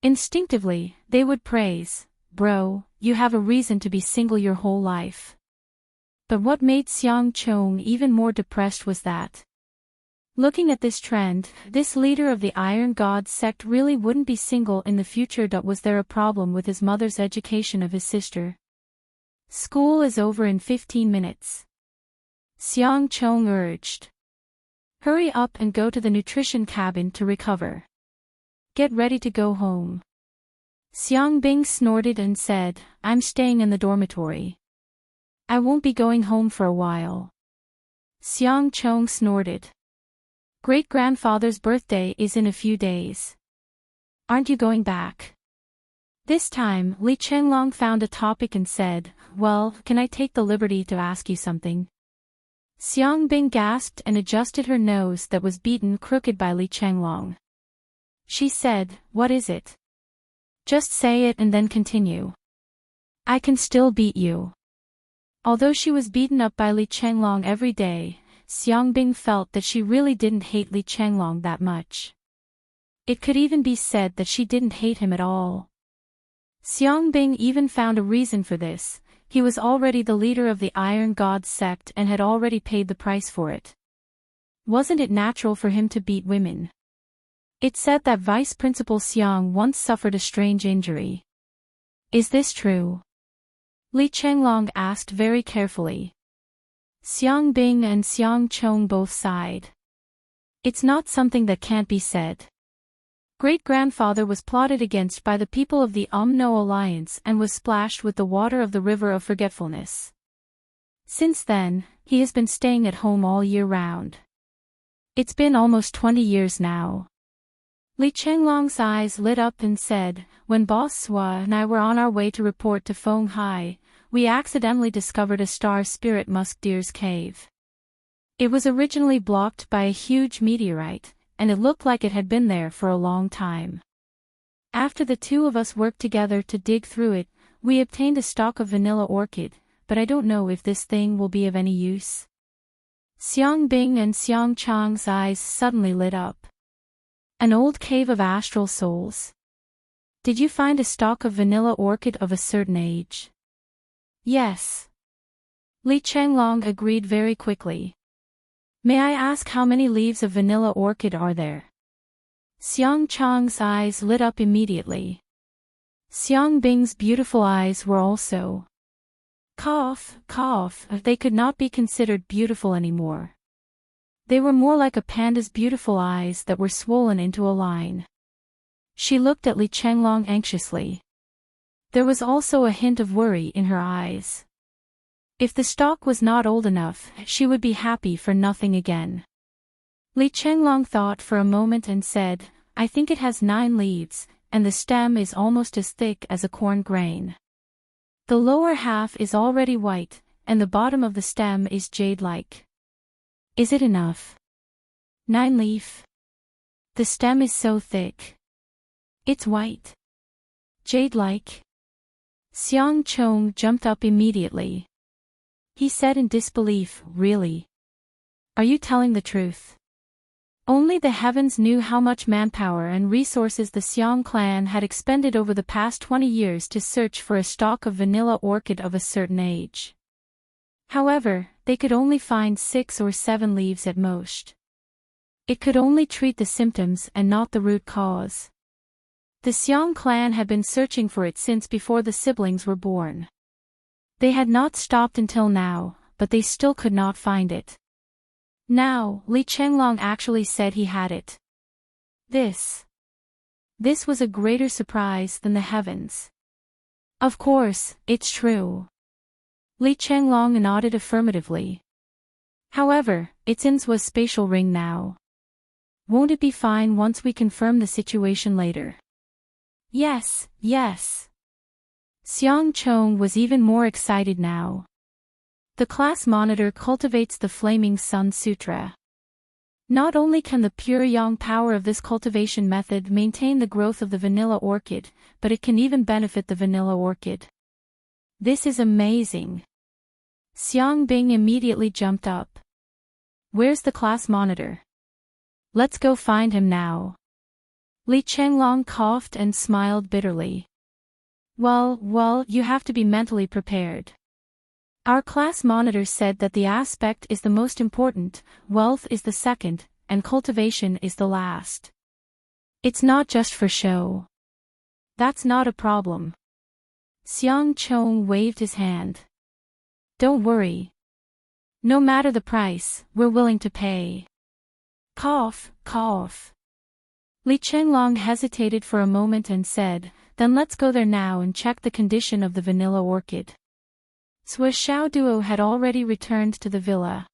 Instinctively, they would praise, "Bro, you have a reason to be single your whole life." But what made Xiang Chong even more depressed was that, looking at this trend, this leader of the Iron God sect really wouldn't be single in the future. Was there a problem with his mother's education of his sister? School is over in 15 minutes. Xiang Chong urged. Hurry up and go to the nutrition cabin to recover. Get ready to go home. Xiang Bing snorted and said, I'm staying in the dormitory. I won't be going home for a while. Xiang Chong snorted. Great-grandfather's birthday is in a few days. Aren't you going back? This time, Li Chenglong found a topic and said, Well, can I take the liberty to ask you something? Xiang Bing gasped and adjusted her nose that was beaten crooked by Li Chenglong. She said, What is it? Just say it and then continue. I can still beat you. Although she was beaten up by Li Chenglong every day, Xiang Bing felt that she really didn't hate Li Chenglong that much. It could even be said that she didn't hate him at all. Xiang Bing even found a reason for this: he was already the leader of the Iron God sect and had already paid the price for it. Wasn't it natural for him to beat women? It said that Vice Principal Xiang once suffered a strange injury. Is this true? Li Chenglong asked very carefully. Xiang Bing and Xiang Chong both sighed. It's not something that can't be said. Great-grandfather was plotted against by the people of the No Alliance and was splashed with the water of the River of Forgetfulness. Since then, he has been staying at home all year round. It's been almost 20 years now. Li Chenglong's eyes lit up and said, When Boss Sua and I were on our way to report to Fenghai, we accidentally discovered a star spirit musk deer's cave. It was originally blocked by a huge meteorite, and it looked like it had been there for a long time. After the 2 of us worked together to dig through it, we obtained a stalk of vanilla orchid, but I don't know if this thing will be of any use. Xiang Bing and Xiang Chang's eyes suddenly lit up. An old cave of astral souls. Did you find a stalk of vanilla orchid of a certain age? Yes. Li Chenglong agreed very quickly. May I ask how many leaves of vanilla orchid are there? Xiang Chang's eyes lit up immediately. Xiang Bing's beautiful eyes were also. Cough, they could not be considered beautiful anymore. They were more like a panda's beautiful eyes that were swollen into a line. She looked at Li Chenglong anxiously. There was also a hint of worry in her eyes. If the stalk was not old enough, she would be happy for nothing again. Li Chenglong thought for a moment and said, I think it has 9 leaves, and the stem is almost as thick as a corn grain. The lower half is already white, and the bottom of the stem is jade-like. Is it enough? 9 leaf. The stem is so thick. It's white. Jade-like. Xiang Chong jumped up immediately. He said in disbelief, Really? Are you telling the truth? Only the heavens knew how much manpower and resources the Xiang clan had expended over the past 20 years to search for a stalk of vanilla orchid of a certain age. However, they could only find 6 or 7 leaves at most. It could only treat the symptoms and not the root cause. The Xiang clan had been searching for it since before the siblings were born. They had not stopped until now, but they still could not find it. Now, Li Chenglong actually said he had it. This was a greater surprise than the heavens. Of course, it's true. Li Chenglong nodded affirmatively. However, it's in Zhu's spatial ring now. Won't it be fine once we confirm the situation later? Yes, yes. Xiang Chong was even more excited now. The class monitor cultivates the Flaming Sun Sutra. Not only can the pure yang power of this cultivation method maintain the growth of the vanilla orchid, but it can even benefit the vanilla orchid. This is amazing. Xiang Bing immediately jumped up. Where's the class monitor? Let's go find him now. Li Chenglong coughed and smiled bitterly. Well, you have to be mentally prepared. Our class monitor said that the aspect is the most important, wealth is the second, and cultivation is the last. It's not just for show. That's not a problem. Xiang Chong waved his hand. Don't worry. No matter the price, we're willing to pay. Cough, cough. Li Chenglong hesitated for a moment and said, then let's go there now and check the condition of the vanilla orchid. Zhu Xiao Duo had already returned to the villa.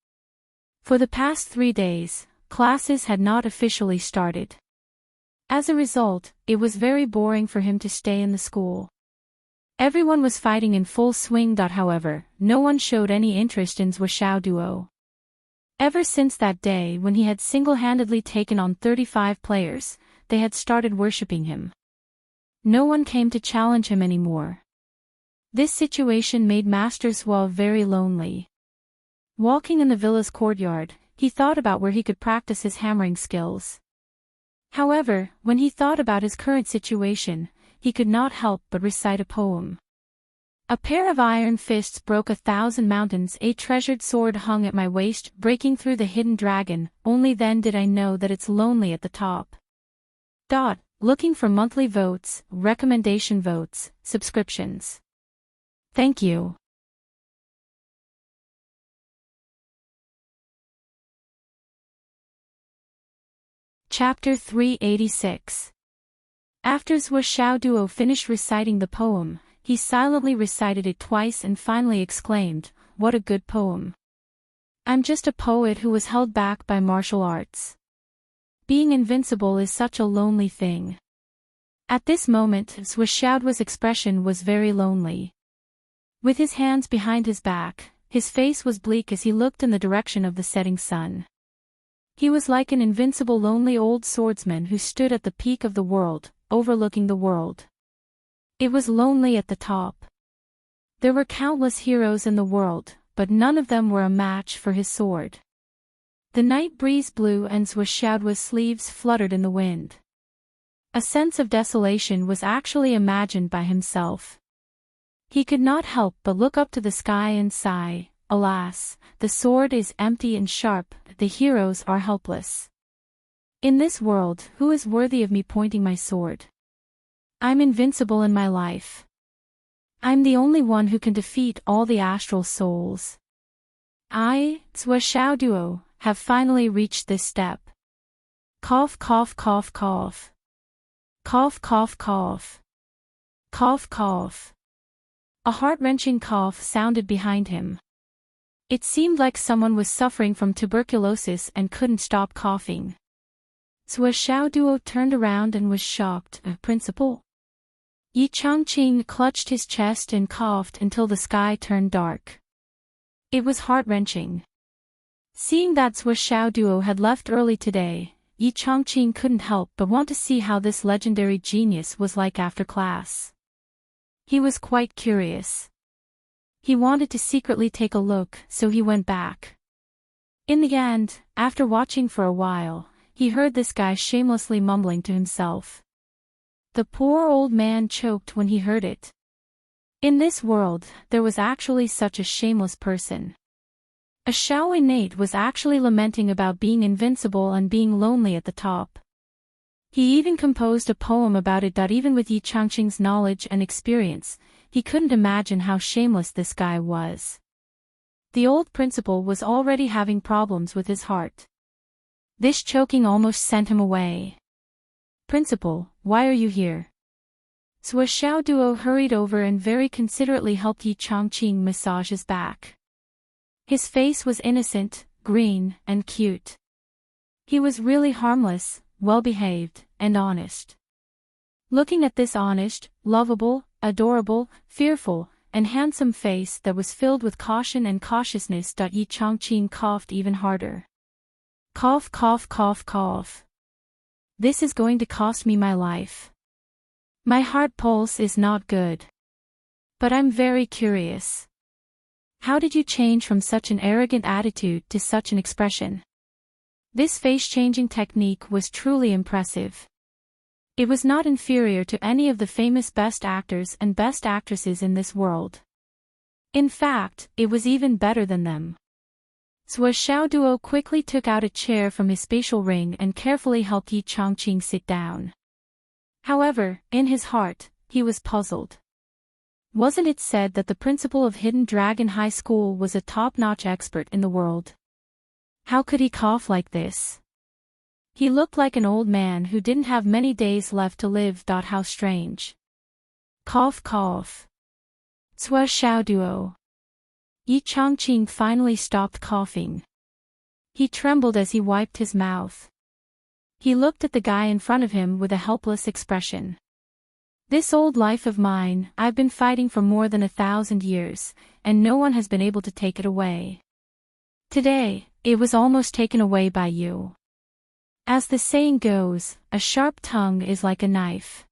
For the past 3 days, classes had not officially started. As a result, it was very boring for him to stay in the school. Everyone was fighting in full swing. However, no one showed any interest in Zhu Xiao Duo. Ever since that day when he had single-handedly taken on 35 players, they had started worshipping him. No one came to challenge him anymore. This situation made Master Zhu very lonely. Walking in the villa's courtyard, he thought about where he could practice his hammering skills. However, when he thought about his current situation, he could not help but recite a poem. A pair of iron fists broke 1,000 mountains. A treasured sword hung at my waist, breaking through the hidden dragon. Only then did I know that it's lonely at the top. Looking for monthly votes, recommendation votes, subscriptions. Thank you. Chapter 386. After Zhu Xiao Duo finished reciting the poem, he silently recited it twice and finally exclaimed, "What a good poem. I'm just a poet who was held back by martial arts. Being invincible is such a lonely thing." At this moment, Zhu Xiaoduo's expression was very lonely. With his hands behind his back, his face was bleak as he looked in the direction of the setting sun. He was like an invincible lonely old swordsman who stood at the peak of the world, overlooking the world. It was lonely at the top. There were countless heroes in the world, but none of them were a match for his sword. The night breeze blew and Zhu Xiaoduo's sleeves fluttered in the wind. A sense of desolation was actually imagined by himself. He could not help but look up to the sky and sigh, "Alas, the sword is empty and sharp, the heroes are helpless. In this world, who is worthy of me pointing my sword? I'm invincible in my life. I'm the only one who can defeat all the astral souls. I, Zhu Xiaoduo, have finally reached this step." Cough, cough, cough, cough. Cough, cough, cough. Cough, cough. A heart-wrenching cough sounded behind him. It seemed like someone was suffering from tuberculosis and couldn't stop coughing. Zhu Xiaoduo turned around and was shocked. "Principal?" Yi Changqing clutched his chest and coughed until the sky turned dark. It was heart-wrenching. Seeing that Zhu Xiaoduo had left early today, Yi Changqing couldn't help but want to see how this legendary genius was like after class. He was quite curious. He wanted to secretly take a look, so he went back. In the end, after watching for a while, he heard this guy shamelessly mumbling to himself. The poor old man choked when he heard it. In this world, there was actually such a shameless person. A Shaowei Nate was actually lamenting about being invincible and being lonely at the top. He even composed a poem about it. Even with Yi Changqing's knowledge and experience, he couldn't imagine how shameless this guy was. The old principal was already having problems with his heart. This choking almost sent him away. "Principal, why are you here?" Zhu Xiaoduo hurried over and very considerately helped Yi Changqing massage his back. His face was innocent, green, and cute. He was really harmless, well-behaved, and honest. Looking at this honest, lovable, adorable, fearful, and handsome face that was filled with caution and cautiousness, Enchanting coughed even harder. Cough, cough, cough, cough. This is going to cost me my life. My heart pulse is not good. But I'm very curious. How did you change from such an arrogant attitude to such an expression? This face-changing technique was truly impressive. It was not inferior to any of the famous best actors and best actresses in this world. In fact, it was even better than them. Xiaoduo quickly took out a chair from his spatial ring and carefully helped Enchanting sit down. However, in his heart, he was puzzled. Wasn't it said that the principal of Hidden Dragon High School was a top-notch expert in the world? How could he cough like this? He looked like an old man who didn't have many days left to live. How strange. Cough, cough. Xiaoduo. Enchanting finally stopped coughing. He trembled as he wiped his mouth. He looked at the guy in front of him with a helpless expression. This old life of mine, I've been fighting for more than 1,000 years, and no one has been able to take it away. Today, it was almost taken away by you. As the saying goes, a sharp tongue is like a knife.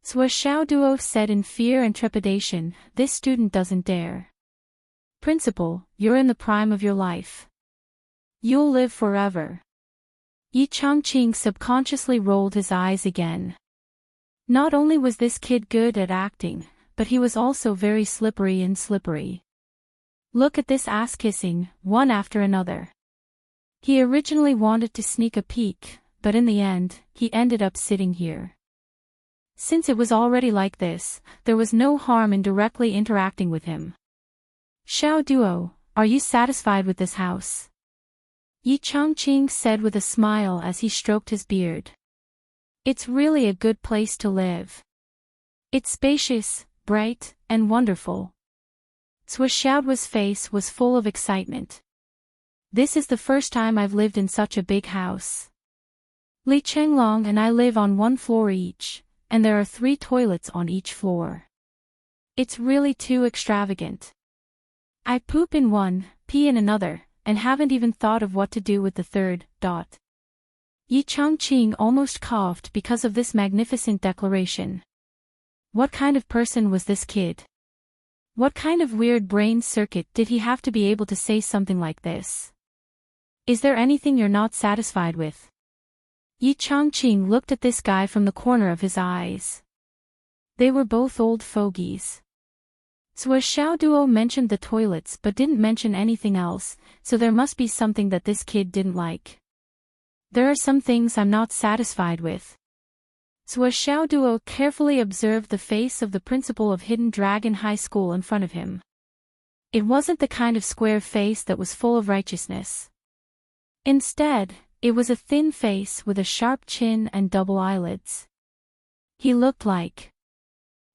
Xiaoduo said in fear and trepidation, this student doesn't dare. Principal, you're in the prime of your life. You'll live forever. Enchanting subconsciously rolled his eyes again. Not only was this kid good at acting, but he was also very slippery and slippery. Look at this ass-kissing, one after another. He originally wanted to sneak a peek, but in the end, he ended up sitting here. Since it was already like this, there was no harm in directly interacting with him. Xiaoduo, are you satisfied with this house? Enchanting said with a smile as he stroked his beard. It's really a good place to live. It's spacious, bright, and wonderful. Xiaoduo's face was full of excitement. This is the first time I've lived in such a big house. Li Chenglong and I live on one floor each, and there are 3 toilets on each floor. It's really too extravagant. I poop in one, pee in another, and haven't even thought of what to do with the third. Enchanting almost coughed because of this magnificent declaration. What kind of person was this kid? What kind of weird brain circuit did he have to be able to say something like this? Is there anything you're not satisfied with? Enchanting looked at this guy from the corner of his eyes. They were both old fogies. Xiaoduo mentioned the toilets but didn't mention anything else, so there must be something that this kid didn't like. There are some things I'm not satisfied with. Xiaoduo carefully observed the face of the principal of Hidden Dragon High School in front of him. It wasn't the kind of square face that was full of righteousness. Instead, it was a thin face with a sharp chin and double eyelids. He looked like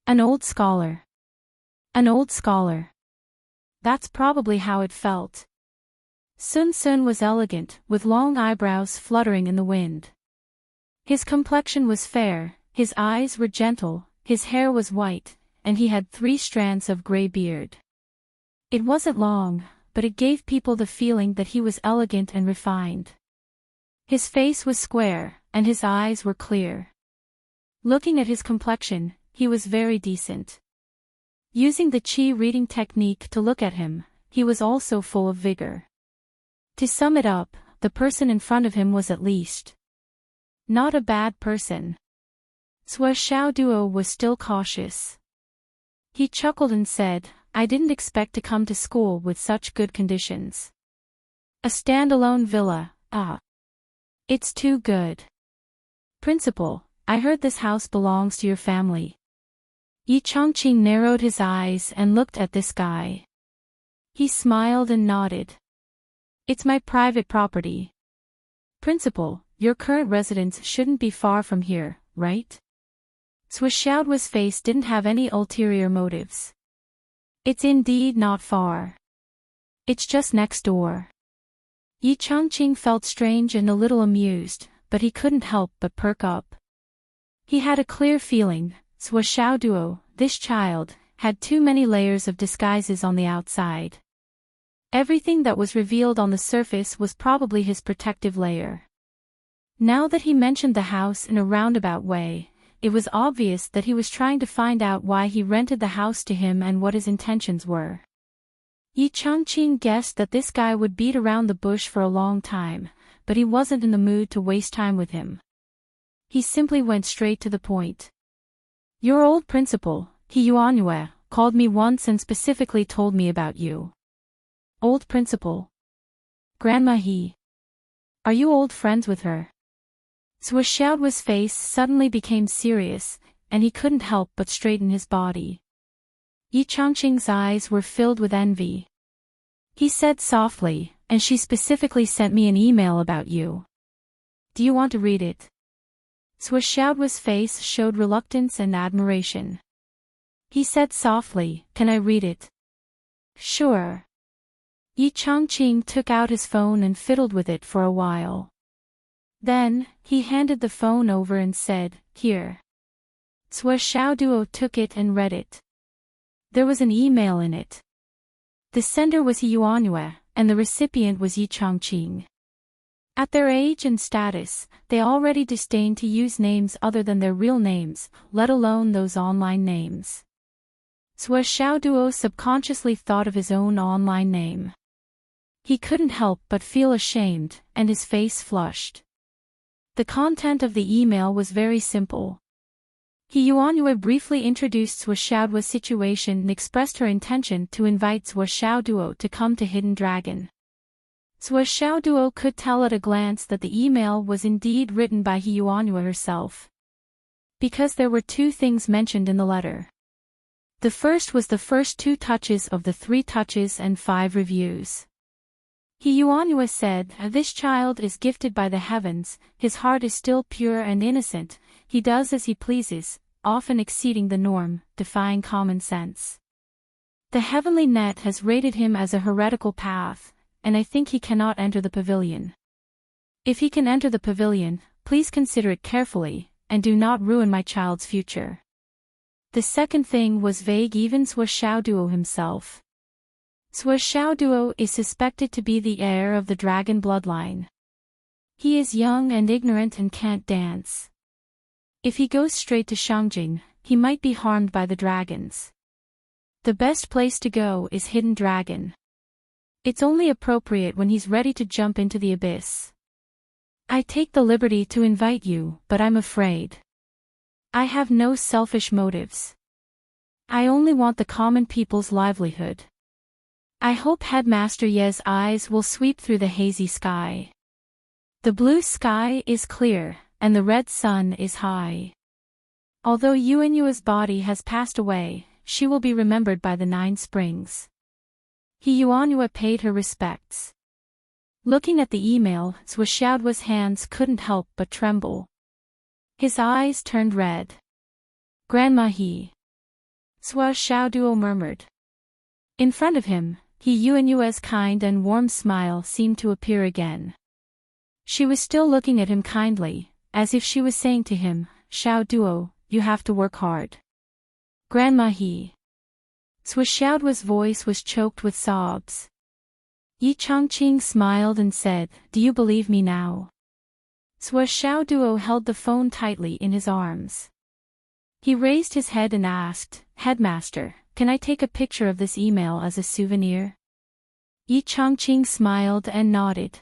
an old scholar. An old scholar. That's probably how it felt. Sun Sun was elegant, with long eyebrows fluttering in the wind. His complexion was fair, his eyes were gentle, his hair was white, and he had 3 strands of gray beard. It wasn't long, but it gave people the feeling that he was elegant and refined. His face was square, and his eyes were clear. Looking at his complexion, he was very decent. Using the qi reading technique to look at him, he was also full of vigor. To sum it up, the person in front of him was at least not a bad person. Xiaoduo was still cautious. He chuckled and said, I didn't expect to come to school with such good conditions. A standalone villa, it's too good. Principal, I heard this house belongs to your family. Enchanting narrowed his eyes and looked at this guy. He smiled and nodded. It's my private property. Principal, your current residence shouldn't be far from here, right? Xiaoduo's face didn't have any ulterior motives. It's indeed not far. It's just next door. Enchanting felt strange and a little amused, but he couldn't help but perk up. He had a clear feeling, Duo, this child, had too many layers of disguises on the outside. Everything that was revealed on the surface was probably his protective layer. Now that he mentioned the house in a roundabout way, it was obvious that he was trying to find out why he rented the house to him and what his intentions were. Enchanting guessed that this guy would beat around the bush for a long time, but he wasn't in the mood to waste time with him. He simply went straight to the point. Your old principal, Yuanyue, called me once and specifically told me about you. Old principal? Grandma He. Are you old friends with her? Xiaoduo's face suddenly became serious, and he couldn't help but straighten his body. Enchanting's eyes were filled with envy. He said softly, and she specifically sent me an email about you. Do you want to read it? Xiaoduo's face showed reluctance and admiration. He said softly, can I read it? Sure. Enchanting took out his phone and fiddled with it for a while. Then, he handed the phone over and said, here. Xiaoduo took it and read it. There was an email in it. The sender was Yuanyue, and the recipient was Enchanting. At their age and status, they already disdained to use names other than their real names, let alone those online names. Xiaoduo subconsciously thought of his own online name. He couldn't help but feel ashamed, and his face flushed. The content of the email was very simple. Yuanyue briefly introduced Xiaoduo's situation and expressed her intention to invite Xiaoduo to come to Hidden Dragon. Xiaoduo could tell at a glance that the email was indeed written by Yuanyue herself. Because there were two things mentioned in the letter. The first was the first 2 touches of the 3 touches and 5 reviews. Yuanyue said, this child is gifted by the heavens, his heart is still pure and innocent, he does as he pleases, often exceeding the norm, defying common sense. The heavenly net has rated him as a heretical path, and I think he cannot enter the pavilion. If he can enter the pavilion, please consider it carefully, and do not ruin my child's future. The second thing was vague even Xiaoduo himself. Xiaoduo is suspected to be the heir of the dragon bloodline. He is young and ignorant and can't dance. If he goes straight to Shangjing, he might be harmed by the dragons. The best place to go is Hidden Dragon. It's only appropriate when he's ready to jump into the abyss. I take the liberty to invite you, but I'm afraid. I have no selfish motives. I only want the common people's livelihood. I hope Headmaster Ye's eyes will sweep through the hazy sky. The blue sky is clear, and the red sun is high. Although Yuanyue's body has passed away, she will be remembered by the 9 springs. Yuanyue paid her respects. Looking at the email, Xiaoduo's hands couldn't help but tremble. His eyes turned red. Grandma He. Xiaoduo murmured. In front of him, Yuanyue's kind and warm smile seemed to appear again. She was still looking at him kindly, as if she was saying to him, Xiaoduo, you have to work hard. Grandma He. Xiaoduo's voice was choked with sobs. Enchanting smiled and said, do you believe me now? Xiaoduo held the phone tightly in his arms. He raised his head and asked, Headmaster, can I take a picture of this email as a souvenir? Enchanting smiled and nodded.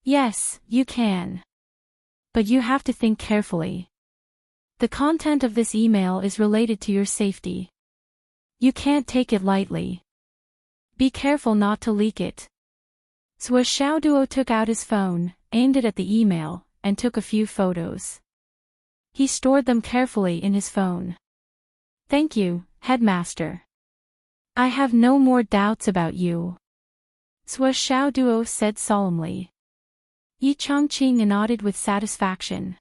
Yes, you can. But you have to think carefully. The content of this email is related to your safety. You can't take it lightly. Be careful not to leak it. Xiaoduo took out his phone, aimed it at the email, and took a few photos. He stored them carefully in his phone. Thank you, Headmaster. I have no more doubts about you. Xiaoduo said solemnly. Enchanting nodded with satisfaction.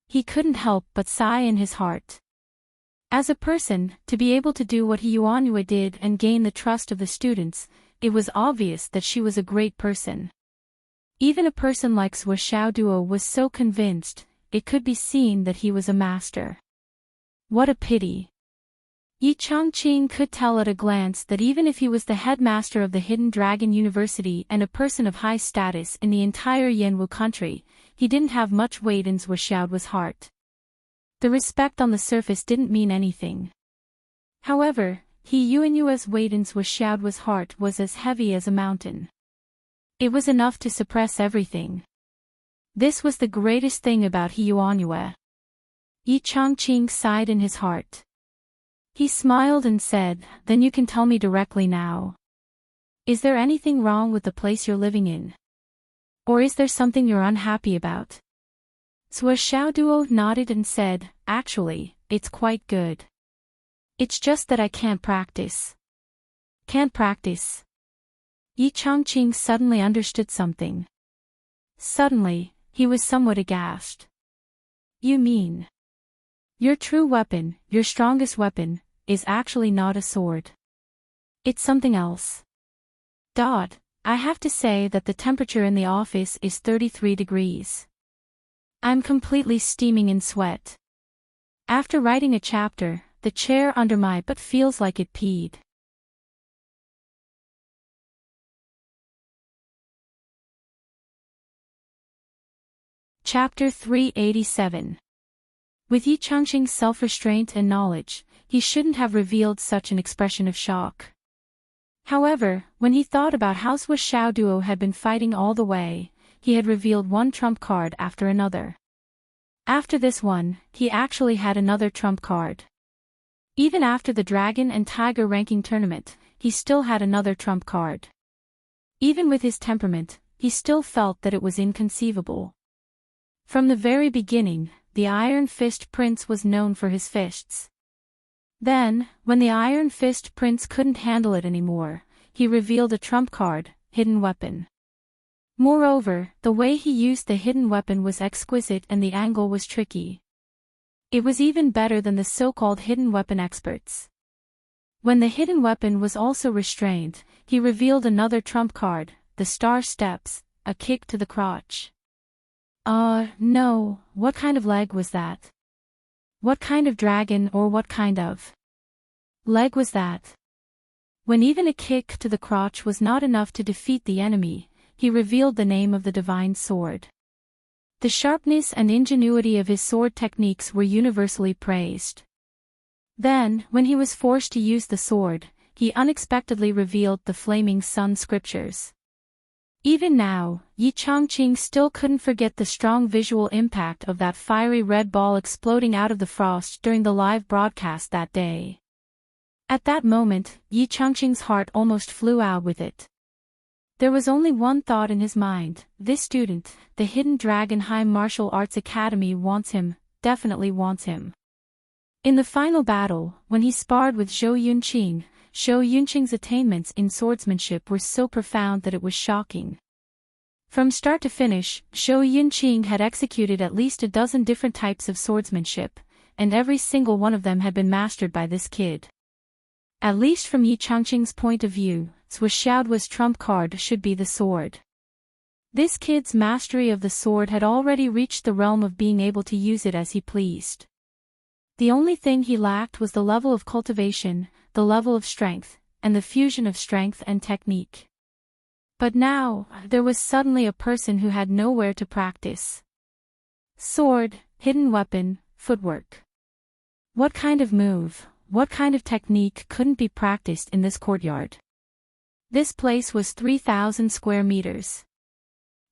He couldn't help but sigh in his heart. As a person, to be able to do what Yuanyue did and gain the trust of the students, it was obvious that she was a great person. Even a person like Sui Xiaoduo was so convinced, it could be seen that he was a master. What a pity. Yi Changqing could tell at a glance that even if he was the headmaster of the Hidden Dragon University and a person of high status in the entire Yanwu country, he didn't have much weight in Sui Xiaoduo's heart. The respect on the surface didn't mean anything. However, He Yuanyue's weight in Sui Xiaoduo's heart was as heavy as a mountain. It was enough to suppress everything. This was the greatest thing about He Yuanyue. Yi Changqing sighed in his heart. He smiled and said, "Then you can tell me directly now. Is there anything wrong with the place you're living in? Or is there something you're unhappy about?" Sui Xiaoduo nodded and said, "Actually, it's quite good. It's just that I can't practice." Can't practice? Yi Changqing suddenly understood something. Suddenly, he was somewhat aghast. "You mean? Your true weapon, your strongest weapon, is actually not a sword. It's something else." I have to say that the temperature in the office is 33 degrees. I'm completely steaming in sweat. After writing a chapter, the chair under my butt feels like it peed. Chapter 387. With Yi Changqing's self-restraint and knowledge, he shouldn't have revealed such an expression of shock. However, when he thought about how Sui Xiaoduo had been fighting all the way, he had revealed one trump card after another. After this one, he actually had another trump card. Even after the Dragon and Tiger ranking tournament, he still had another trump card. Even with his temperament, he still felt that it was inconceivable. From the very beginning, the Iron Fist Prince was known for his fists. Then, when the Iron Fist Prince couldn't handle it anymore, he revealed a trump card, Hidden Weapon. Moreover, the way he used the hidden weapon was exquisite and the angle was tricky. It was even better than the so-called hidden weapon experts. When the hidden weapon was also restrained, he revealed another trump card, the Star Steps, a kick to the crotch. No, what kind of leg was that? What kind of dragon or what kind of leg was that? When even a kick to the crotch was not enough to defeat the enemy, he revealed the name of the divine sword. The sharpness and ingenuity of his sword techniques were universally praised. Then, when he was forced to use the sword, he unexpectedly revealed the Flaming Sun scriptures. Even now, Yi Changqing still couldn't forget the strong visual impact of that fiery red ball exploding out of the frost during the live broadcast that day. At that moment, Yi Changqing's heart almost flew out with it. There was only one thought in his mind: this student, the Hidden Dragon High Martial Arts Academy wants him, definitely wants him. In the final battle, when he sparred with Zhou Yunqing's attainments in swordsmanship were so profound that it was shocking. From start to finish, Zhou Yunqing had executed at least a dozen different types of swordsmanship, and every single one of them had been mastered by this kid. At least from Yi Changqing's point of view, Sui Xiaoduo's trump card should be the sword. This kid's mastery of the sword had already reached the realm of being able to use it as he pleased. The only thing he lacked was the level of cultivation, the level of strength, and the fusion of strength and technique. But now, there was suddenly a person who had nowhere to practice. Sword, hidden weapon, footwork. What kind of move, what kind of technique couldn't be practiced in this courtyard? This place was 3,000 square meters.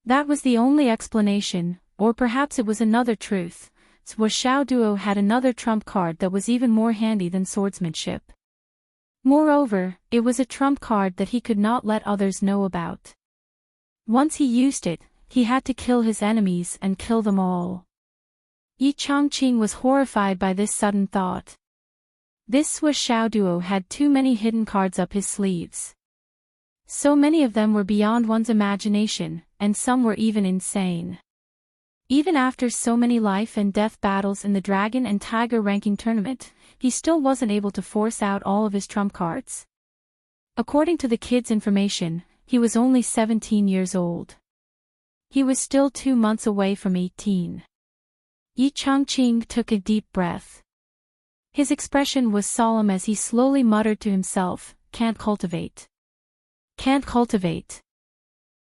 That was the only explanation, or perhaps it was another truth. Sui Xiaoduo had another trump card that was even more handy than swordsmanship. Moreover, it was a trump card that he could not let others know about. Once he used it, he had to kill his enemies and kill them all. Yi Changqing was horrified by this sudden thought. This Sui Xiaoduo had too many hidden cards up his sleeves. So many of them were beyond one's imagination, and some were even insane. Even after so many life and death battles in the Dragon and Tiger ranking tournament, he still wasn't able to force out all of his trump cards. According to the kid's information, he was only 17 years old. He was still 2 months away from 18. Enchanting took a deep breath. His expression was solemn as he slowly muttered to himself, "Can't cultivate. Can't cultivate."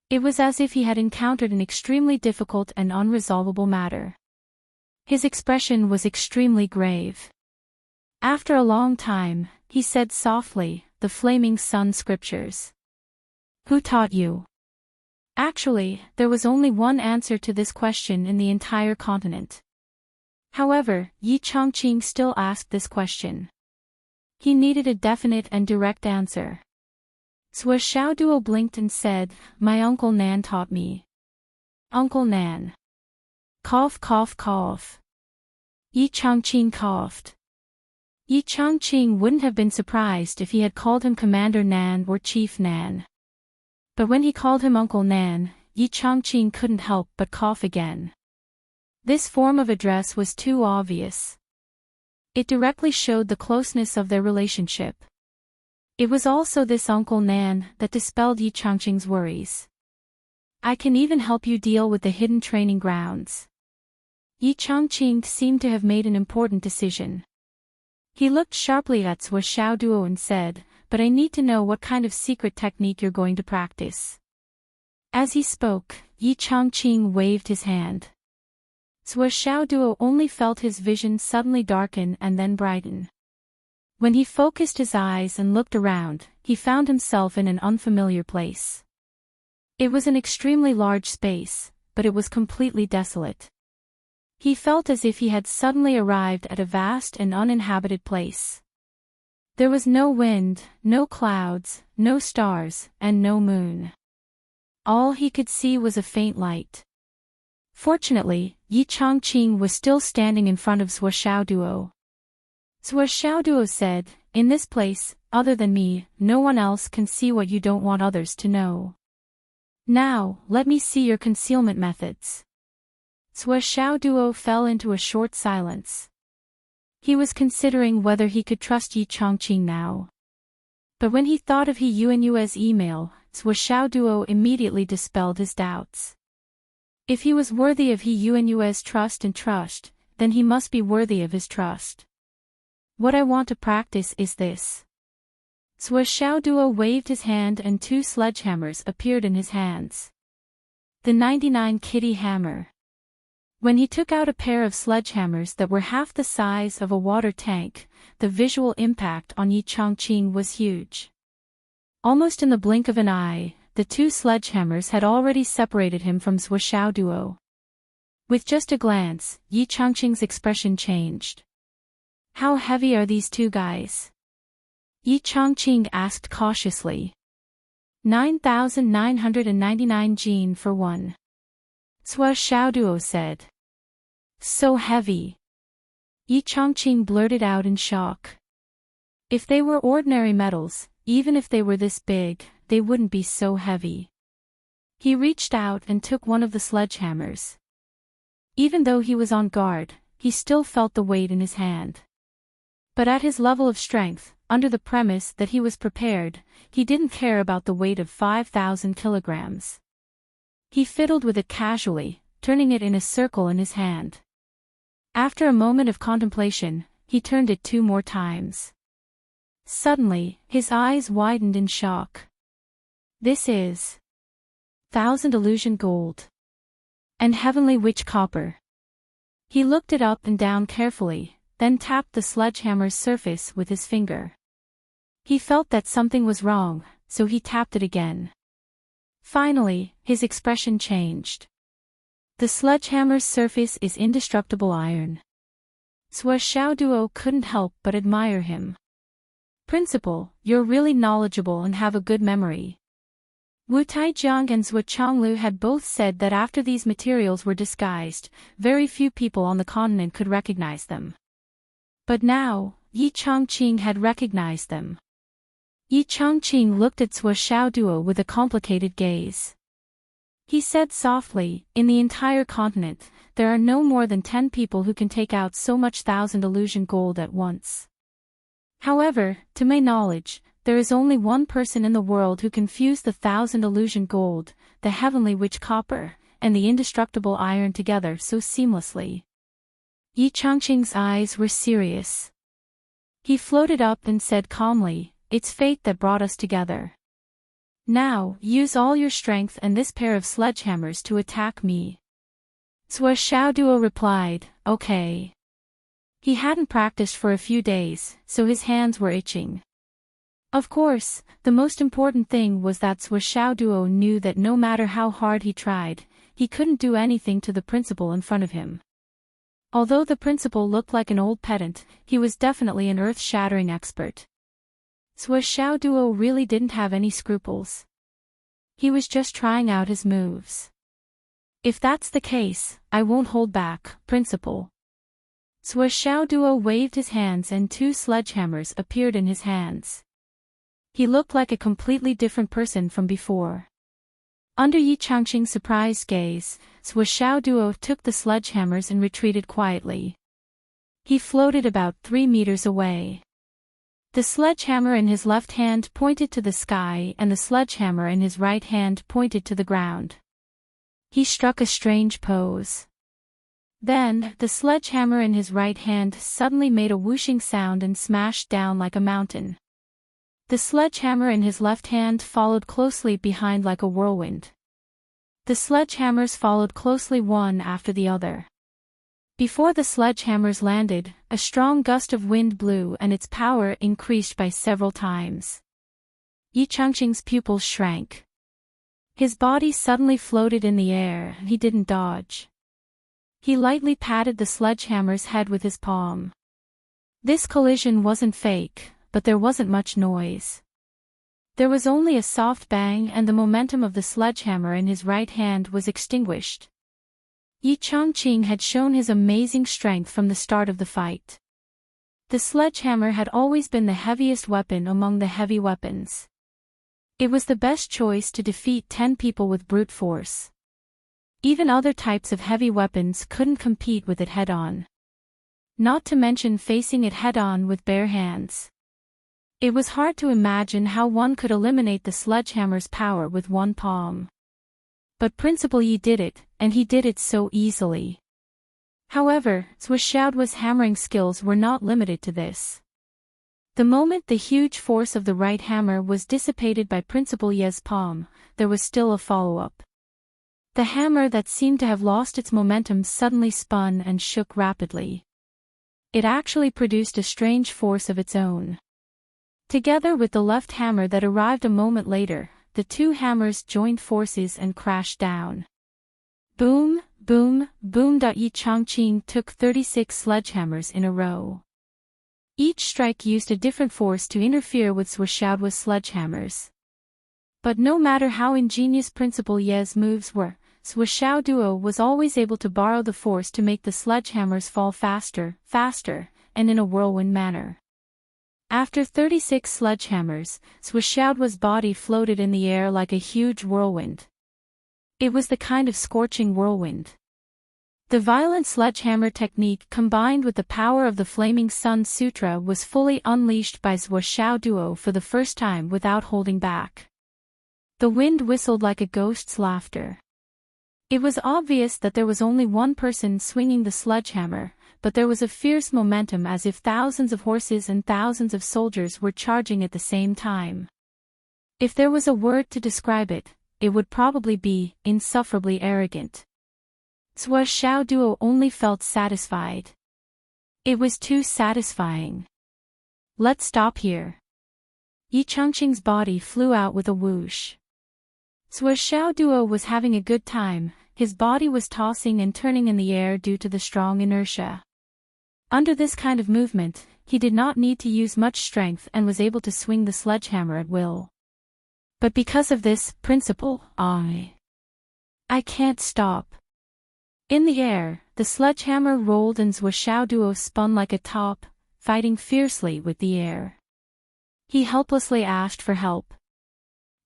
It was as if he had encountered an extremely difficult and unresolvable matter. His expression was extremely grave. After a long time, he said softly, "The Flaming Sun Scriptures. Who taught you?" Actually, there was only one answer to this question in the entire continent. However, Enchanting still asked this question. He needed a definite and direct answer. Zhuo Xiaoduo blinked and said, "My Uncle Nan taught me." Uncle Nan. Cough cough cough. Enchanting coughed. Enchanting wouldn't have been surprised if he had called him Commander Nan or Chief Nan. But when he called him Uncle Nan, Enchanting couldn't help but cough again. This form of address was too obvious. It directly showed the closeness of their relationship. It was also this Uncle Nan that dispelled Enchanting's worries. "I can even help you deal with the hidden training grounds." Enchanting seemed to have made an important decision. He looked sharply at Zhuo Xiaoduo and said, "But I need to know what kind of secret technique you're going to practice." As he spoke, Enchanting waved his hand. Zhuo Xiaoduo only felt his vision suddenly darken and then brighten. When he focused his eyes and looked around, he found himself in an unfamiliar place. It was an extremely large space, but it was completely desolate. He felt as if he had suddenly arrived at a vast and uninhabited place. There was no wind, no clouds, no stars, and no moon. All he could see was a faint light. Fortunately, Enchanting was still standing in front of Zhuo Xiaoduo. Zhuo Xiaoduo said, "In this place, other than me, no one else can see what you don't want others to know. Now, let me see your concealment methods." Zhuo Xiaoduo fell into a short silence. He was considering whether he could trust Enchanting now. But when he thought of He Yuan's email, Zhuo Xiaoduo immediately dispelled his doubts. If he was worthy of He Yuan's trust, then he must be worthy of his trust. "What I want to practice is this." Zhuo Xiaoduo waved his hand and 2 sledgehammers appeared in his hands. The 99 Kitty Hammer. When he took out a pair of sledgehammers that were half the size of a water tank, the visual impact on Enchanting was huge. Almost in the blink of an eye, the 2 sledgehammers had already separated him from Zhuo Xiaoduo. With just a glance, Enchanting's expression changed. "How heavy are these 2 guys?" Enchanting asked cautiously. 9,999 jin for one. Zhuo Xiaoduo said. "So heavy." Enchanting blurted out in shock. If they were ordinary metals, even if they were this big, they wouldn't be so heavy. He reached out and took one of the sledgehammers. Even though he was on guard, he still felt the weight in his hand. But at his level of strength, under the premise that he was prepared, he didn't care about the weight of 5,000 kilograms. He fiddled with it casually, turning it in a circle in his hand. After a moment of contemplation, he turned it 2 more times. Suddenly, his eyes widened in shock. "This is 1,000 illusion gold. And heavenly witch copper." He looked it up and down carefully, then tapped the sledgehammer's surface with his finger. He felt that something was wrong, so he tapped it again. Finally, his expression changed. "The sledgehammer's surface is indestructible iron." Zhuo Xiaoduo couldn't help but admire him. "Principal, you're really knowledgeable and have a good memory." Wu Taijiang and Zhuo Chonglu had both said that after these materials were disguised, very few people on the continent could recognize them. But now, Enchanting had recognized them. Enchanting looked at Zhuo Xiaoduo with a complicated gaze. He said softly, "In the entire continent, there are no more than 10 people who can take out so much 1,000 illusion gold at once. However, to my knowledge, there is only one person in the world who can fuse the 1,000 illusion gold, the heavenly witch copper, and the indestructible iron together so seamlessly. Enchanting's eyes were serious. He floated up and said calmly, "It's fate that brought us together. Now, use all your strength and this pair of sledgehammers to attack me." Duo replied, "Okay." He hadn't practiced for a few days, so his hands were itching. Of course, the most important thing was that Duo knew that no matter how hard he tried, he couldn't do anything to the principal in front of him. Although the principal looked like an old pedant, he was definitely an earth-shattering expert. Duo really didn't have any scruples. He was just trying out his moves. "If that's the case, I won't hold back, principal." Duo waved his hands and 2 sledgehammers appeared in his hands. He looked like a completely different person from before. Under Enchanting's surprised gaze, Duo took the sledgehammers and retreated quietly. He floated about 3 meters away. The sledgehammer in his left hand pointed to the sky and the sledgehammer in his right hand pointed to the ground. He struck a strange pose. Then, the sledgehammer in his right hand suddenly made a whooshing sound and smashed down like a mountain. The sledgehammer in his left hand followed closely behind like a whirlwind. The sledgehammers followed closely one after the other. Before the sledgehammers landed, a strong gust of wind blew and its power increased by several times. Enchanting's pupils shrank. His body suddenly floated in the air and he didn't dodge. He lightly patted the sledgehammer's head with his palm. This collision wasn't fake, but there wasn't much noise. There was only a soft bang and the momentum of the sledgehammer in his right hand was extinguished. Enchanting had shown his amazing strength from the start of the fight. The sledgehammer had always been the heaviest weapon among the heavy weapons. It was the best choice to defeat 10 people with brute force. Even other types of heavy weapons couldn't compete with it head-on. Not to mention facing it head-on with bare hands. It was hard to imagine how one could eliminate the sledgehammer's power with one palm. But Principal Yi did it, and he did it so easily. However, Duo's hammering skills were not limited to this. The moment the huge force of the right hammer was dissipated by Principal Yi's palm, there was still a follow-up. The hammer that seemed to have lost its momentum suddenly spun and shook rapidly. It actually produced a strange force of its own. Together with the left hammer that arrived a moment later, the 2 hammers joined forces and crashed down. Boom, boom, boom. Enchanting took 36 sledgehammers in a row. Each strike used a different force to interfere with Duo's sledgehammers. But no matter how ingenious Principal Yi's moves were, Duo was always able to borrow the force to make the sledgehammers fall faster, and in a whirlwind manner. After 36 sledgehammers, Duo's body floated in the air like a huge whirlwind. It was the kind of scorching whirlwind. The violent sledgehammer technique combined with the power of the Flaming Sun Sutra was fully unleashed by Duo for the first time without holding back. The wind whistled like a ghost's laughter. It was obvious that there was only one person swinging the sledgehammer, but there was a fierce momentum as if thousands of horses and thousands of soldiers were charging at the same time. If there was a word to describe it, it would probably be insufferably arrogant. Duo only felt satisfied. It was too satisfying. Let's stop here. Enchanting's body flew out with a whoosh. Duo was having a good time, his body was tossing and turning in the air due to the strong inertia. Under this kind of movement, he did not need to use much strength and was able to swing the sledgehammer at will. But because of this, Principal, I can't stop. In the air, the sledgehammer rolled and Duo spun like a top, fighting fiercely with the air. He helplessly asked for help.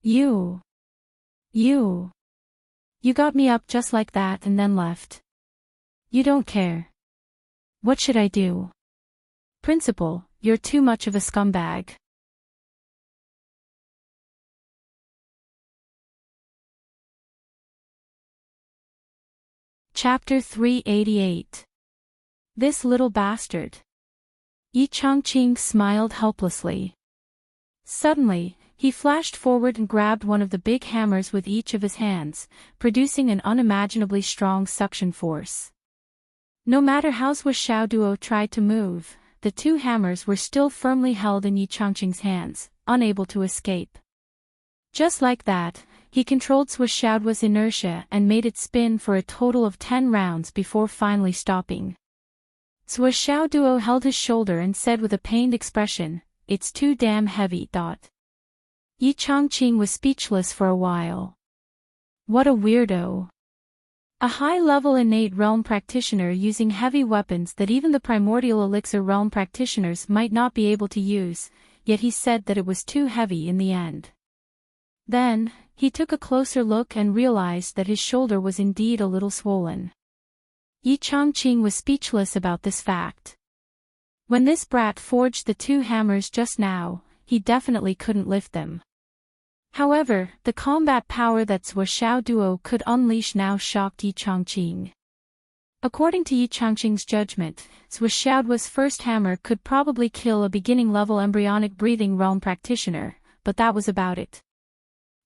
You got me up just like that and then left. You don't care. What should I do? Principal, you're too much of a scumbag. Chapter 388. This little bastard. Enchanting smiled helplessly. Suddenly, he flashed forward and grabbed one of the big hammers with each of his hands, producing an unimaginably strong suction force. No matter how Xiaoduo tried to move, the two hammers were still firmly held in Enchanting's hands, unable to escape. Just like that, he controlled Xiaoduo's inertia and made it spin for a total of 10 rounds before finally stopping. Xiaoduo held his shoulder and said with a pained expression, "It's too damn heavy." Enchanting was speechless for a while. What a weirdo. A high-level innate realm practitioner using heavy weapons that even the primordial elixir realm practitioners might not be able to use, yet he said that it was too heavy in the end. Then, he took a closer look and realized that his shoulder was indeed a little swollen. Enchanting was speechless about this fact. When this brat forged the two hammers just now, he definitely couldn't lift them. However, the combat power that Xiaoduo could unleash now shocked Enchanting. According to Enchanting's judgment, Xiaoduo's first hammer could probably kill a beginning-level embryonic breathing realm practitioner, but that was about it.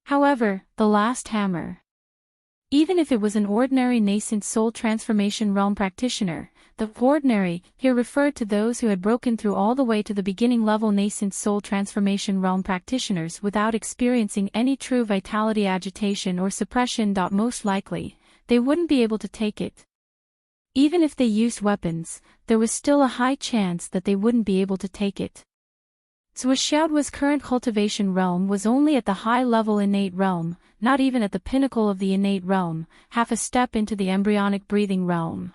However, the last hammer. Even if it was an ordinary nascent soul transformation realm practitioner, the ordinary here referred to those who had broken through all the way to the beginning level nascent soul transformation realm practitioners without experiencing any true vitality agitation or suppression. Most likely, they wouldn't be able to take it. Even if they used weapons, there was still a high chance that they wouldn't be able to take it. Xiaoduo's current cultivation realm was only at the high-level innate realm, not even at the pinnacle of the innate realm, half a step into the embryonic breathing realm.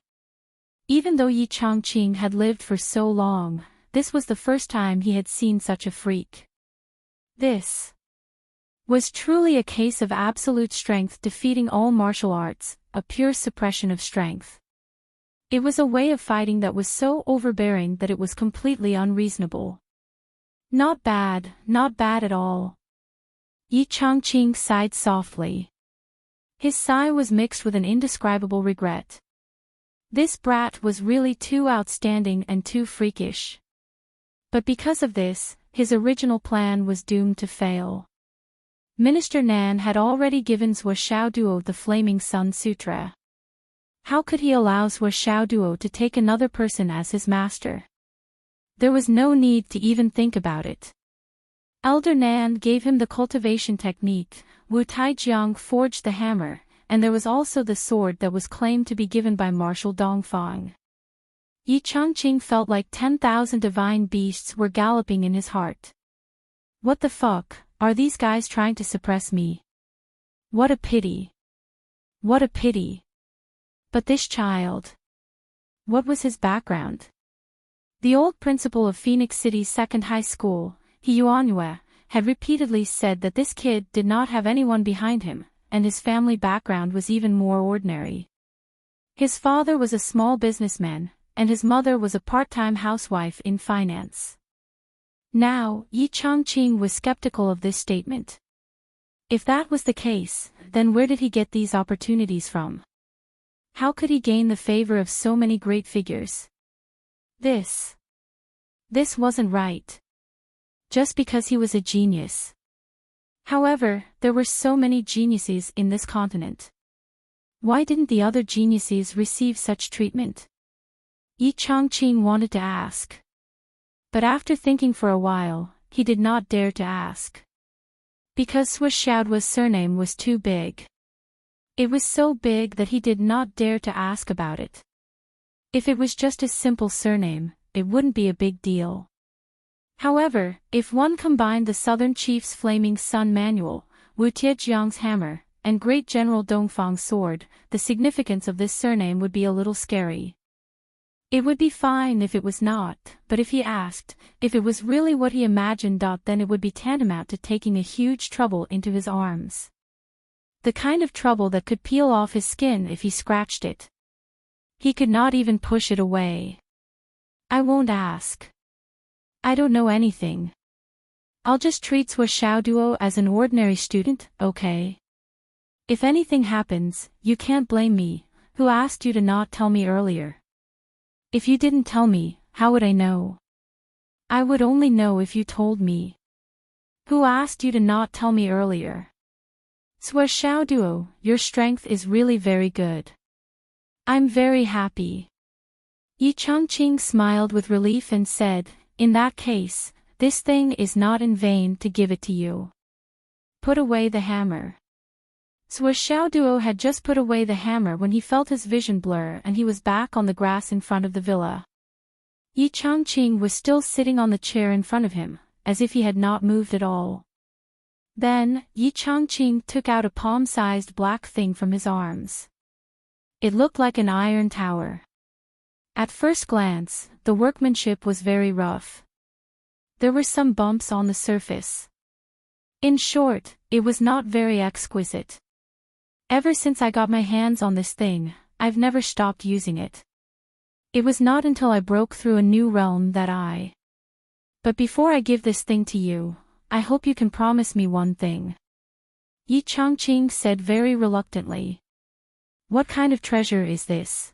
Even though Enchanting had lived for so long, this was the first time he had seen such a freak. This was truly a case of absolute strength defeating all martial arts, a pure suppression of strength. It was a way of fighting that was so overbearing that it was completely unreasonable. Not bad at all. Enchanting sighed softly. His sigh was mixed with an indescribable regret. This brat was really too outstanding and too freakish. But because of this, his original plan was doomed to fail. Minister Nan had already given Xiaoduo the Flaming Sun Sutra. How could he allow Xiaoduo to take another person as his master? There was no need to even think about it. Elder Nan gave him the cultivation technique, Wu Taijiang forged the hammer, and there was also the sword that was claimed to be given by Marshal Dongfang. Enchanting felt like 10,000 divine beasts were galloping in his heart. What the fuck, are these guys trying to suppress me? What a pity. What a pity. But this child. What was his background? The old principal of Phoenix City's second high school, He Yuanyue, had repeatedly said that this kid did not have anyone behind him, and his family background was even more ordinary. His father was a small businessman, and his mother was a part-time housewife in finance. Now, Enchanting was skeptical of this statement. If that was the case, then where did he get these opportunities from? How could he gain the favor of so many great figures? This wasn't right. Just because he was a genius. However, there were so many geniuses in this continent. Why didn't the other geniuses receive such treatment? Enchanting wanted to ask. But after thinking for a while, he did not dare to ask. Because Xiaoduo's surname was too big. It was so big that he did not dare to ask about it. If it was just a simple surname, it wouldn't be a big deal. However, if one combined the Southern Chief's Flaming Sun Manual, Wu Tiejiang's hammer, and Great General Dongfang's sword, the significance of this surname would be a little scary. It would be fine if it was not, but if he asked, if it was really what he imagined, then it would be tantamount to taking a huge trouble into his arms. The kind of trouble that could peel off his skin if he scratched it. He could not even push it away. I won't ask. I don't know anything. I'll just treat Xiaoduo as an ordinary student, okay? If anything happens, you can't blame me, Who asked you to not tell me earlier? If you didn't tell me, how would I know? I would only know if you told me. Who asked you to not tell me earlier? Swa Xiao Duo, your strength is really very good. I'm very happy. Yichangqing smiled with relief and said, in that case, this thing is not in vain to give it to you. Put away the hammer. Swa Xiao Duo had just put away the hammer when he felt his vision blur and he was back on the grass in front of the villa. Yichangqing was still sitting on the chair in front of him, as if he had not moved at all. Then, Yichangqing took out a palm-sized black thing from his arms. It looked like an iron tower. At first glance, the workmanship was very rough. There were some bumps on the surface. In short, it was not very exquisite. Ever since I got my hands on this thing, I've never stopped using it. It was not until I broke through a new realm that I... But before I give this thing to you, I hope you can promise me one thing. Yichangqing said very reluctantly. What kind of treasure is this?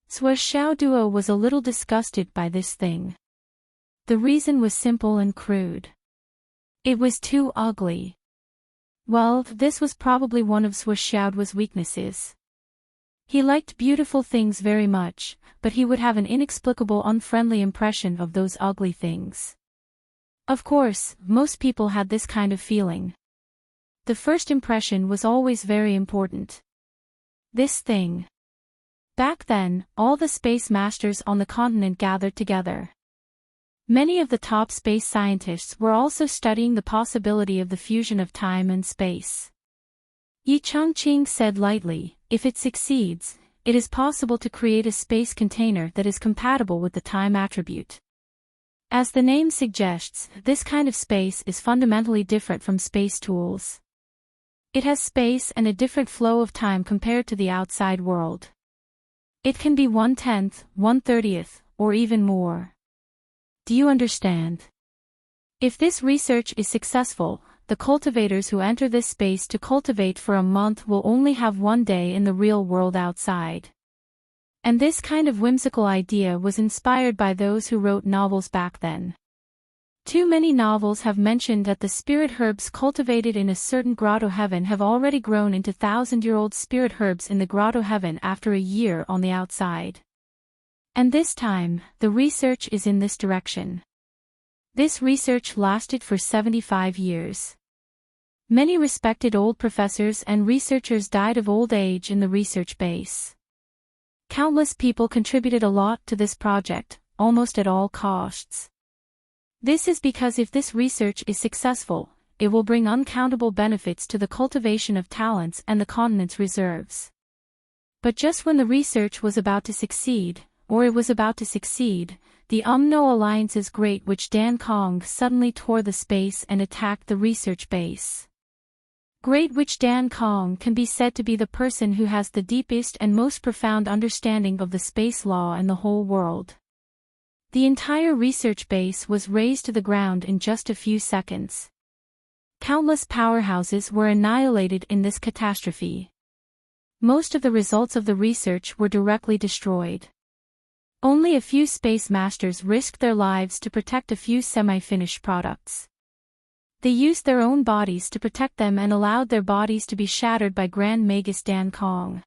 Swa Xiao Duo was a little disgusted by this thing. The reason was simple and crude. It was too ugly. Well, this was probably one of Swa Xiaoduo's weaknesses. He liked beautiful things very much, but he would have an inexplicable unfriendly impression of those ugly things. Of course, most people had this kind of feeling. The first impression was always very important. This thing. Back then, all the space masters on the continent gathered together. Many of the top space scientists were also studying the possibility of the fusion of time and space. Yichangqing said lightly, if it succeeds, it is possible to create a space container that is compatible with the time attribute. As the name suggests, this kind of space is fundamentally different from space tools. It has space and a different flow of time compared to the outside world. It can be 1/10, 1/30, or even more. Do you understand? If this research is successful, the cultivators who enter this space to cultivate for a month will only have one day in the real world outside. And this kind of whimsical idea was inspired by those who wrote novels back then. Too many novels have mentioned that the spirit herbs cultivated in a certain grotto heaven have already grown into 1,000-year-old spirit herbs in the grotto heaven after a year on the outside. And this time, the research is in this direction. This research lasted for 75 years. Many respected old professors and researchers died of old age in the research base. Countless people contributed a lot to this project, almost at all costs. This is because if this research is successful, it will bring uncountable benefits to the cultivation of talents and the continent's reserves. But just when the research was about to succeed, the Umno Alliance's Great Witch Dan Kong suddenly tore the space and attacked the research base. Great Witch Dan Kong can be said to be the person who has the deepest and most profound understanding of the space law in the whole world. The entire research base was razed to the ground in just a few seconds. Countless powerhouses were annihilated in this catastrophe. Most of the results of the research were directly destroyed. Only a few space masters risked their lives to protect a few semi-finished products. They used their own bodies to protect them and allowed their bodies to be shattered by Grand Magus Dan Kong.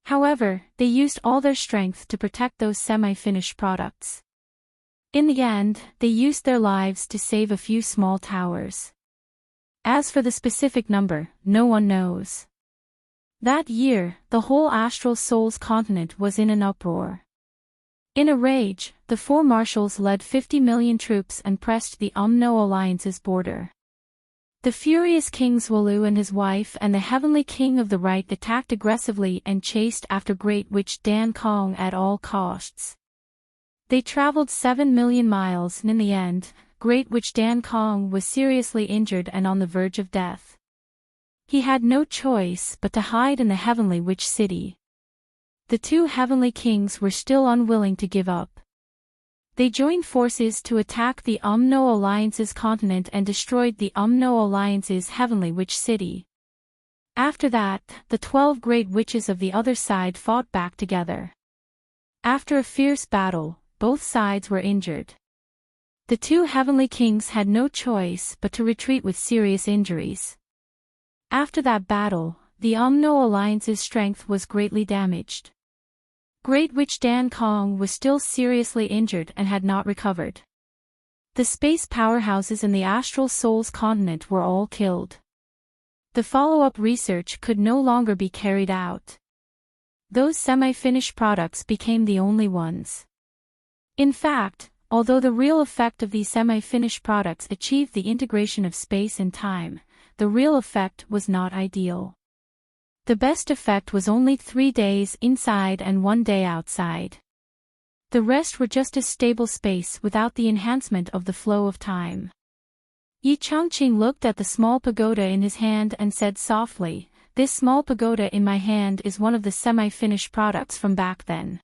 However, they used all their strength to protect those semi-finished products. In the end, they used their lives to save a few small towers. As for the specific number, no one knows. That year, the whole Astral Souls continent was in an uproar. In a rage, the four marshals led 50 million troops and pressed the Umno Alliance's border. The furious King Zwalu and his wife and the Heavenly King of the Right attacked aggressively and chased after Great Witch Dan Kong at all costs. They traveled 7 million miles and in the end, Great Witch Dan Kong was seriously injured and on the verge of death. He had no choice but to hide in the Heavenly Witch City. The two Heavenly Kings were still unwilling to give up. They joined forces to attack the Umno Alliance's continent and destroyed the Umno Alliance's Heavenly Witch City. After that, the 12 great witches of the other side fought back together. After a fierce battle, both sides were injured. The two heavenly kings had no choice but to retreat with serious injuries. After that battle, the Umno Alliance's strength was greatly damaged. Great Witch Dan Kong was still seriously injured and had not recovered. The space powerhouses in the Astral Souls continent were all killed. The follow-up research could no longer be carried out. Those semi-finished products became the only ones. In fact, although the real effect of these semi-finished products achieved the integration of space and time, the real effect was not ideal. The best effect was only 3 days inside and 1 day outside. The rest were just a stable space without the enhancement of the flow of time. Enchanting looked at the small pagoda in his hand and said softly, "This small pagoda in my hand is one of the semi-finished products from back then.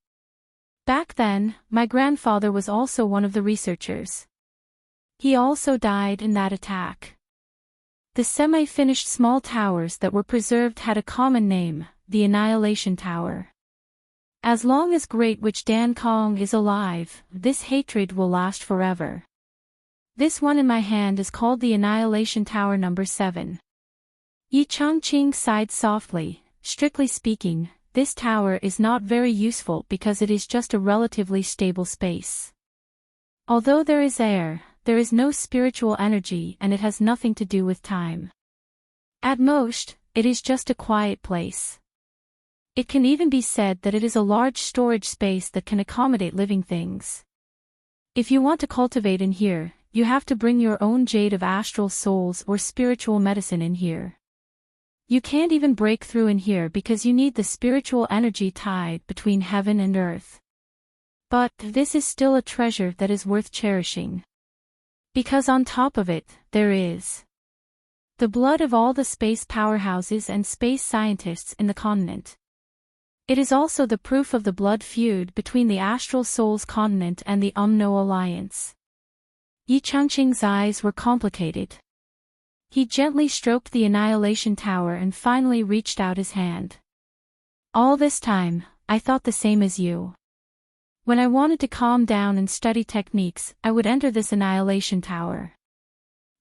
Back then, my grandfather was also one of the researchers. He also died in that attack." The semi-finished small towers that were preserved had a common name, the Annihilation Tower. As long as Great Witch Dan Kong is alive, this hatred will last forever. This one in my hand is called the Annihilation Tower number 7. Enchanting sighed softly. Strictly speaking, this tower is not very useful because it is just a relatively stable space. Although there is air, there is no spiritual energy and it has nothing to do with time. At most, it is just a quiet place. It can even be said that it is a large storage space that can accommodate living things. If you want to cultivate in here, you have to bring your own jade of astral souls or spiritual medicine in here. You can't even break through in here because you need the spiritual energy tied between heaven and earth. But this is still a treasure that is worth cherishing. Because on top of it, there is the blood of all the space powerhouses and space scientists in the continent. It is also the proof of the blood feud between the Astral Souls continent and the Umno Alliance. Enchanting's eyes were complicated. He gently stroked the Annihilation Tower and finally reached out his hand. "All this time, I thought the same as you. When I wanted to calm down and study techniques, I would enter this Annihilation Tower.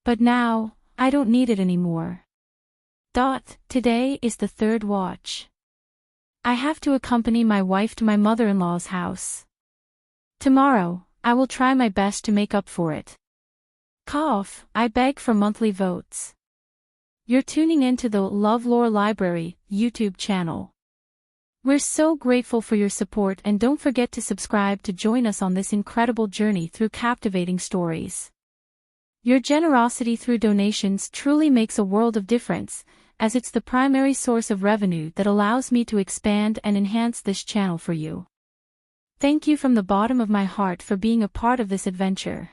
But now, I don't need it anymore. Today is the 3rd watch. I have to accompany my wife to my mother-in-law's house. Tomorrow, I will try my best to make up for it. I beg for monthly votes. You're tuning into the LoveLore Library YouTube channel. We're so grateful for your support and don't forget to subscribe to join us on this incredible journey through captivating stories. Your generosity through donations truly makes a world of difference, as it's the primary source of revenue that allows me to expand and enhance this channel for you. Thank you from the bottom of my heart for being a part of this adventure.